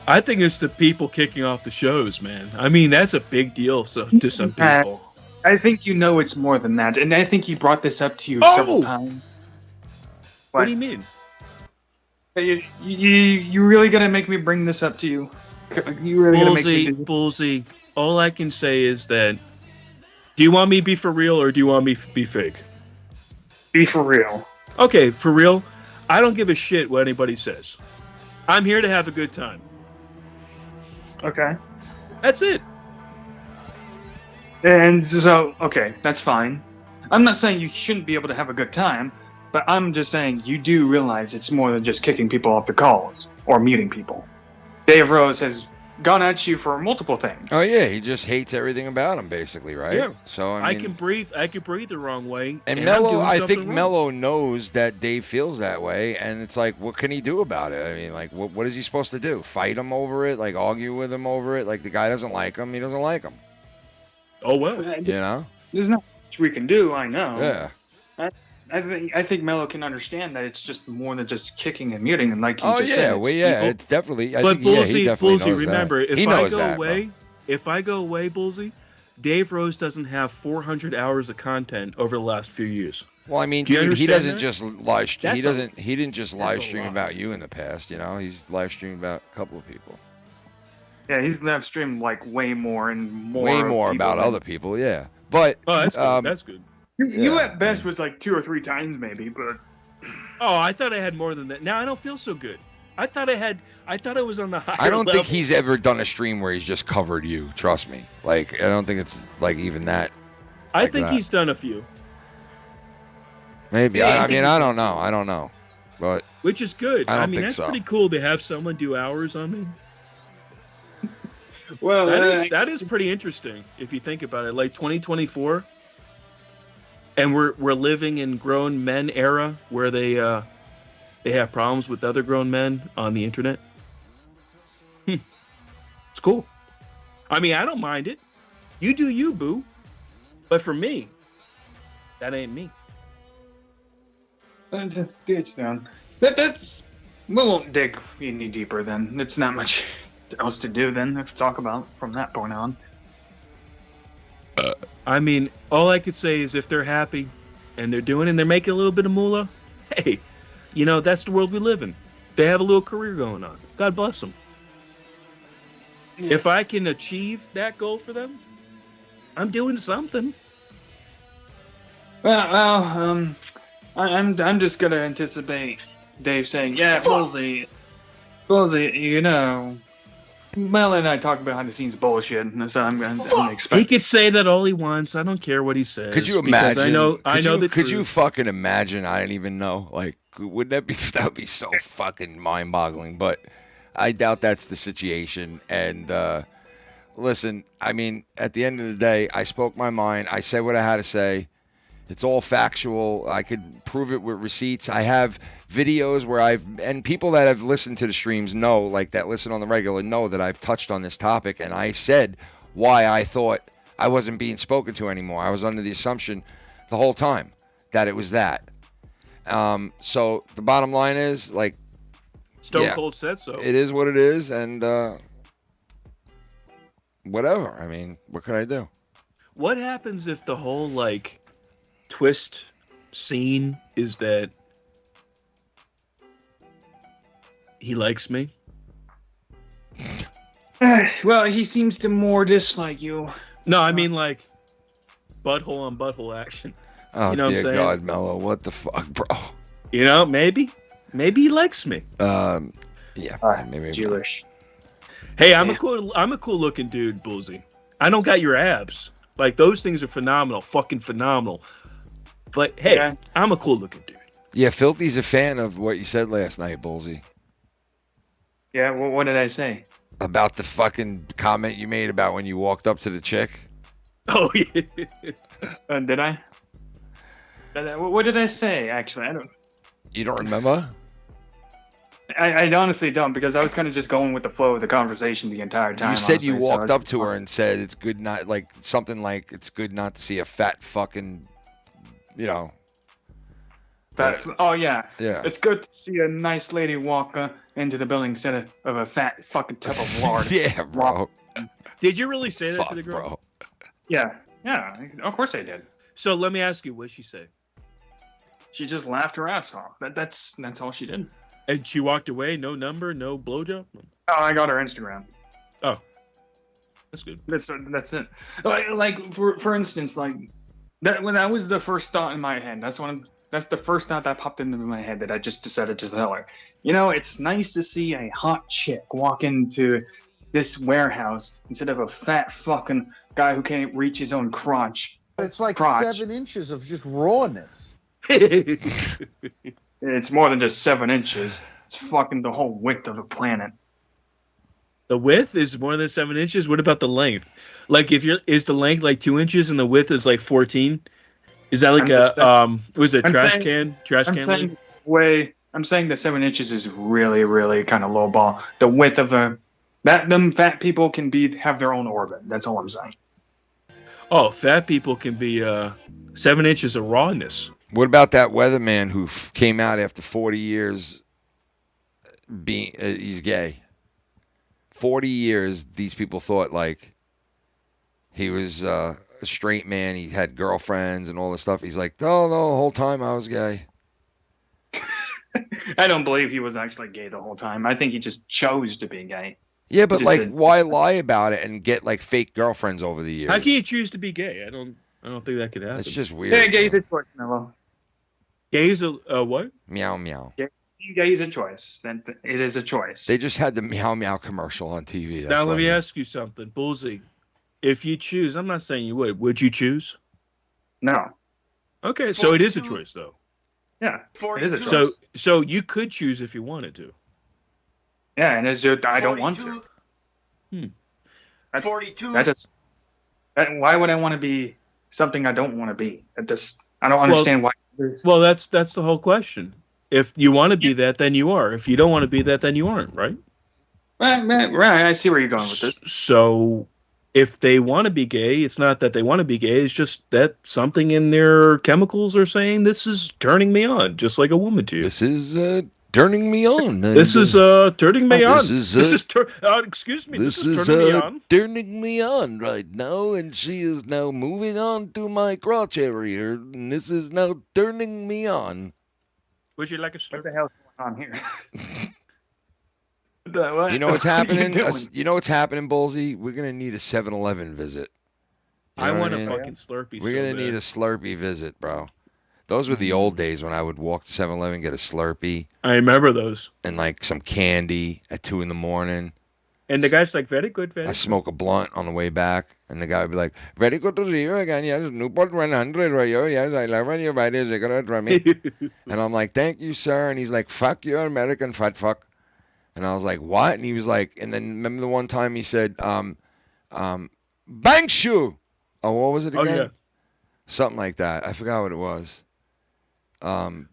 I think it's the people kicking off the shows, man. I mean, that's a big deal to some people. I think you know it's more than that, and I think he brought this up to you several times. What do you mean? You really gonna make me bring this up to you? You really gonna make me do Bullsy, all I can say is that, do you want me to be for real or do you want me to be fake? Be for real. Okay, for real. I don't give a shit what anybody says. I'm here to have a good time. Okay. That's it. And so, okay, that's fine. I'm not saying you shouldn't be able to have a good time, but I'm just saying you do realize it's more than just kicking people off the calls or muting people. Dave Rose has gone at you for multiple things. Oh yeah, he just hates everything about him, basically, right? Yeah. So I mean, can breathe. I can breathe the wrong way. And I'm Mello, doing I something think wrong. Mello knows that Dave feels that way, and it's like, what can he do about it? I mean, like, what is he supposed to do? Fight him over it? Like, argue with him over it? Like, the guy doesn't like him, he doesn't like him. Oh well. You know? There's not much we can do. I know. Yeah. I think Mello can understand that it's just more than just kicking and muting, and like you Oh just yeah, said, well yeah, it's definitely. I But think, yeah, he Bullsy, definitely knows remember, that. if He I knows go that, bro. away, Bullsy, Dave Rose doesn't have 400 hours of content over the last few years. Well, I mean, Do you dude, he understand doesn't that? just live stream. He That's a- doesn't. He didn't just that's live a stream lot. about you in the past. You know, he's live streamed about a couple of people. Yeah, he's live streamed like way more and more. Way more people about than- other people. Yeah, but Oh, that's good. That's good. You Yeah. at best was like 2 or 3 times maybe, but Oh, I thought I had more than that. Now I don't feel so good. I thought I was on the higher I don't level. think he's ever done a stream where he's just covered you. Trust me. Like, I don't think it's like even that. I like think that. he's done a few, Maybe. Yeah, I I think mean, he's- I don't know. I don't know. But which is good. I don't mean, think that's so. pretty cool to have someone do hours on me. well, That is pretty interesting if you think about it. Like 2024, and we're living in grown men era where they have problems with other grown men on the internet. It's cool. I mean, I don't mind it. You do you, boo. But for me, that ain't me. It's down. That's we won't dig any deeper then. It's not much else to do then if talk about from that point on. I mean, all I could say is if they're happy and they're doing and they're making a little bit of moolah, hey, you know, that's the world we live in. They have a little career going on. God bless them. If I can achieve that goal for them, I'm doing something. Well, I'm just gonna anticipate Dave saying, "Yeah, Bullsy, you know, Mel and I talk behind the scenes bullshit," and so I'm gonna expect. He could say that all he wants. I don't care what he says. could you because imagine? I know the Could you truth. fucking imagine? I didn't even know. Like, would that be? That would be so fucking mind-boggling. But I doubt that's the situation. And listen, I mean, at the end of the day, I spoke my mind. I said what I had to say. It's all factual. I could prove it with receipts. I have videos where and people that have listened to the streams know, like that listen on the regular, know that I've touched on this topic, and I said why I thought I wasn't being spoken to anymore. I was under the assumption the whole time that it was that. So the bottom line is, like, Stone Cold said so. it is what it is, and whatever. I mean, what could I do? What happens if the whole like twist scene is that he likes me? Well, he seems to more dislike you. No, I mean like butthole on butthole action. Oh, You know what I'm dear saying? God, Mello, what the fuck, bro? You know, maybe he likes me. Yeah, maybe Jewish. Hey, I'm a cool looking dude, Bullsy. I don't got your abs. Like those things are phenomenal, fucking phenomenal. But hey, Yeah. I'm a cool looking dude. Yeah, Filthy's a fan of what you said last night, Bullsy. Yeah, what did I say? About the fucking comment you made about when you walked up to the chick. Oh yeah. Did I? What did I say? Actually, I don't. You don't remember? I honestly don't, because I was kind of just going with the flow of the conversation the entire time. You said you honestly, so walked up to her and said it's good not like something like it's good not to see a fat fucking, you know. Oh yeah. Yeah. It's good to see a nice lady walk into the building instead of a fat fucking tub of lard. Yeah, bro. Did you really say that Fuck, to the girl? bro. Yeah, of course I did. So let me ask you, what'd she say? She just laughed her ass off. That's all she did. And she walked away. No number. No blowjob. Oh, I got her Instagram. Oh, that's good. That's it. Like for instance, like that was the first thought in my head. That's the first thought that popped into my head that I just decided to tell her. You know, it's nice to see a hot chick walk into this warehouse instead of a fat fucking guy who can't reach his own crotch. It's like crotch. 7 inches of just rawness. It's more than just 7 inches. It's fucking the whole width of the planet. The width is more than 7 inches. What about the length? Like, is the length like 2 inches and the width is like 14? Is that like was it trash can? I'm saying the 7 inches is really, really kind of low ball. The width of them fat people can have their own orbit. That's all I'm saying. Oh, fat people can be 7 inches of rawness. What about that weatherman who came out after 40 years being he's gay? 40 years, these people thought like he was a straight man. He had girlfriends and all this stuff. He's like, no, the whole time I was gay. I don't believe he was actually gay the whole time. I think he just chose to be gay. Yeah, but like, why lie about it and get like fake girlfriends over the years? How can you choose to be gay? I don't think that could happen. It's just weird. Yeah, gay's a choice, Mellow. Gay's a what? Meow meow. Gay is a choice. It is a choice. They just had the meow meow commercial on TV. That's Now let why me ask you something, Bullseye. If you choose, I'm not saying you would you choose? No. Okay, so it is a choice though. Yeah, it is a choice. So you could choose if you wanted to. Yeah, and I don't want to. 42. Why would I want to be something I don't want to be? I don't understand why. Well, that's the whole question. If you want to be that, then you are. If you don't want to be that, then you aren't, right? Right. I see where you're going with this. So if they want to be gay, it's not that they want to be gay. It's just that something in their chemicals are saying this is turning me on, just like a woman to you. This is turning me on. This is turning me on. Excuse me. This is turning me on. turning me on right now, and she is now moving on to my crotch area, and this is now turning me on. Would you like a What the hell's going on here? You know what's happening? You know what's happening, Bullseye? We're gonna need a 7-Eleven visit. You know I want what a mean? fucking Slurpee. We're gonna need a Slurpee visit, bro. Those were the old days when I would walk to 7-Eleven, get a Slurpee. I remember those. And like some candy at 2 a.m. And the guy's like, very good, very I good. smoke a blunt on the way back, and the guy would be like, very good to see you again. Yes, Newport 100, right? Yes, I love when you're right. You're gonna try me. And I'm like, thank you, sir. And he's like, fuck you, American fat fuck. And I was like, what? And he was like, and then remember the one time he said, bang shoe. Oh, what was it again? Oh, yeah. Something like that. I forgot what it was.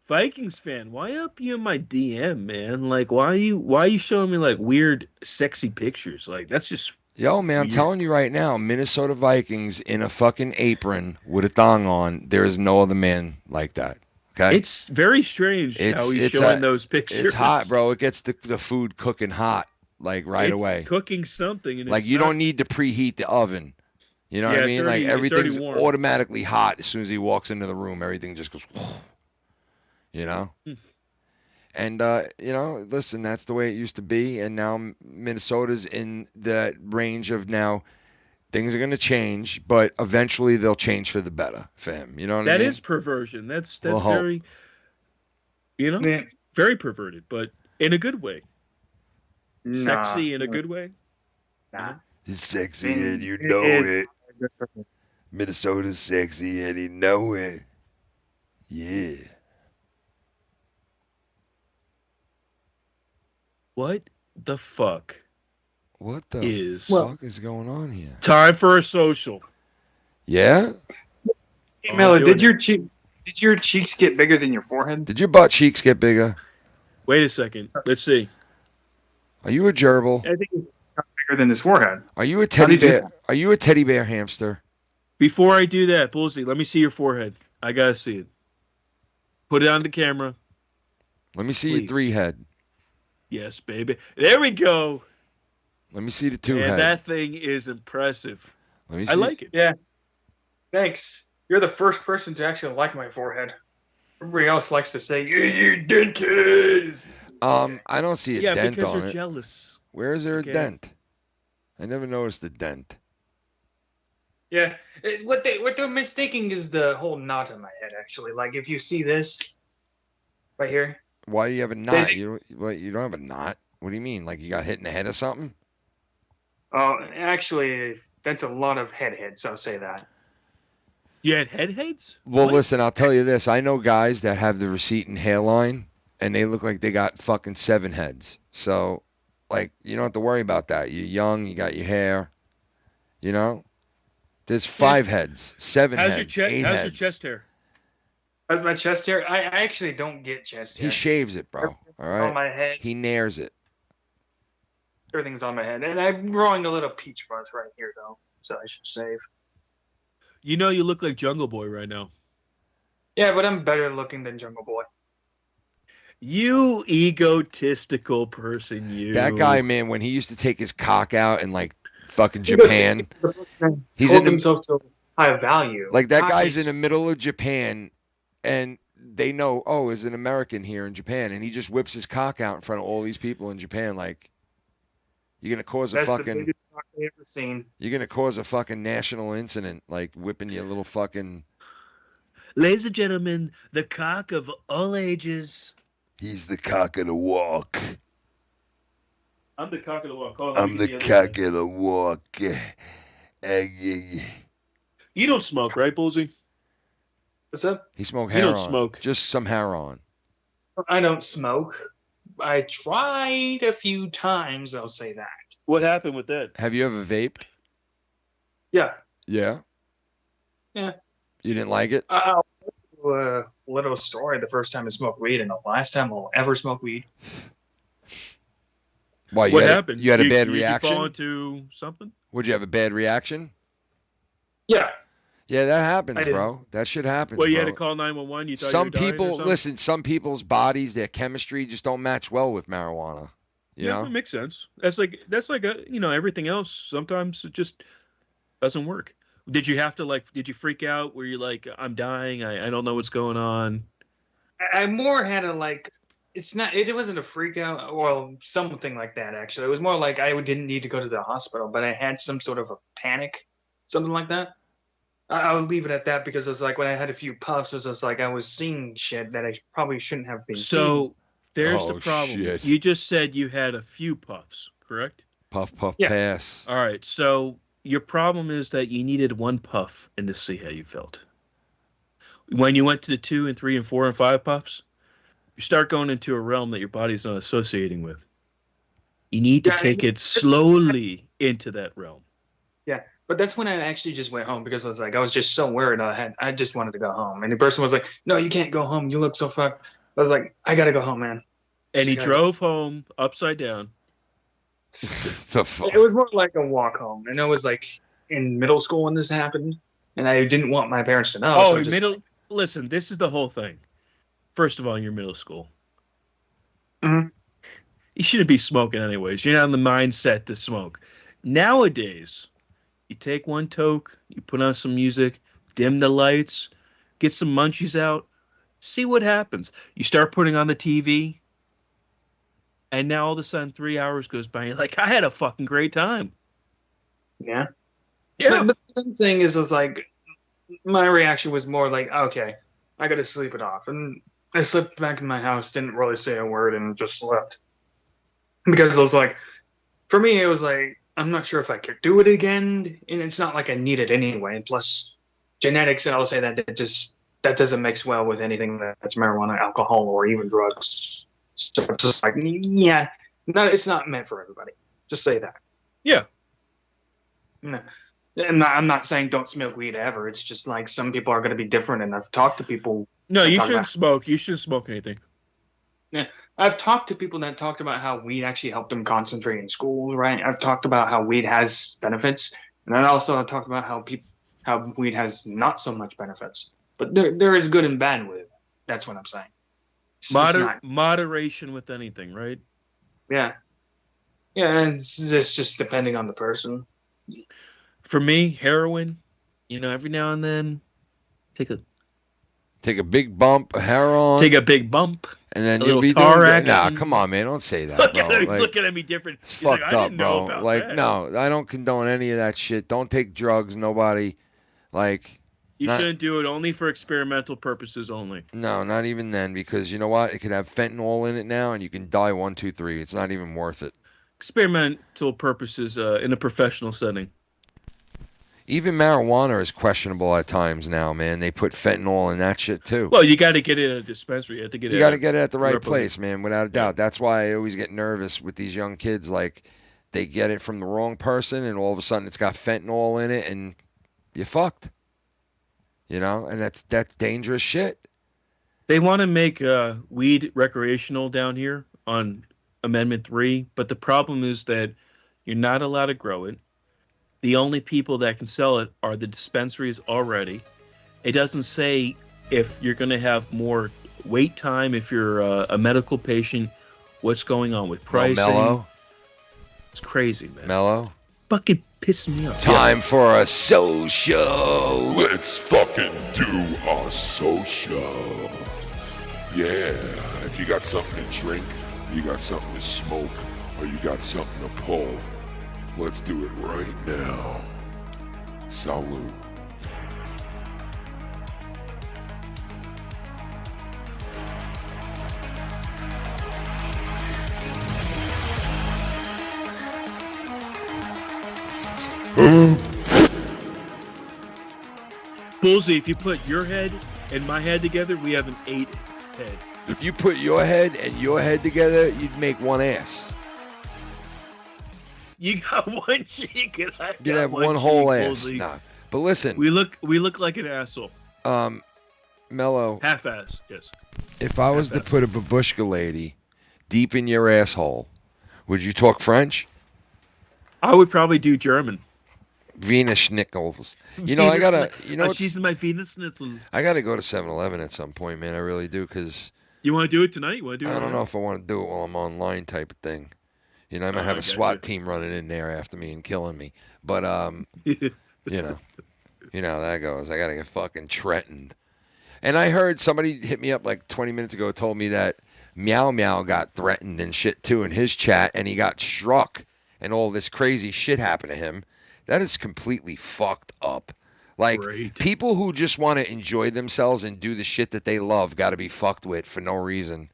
Vikings fan, why up you in my DM, man? Like, why are you showing me like weird, sexy pictures? Like, that's just Yo, man, I'm telling you right now, Minnesota Vikings in a fucking apron with a thong on. There is no other man like that. Okay, it's very strange how he's showing those pictures. It's hot, bro. It gets the food cooking hot like right It's away. cooking something, and Like it's you not- don't need to preheat the oven. You know what I Yeah, mean? it's already- Like it's already everything's warm. automatically hot as soon as he walks into the room. Everything just goes, you know. And you know, listen, that's the way it used to be, and now Minnesota's in that range of now. Things are going to change, but eventually they'll change for the better for him. You know what I That mean? is perversion. That's We'll hope. very, you know, very perverted, but in a good way. Sexy in a good way. Nah. It's sexy and you know it. Minnesota's sexy and you know it. Yeah. What the fuck? What the is fuck is going on here? Time for a social. Yeah? Hey, Mello, did your cheeks get bigger than your forehead? Did your butt cheeks get bigger? Wait a second. Let's see. Are you a gerbil? I think it's bigger than his forehead. Are you a teddy bear? Are you a teddy bear hamster? Before I do that, Bullseye, let me see your forehead. I gotta see it. Put it on the camera. Let me see your 3 head. Yes, baby. There we go. Let me see the 2 And head. that thing is impressive. Let me see. I like it. Yeah. Thanks. You're the first person to actually like my forehead. Everybody else likes to say, you dentist. I don't see a dent because on you're it. jealous. Where is there Okay. a dent? I never noticed a dent. Yeah. What they're mistaking is the whole knot in my head, actually. Like, if you see this right here. Why do you have a knot? You don't have a knot? What do you mean? Like you got hit in the head or something? Oh, actually, that's a lot of heads, I'll say that. You had heads? Well, listen, I'll tell you this. I know guys that have the receding hairline, and they look like they got fucking 7 heads. So, like, you don't have to worry about that. You're young, you got your hair, you know? There's 5 heads, 7 How's heads, your 8 How's heads. your chest hair? How's my chest hair? I actually don't get chest hair. He shaves it, bro. All right? On my head. He nares it. Everything's on my head. And I'm growing a little peach fuzz right here, though. So I should save. You know you look like Jungle Boy right now. Yeah, but I'm better looking than Jungle Boy. You egotistical person, you. That guy, man, when he used to take his cock out in, like, fucking Japan. He's holds in himself to high value. Like, that Cock guy's in is- the middle of Japan, and they know, oh, there's an American here in Japan, and he just whips his cock out in front of all these people in Japan, like, you're going to cause a That's the fucking... biggest cock I've ever seen. You're going to cause a fucking national incident, like whipping your little fucking... Ladies and gentlemen, the cock of all ages. He's the cock of the walk. I'm the cock of the walk. Oh, I'm the cock of the walk. You don't smoke, right, Bullseye? What's up? He smoked You hair don't on. smoke. Just some hair on. I don't smoke. I tried a few times, I'll say that. What happened with that? Have you ever vaped? Yeah. Yeah. Yeah. You didn't like it? I'll tell you a little story. The first time I smoked weed and the last time I'll ever smoke weed. Why, What happened? You had a bad Did reaction? you fall into something? Would you have a bad reaction? Yeah. Yeah, that happens, I did. bro. That shit happens, Well, you bro. had to call 911. You thought Some you were dying or people, something? listen, some people's bodies, their chemistry just don't match well with marijuana. You Yeah, know? it makes sense. That's like everything else. Sometimes it just doesn't work. Did you have to did you freak out? Were you like, I'm dying, I don't know what's going on? I more had it wasn't a freak out or something like that, actually. It was more like I didn't need to go to the hospital, but I had some sort of a panic, something like that. I would leave it at that because it was like when I had a few puffs, it was like I was seeing shit that I probably shouldn't have been seeing. So there's the Oh, problem. shit. You just said you had a few puffs, correct? Puff, puff, Yeah. pass. All right. So your problem is that you needed one puff and to see how you felt. When you went to the 2 and 3 and 4 and 5 puffs, you start going into a realm that your body's not associating with. You need to Yeah, take it slowly into that realm. Yeah, but that's when I actually just went home because I was just so worried. I just wanted to go home, and the person was like, "No, you can't go home. You look so fucked." I was like, "I gotta go home, man." And he Just drove home upside down. The fuck? It was more like a walk home, and I was like in middle school when this happened, and I didn't want my parents to know. so I just- Listen, this is the whole thing. First of all, you're middle school. Mhm. You shouldn't be smoking anyways. You're not in the mindset to smoke. Nowadays, you take one toke, you put on some music, dim the lights, get some munchies out, see what happens. You start putting on the TV, and now all of a sudden 3 hours goes by, and you're like, I had a fucking great time. Yeah. Yeah. But the same thing is like my reaction was more like, okay, I got to sleep it off, and I slipped back in my house, didn't really say a word, and just slept because it was like, for me, it was like I'm not sure if I could do it again, and it's not like I need it anyway. And plus, genetics, and I'll say that that doesn't mix well with anything that's marijuana, alcohol, or even drugs. So it's just like, yeah, no, it's not meant for everybody. Just say that. Yeah. No. And I'm not saying don't smoke weed ever. It's just like some people are going to be different, and I've talked to people. No, that you talk shouldn't about- smoke. You shouldn't smoke anything. Yeah, I've talked to people that talked about how weed actually helped them concentrate in schools, right? I've talked about how weed has benefits, and then also I've talked about how weed has not so much benefits. But there is good and bad with it. That's what I'm saying. It's not- Moderation with anything, right? Yeah. Yeah, it's just depending on the person. For me, heroin, every now and then, take a big bump, a heroin. Take a big bump. And then a you'll little be tar doing action. Nah, come on, man. Don't say that, bro. He's Like, looking at me different. it's He's like, fucked I up, didn't know bro. about Like, that. no, I don't condone any of that shit. Don't take drugs, nobody. Like, You shouldn't do it only for experimental purposes only. no, not even then, because you know what? It could have fentanyl in it now, and you can die 1, 2, 3. It's not even worth it. Experimental purposes in a professional setting. Even marijuana is questionable at times now, man. They put fentanyl in that shit too. Well, you got to get it at a dispensary. You have to get You it. got to get it at the right Replicate. place, man, without a doubt. That's why I always get nervous with these young kids. Like, they get it from the wrong person, and all of a sudden it's got fentanyl in it, and you're fucked. And that's dangerous shit. They want to make weed recreational down here on Amendment 3, but the problem is that you're not allowed to grow it. The only people that can sell it are the dispensaries already. It doesn't say if you're going to have more wait time, if you're a medical patient, what's going on with pricing. Mellow. It's crazy, man. Mellow. Fucking pissing me off. Time for a social. Let's fucking do a social. Yeah, if you got something to drink, you got something to smoke, or you got something to pull, let's do it right now. Salute. Bullseye, if you put your head and my head together, we have an 8 head. If you put your head and your head together, you'd make one ass. You got one cheek and I got You'd have one whole cheek, ass. Bullseye. Nah. But listen. We look like an asshole. Mellow. Half-ass, yes. If I was to put a babushka lady deep in your asshole, would you talk French? I would probably do German. Venus Schnickels. I gotta. She's my Venus Schnitzel. I gotta go to 7-Eleven at some point, man. I really do, because You want to do it tonight? You want to do it? I don't tonight? know if I want to do it while I'm online, type of thing. I might have a SWAT team running in there after me and killing me. But you know how that goes. I gotta get fucking threatened. And I heard somebody hit me up like 20 minutes ago, told me that Meow Meow got threatened and shit too in his chat, and he got struck, and all this crazy shit happened to him. That is completely fucked up. Like, people who just want to enjoy themselves and do the shit that they love got to be fucked with for no reason.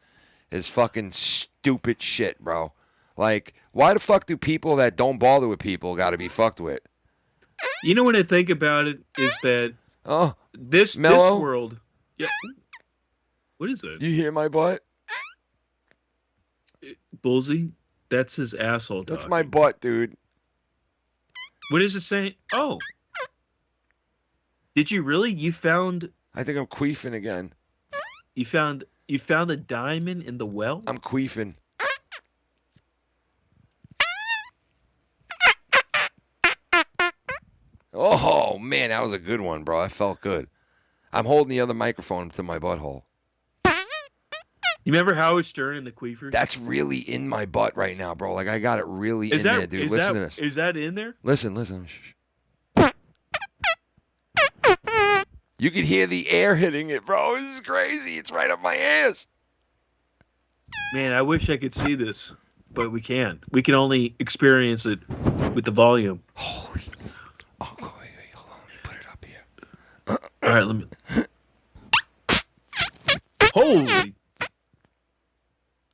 Is fucking stupid shit, bro. Like, why the fuck do people that don't bother with people got to be fucked with? You know what I think about it is that this Mellow? world. Yeah. What is it? You hear my butt? Bullseye? That's his asshole. That's talking. my butt, dude. What is it saying? Oh. Did you really? You found. I think I'm queefing again. You found a diamond in the well? I'm queefing. Oh, man, that was a good one, bro. I felt good. I'm holding the other microphone to my butthole. You remember Howard Stern and the Queefers? That's really in my butt right now, bro. Like, I got it really in there, dude. Listen to this. Is that in there? Listen. Shh. You can hear the air hitting it, bro. This is crazy. It's right up my ass. Man, I wish I could see this, but we can't. We can only experience it with the volume. Holy. Oh, wait, hold on. Let me put it up here. All right, let me. Holy.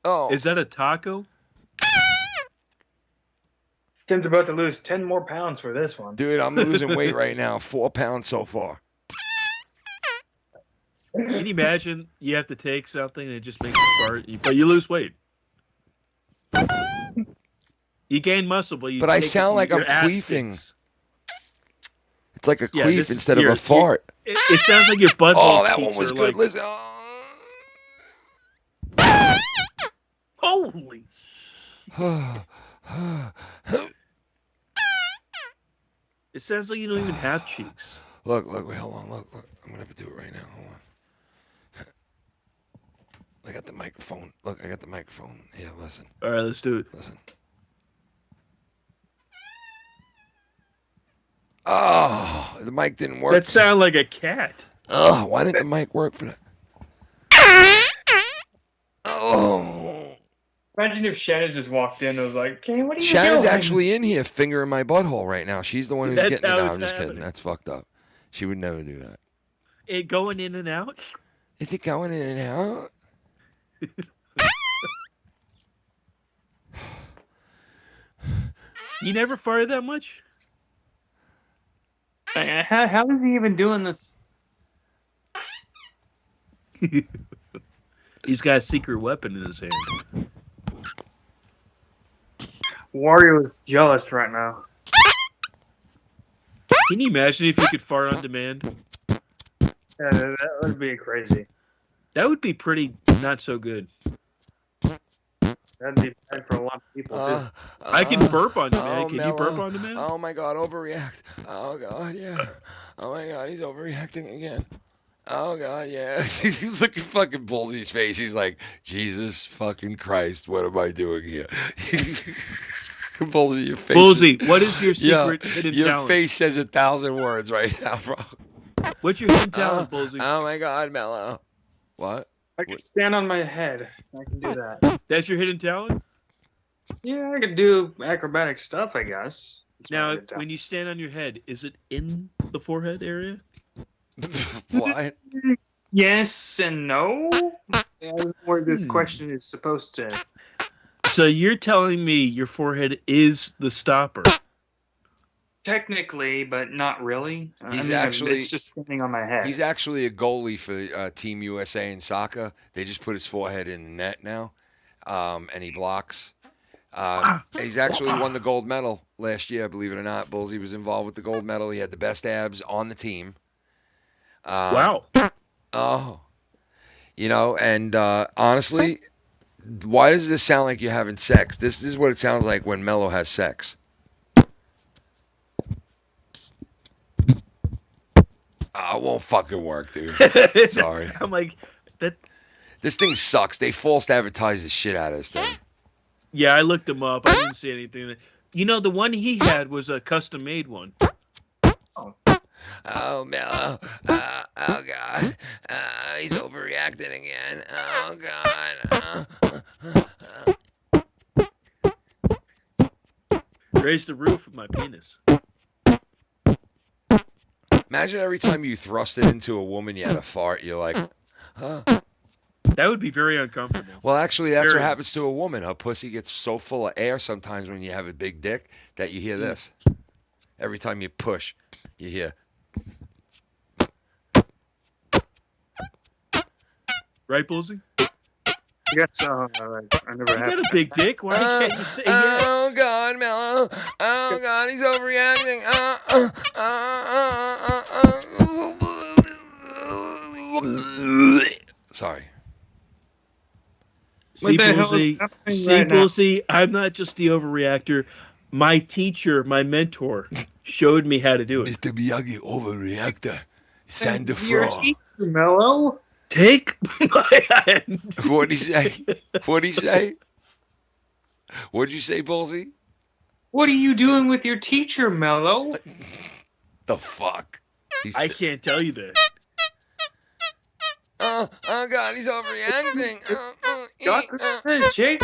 Oh. Is that a taco? Ken's about to lose 10 more pounds for this one. Dude, I'm losing weight right now. 4 pounds so far. Can you imagine you have to take something and it just makes you fart, but you lose weight? You gain muscle, but you. But I take sound it, like I'm your ass queefing. stinks. It's like a Yeah, queef this- instead of here, a fart. It sounds like your butthole. Oh, that cheeks one was are good. like- Listen. Holy. It sounds like you don't even have cheeks. Look, wait, hold on, look. I'm gonna do it right now. Hold on. I got the microphone. Look, I got the microphone. Yeah, listen. All right, let's do it. Listen. Oh, the mic didn't work. That sounded like a cat. Oh, why didn't the mic work for that? Oh. Imagine if Shannon just walked in and was like, "Okay, what are you Shannon's doing?" actually in here fingering my butthole right now. She's the one who's That's getting it how now. it's I'm just kidding. happening. That's fucked up. She would never do that. It going in and out. Is it going in and out? You never farted that much? How is he even doing this? He's got a secret weapon in his hand. Wario is jealous right now. Can you imagine if you could fart on demand? Yeah, that would be crazy. That would be pretty not so good. That'd be bad for a lot of people too. I can burp on demand. Oh, Can Mellow. you burp on demand? Oh my God, overreact. Oh God, yeah. Oh my God, he's overreacting again. Oh God, yeah. Look at fucking Bullsy's face. He's like, Jesus fucking Christ, what am I doing here? Bullsy, your face. Bullsy, what is your secret hidden your talent? face says 1,000 words right now, bro. What's your hidden talent, Bullsy? Oh my God, Mellow. What? I can stand on my head. I can do that. That's your hidden talent? Yeah, I can do acrobatic stuff, I guess. It's my Now, hidden talent. when you stand on your head, is it in the forehead area? What? Yes and no. That's where this question is supposed to. So you're telling me your forehead is the stopper? Technically, but not really. He's actually- It's just standing on my head. He's actually a goalie for Team USA in soccer. They just put his forehead in the net now, and he blocks. He's actually won the gold medal last year, believe it or not. Bullsy was involved with the gold medal. He had the best abs on the team. Wow. Oh. You know, and honestly, why does this sound like you're having sex? This is what it sounds like when Mellow has sex. It won't fucking work, dude. Sorry. I'm like, that. This thing sucks. They false advertise the shit out of this thing. Yeah, I looked him up. I didn't see anything. You know, the one he had was a custom made one. Oh, Mellow. Oh, God. He's overreacting again. Oh, God. Raise the roof of my penis. Imagine every time you thrust it into a woman, you had a fart. You're like, huh? That would be very uncomfortable. Well, actually, that's Very. what happens to a woman. Her pussy gets so full of air sometimes when you have a big dick that you hear this. Every time you push, you hear. Right, Bullsy? Yes, I never You had. got a big dick. Why can't you say yes? Oh, God, Mellow. Oh, God, he's overreacting. Sorry. See, What the hell is Bullsy, happening see, right now? Bullsy, I'm not just the overreactor. My teacher, my mentor, showed me how to do it. Mr. Miyagi, overreactor. Sand the Your floor. teacher, Mellow. Take my hand. What'd he say? What'd he say? What'd you say, Bullsy? What are you doing with your teacher, Mellow? The fuck? I can't tell you that. Oh, God, he's overreacting. Jake,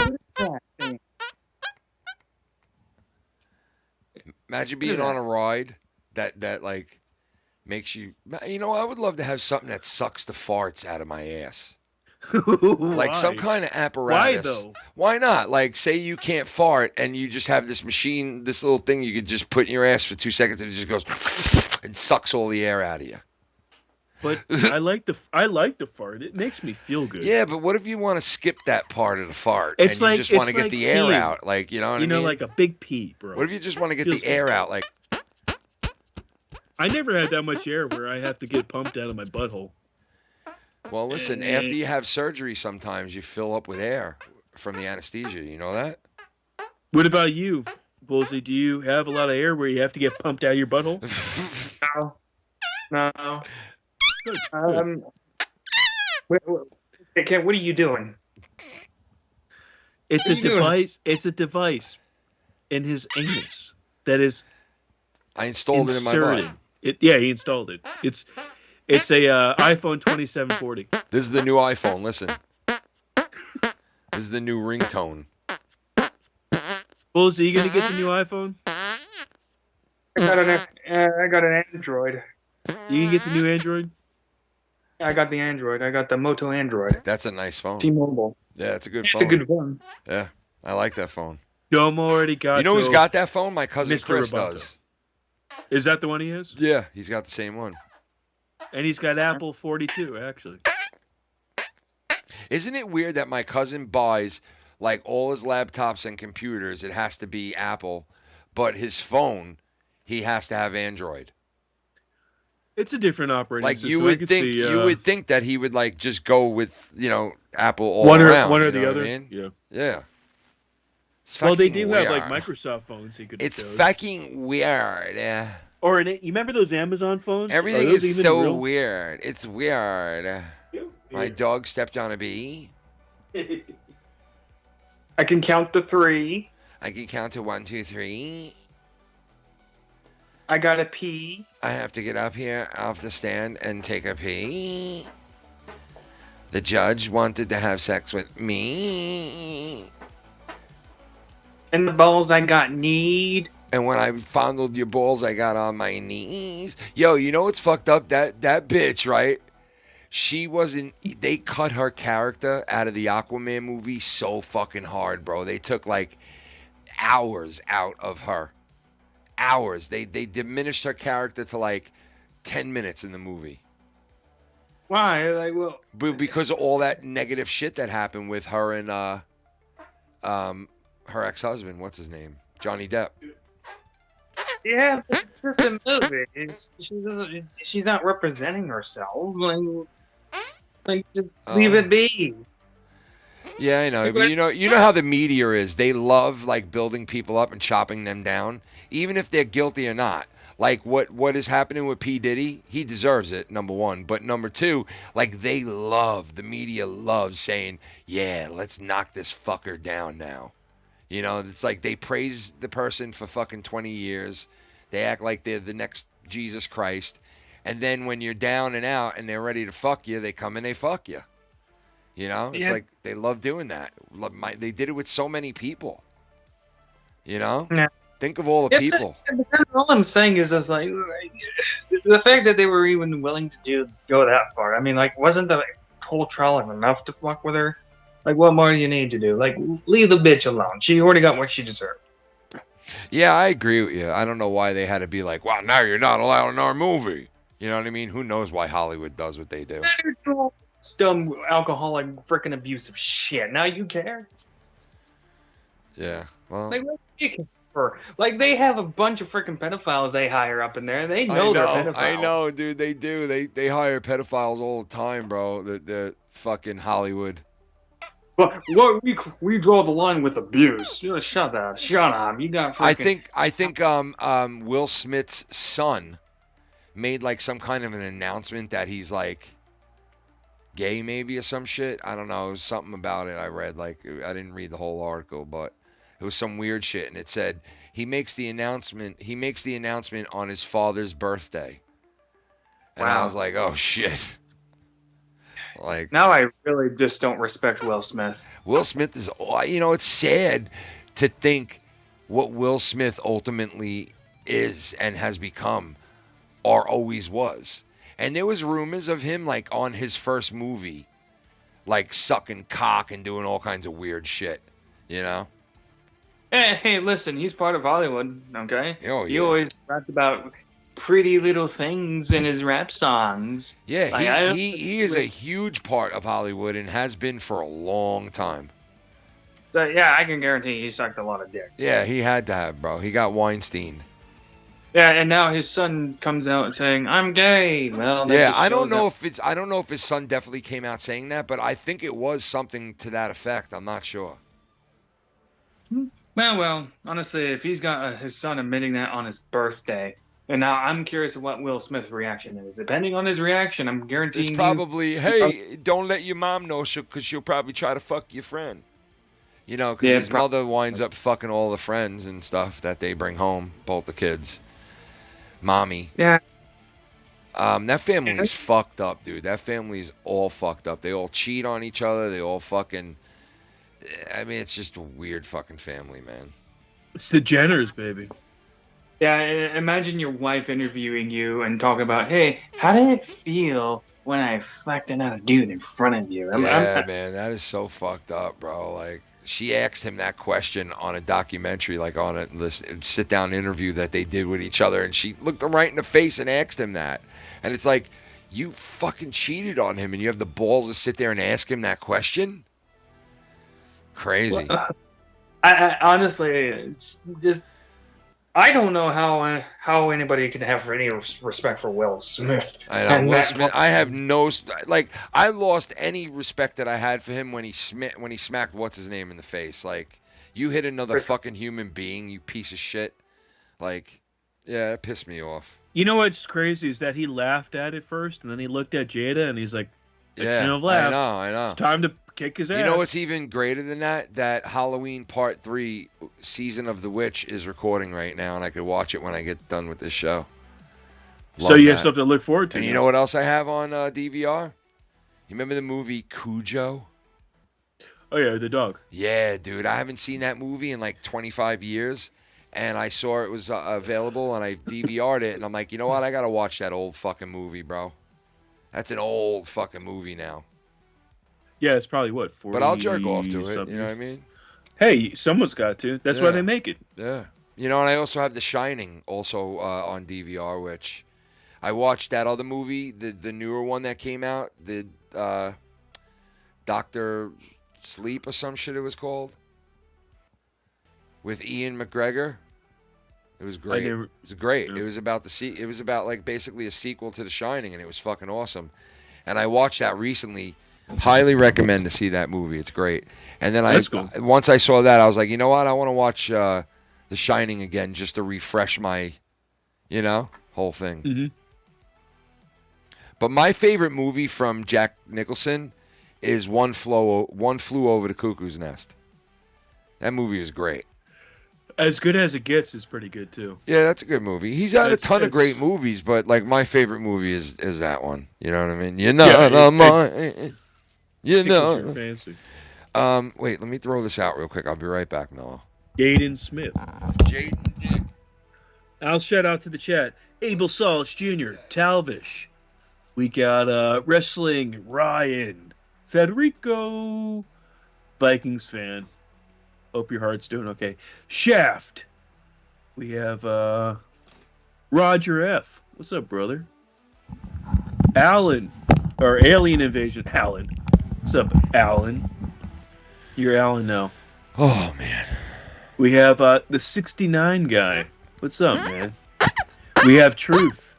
Imagine being on a ride that like makes you. You know, I would love to have something that sucks the farts out of my ass. Like some kind of apparatus. Why though? Why not? Like, say you can't fart and you just have this machine, this little thing you could just put in your ass for 2 seconds and it just goes and sucks all the air out of you. But I like the fart. It makes me feel good. Yeah, but what if you want to skip that part of the fart It's and like- you just want to it's get like the air peeing. out? Like, you know what I mean? like a big pee, bro. What if you just want to get Feels the air good. out? Like, I never had that much air where I have to get pumped out of my butthole. Well, listen, after you have surgery, sometimes you fill up with air from the anesthesia. You know that? What about you, Bullseye? Do you have a lot of air where you have to get pumped out of your butthole? No. Ken, what are you doing? It's a device. It's a device in his anus that is. I installed it in my butt. Yeah, he installed it. It's a iPhone 2740. This is the new iPhone. Listen, this is the new ringtone. Bulls, are you gonna get the new iPhone? I got an Android. You can get the new Android? I got the Android. I got the Moto Android. That's a nice phone. T-Mobile. Yeah, it's a good It's phone. a good phone. Yeah, I like that phone. Dom already got. You know who's got that phone? My cousin Mr. Chris Roboto. does. Is that the one he has? Yeah, he's got the same one. And he's got Apple 42, actually. Isn't it weird that my cousin buys like all his laptops and computers? It has to be Apple, but his phone, he has to have Android. It's a different operating Like system. you I would can think, see, you would think that he would like just go with Apple all one around. or you the know other. what I mean? Yeah. Yeah. It's Well, they fucking do have like weird. Microsoft phones. He could. It's chose. fucking weird. Yeah. Or you remember those Amazon phones? Everything Are those is even so real? weird. It's weird. My dog stepped on a bee. I can count to 3. I can count to 1, 2, 3. I got a pee. I have to get up here off the stand and take a pee. The judge wanted to have sex with me. And the balls I got need. And when I fondled your balls, I got on my knees. Yo, you know what's fucked up? That bitch, right? She wasn't. They cut her character out of the Aquaman movie so fucking hard, bro. They took like hours out of her. Hours. They diminished her character to like 10 minutes in the movie. Why? Like, well, But because of all that negative shit that happened with her and her ex-husband, what's his name? Johnny Depp. yeah, but it's just a movie. She's not representing herself. Like just leave it be. Yeah, I know. But you know how the media is. They love like building people up and chopping them down, even if they're guilty or not. Like what is happening with P. Diddy, he deserves it, number one. But number two, like the media loves saying, yeah, let's knock this fucker down now. You know, it's like they praise the person for fucking 20 years. They act like they're the next Jesus Christ. And then when you're down and out and they're ready to fuck you, they come and they fuck you. You know, it's like they love doing that. They did it with so many people. You know, think of all the people. But all I'm saying is, like the fact that they were even willing to go that far. I mean, like, wasn't the whole trial enough to fuck with her? Like, what more do you need to do? Like, leave the bitch alone. She already got what she deserved. Yeah, I agree with you. I don't know why they had to be like, well, now you're not allowed in our movie. You know what I mean? Who knows why Hollywood does what they do? Dumb, alcoholic, freaking abusive shit. Now you care? Yeah. Well, Like, what do you care for? Like, they have a bunch of freaking pedophiles they hire up in there. They know they're pedophiles. I know, dude. They do. They hire pedophiles all the time, bro. The fucking Hollywood. But we draw the line with abuse. Shut up. You got freaking... I think Will Smith's son made like some kind of an announcement that he's like gay maybe or some shit. I don't know. It was something about it I read. Like, I didn't read the whole article, but it was some weird shit. And it said he makes the announcement on his father's birthday. And I was like, oh shit. Like, now I really just don't respect Will Smith. Will Smith is, it's sad to think what Will Smith ultimately is and has become or always was. And there was rumors of him like on his first movie, like sucking cock and doing all kinds of weird shit, you know? Hey, listen, he's part of Hollywood, okay? Oh, He yeah. always raps about pretty little things in his rap songs. Yeah, Like, he is a huge part of Hollywood and has been for a long time. So, yeah, I can guarantee he sucked a lot of dick. Yeah, he had to have, bro. He got Weinstein. Yeah, and now his son comes out saying, "I'm gay." Well, that Yeah, just I don't shows know that- if it's. I don't know if his son definitely came out saying that, but I think it was something to that effect. I'm not sure. Well, honestly, if he's got his son admitting that on his birthday, and now I'm curious what Will Smith's reaction is. Depending on his reaction, I'm guaranteeing It's probably, you, hey, don't let your mom know, because she'll probably try to fuck your friend. You know, because Yeah, his mother winds up fucking all the friends and stuff that they bring home, both the kids. Mommy. Yeah. That family is fucked up, dude. That family is all fucked up. They all cheat on each other. They all fucking... I mean, it's just a weird fucking family, man. It's the Jenners, baby. Yeah, imagine your wife interviewing you and talking about, "Hey, how did it feel when I fucked another dude in front of you?" Yeah, man, that is so fucked up, bro. Like, she asked him that question on a documentary, like on a sit-down interview that they did with each other, and she looked him right in the face and asked him that. And it's like, you fucking cheated on him, and you have the balls to sit there and ask him that question? Crazy. Well, I honestly, it's just, I don't know how anybody can have any respect for Will Smith. I know, And Will that- Smith. I have no, like, I lost any respect that I had for him when he smacked what's his name in the face. Like, you hit another fucking human being, you piece of shit. Like, yeah, it pissed me off. You know what's crazy is that he laughed at it first, and then he looked at Jada, and he's like, Yeah, shouldn't have laughed. I know. It's time to kick his ass." You know what's even greater than that? That Halloween Part 3 Season of the Witch is recording right now, and I could watch it when I get done with this show. So Love you have that. something to look forward to. And you now. know what else I have on DVR? You remember the movie Cujo? Oh, yeah, the dog. Yeah, dude. I haven't seen that movie in like 25 years. And I saw it was available, and I DVR'd it. And I'm like, you know what? I got to watch that old fucking movie, bro. That's an old fucking movie now. Yeah, it's probably, what, 40 But I'll jerk off to it. something. You know what I mean? Hey, someone's got to. That's why Yeah. they make it. Yeah. You know, and I also have The Shining also on DVR, which I watched that other movie, the newer one that came out, the Dr. Sleep or some shit it was called, with Ian McGregor. It was great. It was great. It was about it was about like basically a sequel to The Shining, and it was fucking awesome. And I watched that recently. Highly recommend to see that movie. It's great. And then once I saw that, I was like, you know what? I want to watch The Shining again just to refresh my, whole thing. Mm-hmm. But my favorite movie from Jack Nicholson is One Flew Over the Cuckoo's Nest. That movie is great. As good as it gets is pretty good, too. Yeah, that's a good movie. He's had a ton of great movies, but like my favorite movie is that one. You know what I mean? Fancy. Wait, let me throw this out real quick. I'll be right back, Mellow. Jaden Smith. Jaden Dick. I'll shout out to the chat. Abel Salas Jr., Talvish. We got Wrestling Ryan, Federico, Vikings fan. Hope your heart's doing okay. Shaft. We have Roger F. What's up, brother? Alan, or Alien Invasion. Alan. What's up, Alan? You're Alan now. Oh, man. We have the 69 guy. What's up, man? We have Truth.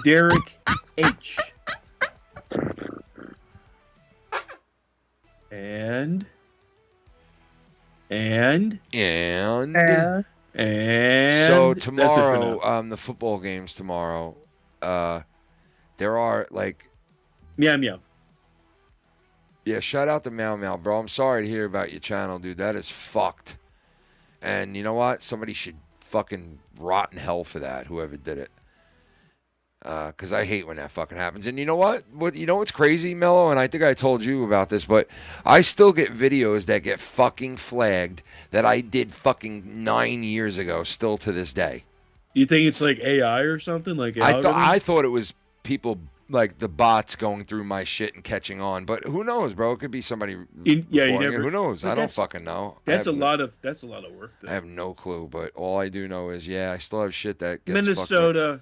Derek H. And so that's it for tomorrow, now. the football games tomorrow, there are like Meow meow. Yeah, shout out to Meow Meow, bro. I'm sorry to hear about your channel, dude. That is fucked. And you know what? Somebody should fucking rot in hell for that, whoever did it. Because I hate when that fucking happens. And you know what? You know what's crazy, Mello? And I think I told you about this, but I still get videos that get fucking flagged that I did fucking 9 years ago, still to this day. You think it's like AI or something? Like I thought it was people, like the bots going through my shit and catching on. But who knows, bro? It could be somebody. You reporting it. never. Who knows? But I don't fucking know. That's a lot of work. Though. I have no clue, but all I do know is, yeah, I still have shit that gets Minnesota.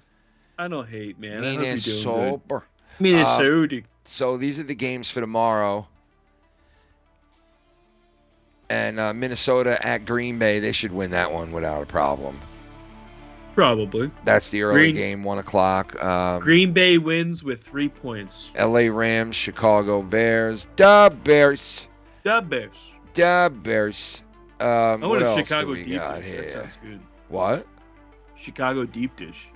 I don't hate, man. I hope you're doing good. Minnesota. So these are the games for tomorrow. And Minnesota at Green Bay, they should win that one without a problem. Probably. That's the early Green- game, 1 o'clock. Green Bay wins with 3 points. L.A. Rams, Chicago Bears. Da Bears. Da Bears. Da Bears. I What want a else Chicago do we deep got dish. That here? sounds good. What? Chicago deep dish.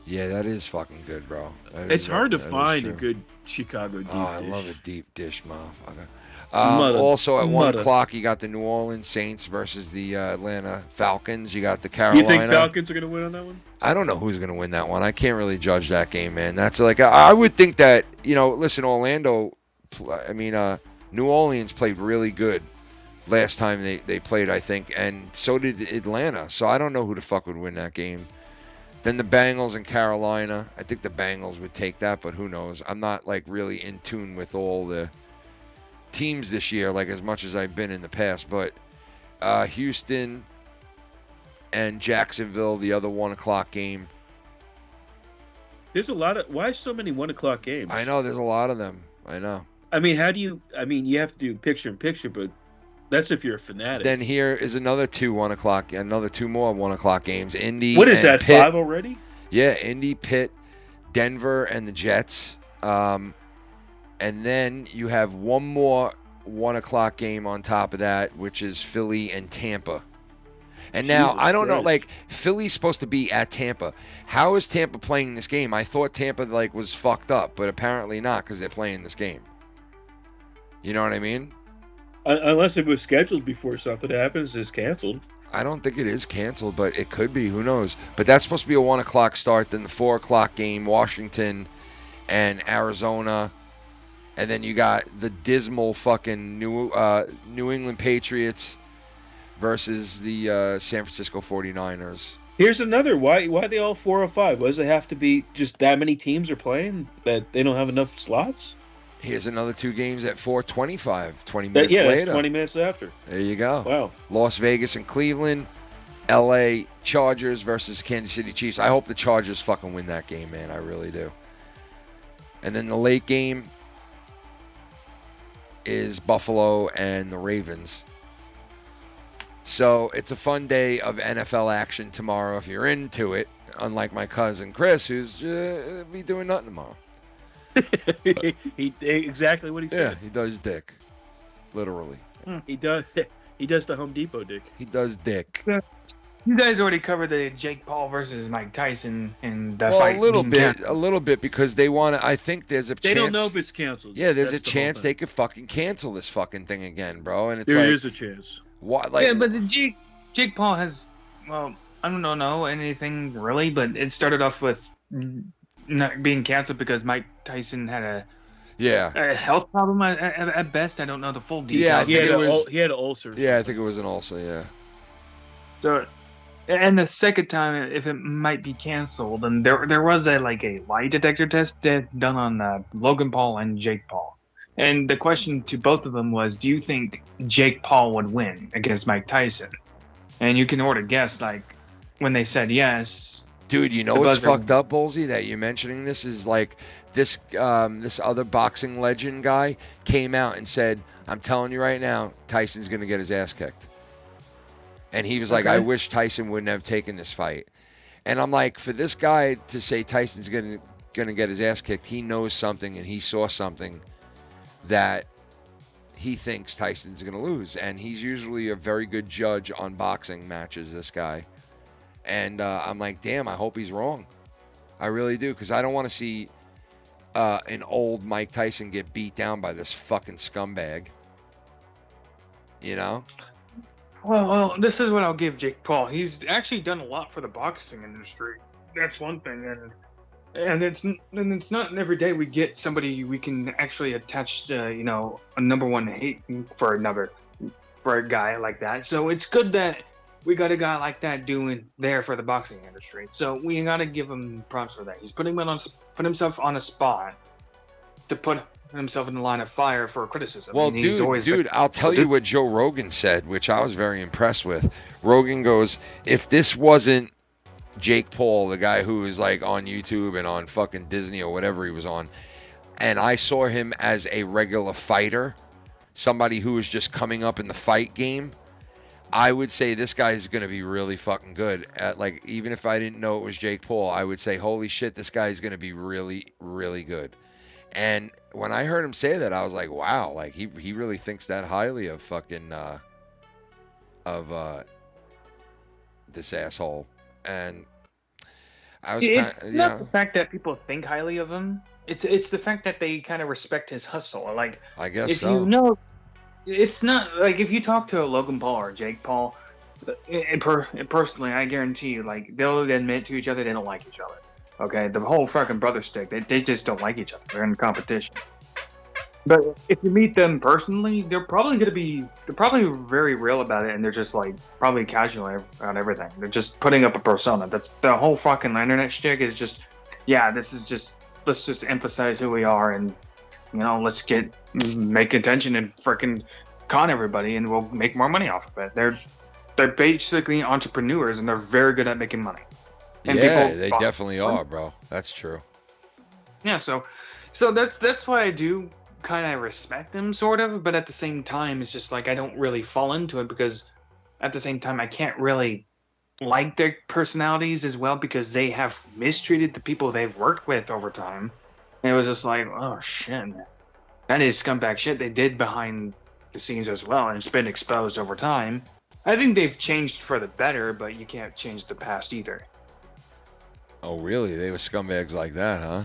Yeah, that is fucking good, bro. That It's is- hard to that is find a true. good Chicago deep Oh, I dish. love a deep dish, motherfucker. Mother- Also at 1 mother. o'clock, you got the New Orleans Saints versus the Atlanta Falcons. You got the You Carolina. think Falcons are going to win on that one? I don't know who's going to win that one. I can't really judge that game, man. That's like I would think that, listen, New Orleans played really good last time they played, I think, and so did Atlanta. So I don't know who the fuck would win that game. Then the Bengals and Carolina. I think the Bengals would take that, but who knows? I'm not like really in tune with all the teams this year, like as much as I've been in the past. But Houston and Jacksonville, the other 1 o'clock game. There's a lot of... Why so many 1 o'clock games? I know there's a lot of them. I know. I mean, how do you... I mean, you have to do picture-in-picture, but that's if you're a fanatic. Then here is another 2 more 1 o'clock games. Indy. What is and that, Pitt. 5 already? Yeah, Indy, Pitt, Denver, and the Jets. And then you have one more 1 o'clock game on top of that, which is Philly and Tampa. And now, Jesus I don't know, Christ. like, Philly's supposed to be at Tampa. How is Tampa playing this game? I thought Tampa, like, was fucked up, but apparently not because they're playing this game. You know what I mean? Unless it was scheduled before something happens, it's canceled. I don't think it is canceled, but it could be. Who knows? But that's supposed to be a 1 o'clock start. Then the 4 o'clock game, Washington and Arizona. And then you got the dismal fucking New England Patriots versus the San Francisco 49ers. Here's another. Why are they all 4 or 5? Why does it have to be just that many teams are playing that they don't have enough slots? Here's another 2 games at 4:25, 20 minutes Yeah, later. that's 20 minutes after. There you go. Wow. Las Vegas and Cleveland, LA Chargers versus Kansas City Chiefs. I hope the Chargers fucking win that game, man. I really do. And then the late game is Buffalo and the Ravens. So it's a fun day of NFL action tomorrow if you're into it, unlike my cousin Chris, who's be doing nothing tomorrow. He exactly what he Yeah, said. he does dick. Literally. He does. He does the Home Depot dick. He does dick. You guys already covered the Jake Paul versus Mike Tyson and the Well, fight. a little being bit, canceled. because they want to. I think there's a They chance. don't know if it's canceled. Yeah, there's That's a the whole chance thing. they could fucking cancel this fucking thing again, bro. And it's There like, is a chance. what? Like, Yeah, but the Jake Paul has, well, I don't know anything really, but it started off with not being canceled because Mike Tyson had a health problem at best. I don't know the full details. Yeah, I think it was. He had an ulcer. Yeah, I think it was an ulcer. Yeah. So, and the second time, if it might be canceled, and there was a lie detector test done on Logan Paul and Jake Paul, and the question to both of them was, do you think Jake Paul would win against Mike Tyson? And you can order guess when they said yes. Dude, you know the what's buzzer- fucked up, Ballsy, that you're mentioning this is like this other boxing legend guy came out and said, I'm telling you right now, Tyson's going to get his ass kicked. And he was like, Okay. I wish Tyson wouldn't have taken this fight. And I'm like, for this guy to say Tyson's going to get his ass kicked, he knows something and he saw something that he thinks Tyson's going to lose. And he's usually a very good judge on boxing matches, this guy. And I'm like, damn, I hope he's wrong. I really do, because I don't want to see an old Mike Tyson get beat down by this fucking scumbag. You know? Well, this is what I'll give Jake Paul. He's actually done a lot for the boxing industry. That's one thing, and it's not every day we get somebody we can actually attach, a number one hate for a guy like that. So it's good that we got a guy like that doing there for the boxing industry. So we gotta give him props for that. He's put himself on a spot to put himself in the line of fire for criticism. Well, And he's always dude, I'll tell you what Joe Rogan said, which I was very impressed with. Rogan goes, if this wasn't Jake Paul, the guy who is like on YouTube and on fucking Disney or whatever he was on, and I saw him as a regular fighter, somebody who was just coming up in the fight game, I would say this guy's going to be really fucking good. Like, even if I didn't know it was Jake Paul, I would say, holy shit, this guy's going to be really, really good. And when I heard him say that, I was like, wow, like he really thinks that highly of fucking this asshole. And I was It's kind of, not the fact that people think highly of him. It's the fact that they kind of respect his hustle. Like, I guess if so. you know, it's not like if you talk to a Logan Paul or Jake Paul, personally, I guarantee you, like, they'll admit to each other they don't like each other. Okay, the whole fucking brother stick, they just don't like each other. They're in competition. But if you meet them personally, they're probably very real about it, and they're just like probably casual about everything. They're just putting up a persona. That's the whole fucking internet shtick is just, yeah, let's just emphasize who we are, and you know, let's make attention and freaking con everybody, and we'll make more money off of it. They're basically entrepreneurs, and they're very good at making money. And yeah, they definitely are, bro. That's true. Yeah, so that's why I do kind of respect them, sort of, but at the same time, it's just like I don't really fall into it, because at the same time, I can't really like their personalities as well, because they have mistreated the people they've worked with over time. And it was just like, oh shit, that is scumbag shit they did behind the scenes as well, and it's been exposed over time. I think they've changed for the better, but you can't change the past either. Oh, really? They were scumbags like that, huh?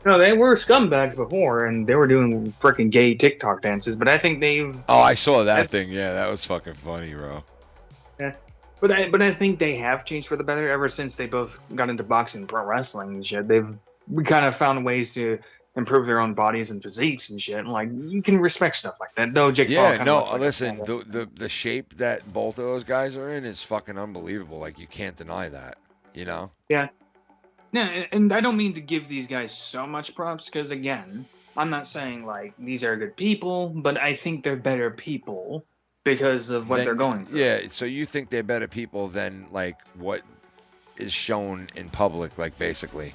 No, they were scumbags before, and they were doing freaking gay TikTok dances, but I think they've... Oh, I saw that thing. Yeah, that was fucking funny, bro. Yeah. But I think they have changed for the better ever since they both got into boxing and pro wrestling and shit. We kind of found ways to improve their own bodies and physiques and shit. And like, you can respect stuff like that. Though Jake Paul kinda looks like listen, the shape that both of those guys are in is fucking unbelievable. Like, you can't deny that, you know? Yeah. Yeah, and I don't mean to give these guys so much props, because again, I'm not saying like these are good people, but I think they're better people because of what they're going through. Yeah, so you think they're better people than like what is shown in public, like, basically.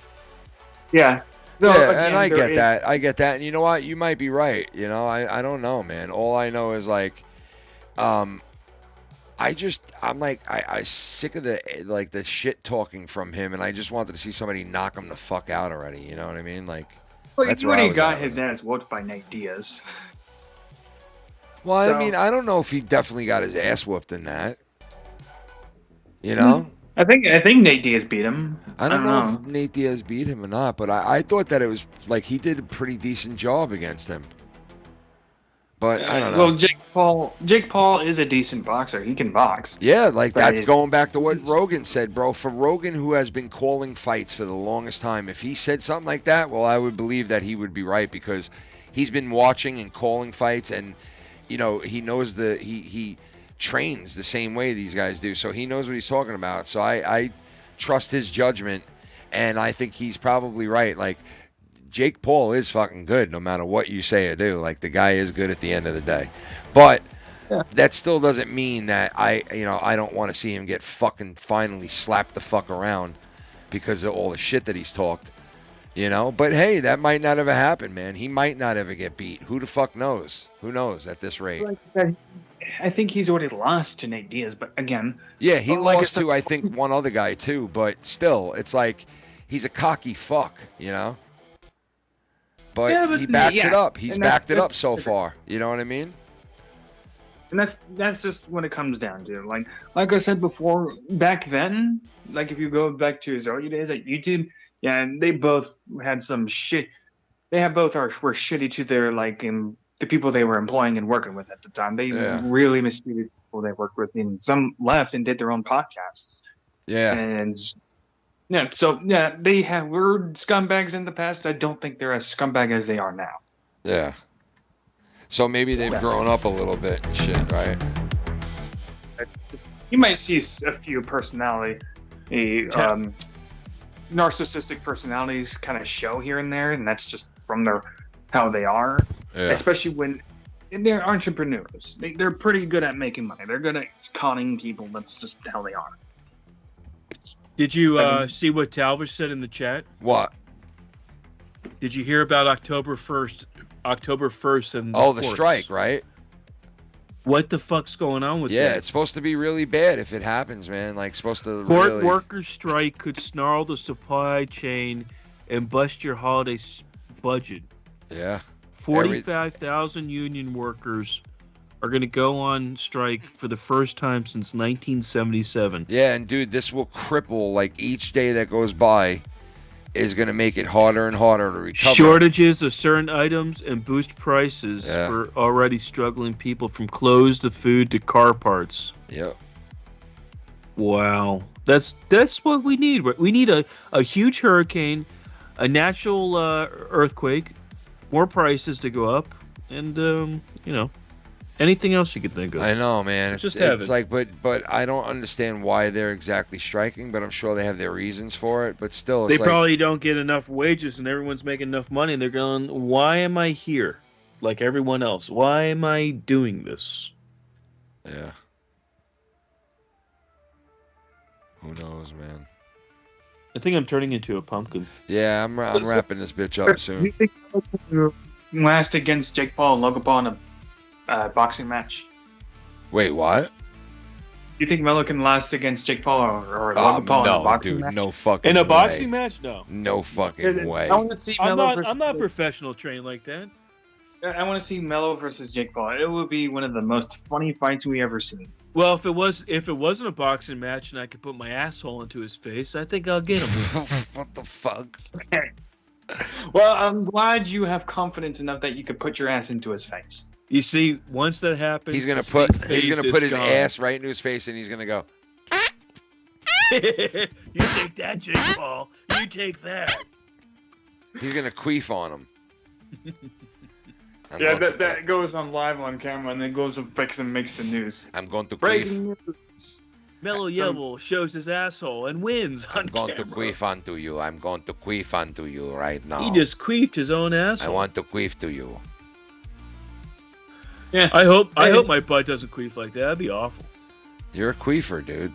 Yeah. No, yeah, again, and I get that. I get that. And you know what? You might be right. You know, I don't know, man. All I know is like, I'm sick of the shit talking from him, and I just wanted to see somebody knock him the fuck out already. You know what I mean? Like, well, that's he where I already was got at his with it. ass whooped by Nate Diaz. Well, So- I mean, I don't know if he definitely got his ass whooped in that. You know? I think Nate Diaz beat him. I don't know if Nate Diaz beat him or not, but I thought that it was like he did a pretty decent job against him. But I don't know. Well, Jake Paul is a decent boxer. He can box. Yeah, like But that's he's- going back to what Rogan said, bro. For Rogan, who has been calling fights for the longest time, if he said something like that, well, I would believe that he would be right, because he's been watching and calling fights, and you know, he knows he trains the same way these guys do, so he knows what he's talking about. So I trust his judgment, and I think he's probably right. Like, Jake Paul is fucking good no matter what you say or do. Like, the guy is good at the end of the day. But that still doesn't mean that I don't want to see him get fucking finally slapped the fuck around because of all the shit that he's talked. You know? But hey, that might not ever happen, man. He might not ever get beat. Who the fuck knows? Who knows at this rate? Like I said, I think he's already lost to Nate Diaz, but again... Yeah, he like I lost said- to, I think, one other guy too, but still, it's like he's a cocky fuck, you know? But, Yeah, but he backs yeah, it up. He's and that's- backed it up that's so different. far. You know what I mean? And that's just what it comes down to. Like I said before, back then, like if you go back to his early days at YouTube, yeah, they both had some shit. Were shitty to their the people they were employing and working with at the time. They really mistreated people they worked with, and some left and did their own podcasts. Yeah. And yeah, so yeah, they were scumbags in the past. I don't think they're as scumbag as they are now. Yeah. So maybe they've grown up a little bit and shit, right? You might see a few narcissistic personalities kind of show here and there, and that's just from how they are. Yeah. Especially when they're entrepreneurs. They're pretty good at making money. They're good at conning people. That's just how they are. Did you see what Talvish said in the chat? What? Did you hear about October 1st and Oh, the strike, right? what the fuck's going on with Yeah, that? it's supposed to be really bad if it happens, man. Like, supposed to Port really... workers' strike could snarl the supply chain and bust your holiday budget. Yeah. 45,000 union workers are going to go on strike for the first time since 1977. Yeah, and dude, this will cripple, like, each day that goes by is going to make it harder and harder to recover. Shortages of certain items and boost prices for already struggling people, from clothes to food to car parts. Yep. Wow. That's what we need. We need a huge hurricane, a natural earthquake, more prices to go up, and anything else you could think of. I know, man. It's like, but I don't understand why they're exactly striking, but I'm sure they have their reasons for it. But still, it's they probably don't get enough wages, and everyone's making enough money, and they're going, why am I here like everyone else? Why am I doing this? Yeah. Who knows, man? I think I'm turning into a pumpkin. Yeah, I'm wrapping this bitch up soon. You think last against Jake Paul and Logan Paul in a boxing match? Wait, what? You think Mello can last against Jake Paul or Logan Paul in a boxing match? No fucking In a way. boxing match? No. No fucking way. I want to see Mello versus... I'm not professional trained like that. I want to see Mello versus Jake Paul. It would be one of the most funny fights we ever seen. Well, if it wasn't a boxing match and I could put my asshole into his face, I think I'll get him. What the fuck? Okay. Well, I'm glad you have confidence enough that you could put your ass into his face. You see, once that happens, He's gonna put his ass right into his face, and he's gonna go. You take that, Jake Paul. You take that. He's gonna queef on him. Yeah, that goes on live on camera, and then goes and makes the news. I'm going to Breaking queef. news. Mellow Yellow shows his asshole and wins on I'm going to camera. queef onto you. I'm going to queef onto you right now. He just queefed his own asshole. I want to queef to you. Yeah. I hope my butt doesn't queef like that. That'd be awful. You're a queefer, dude.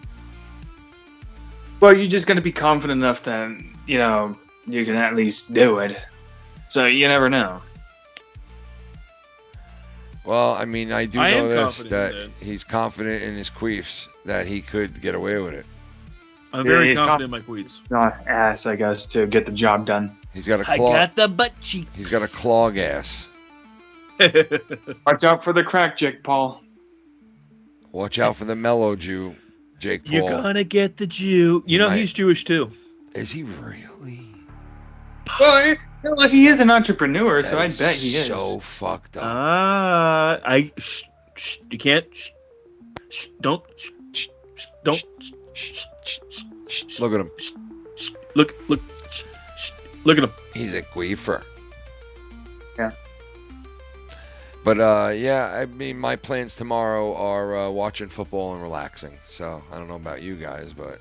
Well, you're just gonna be confident enough that you can at least do it. So you never know. Well, I mean, I know this, confident that in he's confident in his queefs, that he could get away with it. I'm very confident in my queefs. Not ass, I guess, to get the job done. He's got a I claw. got the butt cheeks. He's got a clog ass. Watch out for the crack, Jake Paul. Watch out for the mellow Jew, Jake Paul. You're gonna get the Jew. You know, he's Jewish too. Is he really? Well, he is an entrepreneur, so I bet he is. So fucked up. You can't. Don't. Don't. Look at him. Look at him. He's a queefer. Yeah. But yeah, I mean, my plans tomorrow are watching football and relaxing. So I don't know about you guys, but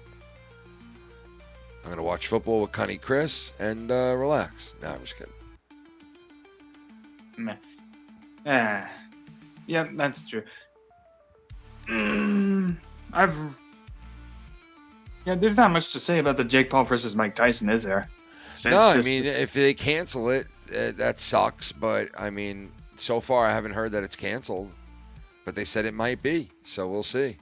I'm gonna watch football with Connie, Chris, and relax. No, I'm just kidding. Meh. Yeah, that's true. There's not much to say about the Jake Paul versus Mike Tyson, is there? I mean, if they cancel it, that sucks. But I mean, so far I haven't heard that it's canceled. But they said it might be, so we'll see.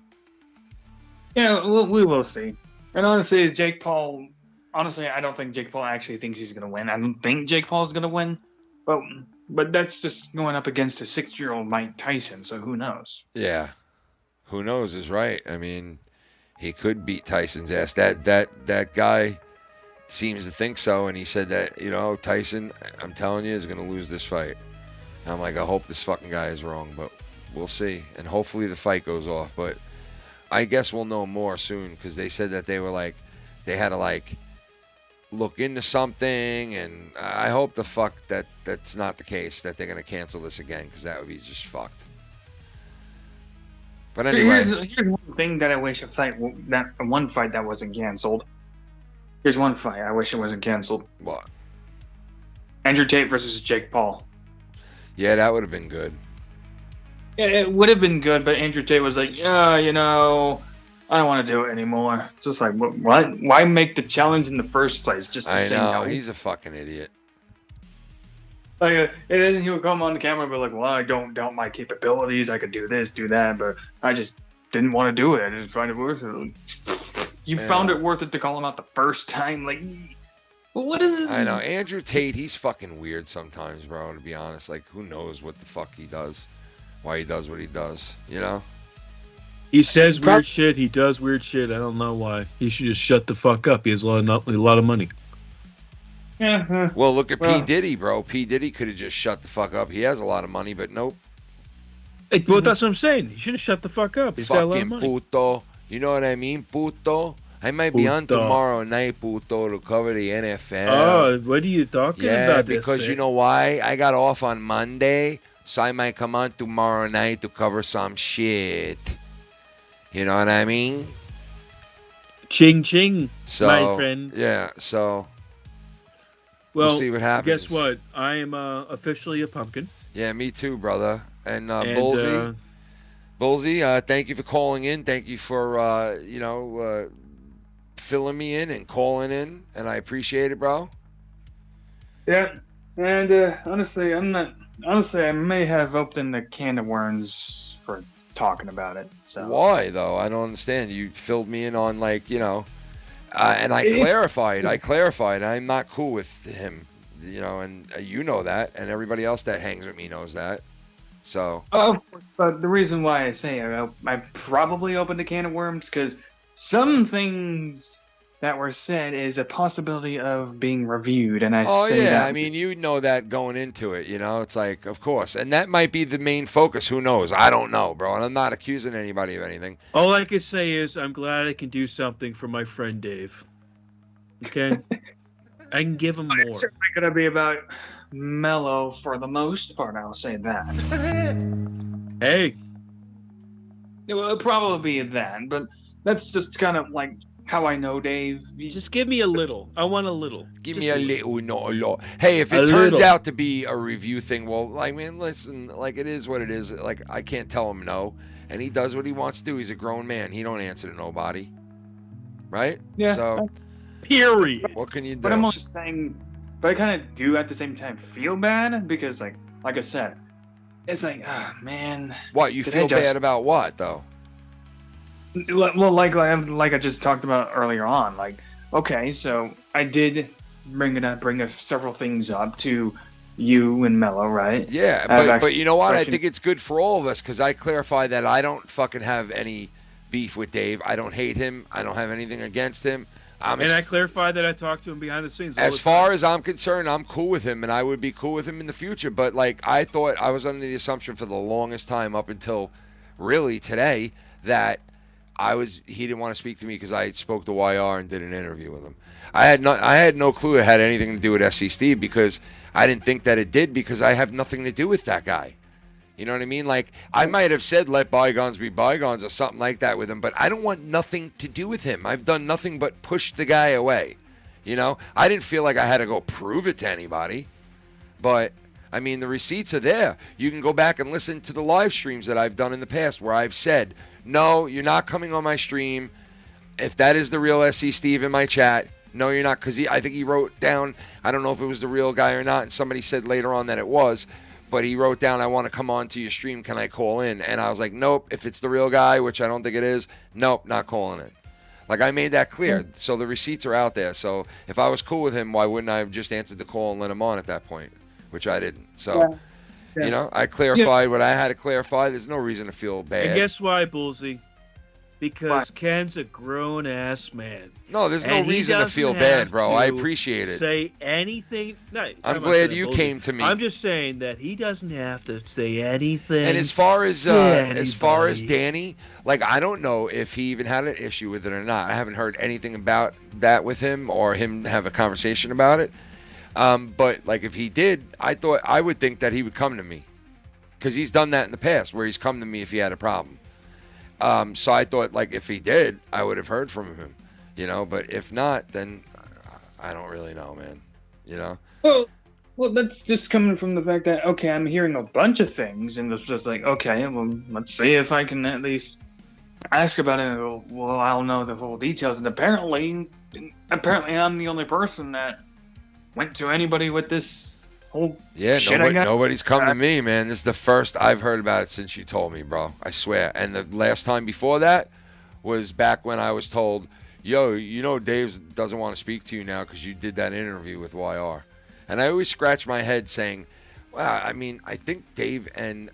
Yeah, we will see. And honestly, Jake Paul. Honestly, I don't think Jake Paul actually thinks he's gonna win. I don't think Jake Paul's gonna win. But that's just going up against a 6-year-old Mike Tyson. So who knows? Yeah, who knows is right. I mean, he could beat Tyson's ass. That guy seems to think so, and he said that, Tyson, I'm telling you, is going to lose this fight. And I'm like, I hope this fucking guy is wrong, but we'll see. And hopefully the fight goes off. But I guess we'll know more soon, because they said that they had to look into something, and I hope the fuck that's not the case, that they're going to cancel this again, because that would be just fucked. But anyway, here's one thing that I wish one fight that wasn't canceled. Here's one fight I wish it wasn't canceled. What? Andrew Tate versus Jake Paul. Yeah, that would have been good. Yeah, it would have been good, but Andrew Tate was like, yeah, I don't want to do it anymore. It's just like, what? Why make the challenge in the first place? Just to I say know, no? he's a fucking idiot. Like, and then he'll come on the camera and be like, "Well, I don't doubt my capabilities. I could do this, do that, but I just didn't want to do it. I just find it worth it." You found it worth it to call him out the first time, like. Well, what is? I know Andrew Tate. He's fucking weird sometimes, bro. To be honest, like who knows what the fuck he does, why he does what he does. You know. He says weird shit. He does weird shit. I don't know why. He should just shut the fuck up. He has a lot of money. Yeah. Well, look at P. Diddy, bro. P. Diddy could have just shut the fuck up. He has a lot of money, but nope. Hey, well, that's what I'm saying. He should have shut the fuck up. He's got a lot of money. Puto. You know what I mean, puto? I might be on tomorrow night, puto, to cover the NFL. Oh, what are you talking about? Because you know why? I got off on Monday, so I might come on tomorrow night to cover some shit. You know what I mean? Ching ching, so, my friend. Yeah, so well, we'll see what happens. Guess what? I am officially a pumpkin. Yeah, me too, brother. And Bullsy, thank you for calling in. Thank you for, filling me in and calling in, and I appreciate it, bro. Yeah, and honestly, I may have opened a can of worms for talking about it. So why though? I don't understand. You filled me in on and I clarified. I'm not cool with him, and you know that, and everybody else that hangs with me knows that. So. But the reason why I say I probably opened a can of worms because some things that were said is a possibility of being reviewed, and I mean, you know that going into it, it's like, of course, and that might be the main focus. Who knows? I don't know, bro, and I'm not accusing anybody of anything. All I can say is I'm glad I can do something for my friend Dave. Okay, I can give him more. It's certainly gonna be about Mellow for the most part. I'll say that. Hey, it will probably be that, but that's just kind of like how I know Dave. Just give me a little. I want a little. Give me a little, not a lot. Hey, if it turns out to be a review thing, well, I mean, listen, like it is what it is. Like I can't tell him no, and he does what he wants to do. He's a grown man. He don't answer to nobody, right? Yeah. So, period. What can you do? But I'm only saying, but I kind of do at the same time feel bad because, like I said, it's like, man. What you feel bad about? What though? Well, like I just talked about earlier on, like, okay, so I did bring several things up to you and Mellow, right? Yeah, but you know what? I think it's good for all of us because I clarify that I don't fucking have any beef with Dave. I don't hate him. I don't have anything against him. I clarified that I talked to him behind the scenes. As far as I'm concerned, I'm cool with him, and I would be cool with him in the future. But like, I thought I was under the assumption for the longest time up until really today that he didn't want to speak to me because I spoke to YR and did an interview with him. I had no clue it had anything to do with SC Steve because I didn't think that it did because I have nothing to do with that guy. You know what I mean? Like, I might have said let bygones be bygones or something like that with him, but I don't want nothing to do with him. I've done nothing but push the guy away. I didn't feel like I had to go prove it to anybody. But, I mean, the receipts are there. You can go back and listen to the live streams that I've done in the past where I've said, no, you're not coming on my stream. If that is the real SC Steve in my chat, no, you're not. Because I think he wrote down, I don't know if it was the real guy or not, and somebody said later on that it was, but he wrote down, I want to come on to your stream. Can I call in? And I was like, nope. If it's the real guy, which I don't think it is, nope, not calling in. Like, I made that clear. So the receipts are out there. So if I was cool with him, why wouldn't I have just answered the call and let him on at that point? Which I didn't. So... Yeah. I clarified what I had to clarify. There's no reason to feel bad. And guess why, Bullsy? Because Ken's a grown-ass man. No, there's no reason to feel bad, bro. I appreciate it. Say anything. No, I'm glad you came to me. I'm just saying that he doesn't have to say anything. And as far as Danny, like, I don't know if he even had an issue with it or not. I haven't heard anything about that with him or him have a conversation about it. But like if he did, I would think that he would come to me because he's done that in the past where he's come to me if he had a problem. So I thought like if he did, I would have heard from him, but if not, then I don't really know, man, Well, that's just coming from the fact that, okay, I'm hearing a bunch of things and it's just like, okay, well, let's see if I can at least ask about it. Well, I'll know the full details. And apparently I'm the only person that went to anybody with this whole Yeah, shit I got. nobody's come to me, man. This is the first I've heard about it since you told me, bro. I swear. And the last time before that was back when I was told, yo, you know Dave doesn't want to speak to you now because you did that interview with YR. And I always scratch my head saying, well, I mean, I think Dave and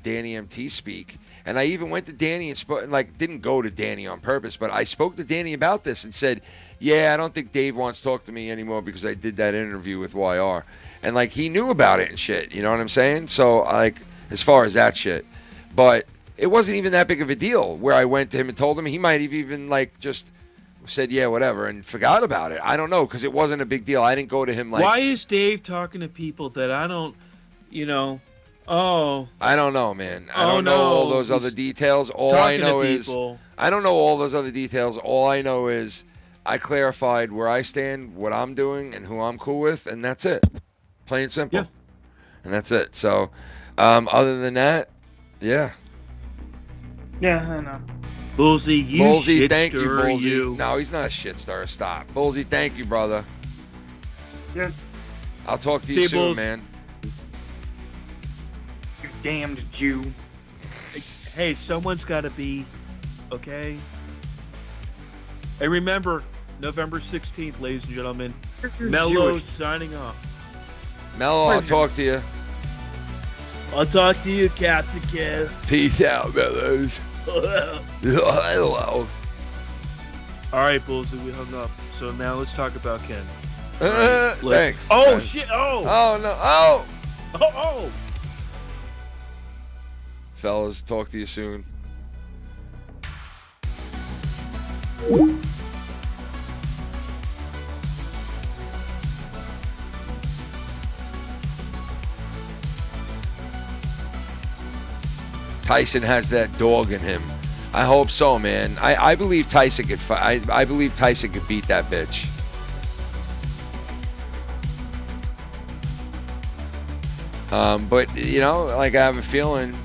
Danny MT speak. And I even went to Danny and didn't go to Danny on purpose, but I spoke to Danny about this and said, yeah, I don't think Dave wants to talk to me anymore because I did that interview with YR. And, he knew about it and shit. You know what I'm saying? So, as far as that shit. But it wasn't even that big of a deal where I went to him and told him. He might have even, just said, yeah, whatever, and forgot about it. I don't know, because it wasn't a big deal. I didn't go to him Why is Dave talking to people that I don't, I don't know, man. I don't know all those other details. All I know is I don't know all those other details. All I know is I clarified where I stand, what I'm doing, and who I'm cool with, and that's it. Plain and simple. Yeah. And that's it. So, other than that, yeah. Yeah, I know. Bullsy, you Bullsy, shit thank you, stirrer, Bullsy. you. No, he's not a shit stirrer. Stop. Bullsy, thank you, brother. Yeah. I'll talk to See you you, soon, Bulls. man. You damned Jew. Hey, someone's got to be, okay? Hey, remember, November 16th, ladies and gentlemen, Mellow Jewish. signing off. Mellow, I'll talk to you. I'll talk to you, Captain Kev. Peace out, Mellows. Hello. All right, Bullsy, we hung up. So now let's talk about Ken. Thanks. Oh, shit. Oh. Oh, no. Oh. Oh. Fellas, talk to you soon. Tyson has that dog in him. I hope so, man. I believe Tyson could fight. I believe Tyson could beat that bitch. But I have a feeling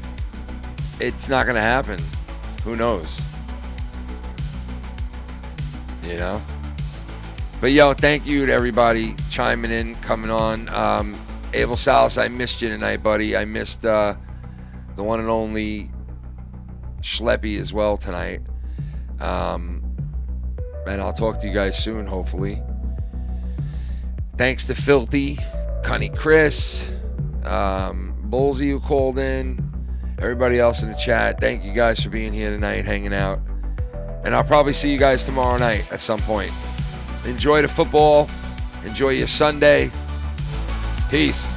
it's not gonna happen. Who knows? But thank you to everybody chiming in, coming on. Abel Salas, I missed you tonight, buddy. I missed the one and only SCHLEPPY as well tonight. And I'll talk to you guys soon, hopefully. Thanks to Filthy, Cunny Chris, Bullsy who called in, everybody else in the chat. Thank you guys for being here tonight, hanging out. And I'll probably see you guys tomorrow night at some point. Enjoy the football. Enjoy your Sunday. Peace.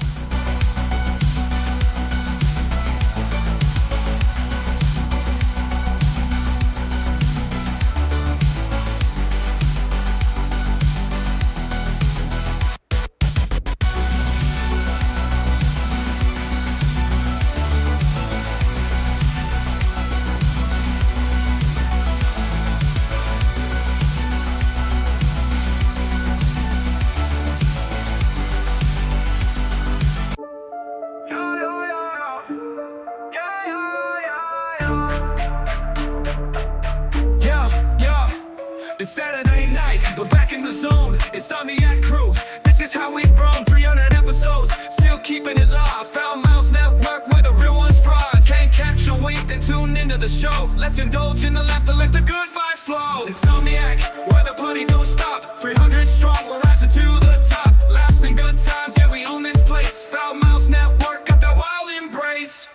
It's Saturday night, we're back in the zone. INSOMNIAC crew, this is how we've grown. 300 episodes, still keeping it live. Foul Mouse Network where the real ones thrive. Can't catch a wait, then tune into the show. Let's indulge in the laughter, let the good vibe flow. INSOMNIAC, where the party don't stop. 300 strong, we're rising to the top. Laughs and good times, yeah, we own this place. Foul Mouse Network, got that wild embrace.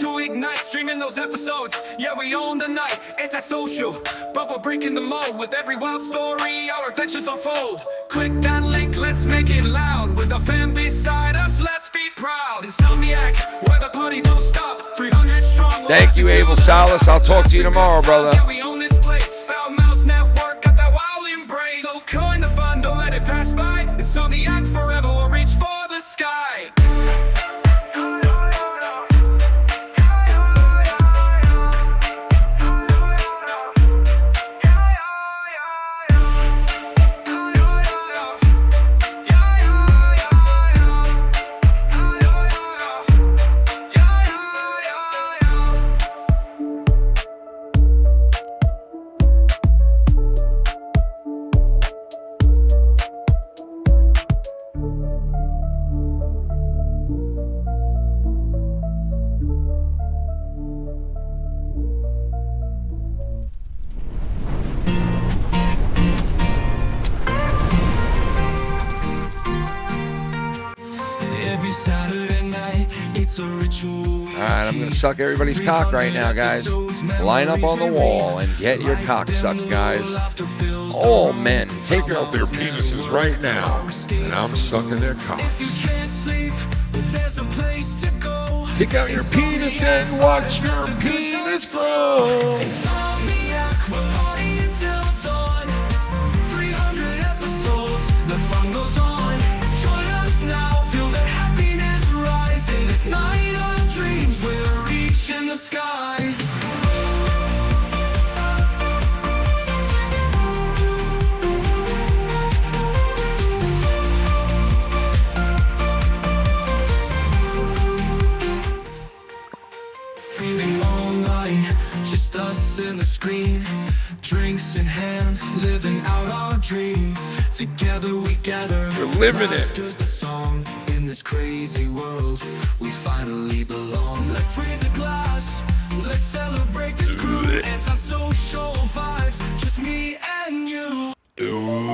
To ignite, streaming those episodes. Yeah, we own the night, antisocial, but we're breaking the mold. With every wild story, our adventures unfold. Click that link, let's make it loud. With the fan beside us, let's be proud. INSOMNIAC, where the party don't stop. 300 strong. Thank you, Abel Salas. I'll talk to you tomorrow, brother. Yeah, we own this place. Foul Mouse Network, got that wild embrace. So join the fun, don't let it pass by. INSOMNIAC forever, we'll reach for the sky. every Saturday night. It's a ritual. All right, I'm gonna suck everybody's cock right now, guys. Line up on the wall and get your cock sucked, guys. All men, take Take out their penises right now, and I'm sucking their cocks. Can't sleep, there's a place to go. Take out your penis and watch your penis grow. Insomniac, we'll party until dawn. 300 episodes, the fun goes on. Join us now, feel the happiness rise. In this night of dreams, we're reaching the skies. Dreaming all night, just us and the screen. Drinks in hand, living out our dream. Together we gather, We're living it. Laughter's the song. In this crazy world, we finally belong. Let's raise a glass, let's celebrate this crew. Antisocial vibes, just me and you. Ooh.